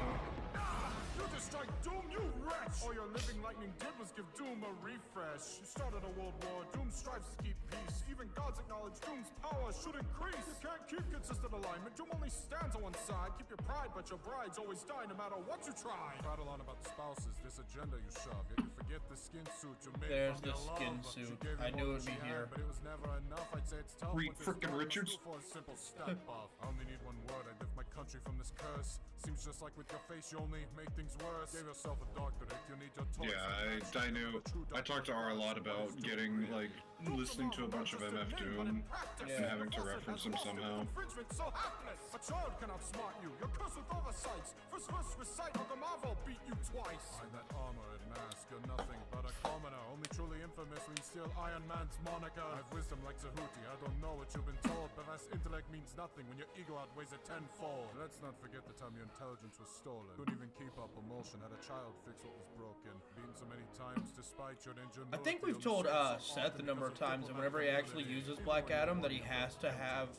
You just strike Doom, you wretch! All your living lightning did was give Doom a refresh. You started a world war, Doom strives to keep peace. Even gods acknowledge Doom's power should increase. You can't keep consistent alignment, Doom only stands on one side. Keep your pride, but your brides always die no matter what you try. Prattle on about the spouses, this agenda you shove. Yet you forget the skin suit you made. There's from the your skin love. suit. I knew it would be here. But it was never enough, I'd say it's tough. Reed frickin' Richards. For a simple step buff. I only need one word, I lift my country from this curse. Seems just like with your face, you only make things worse. Gave yourself a doctorate, you need your toys. Yeah, I knew. I talked to R a lot about getting, like, listening to a bunch of MF Doom and having to reference him somehow. So hapless. A child can outsmart you. You're cursed with oversights. First verse recite, Uncle Marvel beat you twice. Hide that armor and mask. You're nothing but a commoner. Only truly infamous when you steal Iron Man's moniker. I have wisdom like Zahuti. I don't know what you've been told, but vast intellect means nothing when your ego outweighs it tenfold. Let's not forget the time your intelligence was stolen. Couldn't even keep up emotion. Had a child fix what was broken. Beaten so many times despite your ingenuity. I think we've told Seth a number of times that whenever he actually uses Black Adam, that he has to have,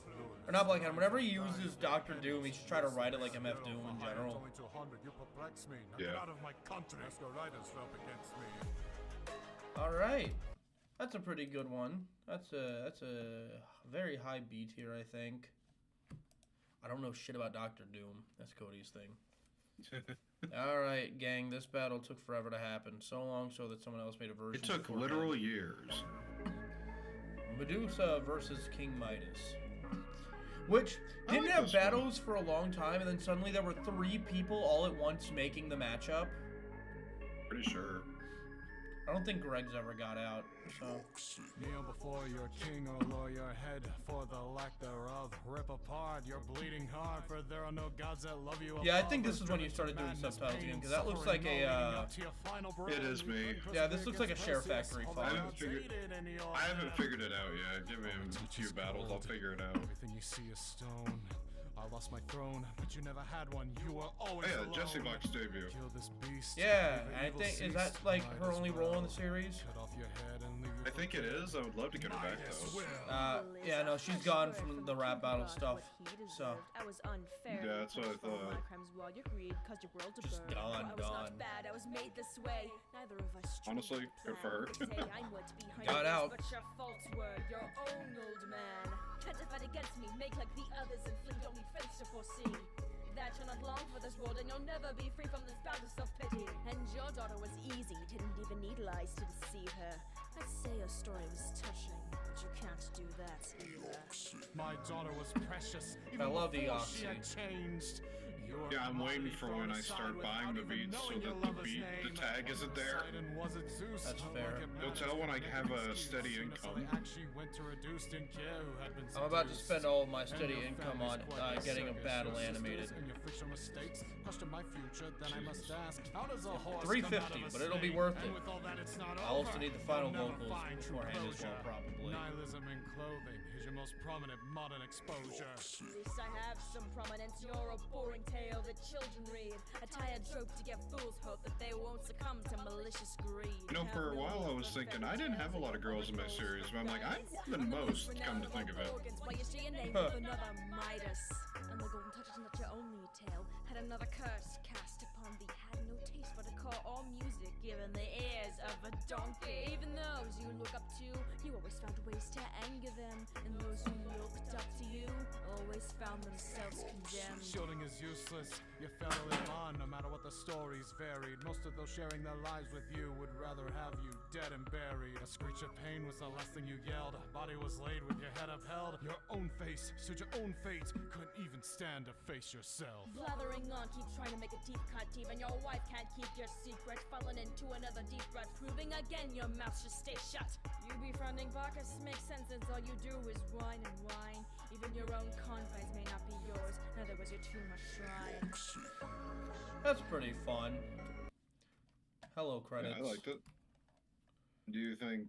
or not Black Adam, whenever he uses Doctor Doom, he should try to write it like MF Doom in general. Yeah. Out of my country. Riders fell against me. All right, that's a pretty good one. That's a very high B tier, I think. I don't know shit about Doctor Doom. That's Cody's thing. All right, gang. This battle took forever to happen. So long so that someone else made a version. It took literal years. Medusa versus King Midas. Which didn't have battles for a long time, and then suddenly there were 3 people all at once making the matchup. Pretty sure. I don't think Greg's ever got out, so. Kneel before your king or lower your head for the lack thereof. Rip apart your bleeding heart, for there are no gods that love you. Yeah, I think this is when you started doing subtitles again, because that looks like a, It is me. Yeah, this looks like a Share Factory file. I haven't figured it out yet. Give me a few battles, I'll figure it out. Everything you see is stone. I lost my throne, but you never had one. You were always alone. Jesse Vox debut. Kill this beast. Yeah, I think, is that like her only role in the series? Cut off your head and leave I think it is. I would love to get her back though. Yeah, no, she's gone from the rap battle stuff. So. I was unfair. Yeah, that's what I thought. Just gone. Bad. I was made this way. Neither of us. Honestly, good for her. Got out. But your faults were your own, old man. Can't fight against me, make like the others, inflict only fates to foresee. That you're not long for this world, and you'll never be free from this bout of self-pity. And your daughter was easy, didn't even need lies to deceive her. I'd say your story was touching, but you can't do that either. My daughter was precious. I love the before she Oxy. had changed. Yeah, I'm waiting for when I start buying the beats so that the tag isn't there. That's fair. You'll tell when I have a steady income. I'm about to spend all of my steady income on getting a battle animated. $350, but it'll be worth it. I'll also need the final vocals beforehand as well, probably. Nihilism in clothing is your most prominent modern exposure. At least I have some prominence. You're a boring tale that children read. A tired trope to give fools hope that they won't succumb to malicious greed. You know, for a while I was thinking I didn't have a lot of girls in my series, but I'm like, I'm more than most, come to think of it. While you see a name of another Midas. And the golden touch is not your only tale. Had another curse cast upon thee. Had no taste but to call all music given the ears of a donkey. Even those you look up to, you always found ways to anger them. And those who looked up to you always found themselves condemned. Shielding is useless. You fell to live on, no matter what the stories varied. Most of those sharing their lives with you would rather have you dead and buried. A screech of pain was the last thing you yelled. Body was laid with your head upheld. Your own face stood your own fate. Couldn't even stand to face yourself. Blathering on, keep trying to make a deep cut. Even your wife can't keep your secret. Falling into another deep rut. Proving again your mouth should stay shut. You befriending Bacchus makes sense since all you do is whine and whine. Even your own confines may not be yours. In other words, you're too much shrine. That's pretty fun. Hello, credits. Yeah, I liked it. Do you think...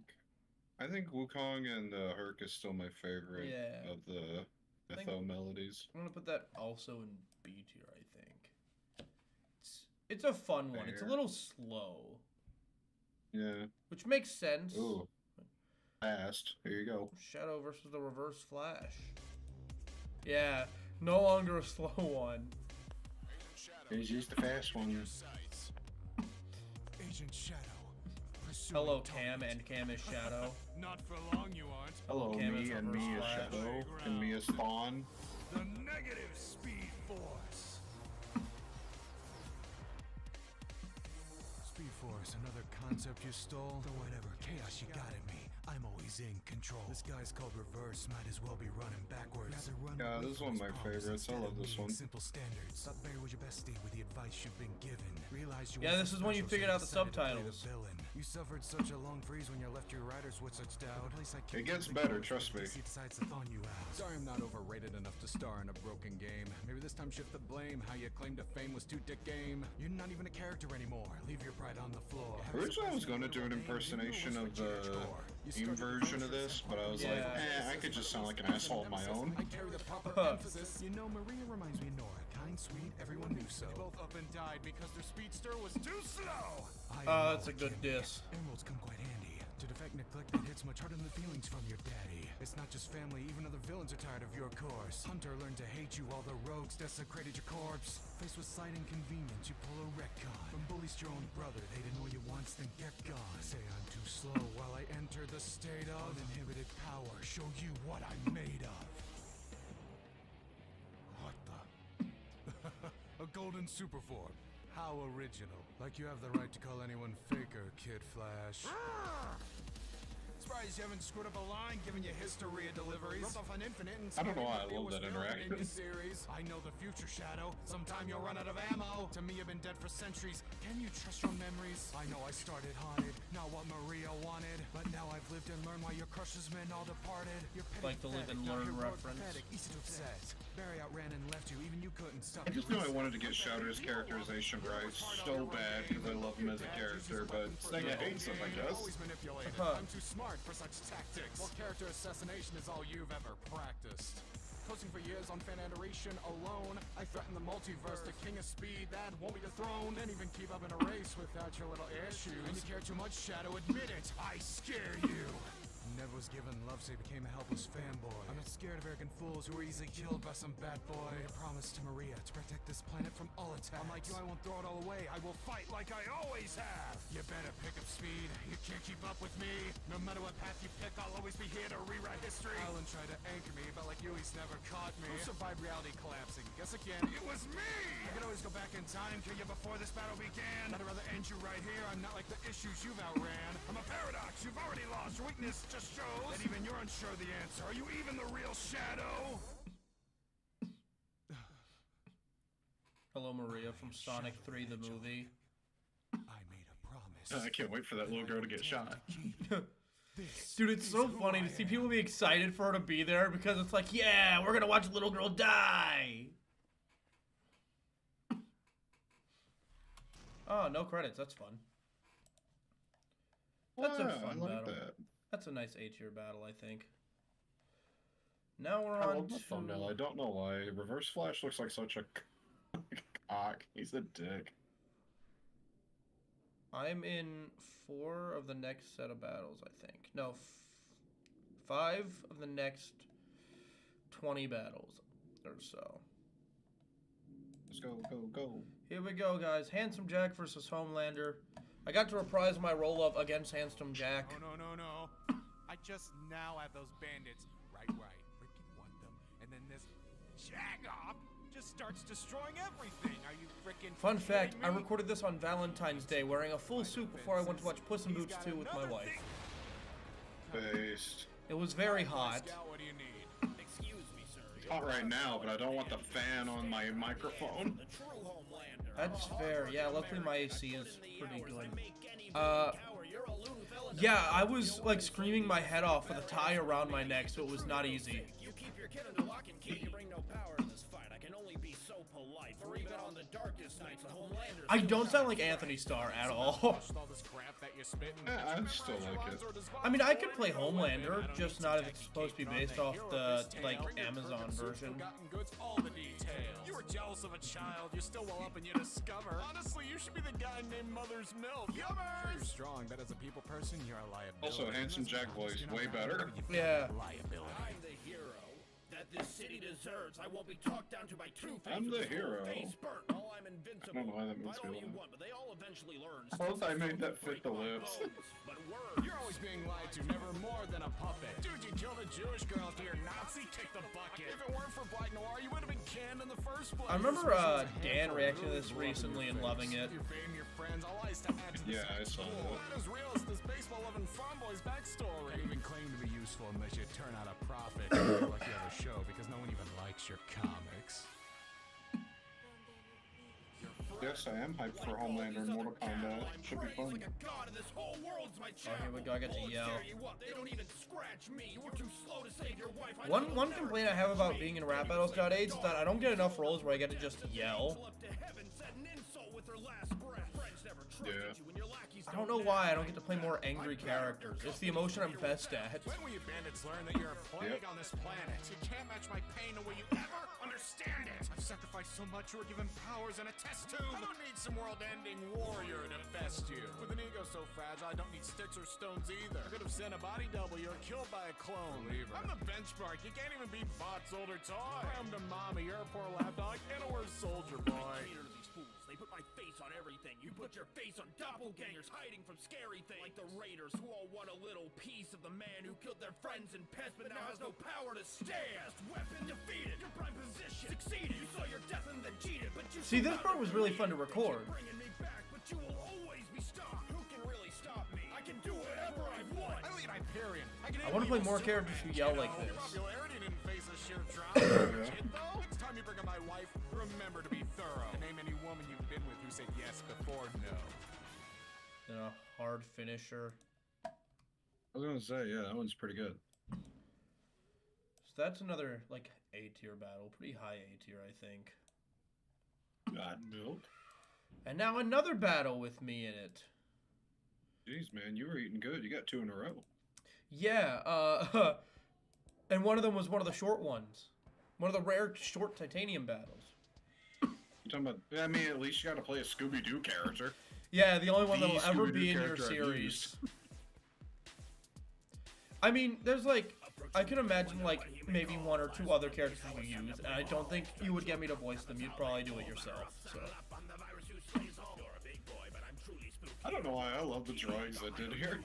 I think Wukong and Herc is still my favorite of the Mytho melodies. I'm gonna put that also in B tier, I think. It's a fun one. It's a little slow. Yeah. Which makes sense. Ooh. Fast. Here you go. Shadow versus the Reverse Flash. Yeah, no longer a slow one. He's used the fast one. Agent Shadow. Hello, Cam, and Cam is Shadow. Not for long, you aren't. Hello, Cam me, and me is Shadow, and me is Spawn. The negative speed force. Speed force, another concept you stole? Or whatever, chaos you got in me. I'm always in control. This guy's called Reverse, might as well be running backwards. Yeah, this is one of my favorites. I love this one. Simple standards. Stop bear with your bestie with the advice you've been given. Realize you Yeah, this is when you figured out the subtitles. You suffered such a long freeze when you left your riders with such doubt. It gets better, trust me. Sorry I'm not overrated enough to star in a broken game. Maybe this time shift the blame. How you claimed to fame was too dick game. You're not even a character anymore. Leave your pride on the floor. Originally I was going to do an impersonation of the game version of this, but I was like, I could just sound like an asshole on my own. I carry the proper emphasis. You know, Maria reminds me of Nora. Kind, sweet, everyone knew so. They both up and died because their speedster was too slow. That's a good diss. Emeralds come quite handy. To defect neglect that hits much harder than the feelings from your daddy. It's not just family, even other villains are tired of your course. Hunter learned to hate you while the rogues desecrated your corpse. Faced with slight inconvenience, you pull a retcon. From bullies to your own brother, they didn't know you once, then get gone. Say I'm too slow while I enter the state of uninhibited power. Show you what I'm made of. What the? A golden super form. How original. Like you have the right to call anyone faker, Kid Flash. Surprised you haven't screwed up a line given your history of deliveries. Rubbed off on Infinite and I don't know why I love that interaction. I know the future, Shadow. Sometime you'll run out of ammo. To me, you've been dead for centuries. Can you trust your memories? I know I started haunted, not what Maria wanted. But now I've lived and learned why your crush's men all departed. You're petty, Like the live and pathetic, learn not heroic, reference. pathetic, easy to upset. Barry outran and left you, even you couldn't stop. I just knew I wanted to get Shouter's characterization right so bad because I love him as a character, but Sega hates him, I guess. Always manipulated. I'm too smart for such tactics. Well, character assassination is all you've ever practiced. Coasting for years on fan adoration alone, I threaten the multiverse, the king of speed that won't be dethroned. Can't even keep up in a race without your little issues. And you care too much, Shadow, admit it. I scare you. Never was given love, so he became a helpless fanboy. I'm not scared of arrogant fools who are easily killed by some bad boy. I made a promise to Maria to protect this planet from all attacks. Unlike you, I won't throw it all away. I will fight like I always have. You better pick up speed. You can't keep up with me. No matter what path you pick, I'll always be here to rewrite history. Alan tried to anchor me, but like you, he's never caught me. Who survived reality collapsing? Guess again, it was me! I could always go back in time, kill you before this battle began. I'd rather end you right here. I'm not like the issues you've outran. I'm a paradox. You've already lost. Your weakness just shows. shadows? That even you're unsure of the answer. Are you even the real Shadow? Hello, Maria from Sonic 3, the movie. I made a promise. I can't wait for that little girl to get shot. Dude, it's so funny to see people be excited for her to be there because it's like, yeah, we're gonna watch a little girl die. Oh, no credits. That's fun. That's a fun battle. That's a nice A-tier battle, I think. Now we're I on love the thumbnail. I don't know why. Reverse Flash looks like such a cock. He's a dick. I'm in 4 of the next set of battles, I think. No, 5 of the next 20 battles or so. Let's go, go, go. Here we go, guys. Handsome Jack versus Homelander. I got to reprise my role of against Handsome Jack. No. I just now have those bandits right where I freaking want them. And then this Jagoff just starts destroying everything. Are you freaking Fun fact, kidding I me? recorded this on Valentine's Day wearing a full suit before I went to watch Puss in Boots 2 with my wife. Based. It was very hot. What do you need? Excuse me, sir. It's hot right now, but I don't want the fan on my microphone. That's fair. Yeah, luckily my AC is pretty good. Yeah, I was like screaming my head off with a tie around my neck, so it was not easy. You keep your kid under lock and key. You bring no power in this fight. I can only be so polite. For even on the darkest nights, the Homelander. I don't sound like Anthony Starr at all. All this crap that you're spitting. I still like it. I mean, I could play Homelander, just not if it's supposed to be based off the, like, Amazon version. All the details. You were jealous of a child. You're still well up and you discover. Honestly, you should be the guy named Mother's Milk. Yummers! You're strong, but as a people person, you're a liability. Also, Handsome Jack voice, way better. Yeah. Liability. I'm the hero that this city deserves. I won't be talked down to by two-face. I'm the hero. Face burnt. Oh, I'm invincible. I don't know why that makes Fight all me you laugh. want, but they all eventually learn. Both I made that fit the lips. But words. You're always being lied to, never more than a puppet. Dude, you killed a Jewish girl after your Nazi kicked the bucket. If it weren't for Black Noir, you would have been canned in the first place. I remember Dan reacting to this recently and loving it. Your fame, your friends, all lies to add to the Yeah, I saw that. Not as real as this baseball-loving farm boy's backstory. Can't even claim to be useful unless you turn out a profit. You feel like you have a show because no one even likes your comics. Yes, I am hyped for Homelander and Mortal Kombat. Should be fun. God in this whole world's my Oh, here we go. I get to yell. They don't even scratch me. You were too slow to save your wife. One complaint I have about being in rap battles nowadays is that I don't get enough roles where I get to just yell. Yeah. I don't know why I don't get to play more angry characters. It's the emotion I'm best at. When will you bandits learn that you're a plague on this planet? You can't match my pain, or will you ever understand it? I've sacrificed so much, you were given powers and a test tube. I don't need some world-ending warrior to best you. With an ego so fragile, I don't need sticks or stones either. I could have sent a body double, you're killed by a clone. I'm the benchmark, you can't even beat Bot's older toy. I'm the mommy, you're a poor lapdog, and a worse soldier boy. They put my face on everything. You put your face on doppelgangers hiding from scary things. Like the Raiders who all want a little piece of the man who killed their friends and pets but now has no power to stand. Weapon defeated. Your prime position succeeded. You saw your death and then cheated. But you See, this part was really fun to record. bringing me back, but you will always be stopped. Who can really stop me? I can do whatever I want. I don't need Hyperion. I want to play more characters who yell like this. Popularity didn't face a sheer drop. Kid, though, next time you bring up my wife, remember to be thorough. Name any woman you've been with who said yes before no. Then a hard finisher. I was gonna say, yeah, that one's pretty good. So that's another, like, A-tier battle. Pretty high A-tier, I think. God, milk. And now another battle with me in it. Jeez, man, you were eating good. You got 2 in a row. Yeah, and one of them was one of the short ones. One of the rare short Titanium battles. You talking about? I mean, at least you got to play a Scooby-Doo character. Yeah, the only one that'll ever Scooby-Doo be in your character I've series. used. I mean, there's like, I can imagine like maybe 1 or 2 other characters you use, and I don't think you would get me to voice them. You'd probably do it yourself. So. I don't know why I love the drawings I did here.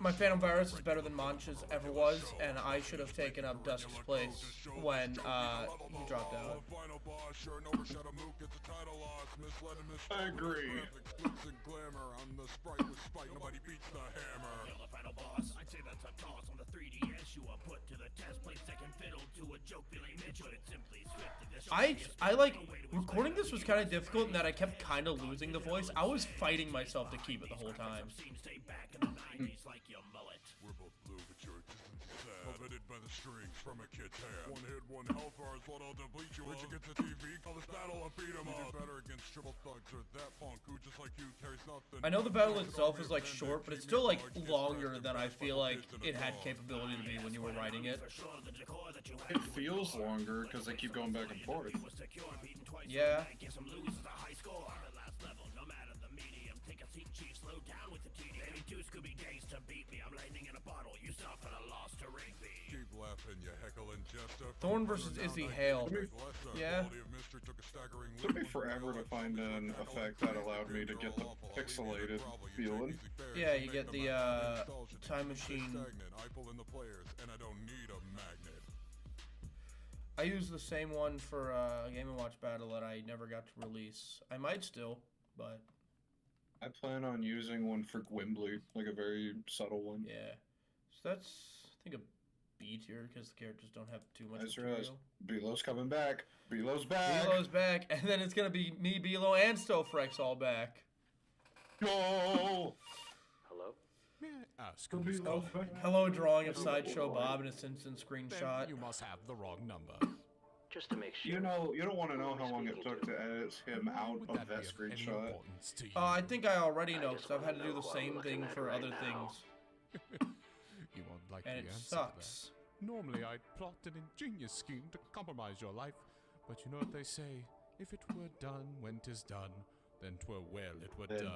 My Phantom Virus is better than Mancha's ever was, and I should have taken up Dusk's place when he dropped out. I agree. I'd say that's a toss on the 3DS. You are put to the test, play second fiddle to a joke Billy Mitch, but it simply I like recording this was kind of difficult in that I kept kind of losing the voice. I was fighting myself to keep it the whole time. We're both blue, but your existence is sad. Coveted by the strings from a kid's hand. One hit, one health bars, what I'll deplete you. Where'd you get the TV? Call this battle a beat 'em up. Better against triple thugs or that punk who just like you carries nothing. I know the battle itself is like short, but it's still like longer than I feel like it had capability to be when you were writing it. It feels longer because they keep going back and forth. Yeah. Keep laughing, you heckling jester. Thorn versus Izzy Hale. Yeah. It took me forever to find an effect that allowed me to get the pixelated feeling. Yeah, you get the time machine. I pull in the players, and I don't need a magnet. I used the same one for a Game & Watch battle that I never got to release. I might still, but... I plan on using one for Gwimbly, like a very subtle one. Yeah. So that's, I think, a B tier, because the characters don't have too much I just realized material. Belo's coming back. Belo's back. Belo's back, and then it's going to be me, Belo, and Stofrex all back. Go! Hello? May I ask Oh, hello, drawing of Sideshow Bob in a Simpson screenshot. You must have the wrong number. Just to make sure. You know, you don't want to know how long it took to edit him out of that screenshot. I think I already know, because I've had to do the same thing for other things. You won't like And the it answer sucks. to that. Normally, I'd plot an ingenious scheme to compromise your life, but you know what they say: if it were done when 'tis done, then 'twere well it were done.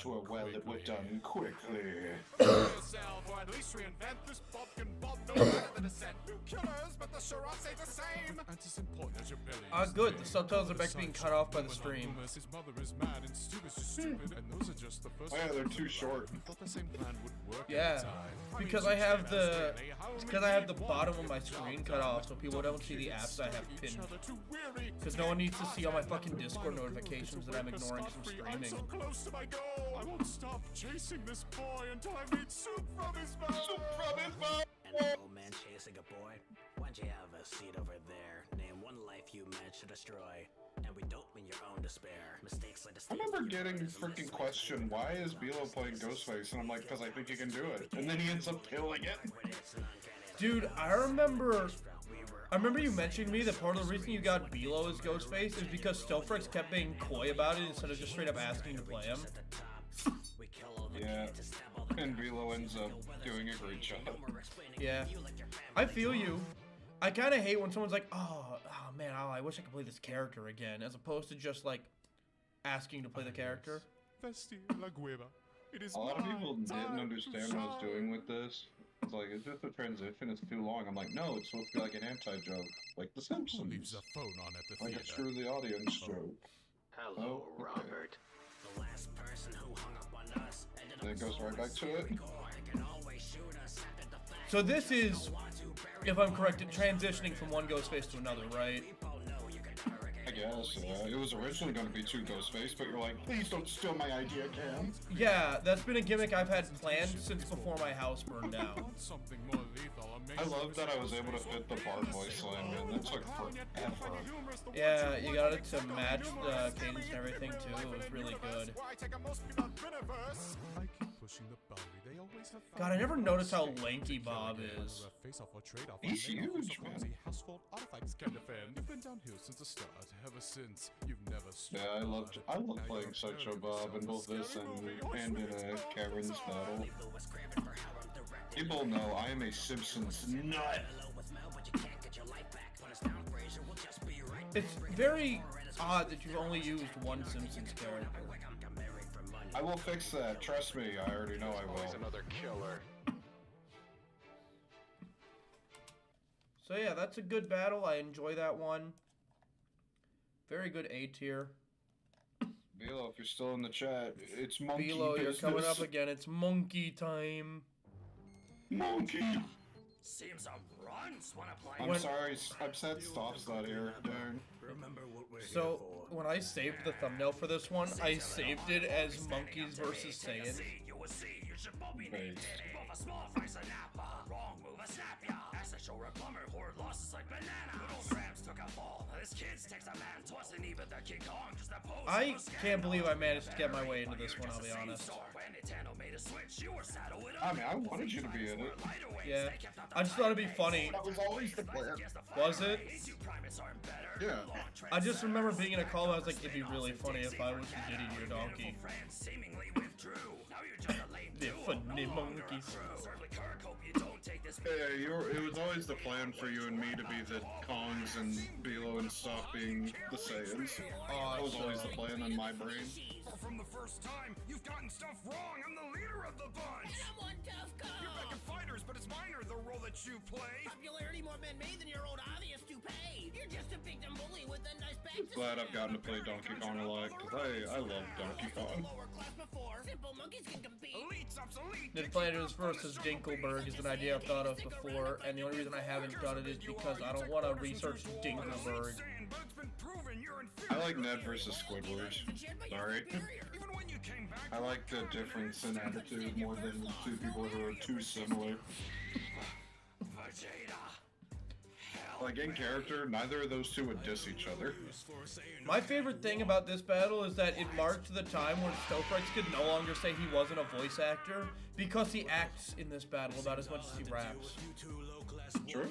It were done quickly. Yourself, or at least reinvent this pumpkin bob no matter the descent. New killers, but the charades ain't the same. And as important as your belly is Good. big, The subtitles are back being cut off by the when stream. Uncle his mother is mad and stupid is stupid, and those are just the first. Oh yeah, they're too short. Thought the same plan would work. Yeah, because I have the bottom of my screen cut off, so people don't see the apps I have pinned. Because no one needs to see all my fucking Discord notifications that I'm ignoring because I'm streaming. I'm so close to my goal. I won't stop chasing this boy until I meet soup from his mouth. Soup from his mouth. An old man chasing a boy? Why'd you have a seat over there? Name one life you meant to destroy. And we don't mean your own despair. Mistakes like I remember getting freaking questioned, why is Belo playing Ghostface? And I'm like, because I think he can do it. And then he ends up killing it. Dude, I remember you mentioning to me that part of the reason you got Belo as Ghostface is because Stofrex kept being coy about it instead of just straight up asking to play him. Yeah, and Belo ends up doing a great job. Yeah, I feel you. I kind of hate when someone's like, oh man, I wish I could play this character again, as opposed to just like asking to play the character. A lot of people didn't understand what I was doing with this. It's like, it's just a transition, it's too long. I'm like, no, it's supposed to be like an anti-joke. Like The Simpsons. Leaves a phone on at the like a truly audience joke. Hello, okay. Robert. The last person who hung up on us ended up And it goes right back to it. can always shoot us after the fact. So this is, if I'm correct, transitioning from one Ghostface to another, right? I guess, it was originally going to be two Ghostface, but you're like, please don't steal my idea, Cam. Yeah, that's been a gimmick I've had planned since before my house burned down. I love that I was able to fit the Bard voice line, man. That took forever. Yeah, you got it to match the cadence and everything too. It was really good. God, I never noticed how lanky Bob is. He's huge, man. You've been downhill since the start. Ever since, you've never. Yeah, I love playing Sideshow Bob in both this and in Karen's battle. People know I am a Simpsons nut. It's very odd that you've only used one Simpsons character. I will fix that. Trust me, I already know I will. Another killer. So yeah, that's a good battle. I enjoy that one. Very good A tier. Belo, if you're still in the chat, it's monkey Belo, you're business. coming up again. It's monkey time. Monkey. Seems I'm runs when I play. I'm sorry, I'm sad Stoff's not here. Darn. Remember what we're So, when I saved the thumbnail for this one, I saved it as Monkeys vs. Saiyans. You will see you should both be named both a small fry snapper. Wrong move, a snap ya. As a show plumber, horde losses like banana. Good old Rams took a fall. This kid's takes a man, tossing even the King Kong. Just a pose. I can't believe I managed to get my way into this one, I'll be honest. I mean, I wanted you to be in it. Yeah, I just thought it'd be funny. That was always the plan. Was it? Yeah. I just remember being in a call, I was like, it'd be really funny if I was the Diddy your donkey. The funny monkeys. Yeah, it was always the plan for you and me to be the Kongs and Bilo and stuff being the Saiyans. That was always the plan in my brain. From the first time, you've gotten stuff wrong. I'm the leader of the bunch. You're back in fighters, but it's minor the role that you play. Popularity more man-made than your own obvious toupee. You're just a victim bully with a nice back. Glad I've gotten to play Donkey Kong a lot, because I love Donkey Kong. Simple monkeys can compete. Nid Flanders versus Dinkelberg is an idea I've thought of before, and the only reason I haven't done it is because I don't want to research Dinkelberg. I like Ned versus Squidward. Sorry. I like the difference in attitude more than two people who are too similar. Like in character, neither of those two would diss each other. My favorite thing about this battle is that it marked the time when Stofrites could no longer say he wasn't a voice actor because he acts in this battle about as much as he raps. True.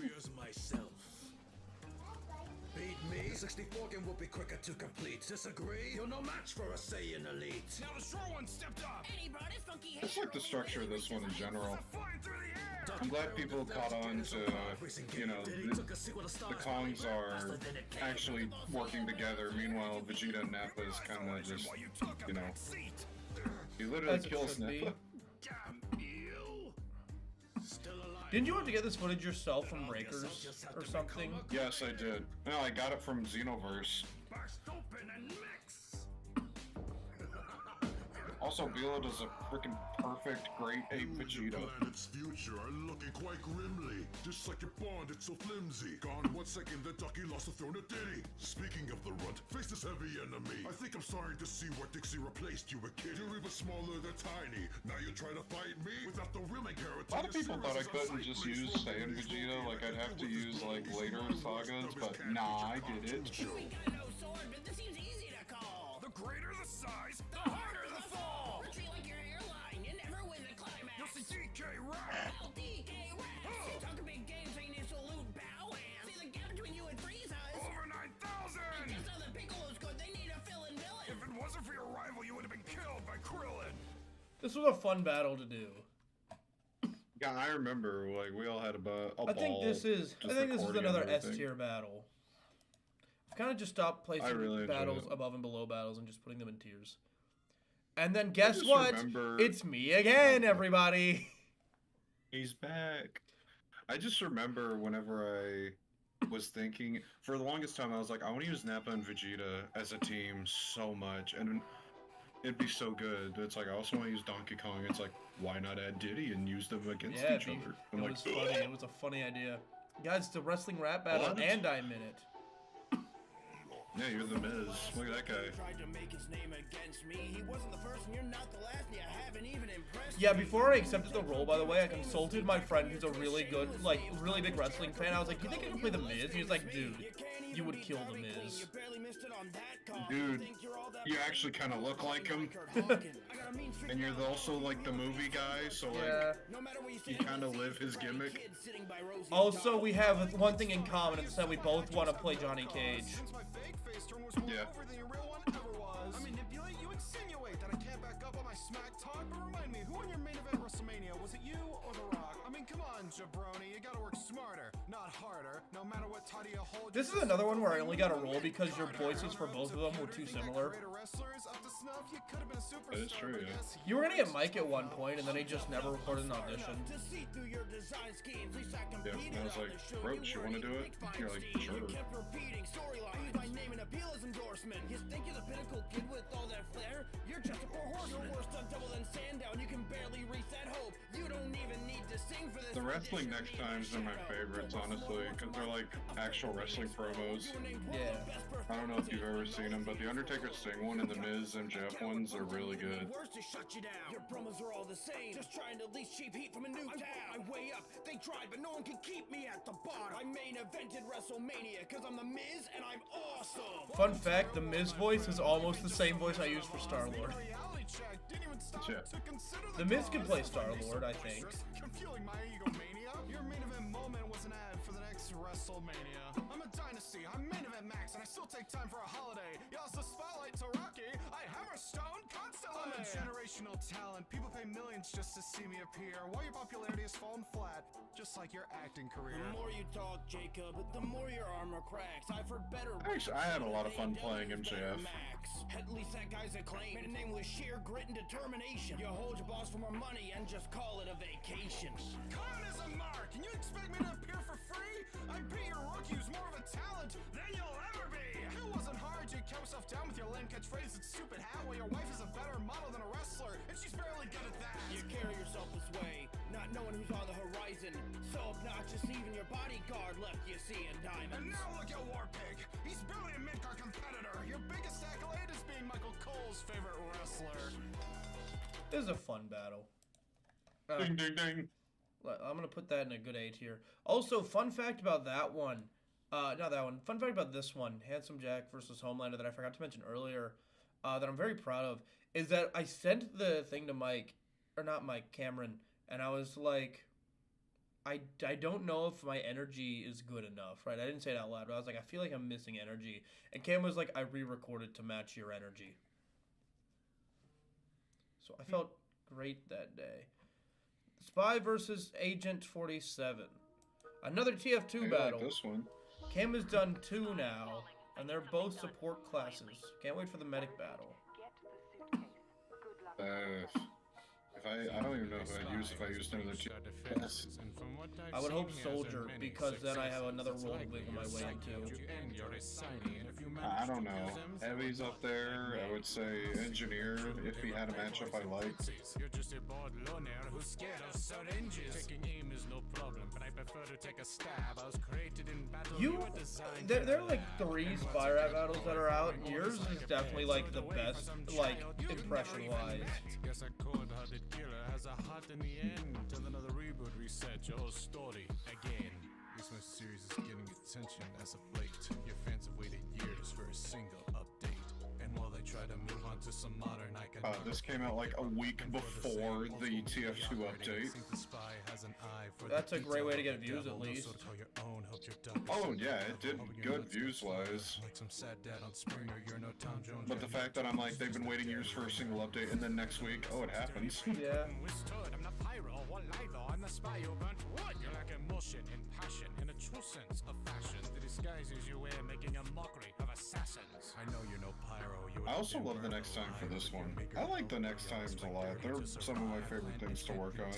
Beat me, 64 game will be quicker to complete. Disagree? You're no match for a Saiyan elite. Now the strong one stepped up. I just like the structure of this one in general. I'm glad people caught on to, you know, the Kongs are actually working together. Meanwhile, Vegeta and Nappa is kind of just, you know, he literally kills Nappa. Didn't you have to get this footage yourself from Breakers or something? Yes, I did. No, I got it from Xenoverse. Also, Bilo does a freaking perfect Great Ape Vegeta. Planet's future are looking quite grimly. Just like your bond, it's so flimsy. Gone 1 second, the ducky lost the throne to Diddy. Speaking of the runt, face this heavy enemy. I think I'm starting to see where Dixie replaced you, a kid. You're even smaller than tiny. Now you try to fight me without the real main character. A lot of people thought I couldn't just use Saiyan Vegeta, like I'd have to use like later sagas, but nah, I did it. The greater the size, the harder the fall. Like your airline, you never win the climax. You'll see DK Rap. DK Rap. You talk a big game, so you need salute bow and see the gap between you and Frieza's Over 9,000. Just so the Piccolo's good, they need a fill-in villain. If it wasn't for your rival, you would have been killed by Krillin. This was a fun battle to do. Yeah, I remember, like, we all had a ball. I think this is another S tier battle. I've kind of just stopped placing battles above and below battles and just putting them in tiers. And then guess what? It's me again, everybody. He's back. I just remember whenever I was thinking, for the longest time, I was like, I want to use Nappa and Vegeta as a team so much, and it'd be so good. It's like, I also want to use Donkey Kong. It's like, why not add Diddy and use them against each other? It was funny. It was a funny idea. Guys, it's a wrestling rap battle, and I'm in it. Yeah, you're the Miz. Look at that guy. Tried to make his name against me. He wasn't the first and you're not the last and you haven't even impressed Yeah, before I accepted the role, by the way, I consulted my friend who's a really good, like, really big wrestling fan. I was like, you think I can play The Miz? He was like, dude, you would kill The Miz. Dude, you actually kind of look like him. And you're also, like, the movie guy, so, like, you kind of live his gimmick. Also, we have one thing in common, it's that we both want to play Johnny Cage. Yeah. I manipulate, you insinuate that I can't back up on my smack talk, but remind me, who won your main event WrestleMania? Was it you or The Rock? I mean, come on, jabroni, you gotta work smarter, not harder, no matter what title you hold. This is another one where I only got a roll because your voices for both of them were too similar. That is true, yeah. You were gonna get Mike at one point, and then he just never recorded an audition. Yeah, and I was like, Roach, you want to do it? You're like, sure. Endorsement. You think you're the pinnacle kid with all that flair? You're just a poor horse. You're worse than double than Sandown. You can barely reach that hope. You don't even need to The wrestling next times are my favorites, honestly, because they're like actual wrestling promos. Yeah. I don't know if you've ever seen them, but the Undertaker Sting one and the Miz MJF ones are really good. Worse to shut you down. Your promos are all the same. Just trying to lease cheap heat from a new town. I way up. They tried, but no one can keep me at the bottom. I main evented WrestleMania because I'm the Miz and I'm awesome. Fun fact, the Miz voice is almost the same voice I use for Star-Lord. Yeah. The Miz can play Star-Lord, I think. Fueling my egomania. Your main event moment was an ad for the next WrestleMania. I'm a dynasty, I'm main event max, and I still take time for a holiday. Y'all's the spotlight to Rocky. I hammerstone constantly. I'm a generational talent. People pay millions just to see me appear. While your popularity has fallen flat, just like your acting career. The more you talk, Jacob, the more your armor cracks. I've heard better. Actually, I had a lot of fun playing MJF. At least that guy's acclaimed. Made a name with sheer grit and determination. You hold your boss for more money and just call it a vacation. Con is a mark, and you expect me to appear for free? I bet your rookie who's more of a talent than you'll ever be. It wasn't hard, you kept yourself down with your lame catchphrase and stupid hat while your wife is a better model than a wrestler, and she's barely good at that. You carry yourself this way, not knowing who's on the horizon. So obnoxious, even your bodyguard left you seeing diamonds. And now look at Warpig. He's barely a mid-card competitor. Your biggest accolade is being Michael Cole's favorite wrestler. This is a fun battle. Ding, ding, ding. I'm going to put that in a good A tier. Also, fun fact about that one. Not that one. Fun fact about this one, Handsome Jack versus Homelander, that I forgot to mention earlier, that I'm very proud of, is that I sent the thing to Mike, or not Mike, Cameron, and I was like, I don't know if my energy is good enough, right? I didn't say it out loud, but I was like, I feel like I'm missing energy. And Cam was like, I re-recorded to match your energy. So I felt great that day. Spy versus Agent 47. Another TF2 battle. Like this one. Cam has done 2 now, and they're both support classes. Can't wait for the medic battle. I don't even know who I'd use if I used another two. I would hope Soldier, because then I have another role to wiggle my way into. I don't know. Heavy's up there. I would say Engineer if he had a matchup I liked. You're just a bored loner who's scared of syringes. Taking aim is no problem, but I prefer to take a stab. I was created in battle. There are like 3 Spy Rap battles that are out. Yours is definitely like the best, like impression-wise. Guess a cold-hearted killer has a heart in the end. Till another reboot reset your whole story again. This my series is getting attention as of late. Your fans have waited years for a single update. And while they try to move on to some modern icon. This came out like a week before the TF2 update. That's a great way to get views at least. Oh yeah, it did good views-wise. But the fact that I'm like, they've been waiting years for a single update, and then next week, oh, it happens. Yeah. I'm the pyro, one litho, I'm the spy who burnt wood. You're like emotion and passion in a true sense of fashion. The disguises you wear making a mockery of assassins. I know you're no pyro. I also love the next time for this one. I like the next times a lot. They're some of my favorite things to work on.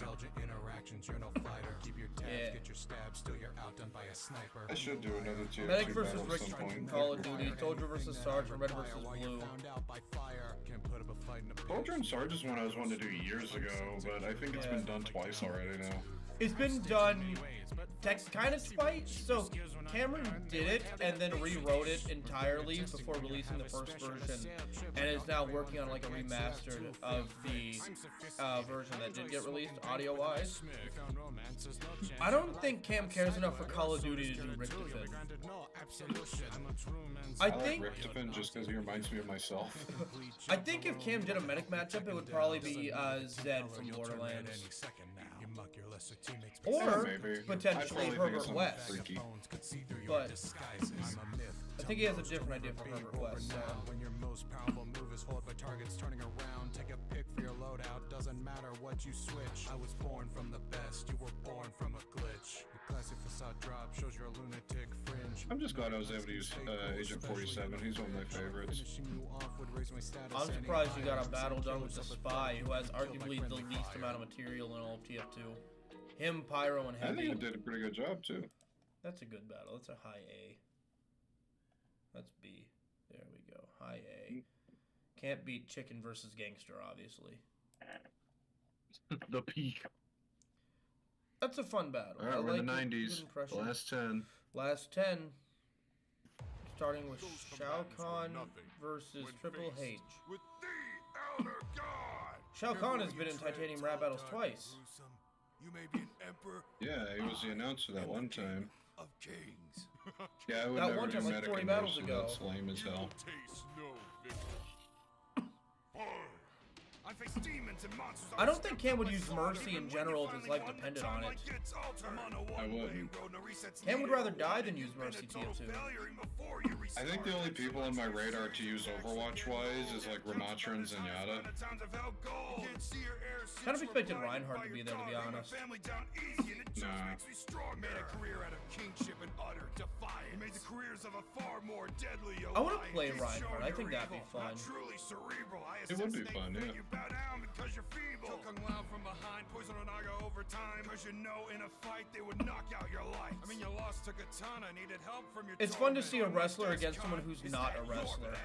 Yeah. I should do another TF2 Medic versus battle at Rick some from point. Call of Duty, Soldier versus Sarge, and Red versus Blue. Soldier and Sarge is one I was wanting to do years ago, but I think it's been done twice already now. It's been done kind of twice. So Cameron did it and then rewrote it entirely before releasing the first version, and is now working on like a remastered of the version that did get released audio-wise. I don't think Cam cares enough for Call of Duty to do Rick Defend. I think like Rick Defend just because he reminds me of myself. I think if Cam did a medic matchup, it would probably be Zed from Borderlands. Or potentially Herbert West. But I think he has a different idea for Herbert West. When your most powerful move is hold by targets turning around, take a pick for your loadout. Doesn't matter what you switch. I was born from the best. You were born from a glitch. Your classic facade drop shows you're a lunatic fringe. I'm just glad I was able to use Agent 47. He's one of my favorites. I'm surprised you got a battle done with the Spy, who has arguably the least amount of material in all of TF2. Him, Pyro, and Heavy. I think he did a pretty good job too. That's a good battle. That's a high A. That's B. There we go. High A. Can't beat Chicken versus Gangster, obviously. The peak. That's a fun battle. All right, I we're in the like it. 90s. Good impression. Last 10. Last 10. Starting with Shao Kahn versus Triple H. With the Elder God. Shao Kahn has been in Titanium rap battles twice. You may be an emperor Yeah, he was the announcer that one time. of kings. Yeah, I would That never one do time, like medic 40 in battles Mercy. ago. That's lame as hell. Taste no victory. I face demons and monsters. I don't think Cam would use Mercy in general if his life depended on it. I wouldn't. Cam would rather die than use Mercy TF2. I think the only people on my radar to use Overwatch-wise is like Ramatra and Zenyatta. Kind of expected Reinhardt to be there, to be honest. Nah. Made a career out of kingship and utter defiance. Made the careers of a far more deadly I want to play Reinhardt. I think that'd be fun. truly cerebral. It would be fun, yeah. You bow down because you're feeble. Choke Kung Lao from behind, poison Onaga over time. Because you know in a fight they would knock out your life. I mean, you lost to Katana, needed help from your It's fun to torment. see a wrestler against someone who's not a wrestler.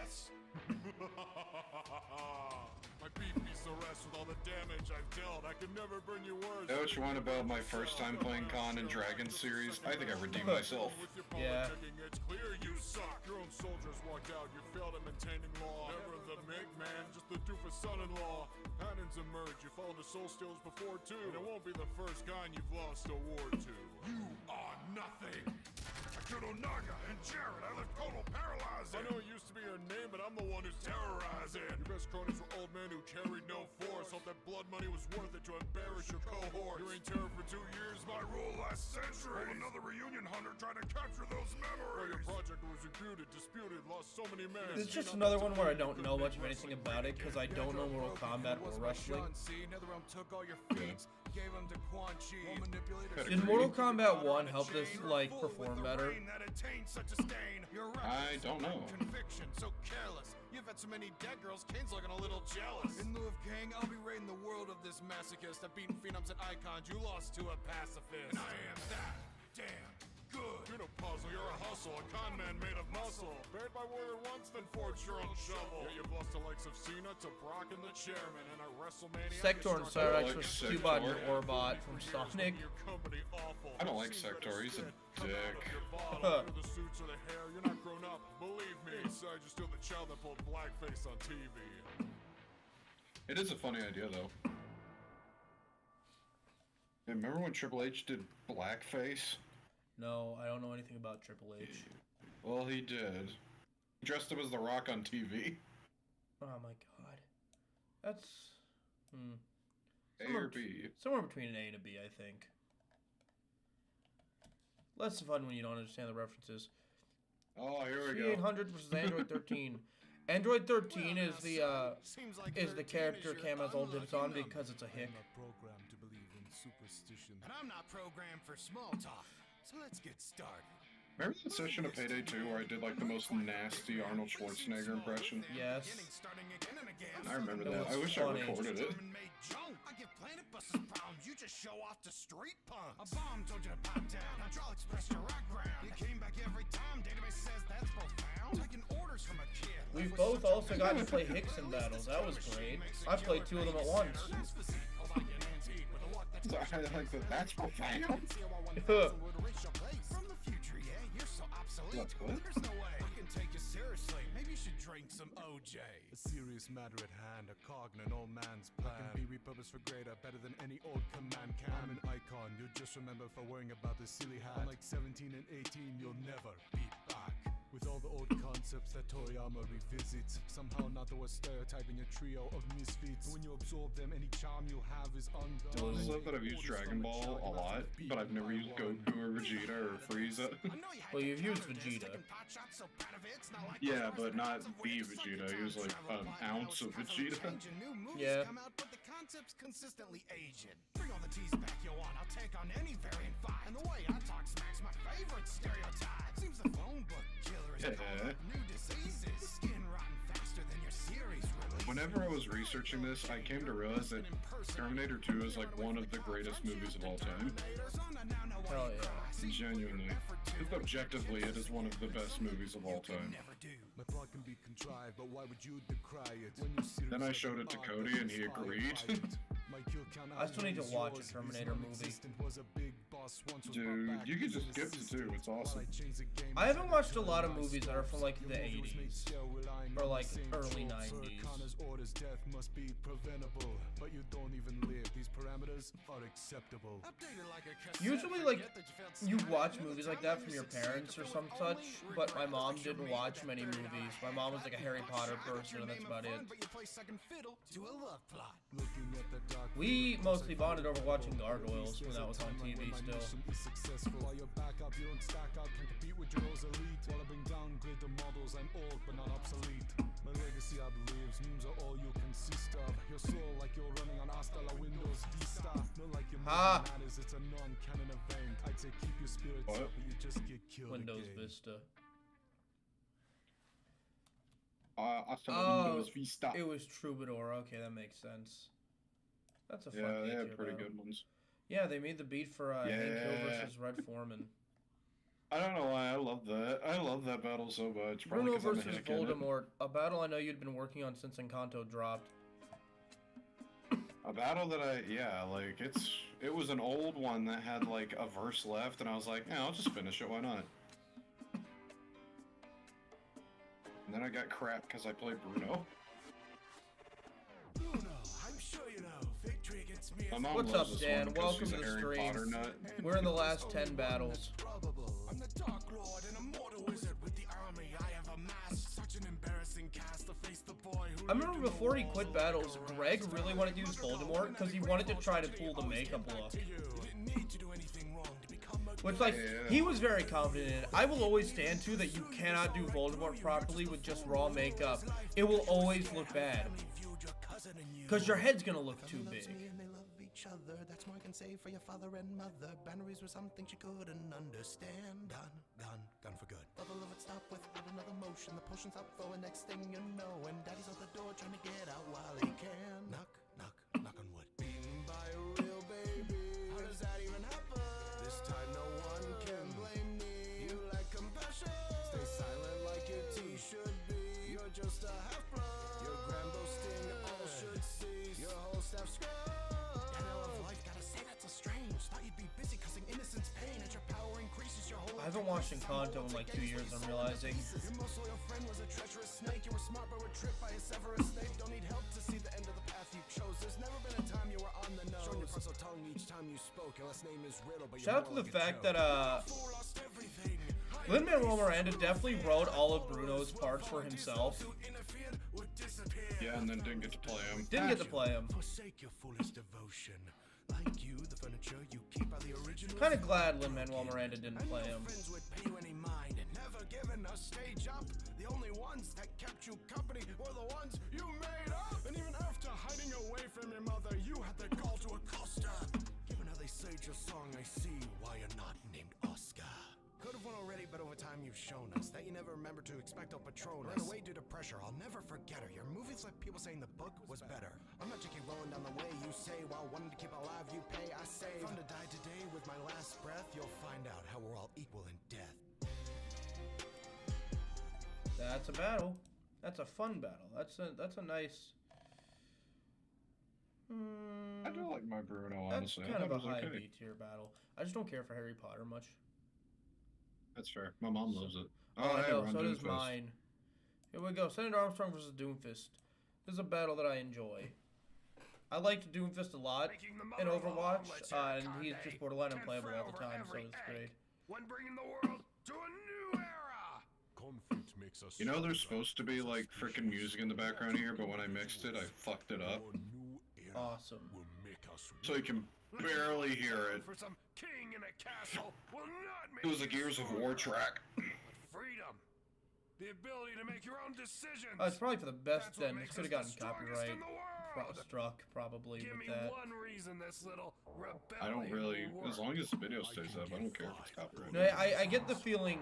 My beef beats the rest with all the damage I've dealt. I can never bring you words. Know what you want about my first time playing Khan and Dragon series? I think I redeemed myself. Yeah. It's clear you suck. Your own soldiers walked out. You failed at maintaining law. Never the make man, just the doofus son-in-law. Patterns emerge. You followed the soul steals before too. And it won't be the first guy you've lost a war to. You are nothing. I killed Onaga and Jared. I left Kotal paralyzed. I know it used to be your name, but I'm the one who's terrorizing. Your best cronies were old men who carried no force. Thought that blood money was worth it to embarrass your cohort. You ain't terror for 2 years. My rule last century. Another reunion hunter trying to capture those memories. Well, your project was refuted, disputed, lost so many men. It's just another one where I don't know much of anything about it because I don't know Mortal Kombat or wrestling. Did Mortal Kombat 1 help this, like, perform better? I don't know. Conviction, so careless. You've had so many dead girls, Kane's looking a little jealous. In lieu of king, I'll be raiding the world of this masochist. I've beaten phenoms and icons. You lost to a pacifist. And I am that. Damn. Good. You're no puzzle, you're a hustle, a con man made of muscle. Buried by warrior once, then forged your own shovel. Yeah, you've lost the likes of Cena to Brock and the chairman, and a WrestleMania. Sector and Cyrax was Cubot and Orbot from Sonic. I don't like Sector, he's a dick. The suits or the hair, you're not grown up. Believe me. Besides, you're still the child that pulled blackface on TV. It is a funny idea, though. Yeah, remember when Triple H did blackface? No, I don't know anything about Triple H. Well, he did. He dressed up as The Rock on TV. Oh my god. That's... A or B? Somewhere between an A and a B, I think. Less fun when you don't understand the references. Oh, here we go. 3800 versus Android 13. Android 13 is the character Cam has all dibs on because it's a hick. Programmed to believe in superstition. And I'm not programmed for small talk. So let's get started. Remember that session of Payday 2 where I did like the most nasty Arnold Schwarzenegger impression? Yes. I remember That that. was I wish funny. I recorded it. I give planet busters problems. You just show off to street punks. A bomb told you to pop down. Hydraulics pressed your rock ground. You came back every time. Database says that's profound. Taking orders from a kid. We've both also gotten to play Hickson battles. That was great. I played 2 of them at once. I like that. That's profound. From the future, yeah, you're so obsolete. What? There's no way I can take you seriously. Maybe you should drink some OJ. A serious matter at hand, a cog in an old man's plan. I can be repurposed for greater, better than any old command can. I'm an icon, you'll just remember for worrying about the silly hat. Unlike 17 and 18, you'll never be back. With all the old concepts that Toriyama revisits, somehow not the worst stereotype in your trio of misfits. When you absorb them, any charm you have is undone. I love that I've used Dragon Ball a lot, but I've never used Goku or Vegeta or Frieza. Well, you've used Vegeta. Yeah, but not the Vegeta. I use like an ounce of Vegeta. Yeah. Come out, but the concept's consistently aging. Bring all the T's back you want, I'll take on any variant fight. And the way I talk smack's my favorite stereotype. Seems the phone book killer is calling up new diseases. Skin rotting faster than your series release. Whenever I was researching this, I came to realize that Terminator 2 is like one of the greatest movies of all time. Hell yeah. Genuinely. Objectively, it is one of the best movies of all time. My plot can be contrived, but why would you decry it? When you Then I showed it to Cody and he agreed. I still need to watch a Terminator movie. Dude, you can just skip it too. It's awesome. I haven't watched a lot of movies that are from like the 80s or like early 90s. Usually, like, you watch movies like that from your parents or some such, but my mom didn't watch many movies. My mom was like a Harry Potter person, and that's about it. We mostly bonded over watching Gargoyles when that was on TV still. My legacy, I believe, memes are all you consist of. Your soul like you're running on hasta la Windows Vista. Not like your matters, it's a non-canon event. I'd say keep your spirits up, but you just get killed Windows again. Vista. Windows Vista. It was Troubadour. Okay, that makes sense. That's a fun Yeah, they beat had here, pretty though. good ones. Yeah, they made the beat for Hank Hill versus Red Foreman. I don't know why I love that. I love that battle so much. Probably Bruno 'cause I'm a versus hick in it. Voldemort, a battle I know you'd been working on since Encanto dropped. A battle that like it was an old one that had like a verse left, and I was like, yeah, I'll just finish it. Why not? And then I got crap because I played Bruno. Bruno, I'm sure you know, victory against me. My mom What's loves up, this Dan? one 'cause Welcome she's to a the Harry stream. Potter nut. We're in the last 10 battles. I'm the Dark Lord and a mortal wizard with the army I have amassed. Such an embarrassing cast to face the boy who I remember before he quit battles, Greg really wanted to use Voldemort because he wanted to try to pull the makeup look. Which, like, he was very confident in it. I will always stand to that you cannot do Voldemort properly with just raw makeup. It will always look bad. Because your head's gonna look too big. other. That's more I can say for your father and mother. Boundaries were something she couldn't understand. Gone for good. Bubble of it stop without another motion. The potion stop flowing, next thing you know. And daddy's at the door trying to get out while he can. Knock on wood. Beaten by a real baby. How does that even happen? This time no one can blame me. You lack compassion. Stay silent like your tea should be. You're just a half-blood. Your grand boasting all should cease. Your whole staff scream. I haven't watched Encanto in like 2 years, I'm realizing. Your most loyal friend was a treacherous snake. You were smart but were tricked by a severus Snape. Don't need help to see the end of the path you chose. There's never been a time you were on the nose. Showing your frontal tongue each time you spoke. Your last name is Riddle, but Shout out to the fact that Lin-Manuel Miranda definitely wrote all of Bruno's parts for himself. Yeah, and then didn't get to play him. Didn't get to play him. Forsake your foolish devotion. Like you, the furniture you keep are the original. Kind of glad Lin-Manuel Miranda didn't play him. Friends would pay you any mind. Never given a stage up. The only ones that kept you company were the ones you made up. And even after hiding away from your mother, you had the gall to accost her. Given how they sage your song, I see why you're not named Oscar. Could have won already, but over time you've shown us that you never remember to expecto Patronus. Ran away due to pressure, I'll never forget her. Your movies left people saying the book was better. I'm not J.K. rolling down the way you say, while wanting to keep alive you pay, I save. If I'm to die today with my last breath, you'll find out how we're all equal in death. That's a battle. That's a fun battle. That's a nice. I do like my Bruno, That's honestly. kind of a I thought it was high okay. B tier battle. I just don't care for Harry Potter much. That's fair. My mom loves it. Oh, I hey, know. we're on So does Doomfist. mine. Here we go. Senator Armstrong versus Doomfist. This is a battle that I enjoy. I liked Doomfist a lot in Overwatch, and he's just borderline unplayable all the time, so it's great. When bringing the world to a new era. Conflict makes us You know there's supposed to be like freaking music in the background here, but when I mixed it, I fucked it up. Awesome. So you can barely hear it. For some king in a castle will not make It was a Gears of War track. freedom. The ability to make your own decisions. It's probably for the best That's what then. This makes could have us gotten the strongest copyright in the world. struck probably Give with me that. one reason this little rebellion I don't really, will as long as the video stays up, I don't care if it's copyrighted. No, I get the feeling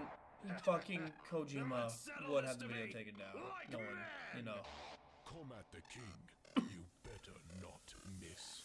fucking Kojima would have the video taken down. No one, you know. Come at the king. You better not miss.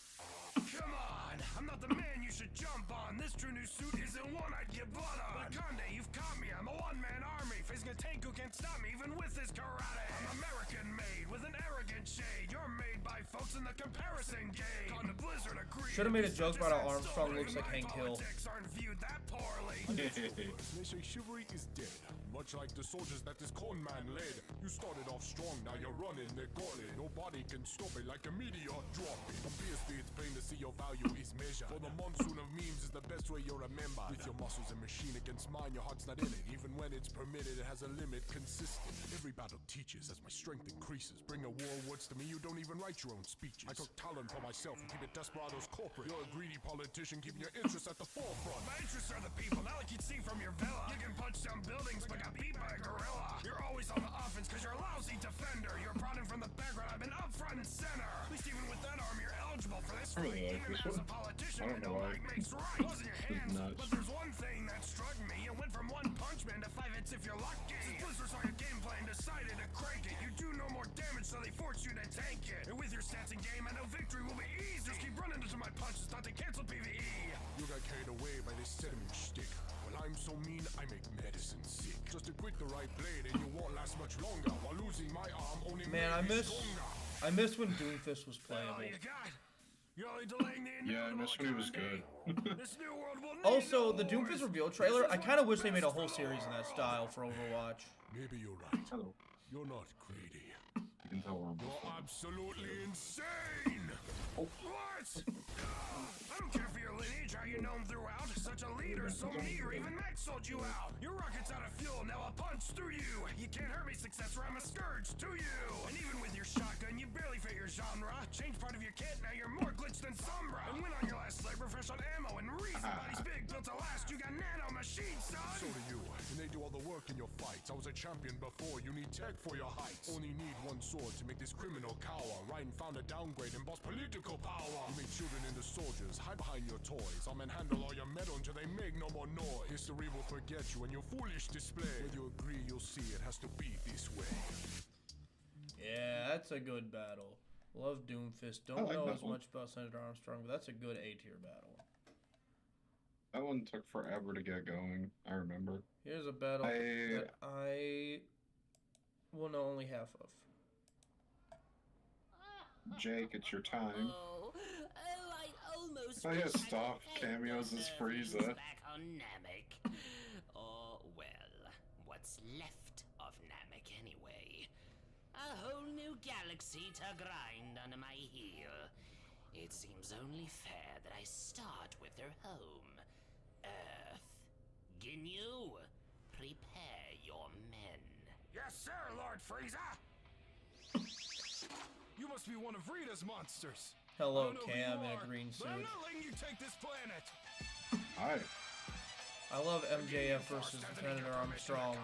Come on, I'm not the man you should jump on. This true new suit isn't one I'd get blood on. But Conde, you've caught me. I'm a one-man army, facing a tank who can't stop me, even with his karate. I'm American-made with an arrogant shade. You're made by folks in the comparison game. Gone to Blizzard agreed. Should have made a joke about how Armstrong looks like Hank Hill. Aren't viewed that poorly. They say chivalry is dead, much like the soldiers that this con man led. You started off strong, now you're running the gauntlet. Nobody can stop it like a meteor dropping. Obviously, it's plain to see your value is measured. For the monsoon of memes is the best way you'll remember. With your muscles and machine against mine, your heart's not in it. Even when it's permitted, it has a limit, consistent. Every battle teaches as my strength increases. Bring a war words to me, you don't even write your own speeches. I took talent for myself and keep it desperados corporate. You're a greedy politician, keeping your interests at the forefront. My interests are the people, not like you'd see from your villa. You can punch down buildings, but got beat by a gorilla. You're always on the offense, cause you're a lousy defender. You're brought in from the background, I've been up front and center. At least even with that arm, you're eligible for this I really fight. like Even this as one. a politician, I don't know why. makes right. Wasn't your hands, nuts. but there's one thing that struck me. You went from one punch man to 5 hits if you're lucky. Since Blizzard saw your game plan, decided to crank it. You do no more damage, so they force you to tank it. And with your stats in game, I know victory will be easy. Just keep running into my punches, thought they canceled PvE. You got carried away by this sediment shtick. Well, I'm so mean, I make medicine sick. Just to quit the right blade and you won't last much longer. While losing my arm only Man, I made me miss stronger. when Doomfist was playable. You're only delaying the Yeah, I miss when he was good. This new world will need Also, the Doomfist reveal trailer, I kind of wish they made a whole series in that style for Overwatch. Maybe you're right. Hello. You're not greedy. You can tell where I'm You're absolutely insane! What? I don't care for your lineage, how you known throughout. Such a leader, so meager, even Max sold you out. Your rocket's out of fuel, now I'll punch through you. You can't hurt me, successor, I'm a scourge to you. And even with your shotgun, you barely fit your genre. Change part of your kit, now you're more glitched than Sombra. And win on your last leg, refresh on ammo and reason. Body's big, built to last, you got nano machines, son. So do you. And they do all the work in your fights. I was a champion before, you need tech for your heights. Only need one sword to make this criminal cower. Ryan found a downgrade and boss political power. You make children into soldiers, hide behind your toys. I'll manhandle all your metal until they make no more noise. History will forget you and your foolish display. Whether you agree, you'll see it has to be this way. Yeah, that's a good battle. Love Doomfist. Don't like know that as one. much about Senator Armstrong, but that's a good A-tier battle. That one took forever to get going, I remember. Here's a battle that I will know only half of. Jake, it's your time. Oh, I almost Oh, yeah, Stop cameos as Frieza. back on Namek. Oh, well, what's left of Namek anyway? A whole new galaxy to grind under my heel. It seems only fair that I start with their home, Earth. Ginyu, prepare your men. Yes, sir, Lord Frieza. You must be one of Rita's monsters. Hello, I don't know who Cam you in a are, green but I'm suit. not letting you take this planet. Hi. I love MJF versus Senator Armstrong.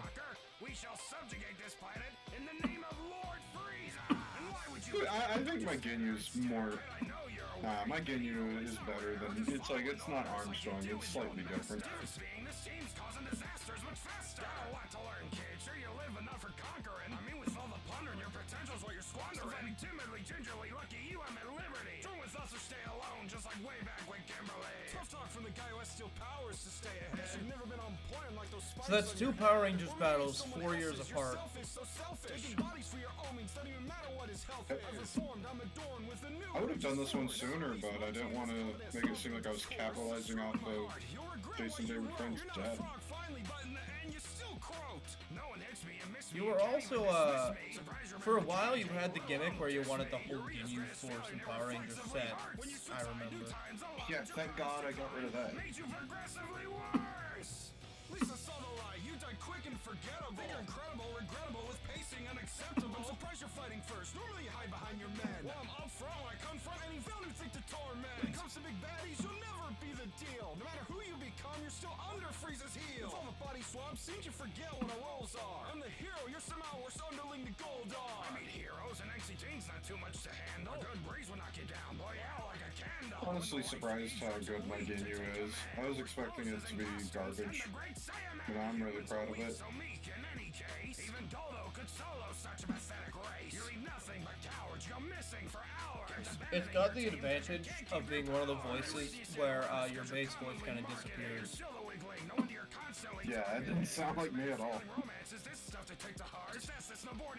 We shall subjugate this planet in the name of Lord Frieza. And why would you? Dude, I think my Ginyu's more... my Ginyu is better than... It's like, it's not Armstrong, it's slightly different. This team's causing disasters much faster. Got a lot to learn, kid. Sure, you live enough for conquering. I mean, with all the plundering, your potential's what you're squandering. Timidly, gingerly, lucky you, I'm at liberty. Join with us or stay alone, just like way back with Kimberly. Tough talk from the guy who has steel powers to stay ahead. Guess you've never been on point like those spikes. So that's on two your Power head. Rangers Or maybe battles, someone 4 years else's. apart. You're selfish, so selfish. Taking bodies for your own means doesn't even matter what his health is. I've reformed, I'm adorned with a new. I would have done this one sooner, but I didn't want to make it seem like I was capitalizing off of Jason David Friend's death. Finally, but in the end, you still croaked. No one hits me, you miss me. You were also, for a while you had the gimmick where you wanted the whole Ginyu Force and Power Ranger set, I remember. Yeah, thank God I got rid of that. Made you progressively worse. Lisa saw the light. You died quick and forgettable. Think you're incredible, regrettable, with pacing unacceptable. I'm surprised you're fighting first. Normally you hide behind your men. Well, I'm up front when I confront any villain who think to torment. When it comes to big baddies, you'll never be the deal. No matter who you become, you're still under Frieza's heel. With all the body swabs, seems you forget what our roles are. I'm the hero, you're somehow worse underling the Goldar. I mean, heroes and NCT's not too much to handle. A good breeze will knock you down, boy, out like a candle. Honestly surprised how good my Ginyu is. I was expecting it to be garbage, but I'm really proud of it. So meek in any case. Even Dodo could solo such a pathetic race. You leave nothing but cowards go missing for hours. It's got the advantage of being one of the voices where your bass voice kind of disappears. Yeah, it didn't sound like me at all.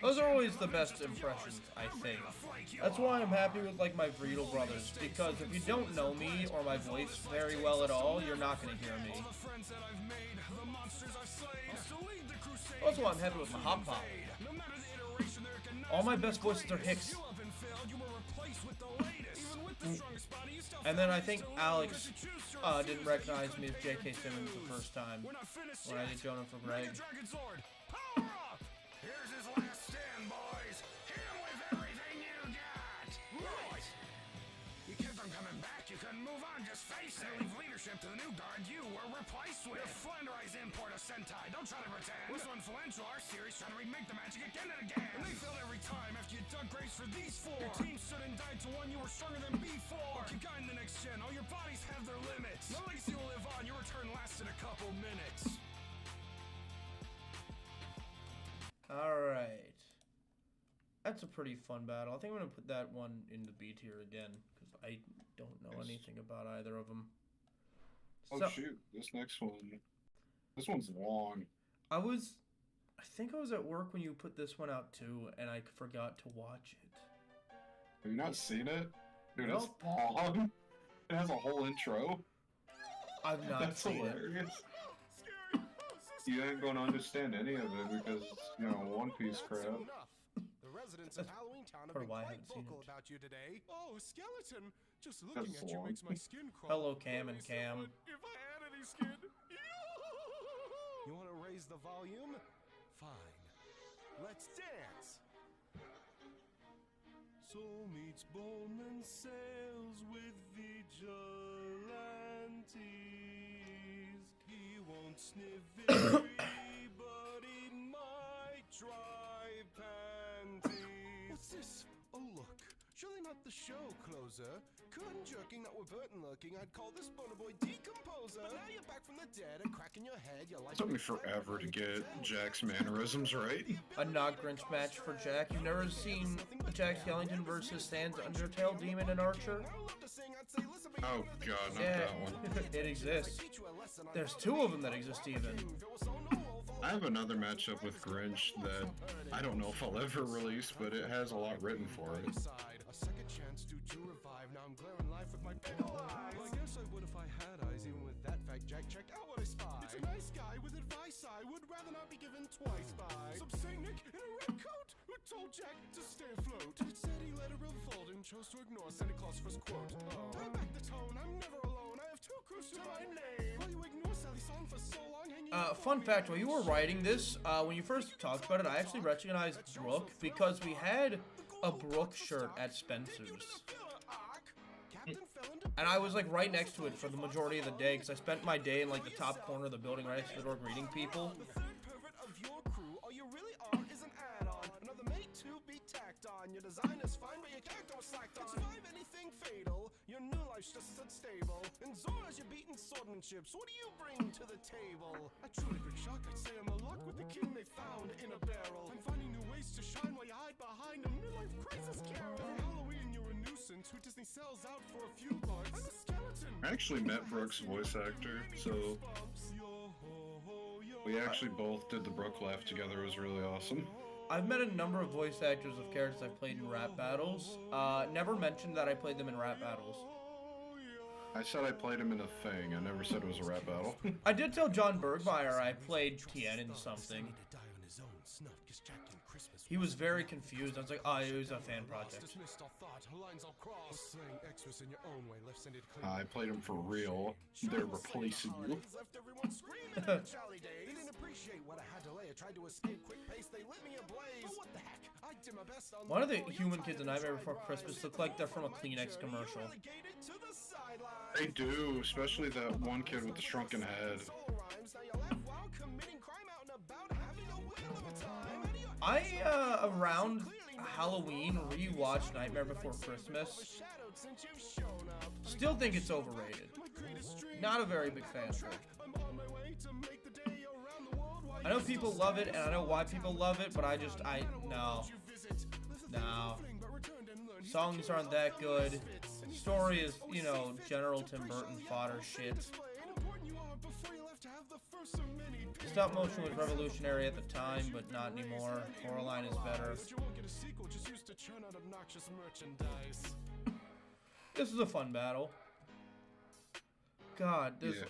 Those are always the best impressions, I think. That's why I'm happy with like my Vreedle brothers, because if you don't know me or my voice very well at all, you're not going to hear me. Also, I'm happy with my Hop Pop. All my best voices are Hicks. And then I think Alex didn't recognize me as J.K. Simmons the first time when I did Jonah for Greg. Here's his last stand, boys. Hit him with everything you got. Right. You kept on coming back. You couldn't move on. Just face it. Leave leadership to the new guard you were replaced with. You're Flanderized import of Sentai. Don't try to pretend. We're so influential. Our series trying to remake the magic again and again. And they failed every time after you dug graves for these four. Your team stood and died to one you were stronger than before. Keep guiding the next gen. All your bodies have their limits. No legacy will live on. Your return lasted a couple minutes. Alright. That's a pretty fun battle. I think I'm going to put that one in the B tier again, because I don't know anything about either of them. Oh shoot, this one's long. I think I was at work when you put this one out too, and I forgot to watch it. Have you not seen it? Dude, Nope. it's long. It has a whole intro. I've not That's seen hilarious. You ain't gonna understand any of it because it's, you know, One Piece crap. The residents of Halloween Town have been quite vocal about you today. Oh, skeleton! Just looking at you makes my skin crawl. Hello, Cam and Cam. If I had any skin. You want to raise the volume? Fine. Let's dance. Soul meets bone and sails with vigilantes. He won't sniff victory, but he might try panties. What's this? Oh look, surely not the show closer. Curtain jerking, not with Burton lurking. I'd call this boner boy decomposer. But now you're back from the dead and cracking your head. Your life It took me forever to get Jack's mannerisms right. A not Grinch match for Jack. You've never seen Jack Skellington versus Sans Undertale Demon and Archer? Oh god, not Yeah, that one. it exists. There's two of them that exist even. I have another matchup with Grinch that I don't know if I'll ever release, but it has a lot written for it. A second chance to revive. Now I'm glaring life with my pale eyes. Well, I guess I would if I had eyes. Even with that fact, Jack checked out what I spy. It's a nice guy with advice I would rather not be given twice by. Some Saint Nick in a red coat who told Jack to stay afloat. It said he let it revolt and chose to ignore Santa Claus' first quote. Turn back the tone, I'm never alone. I have two crews to my name. While you ignore Sally's song for so long, hanging Fun fact, while you were writing this, when you first talked about it, I actually recognized Brooke because we had a Brooke shirt at Spencer's. And I was like right next to it for the majority of the day because I spent my day in like the top corner of the building right next to the door greeting people. Your design is fine, but your character was slacked on. Survive anything fatal, your new life's just unstable. And Zora's your beaten swordsmanship, so what do you bring to the table? A truly big shock, I'd say I'm a luck with the king they found in a barrel. I'm finding new ways to shine while you hide behind a midlife crisis carol. Every Halloween you're a nuisance who Disney sells out for a few bucks. I'm a skeleton. I actually met Brooke's voice actor, so we actually both did the Brooke laugh together. It was really awesome. I've met a number of voice actors of characters I've played in rap battles. Never mentioned that I played them in rap battles. I said I played him in a thing. I never said it was a rap battle. I did tell John Bergmeyer I played Tien in something. He was very confused. I was like, oh, it was a fan project. I played him for real. They're replacing you. They didn't appreciate what I had to lay. I tried to escape quick pace. They lit me ablaze. But what the heck? I did my best on One of the human kids in Nightmare Before Christmas look like they're from a Kleenex commercial. They do, especially that one kid with the shrunken head. I, around Halloween, rewatched Nightmare Before Christmas. Still think it's overrated. Not a very big fan of it. I know people love it, and I know why people love it, but no. Songs aren't that good. Story is, you know, general Tim Burton fodder shit. Stop motion was revolutionary at the time, but not anymore. Coraline is better. This is a fun battle. God, there's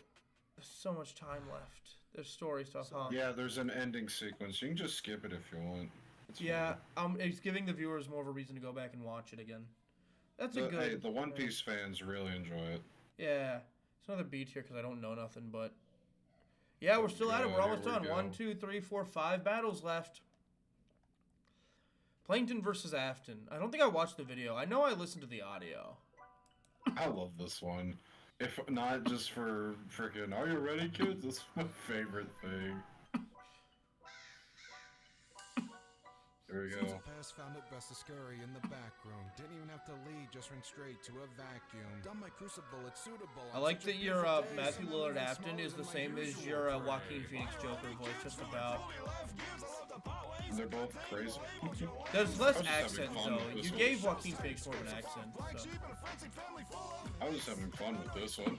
so much time left. There's story stuff, huh? Yeah, there's an ending sequence. You can just skip it if you want. It's it's giving the viewers more of a reason to go back and watch it again. That's a good... Hey, the One Piece fans really enjoy it. Yeah. It's another beat here because I don't know nothing, but... Yeah, we're still at it. We're almost done. 1, 2, 3, 4, 5 battles left. Plankton versus Afton. I don't think I watched the video. I know I listened to the audio. I love this one. If not just for freaking, are you ready, kids? That's my favorite thing. There we go. Pass found it best to scurry in the back room. Didn't even have to lead, just ran straight to a vacuum. Done my crucible, it's suitable. I like that your Matthew Lillard Afton is the same as your Joaquin Phoenix Joker voice, just about. They're both crazy. There's less accent though. You gave Joaquin Phoenix more of an accent, so. I was having fun with this one.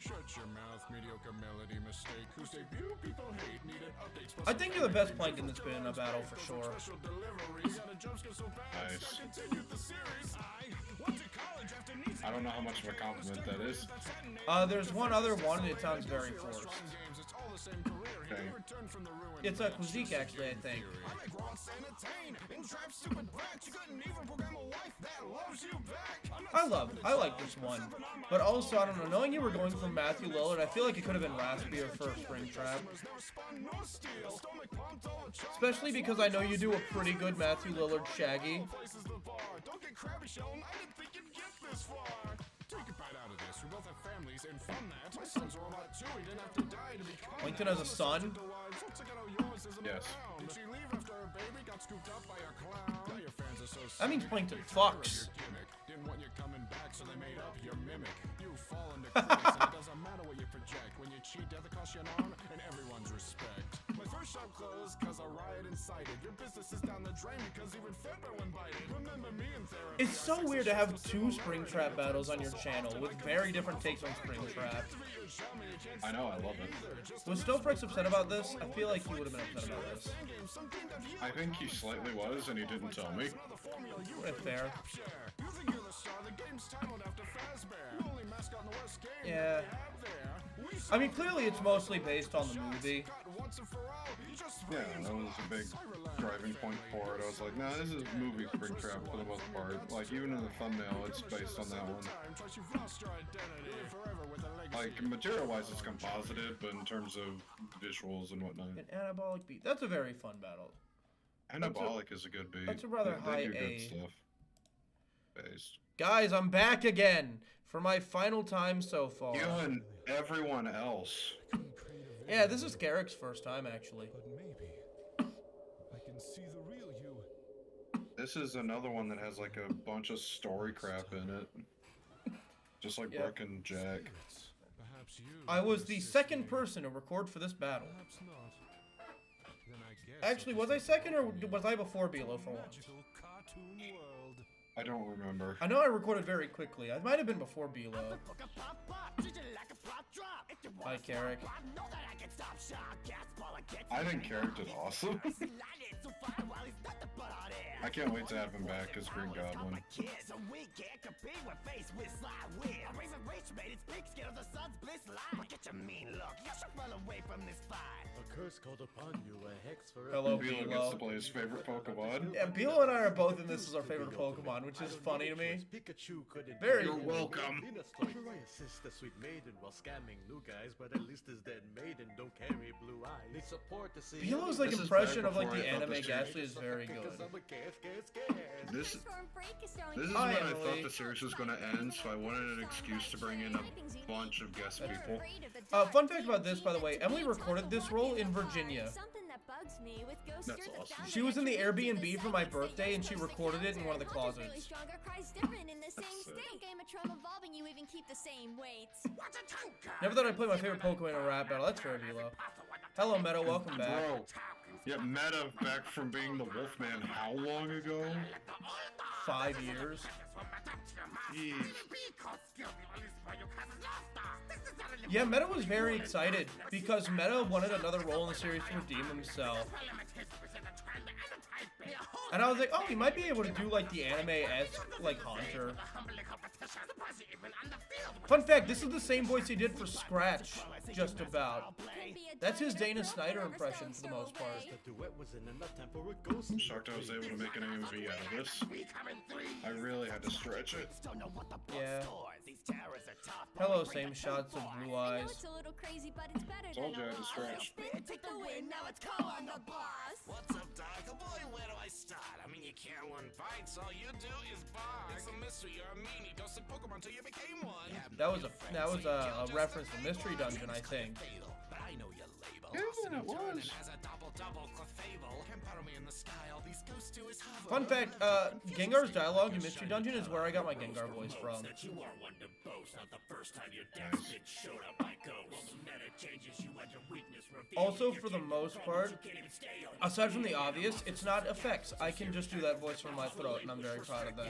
Shut your mouth, mediocre melody mistake. Whose debut people hate needed updates. I think you're the best Plankton that's been in a battle for sure. Nice. I don't know how much of a compliment that is. There's one other one, and it sounds very forced. Okay. It's a Quizzique, actually, I think. I like this one. But also, I don't know, knowing you were going from Matthew Lillard, I feel like it could have been raspier for Springtrap. Especially because I know you do a pretty good Matthew Lillard Shaggy. Take a bite out of this. We both have families and from that, my son's a robot too. He didn't have to die to become. Plankton has a son? Yes. Did she leave after her baby got scooped up by a clown? Your fans are so That means Plankton fucks. Didn't want you coming back, so they made up your mimic. You fall into critics, and it doesn't matter what you project. When you cheat, death costs you an arm and everyone's respect. My first shop closed cause a riot incited. Your business is down the drain because even Fedbear went bited. Remember me in therapy. It's so weird to have 2 Springtrap battles on your channel with very different takes on Springtrap. I know, I love it. Was Snowfrex upset about this? I feel like he would have been upset about this. I think he slightly was, and he didn't tell me. Fair. Yeah. I mean, clearly it's mostly based on the movie. Yeah, that was a big driving point for it. I was like, nah, this is movie Springtrap for the most part. Like, even in the thumbnail, it's based on that one. Like, material-wise, it's composited, but in terms of visuals and whatnot. An anabolic beat. That's a very fun battle. Anabolic is a good beat. That's a rather high they do A. good stuff. Based. Guys, I'm back again for my final time so far. You and everyone else. Yeah, this is Garrick's first time, actually. But maybe I can see the real you. This is another one that has like a bunch of story crap in it. Just like Brooke and Jack. Perhaps you. I was the second person to record for this battle. Perhaps not. Then I guess Actually, was I second or was I before Below for once? cartoon world. I don't remember. I know I recorded very quickly. I might have been before Below. Hi, Carrick. I think Carrick did awesome. I can't wait to have him back as Green Goblin. A curse called upon you, a hex forever. Hello, Bilo Bilo. gets to play his favorite Pokemon. Yeah, Bilo and I are both in this as our favorite Pokemon, which is funny to me. Pikachu couldn't Very You're cool. welcome. I assist the sweet maiden while scamming new guys, but at least his dead maiden don't carry blue eyes. Need support to see. Bilo's like This is impression back of like before the I thought anime this Gastly is very good. This is when Hi, I Emily. thought the series was going to end, so I wanted an excuse to bring in a bunch of guest people. Fun fact about this, by the way, Emily recorded this role in Virginia. bugs me with ghosts. That's awesome. She was in the Airbnb for my birthday, and she recorded it in one of the closets. Stronger cries different in the same state. Game of Trump evolving, you even keep the same weights. Never thought I'd play my favorite Pokemon in a rap battle. That's fair, Velo. Hello, Meadow. Welcome back. Bro, yeah, Meta back from being the Wolfman how long ago? 5 years. Jeez. Yeah, Meta was very excited because Meta wanted another role in the series to redeem himself. And I was like, oh, he might be able to do like the anime-esque, like Haunter. Fun fact, this is the same voice he did for Scratch, just about. That's his Dana Snyder impression for the most part. I'm shocked I was able to make an AMV out of this. I really had to stretch it. Yeah. Hello, same shots of blue eyes. It's a little crazy, but it's better Told you I than had to stretch. Take the win, now it's call on the boss. What's up, Doc? Oh boy, where do I start? I mean, you can't win fights. All you do is bark. It's a mystery. You're a meanie. Don't say Pokemon till you became one. That was a reference to Mystery Dungeon, I think. But I know your label. Yeah, it was. As a double clefable. Compare me in the sky. All these ghosts do is hover. Fun fact, Gengar's dialogue in Mystery Dungeon is where I got my Gengar voice from. You are one to boast, not the first time your dad's bitch showed up by ghost. Meta changes you at your weakness reveal. Also, for the most part, aside from the obvious, it's not effects. I can just do that voice from my throat, and I'm very proud of that.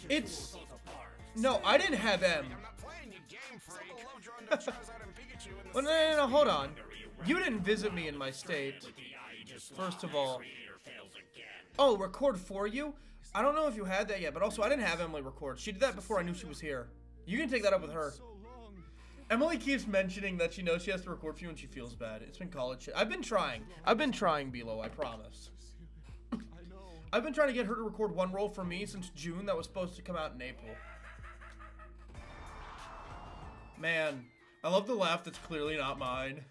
It's... No, I didn't have M. Well, no, hold on. You didn't visit me in my state, first of all. Oh, record for you? I don't know if you had that yet, but also I didn't have Emily record. She did that before I knew she was here. You can take that up with her. Emily keeps mentioning that she knows she has to record for you and she feels bad. It's been college shit. I've been trying, Bilo, I promise. I've been trying to get her to record one role for me since June that was supposed to come out in April. Man, I love the laugh that's clearly not mine.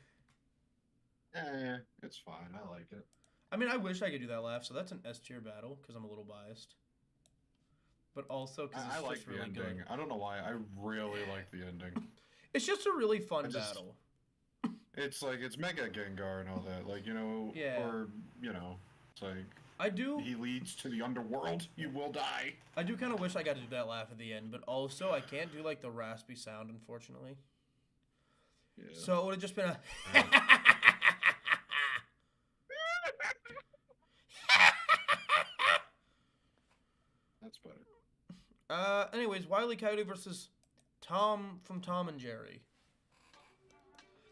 Eh, it's fine. I like it. I mean, I wish I could do that laugh, so that's an S tier battle, because I'm a little biased. But also, because it's I like just the really ending. good. I don't know why. I really like the ending. It's just a really fun battle. It's like, it's Mega Gengar and all that. Like, you know, Yeah. or, you know, it's like... I do... He leads to the underworld. You will die. I do kind of wish I got to do that laugh at the end, but also I can't do, like, the raspy sound, unfortunately. Yeah. So it would have just been a... That's better. Anyways, Wile E. Coyote versus Tom from Tom and Jerry.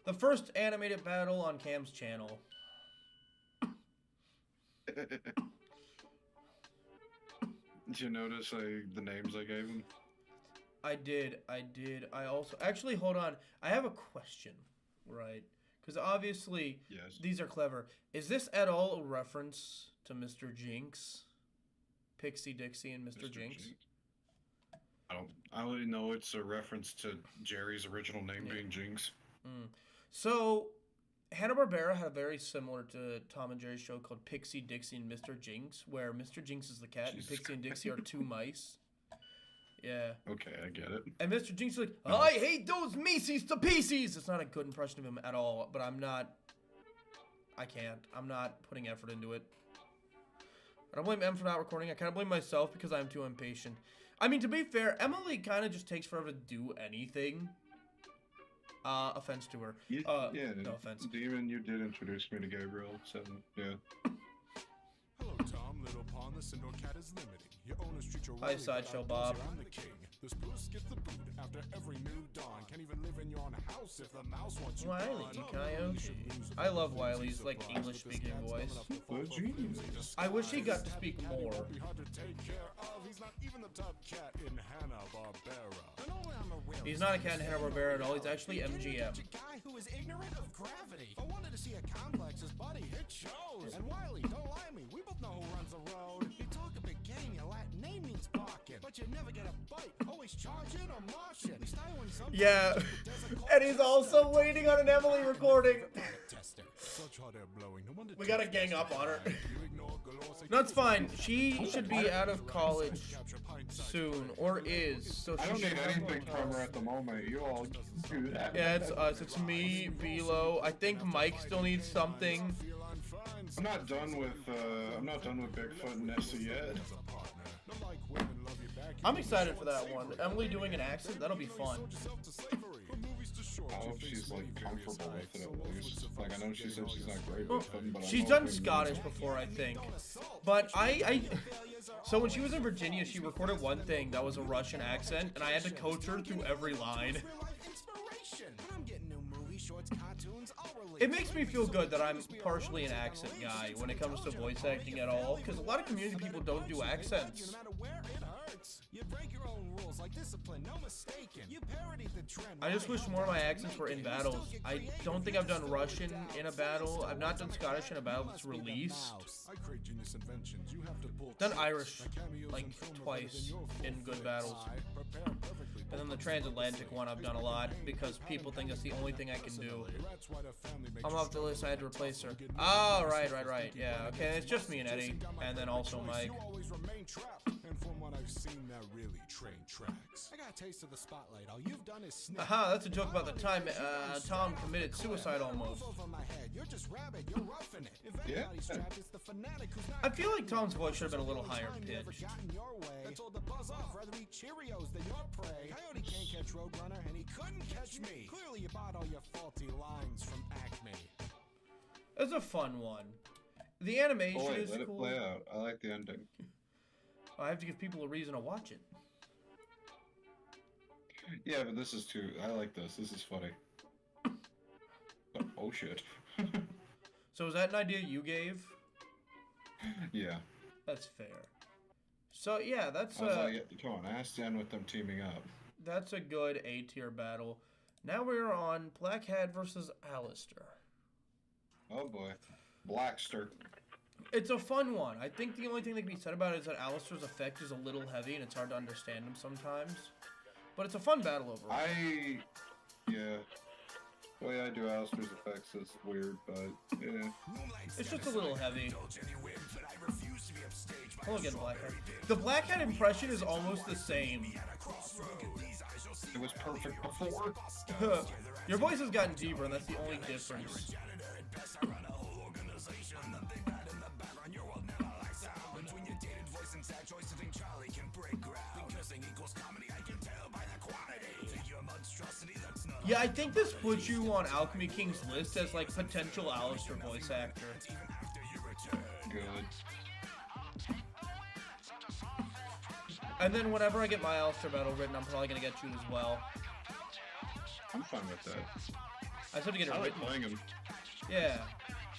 The first animated battle on Cam's channel. Did you notice the names I gave him? I did. I also... Actually, hold on. I have a question, right? Because obviously, these are clever. Is this at all a reference to Mr. Jinx? Pixie Dixie and Mr. Jinx? I only know it's a reference to Jerry's original name being Jinx. So, Hanna-Barbera had a very similar to Tom and Jerry's show called Pixie Dixie and Mr. Jinx, where Mr. Jinx is the cat and Pixie and Dixie are two mice. Yeah. Okay, I get it. And Mr. Jinx is like, I hate those Macy's to pieces! It's not a good impression of him at all, but I'm not putting effort into it. I don't blame Em for not recording. I kind of blame myself because I'm too impatient. I mean, to be fair, Emily kind of just takes forever to do anything. Offense to her. No offense. Demon, you did introduce me to Gabriel, so, yeah. Hello, Tom. Little pond, the Sindor cat is limiting. Your owners treat your Hi, Sideshow Bob. I'm the king. The spruce gets the boot after every new dawn. Can't even live in your own house if the mouse wants you Wile E. gone. Coyote. I love Wiley's, like, English-speaking voice. I wish he got to speak more. Be hard to take care of. He's not even the top cat in Hanna-Barbera. He's not a cat in Hanna-Barbera at all. He's actually MGM. Guy who is ignorant of gravity. I wanted to see a complex, his buddy hit shows. And Wiley, don't lie to me, we both know who runs the road. You talk a big game, your Latin name means barking, but you never get a bite. Always charging or marching. We style when sometimes Yeah, and he's also waiting on an Emily recording. Such hot air blowing. No wonder We gotta gang up on her. No, it's fine. She should be out of college soon, or is. So I she don't should need have anything more from her time. at the moment. You all do that. Yeah, it's us. It's me, Velo. I think Mike still needs something. I'm not done with Bigfoot and Nessie yet. I'm excited for that one. Emily doing an accent, that'll be fun. I hope she's like comfortable with it at least. Like I know she said she's not great Well, with them, but she's I'm done hoping- Scottish before, I think. But so when she was in Virginia, she recorded one thing that was a Russian accent, and I had to coach her through every line. It makes me feel good that I'm partially an accent guy when it comes to voice acting at all, because a lot of community people don't do accents. I just wish more of my accents were in battles. I don't think I've done Russian in a battle. I've not done Scottish in a battle that's released. Done Irish like twice in good battles. And then the transatlantic one I've done a lot because people think that's the only thing I can do. I'm off the list, I had to replace her. Oh, right. Yeah, okay, it's just me and Eddie. And then also Mike. And from what I've seen, that really train tracks. I got a taste of the spotlight. All you've done is snap. Aha, that's a joke about the time Tom committed suicide almost. You're just rabid, you're roughing it. If anybody's trapped, it's the fanatic who's not. I feel like Tom's voice should have been a little higher pitched. I told the buzz off, rather eat Cheerios than your prey. Coyote can't catch Roadrunner, and he couldn't catch me. Clearly, you bought all your faulty lines from Acme. It's a fun one. The animation Oh, wait, is let cool. it play out. I like the ending. I have to give people a reason to watch it. Yeah, but this is too. I like this. This is funny. Oh shit. So is that an idea you gave? Yeah. That's fair. So yeah, that's I was like, come on, ask Dan with them teaming up. that's a good A tier battle. Now we're on Black Hat versus Alistair. Oh boy, Blackster. It's a fun one. I think the only thing that can be said about it is that Alistair's effect is a little heavy and it's hard to understand him sometimes. But it's a fun battle overall. Yeah. The way I do Alistair's effects is weird, but yeah. It's just a little heavy. Hello again, Black Hat. The Black Hat impression is almost the same. It was perfect before. Your voice has gotten deeper, and that's the only difference. Yeah, I think this puts you on Alchemy King's list as like potential Alistair voice actor. Good. And then whenever I get my Alistair battle written, I'm probably gonna get you as well. I'm fine with that. I just have to get it I like written. playing him. Yeah.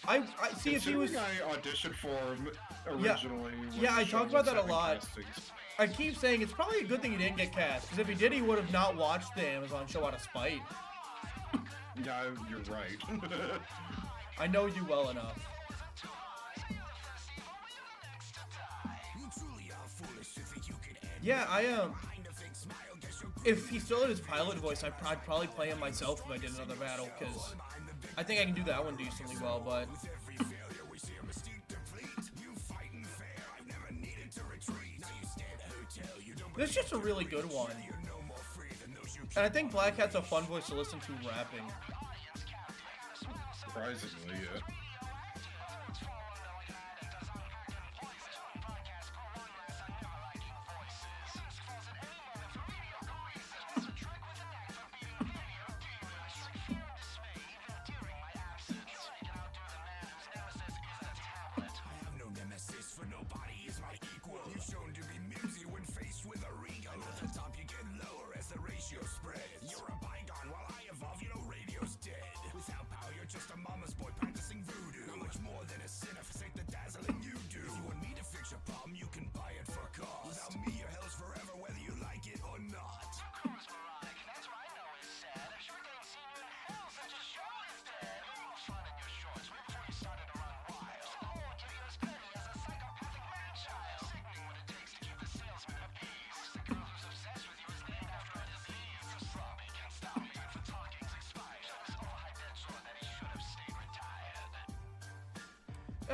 I see if he was. I auditioned for him originally. Yeah, when I the show talk about was that a having lot. castings. I keep saying it's probably a good thing he didn't get cast, because if he did, he would have not watched the Amazon show out of spite. Yeah, you're right. I know you well enough. Yeah, if he still had his pilot voice, I'd probably play him myself if I did another battle, because I think I can do that one decently well, but... This is just a really good one. And I think Black Hat's a fun voice to listen to rapping. Surprisingly, yeah.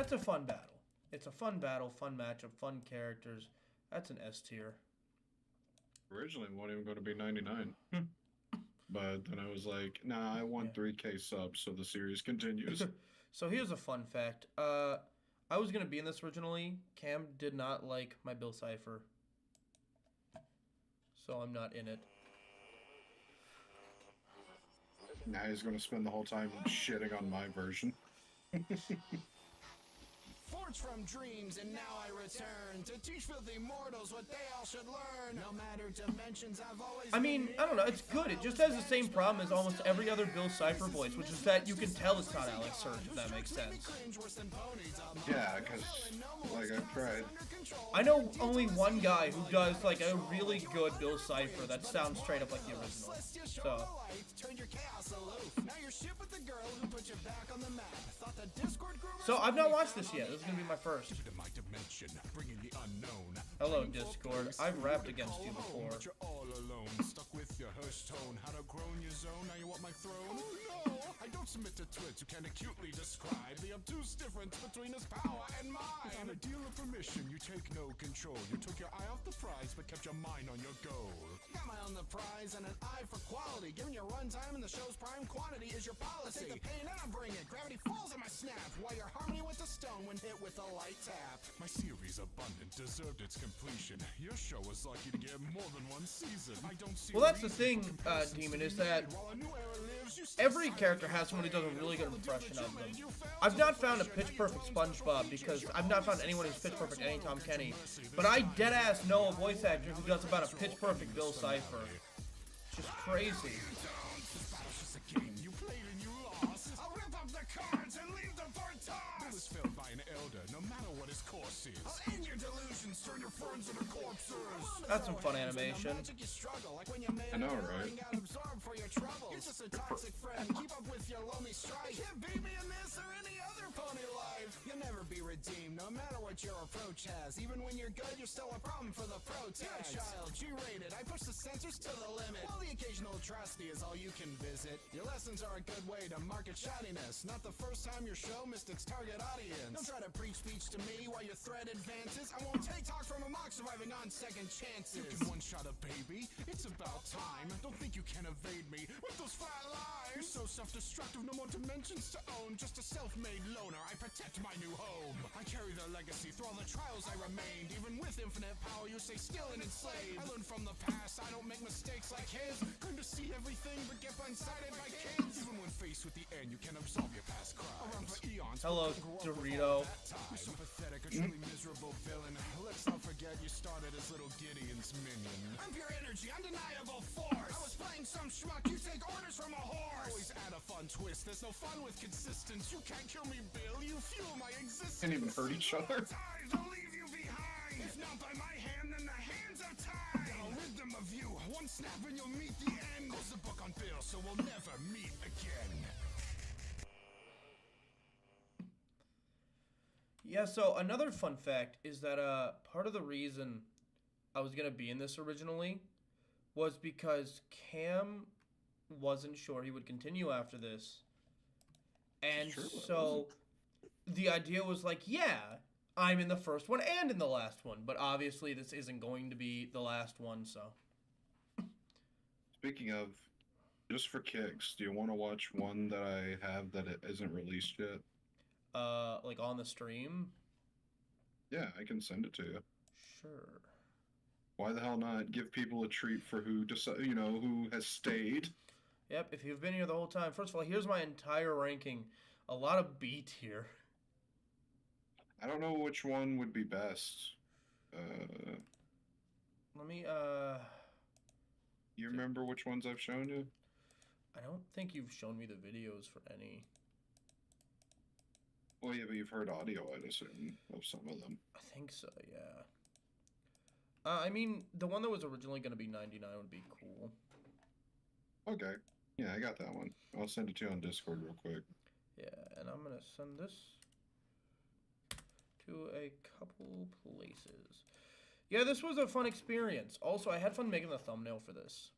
That's a fun battle. It's a fun battle, fun matchup, fun characters. That's an S tier. Originally, it wasn't even going to be 99. But then I was like, nah, I want 3K subs, so the series continues. So here's a fun fact. I was going to be in this originally. Cam did not like my Bill Cipher. So I'm not in it. Now he's going to spend the whole time shitting on my version. Forged from dreams, and now I return to teach filthy mortals what they all should learn. No matter dimensions, I've always. I mean, I don't know. It's good. It just has the same problem as almost every other Bill Cipher voice, which is that you can tell it's not Alex Surge, if that makes sense. Yeah, because, like, I've tried. I know only one guy who does, like, a really good Bill Cipher that sounds straight up like the original. So. So I've not watched this yet. This is gonna be my first. Hello, Discord. I've rapped against you before. You're all alone, stuck with your hush tone. How to grow in your zone? Now you want my throne? Oh no, I don't submit to twits. You can acutely describe the obtuse difference between his power and mine. Without a deal of permission, you take no control. You took your eye off the prize, but kept your mind on your goal. Got my eye on the prize and an eye for quality. Giving your runtime and the show's prime quantity is your policy. I take the pain and I bring it. Gravity falls in my snap. While your harmony with the stone when hit with a light tap. My series abundant deserved its completion. Your show was lucky to get more than one season. I don't see. Well, that's the thing, Demon, is that every character has someone who does a really good impression of them. I've not found a pitch perfect SpongeBob because I've not found anyone who's pitch perfect any Tom Kenny, but I deadass know a voice actor who does about a pitch perfect Bill Cipher. It's just crazy. Filled by an elder, no matter what his course is. I'll end your delusions, turn your friends into corpses. That's some fun animation. I know, right? For your troubles. You're just a toxic friend. Keep up with your lonely strife. Can't beat me in this or any other pony life. You'll never be redeemed, no matter what your approach has. Even when you're good, you're still a problem for the pro tags. Child, G-rated. I push the censors to the limit. While the occasional atrocity is all you can visit. Your lessons are a good way to market shoddiness. Not the first time your show missed its target audience. Don't try to preach speech to me while your thread advances. I won't take talk from a mock surviving on second chances. You can one-shot a baby. It's about time. Don't think you can evade me with those flat lies. You're so self-destructive, no more dimensions to own. Just a self-made loner. I protect my new home. I carry the legacy through all the trials I remained. Even with infinite power, you stay still and enslaved. I learned from the past. I don't make mistakes like his. Couldn't to see everything, but get blindsided by kids. Even when faced with the end, you can absolve your past crimes. Around for eons. Hello, Dorito. You're so pathetic, a truly miserable villain. Let's not forget you started as little Gideon's minion. I'm pure energy, undeniable force. I was playing some schmuck, you take orders from a horse. Always add a fun twist, there's no fun with consistence. You can't kill me, Bill, you fuel my existence. Can't even hurt each other. I'll leave you behind. If not by my hand, then the hands of time. I'll rid them of you, one snap and you'll meet the end. Close the book on Bill, so we'll never meet again. Yeah, so another fun fact is that part of the reason I was going to be in this originally was because Cam wasn't sure he would continue after this. And so the idea was like, yeah, I'm in the first one and in the last one, but obviously this isn't going to be the last one, so. Speaking of, just for kicks, do you want to watch one that I have that it isn't released yet? Like on the stream? Yeah, I can send it to you. Sure. Why the hell not give people a treat for who who has stayed? Yep, if you've been here the whole time. First of all, here's my entire ranking. A lot of B tier. I don't know which one would be best. Let me, You remember which ones I've shown you? I don't think you've shown me the videos for any. Well, yeah, but you've heard audio, I'd assume, of some of them. I think so, yeah. I mean, the one that was originally going to be 99 would be cool. Okay. Yeah, I got that one. I'll send it to you on Discord real quick. Yeah, and I'm going to send this to a couple places. Yeah, this was a fun experience. Also, I had fun making the thumbnail for this.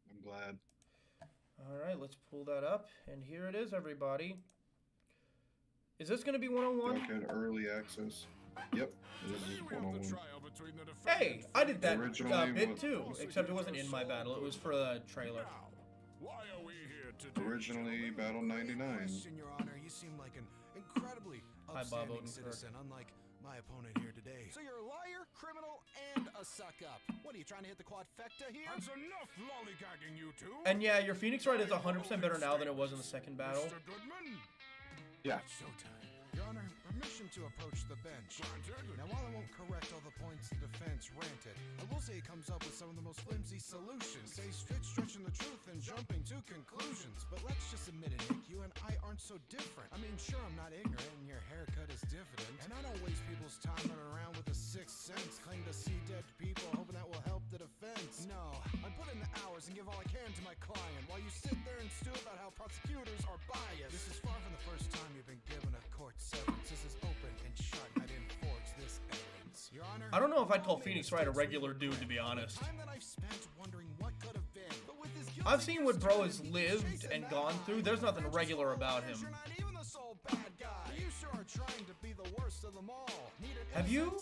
I'm glad. All right, let's pull that up. And here it is, everybody. Is this gonna be 101? Dark had early access. Yep, this is 101. Hey, I did that Originally bit was- too, except it wasn't in my battle. It was for the trailer. Originally Battle 99. Question, Your Honor. You seem like an incredibly Hi, Bob upstanding Odenkirk. citizen, unlike my opponent here today. So you're a liar, criminal, and a suck-up. What are you trying to hit the quadfecta here? That's enough lollygagging, you two. And yeah, your Phoenix Wright is 100% better now than it was in the second battle. Mr. Goodman. Yeah. Showtime. Your Honor, permission to approach the bench. Now, while I won't correct all the points the defense ranted, I will say he comes up with some of the most flimsy solutions. Say he's fit stretching the truth and jumping to conclusions. But let's just admit it, Nick, you and I aren't so different. I mean, sure, I'm not ignorant and your haircut is diffident. And I don't waste people's time running around with a sixth sense, claim to see dead people, hoping that will help the defense. No, I put in the hours and give all I can to my client, while you sit there and stew about how prosecutors are biased. This is far from the first time you've been given a court severance. This is open and shut, and I didn't forge this evidence. Your Honor, I don't know if I'd call Phoenix Wright a regular dude, to be honest. time that I've spent wondering what could have been. But with his I've seen what bro has lived and gone through. There's nothing regular about him. you're not even the sole bad guy. You sure are trying to be the worst of them all. Have you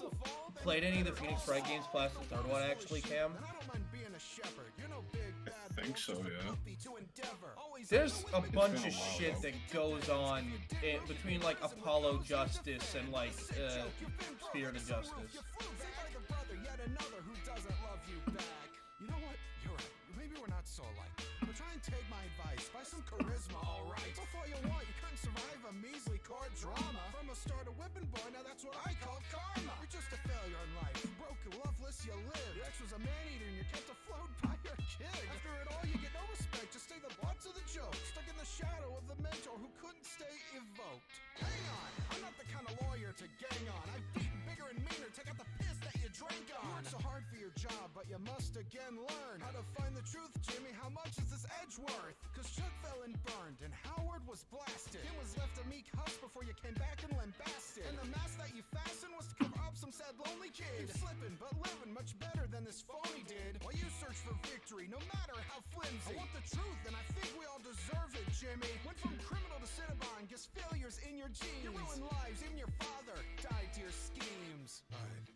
played any of the Phoenix Wright games past the third one, actually, Cam? I don't mind being a shepherd. You're no big bad I think so, yeah. to endeavor. Always There's a bunch been a of while, shit though. that goes on between, like, Apollo Justice and, like, Spirit of Justice. like a brother, yet another who doesn't love you back. You know what? You're right. Maybe we're not so alike. But try and take my advice. Buy some charisma, alright? Before you want, you couldn't survive a measly court drama. From a star to whipping boy, now that's what I call karma. You're just a failure in life. Broke, loveless, you live. Your ex was a man-eater and you're kept afloat by your kid. After it all, you get no respect. Just stay the butt of the joke. Stuck in the shadow of the mentor who couldn't stay evoked. Hang on, I'm not the kind of lawyer to gang on. I've beaten bigger and meaner. Take out the piss that you drank on. You work so hard for your job, but you must again learn how to find the truth, Jimmy. How much is this edge worth? Cause Chuck fell and burned, and Howard was blasted. Kim was left a meek husk before you came back and lambasted. And the mask that you fastened was to cover up some sad lonely kid. You're slipping, but living much better than this phony did. While you search for victory, no matter how flimsy. I want the truth, and I think we all deserve it, Jimmy. Went from criminal to Cinnabon, guess failures in your genes. You ruined lives, even your father died to your schemes. Alright.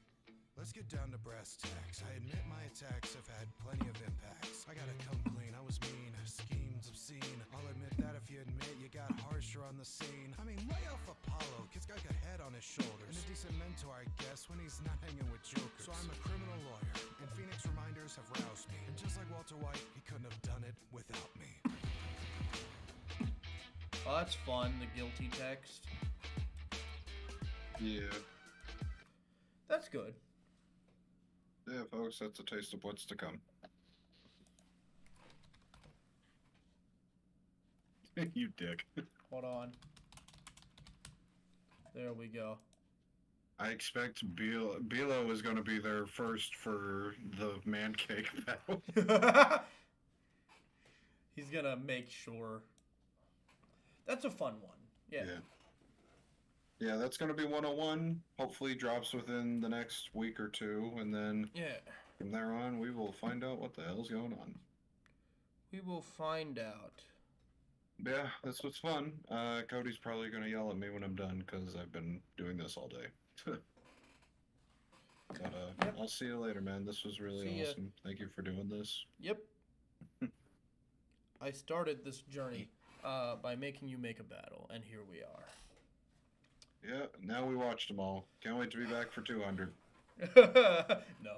Let's get down to brass tacks. I admit my attacks have had plenty of impacts. I gotta come clean, I was mean, schemes obscene. I'll admit that if you admit you got harsher on the scene. I mean, lay off Apollo, kid's got a head on his shoulders. And a decent mentor, I guess, when he's not hanging with jokers. So I'm a criminal lawyer, and Phoenix reminders have roused me. And just like Walter White, he couldn't have done it without me. Oh, that's fun, the guilty text. Yeah. That's good. Yeah, folks, that's a taste of what's to come. You dick. Hold on. There we go. I expect Bilo is going to be there first for the man cake battle. He's gonna make sure. That's a fun one. Yeah. Yeah, that's going to be 101. Hopefully drops within the next week or two, and then from there on, we will find out what the hell's going on. We will find out. Yeah, that's what's fun. Cody's probably going to yell at me when I'm done, because I've been doing this all day. But I'll see you later, man. This was really awesome. Thank you for doing this. Yep. I started this journey by making you make a battle, and here we are. Yeah, now we watched them all. Can't wait to be back for 200. No.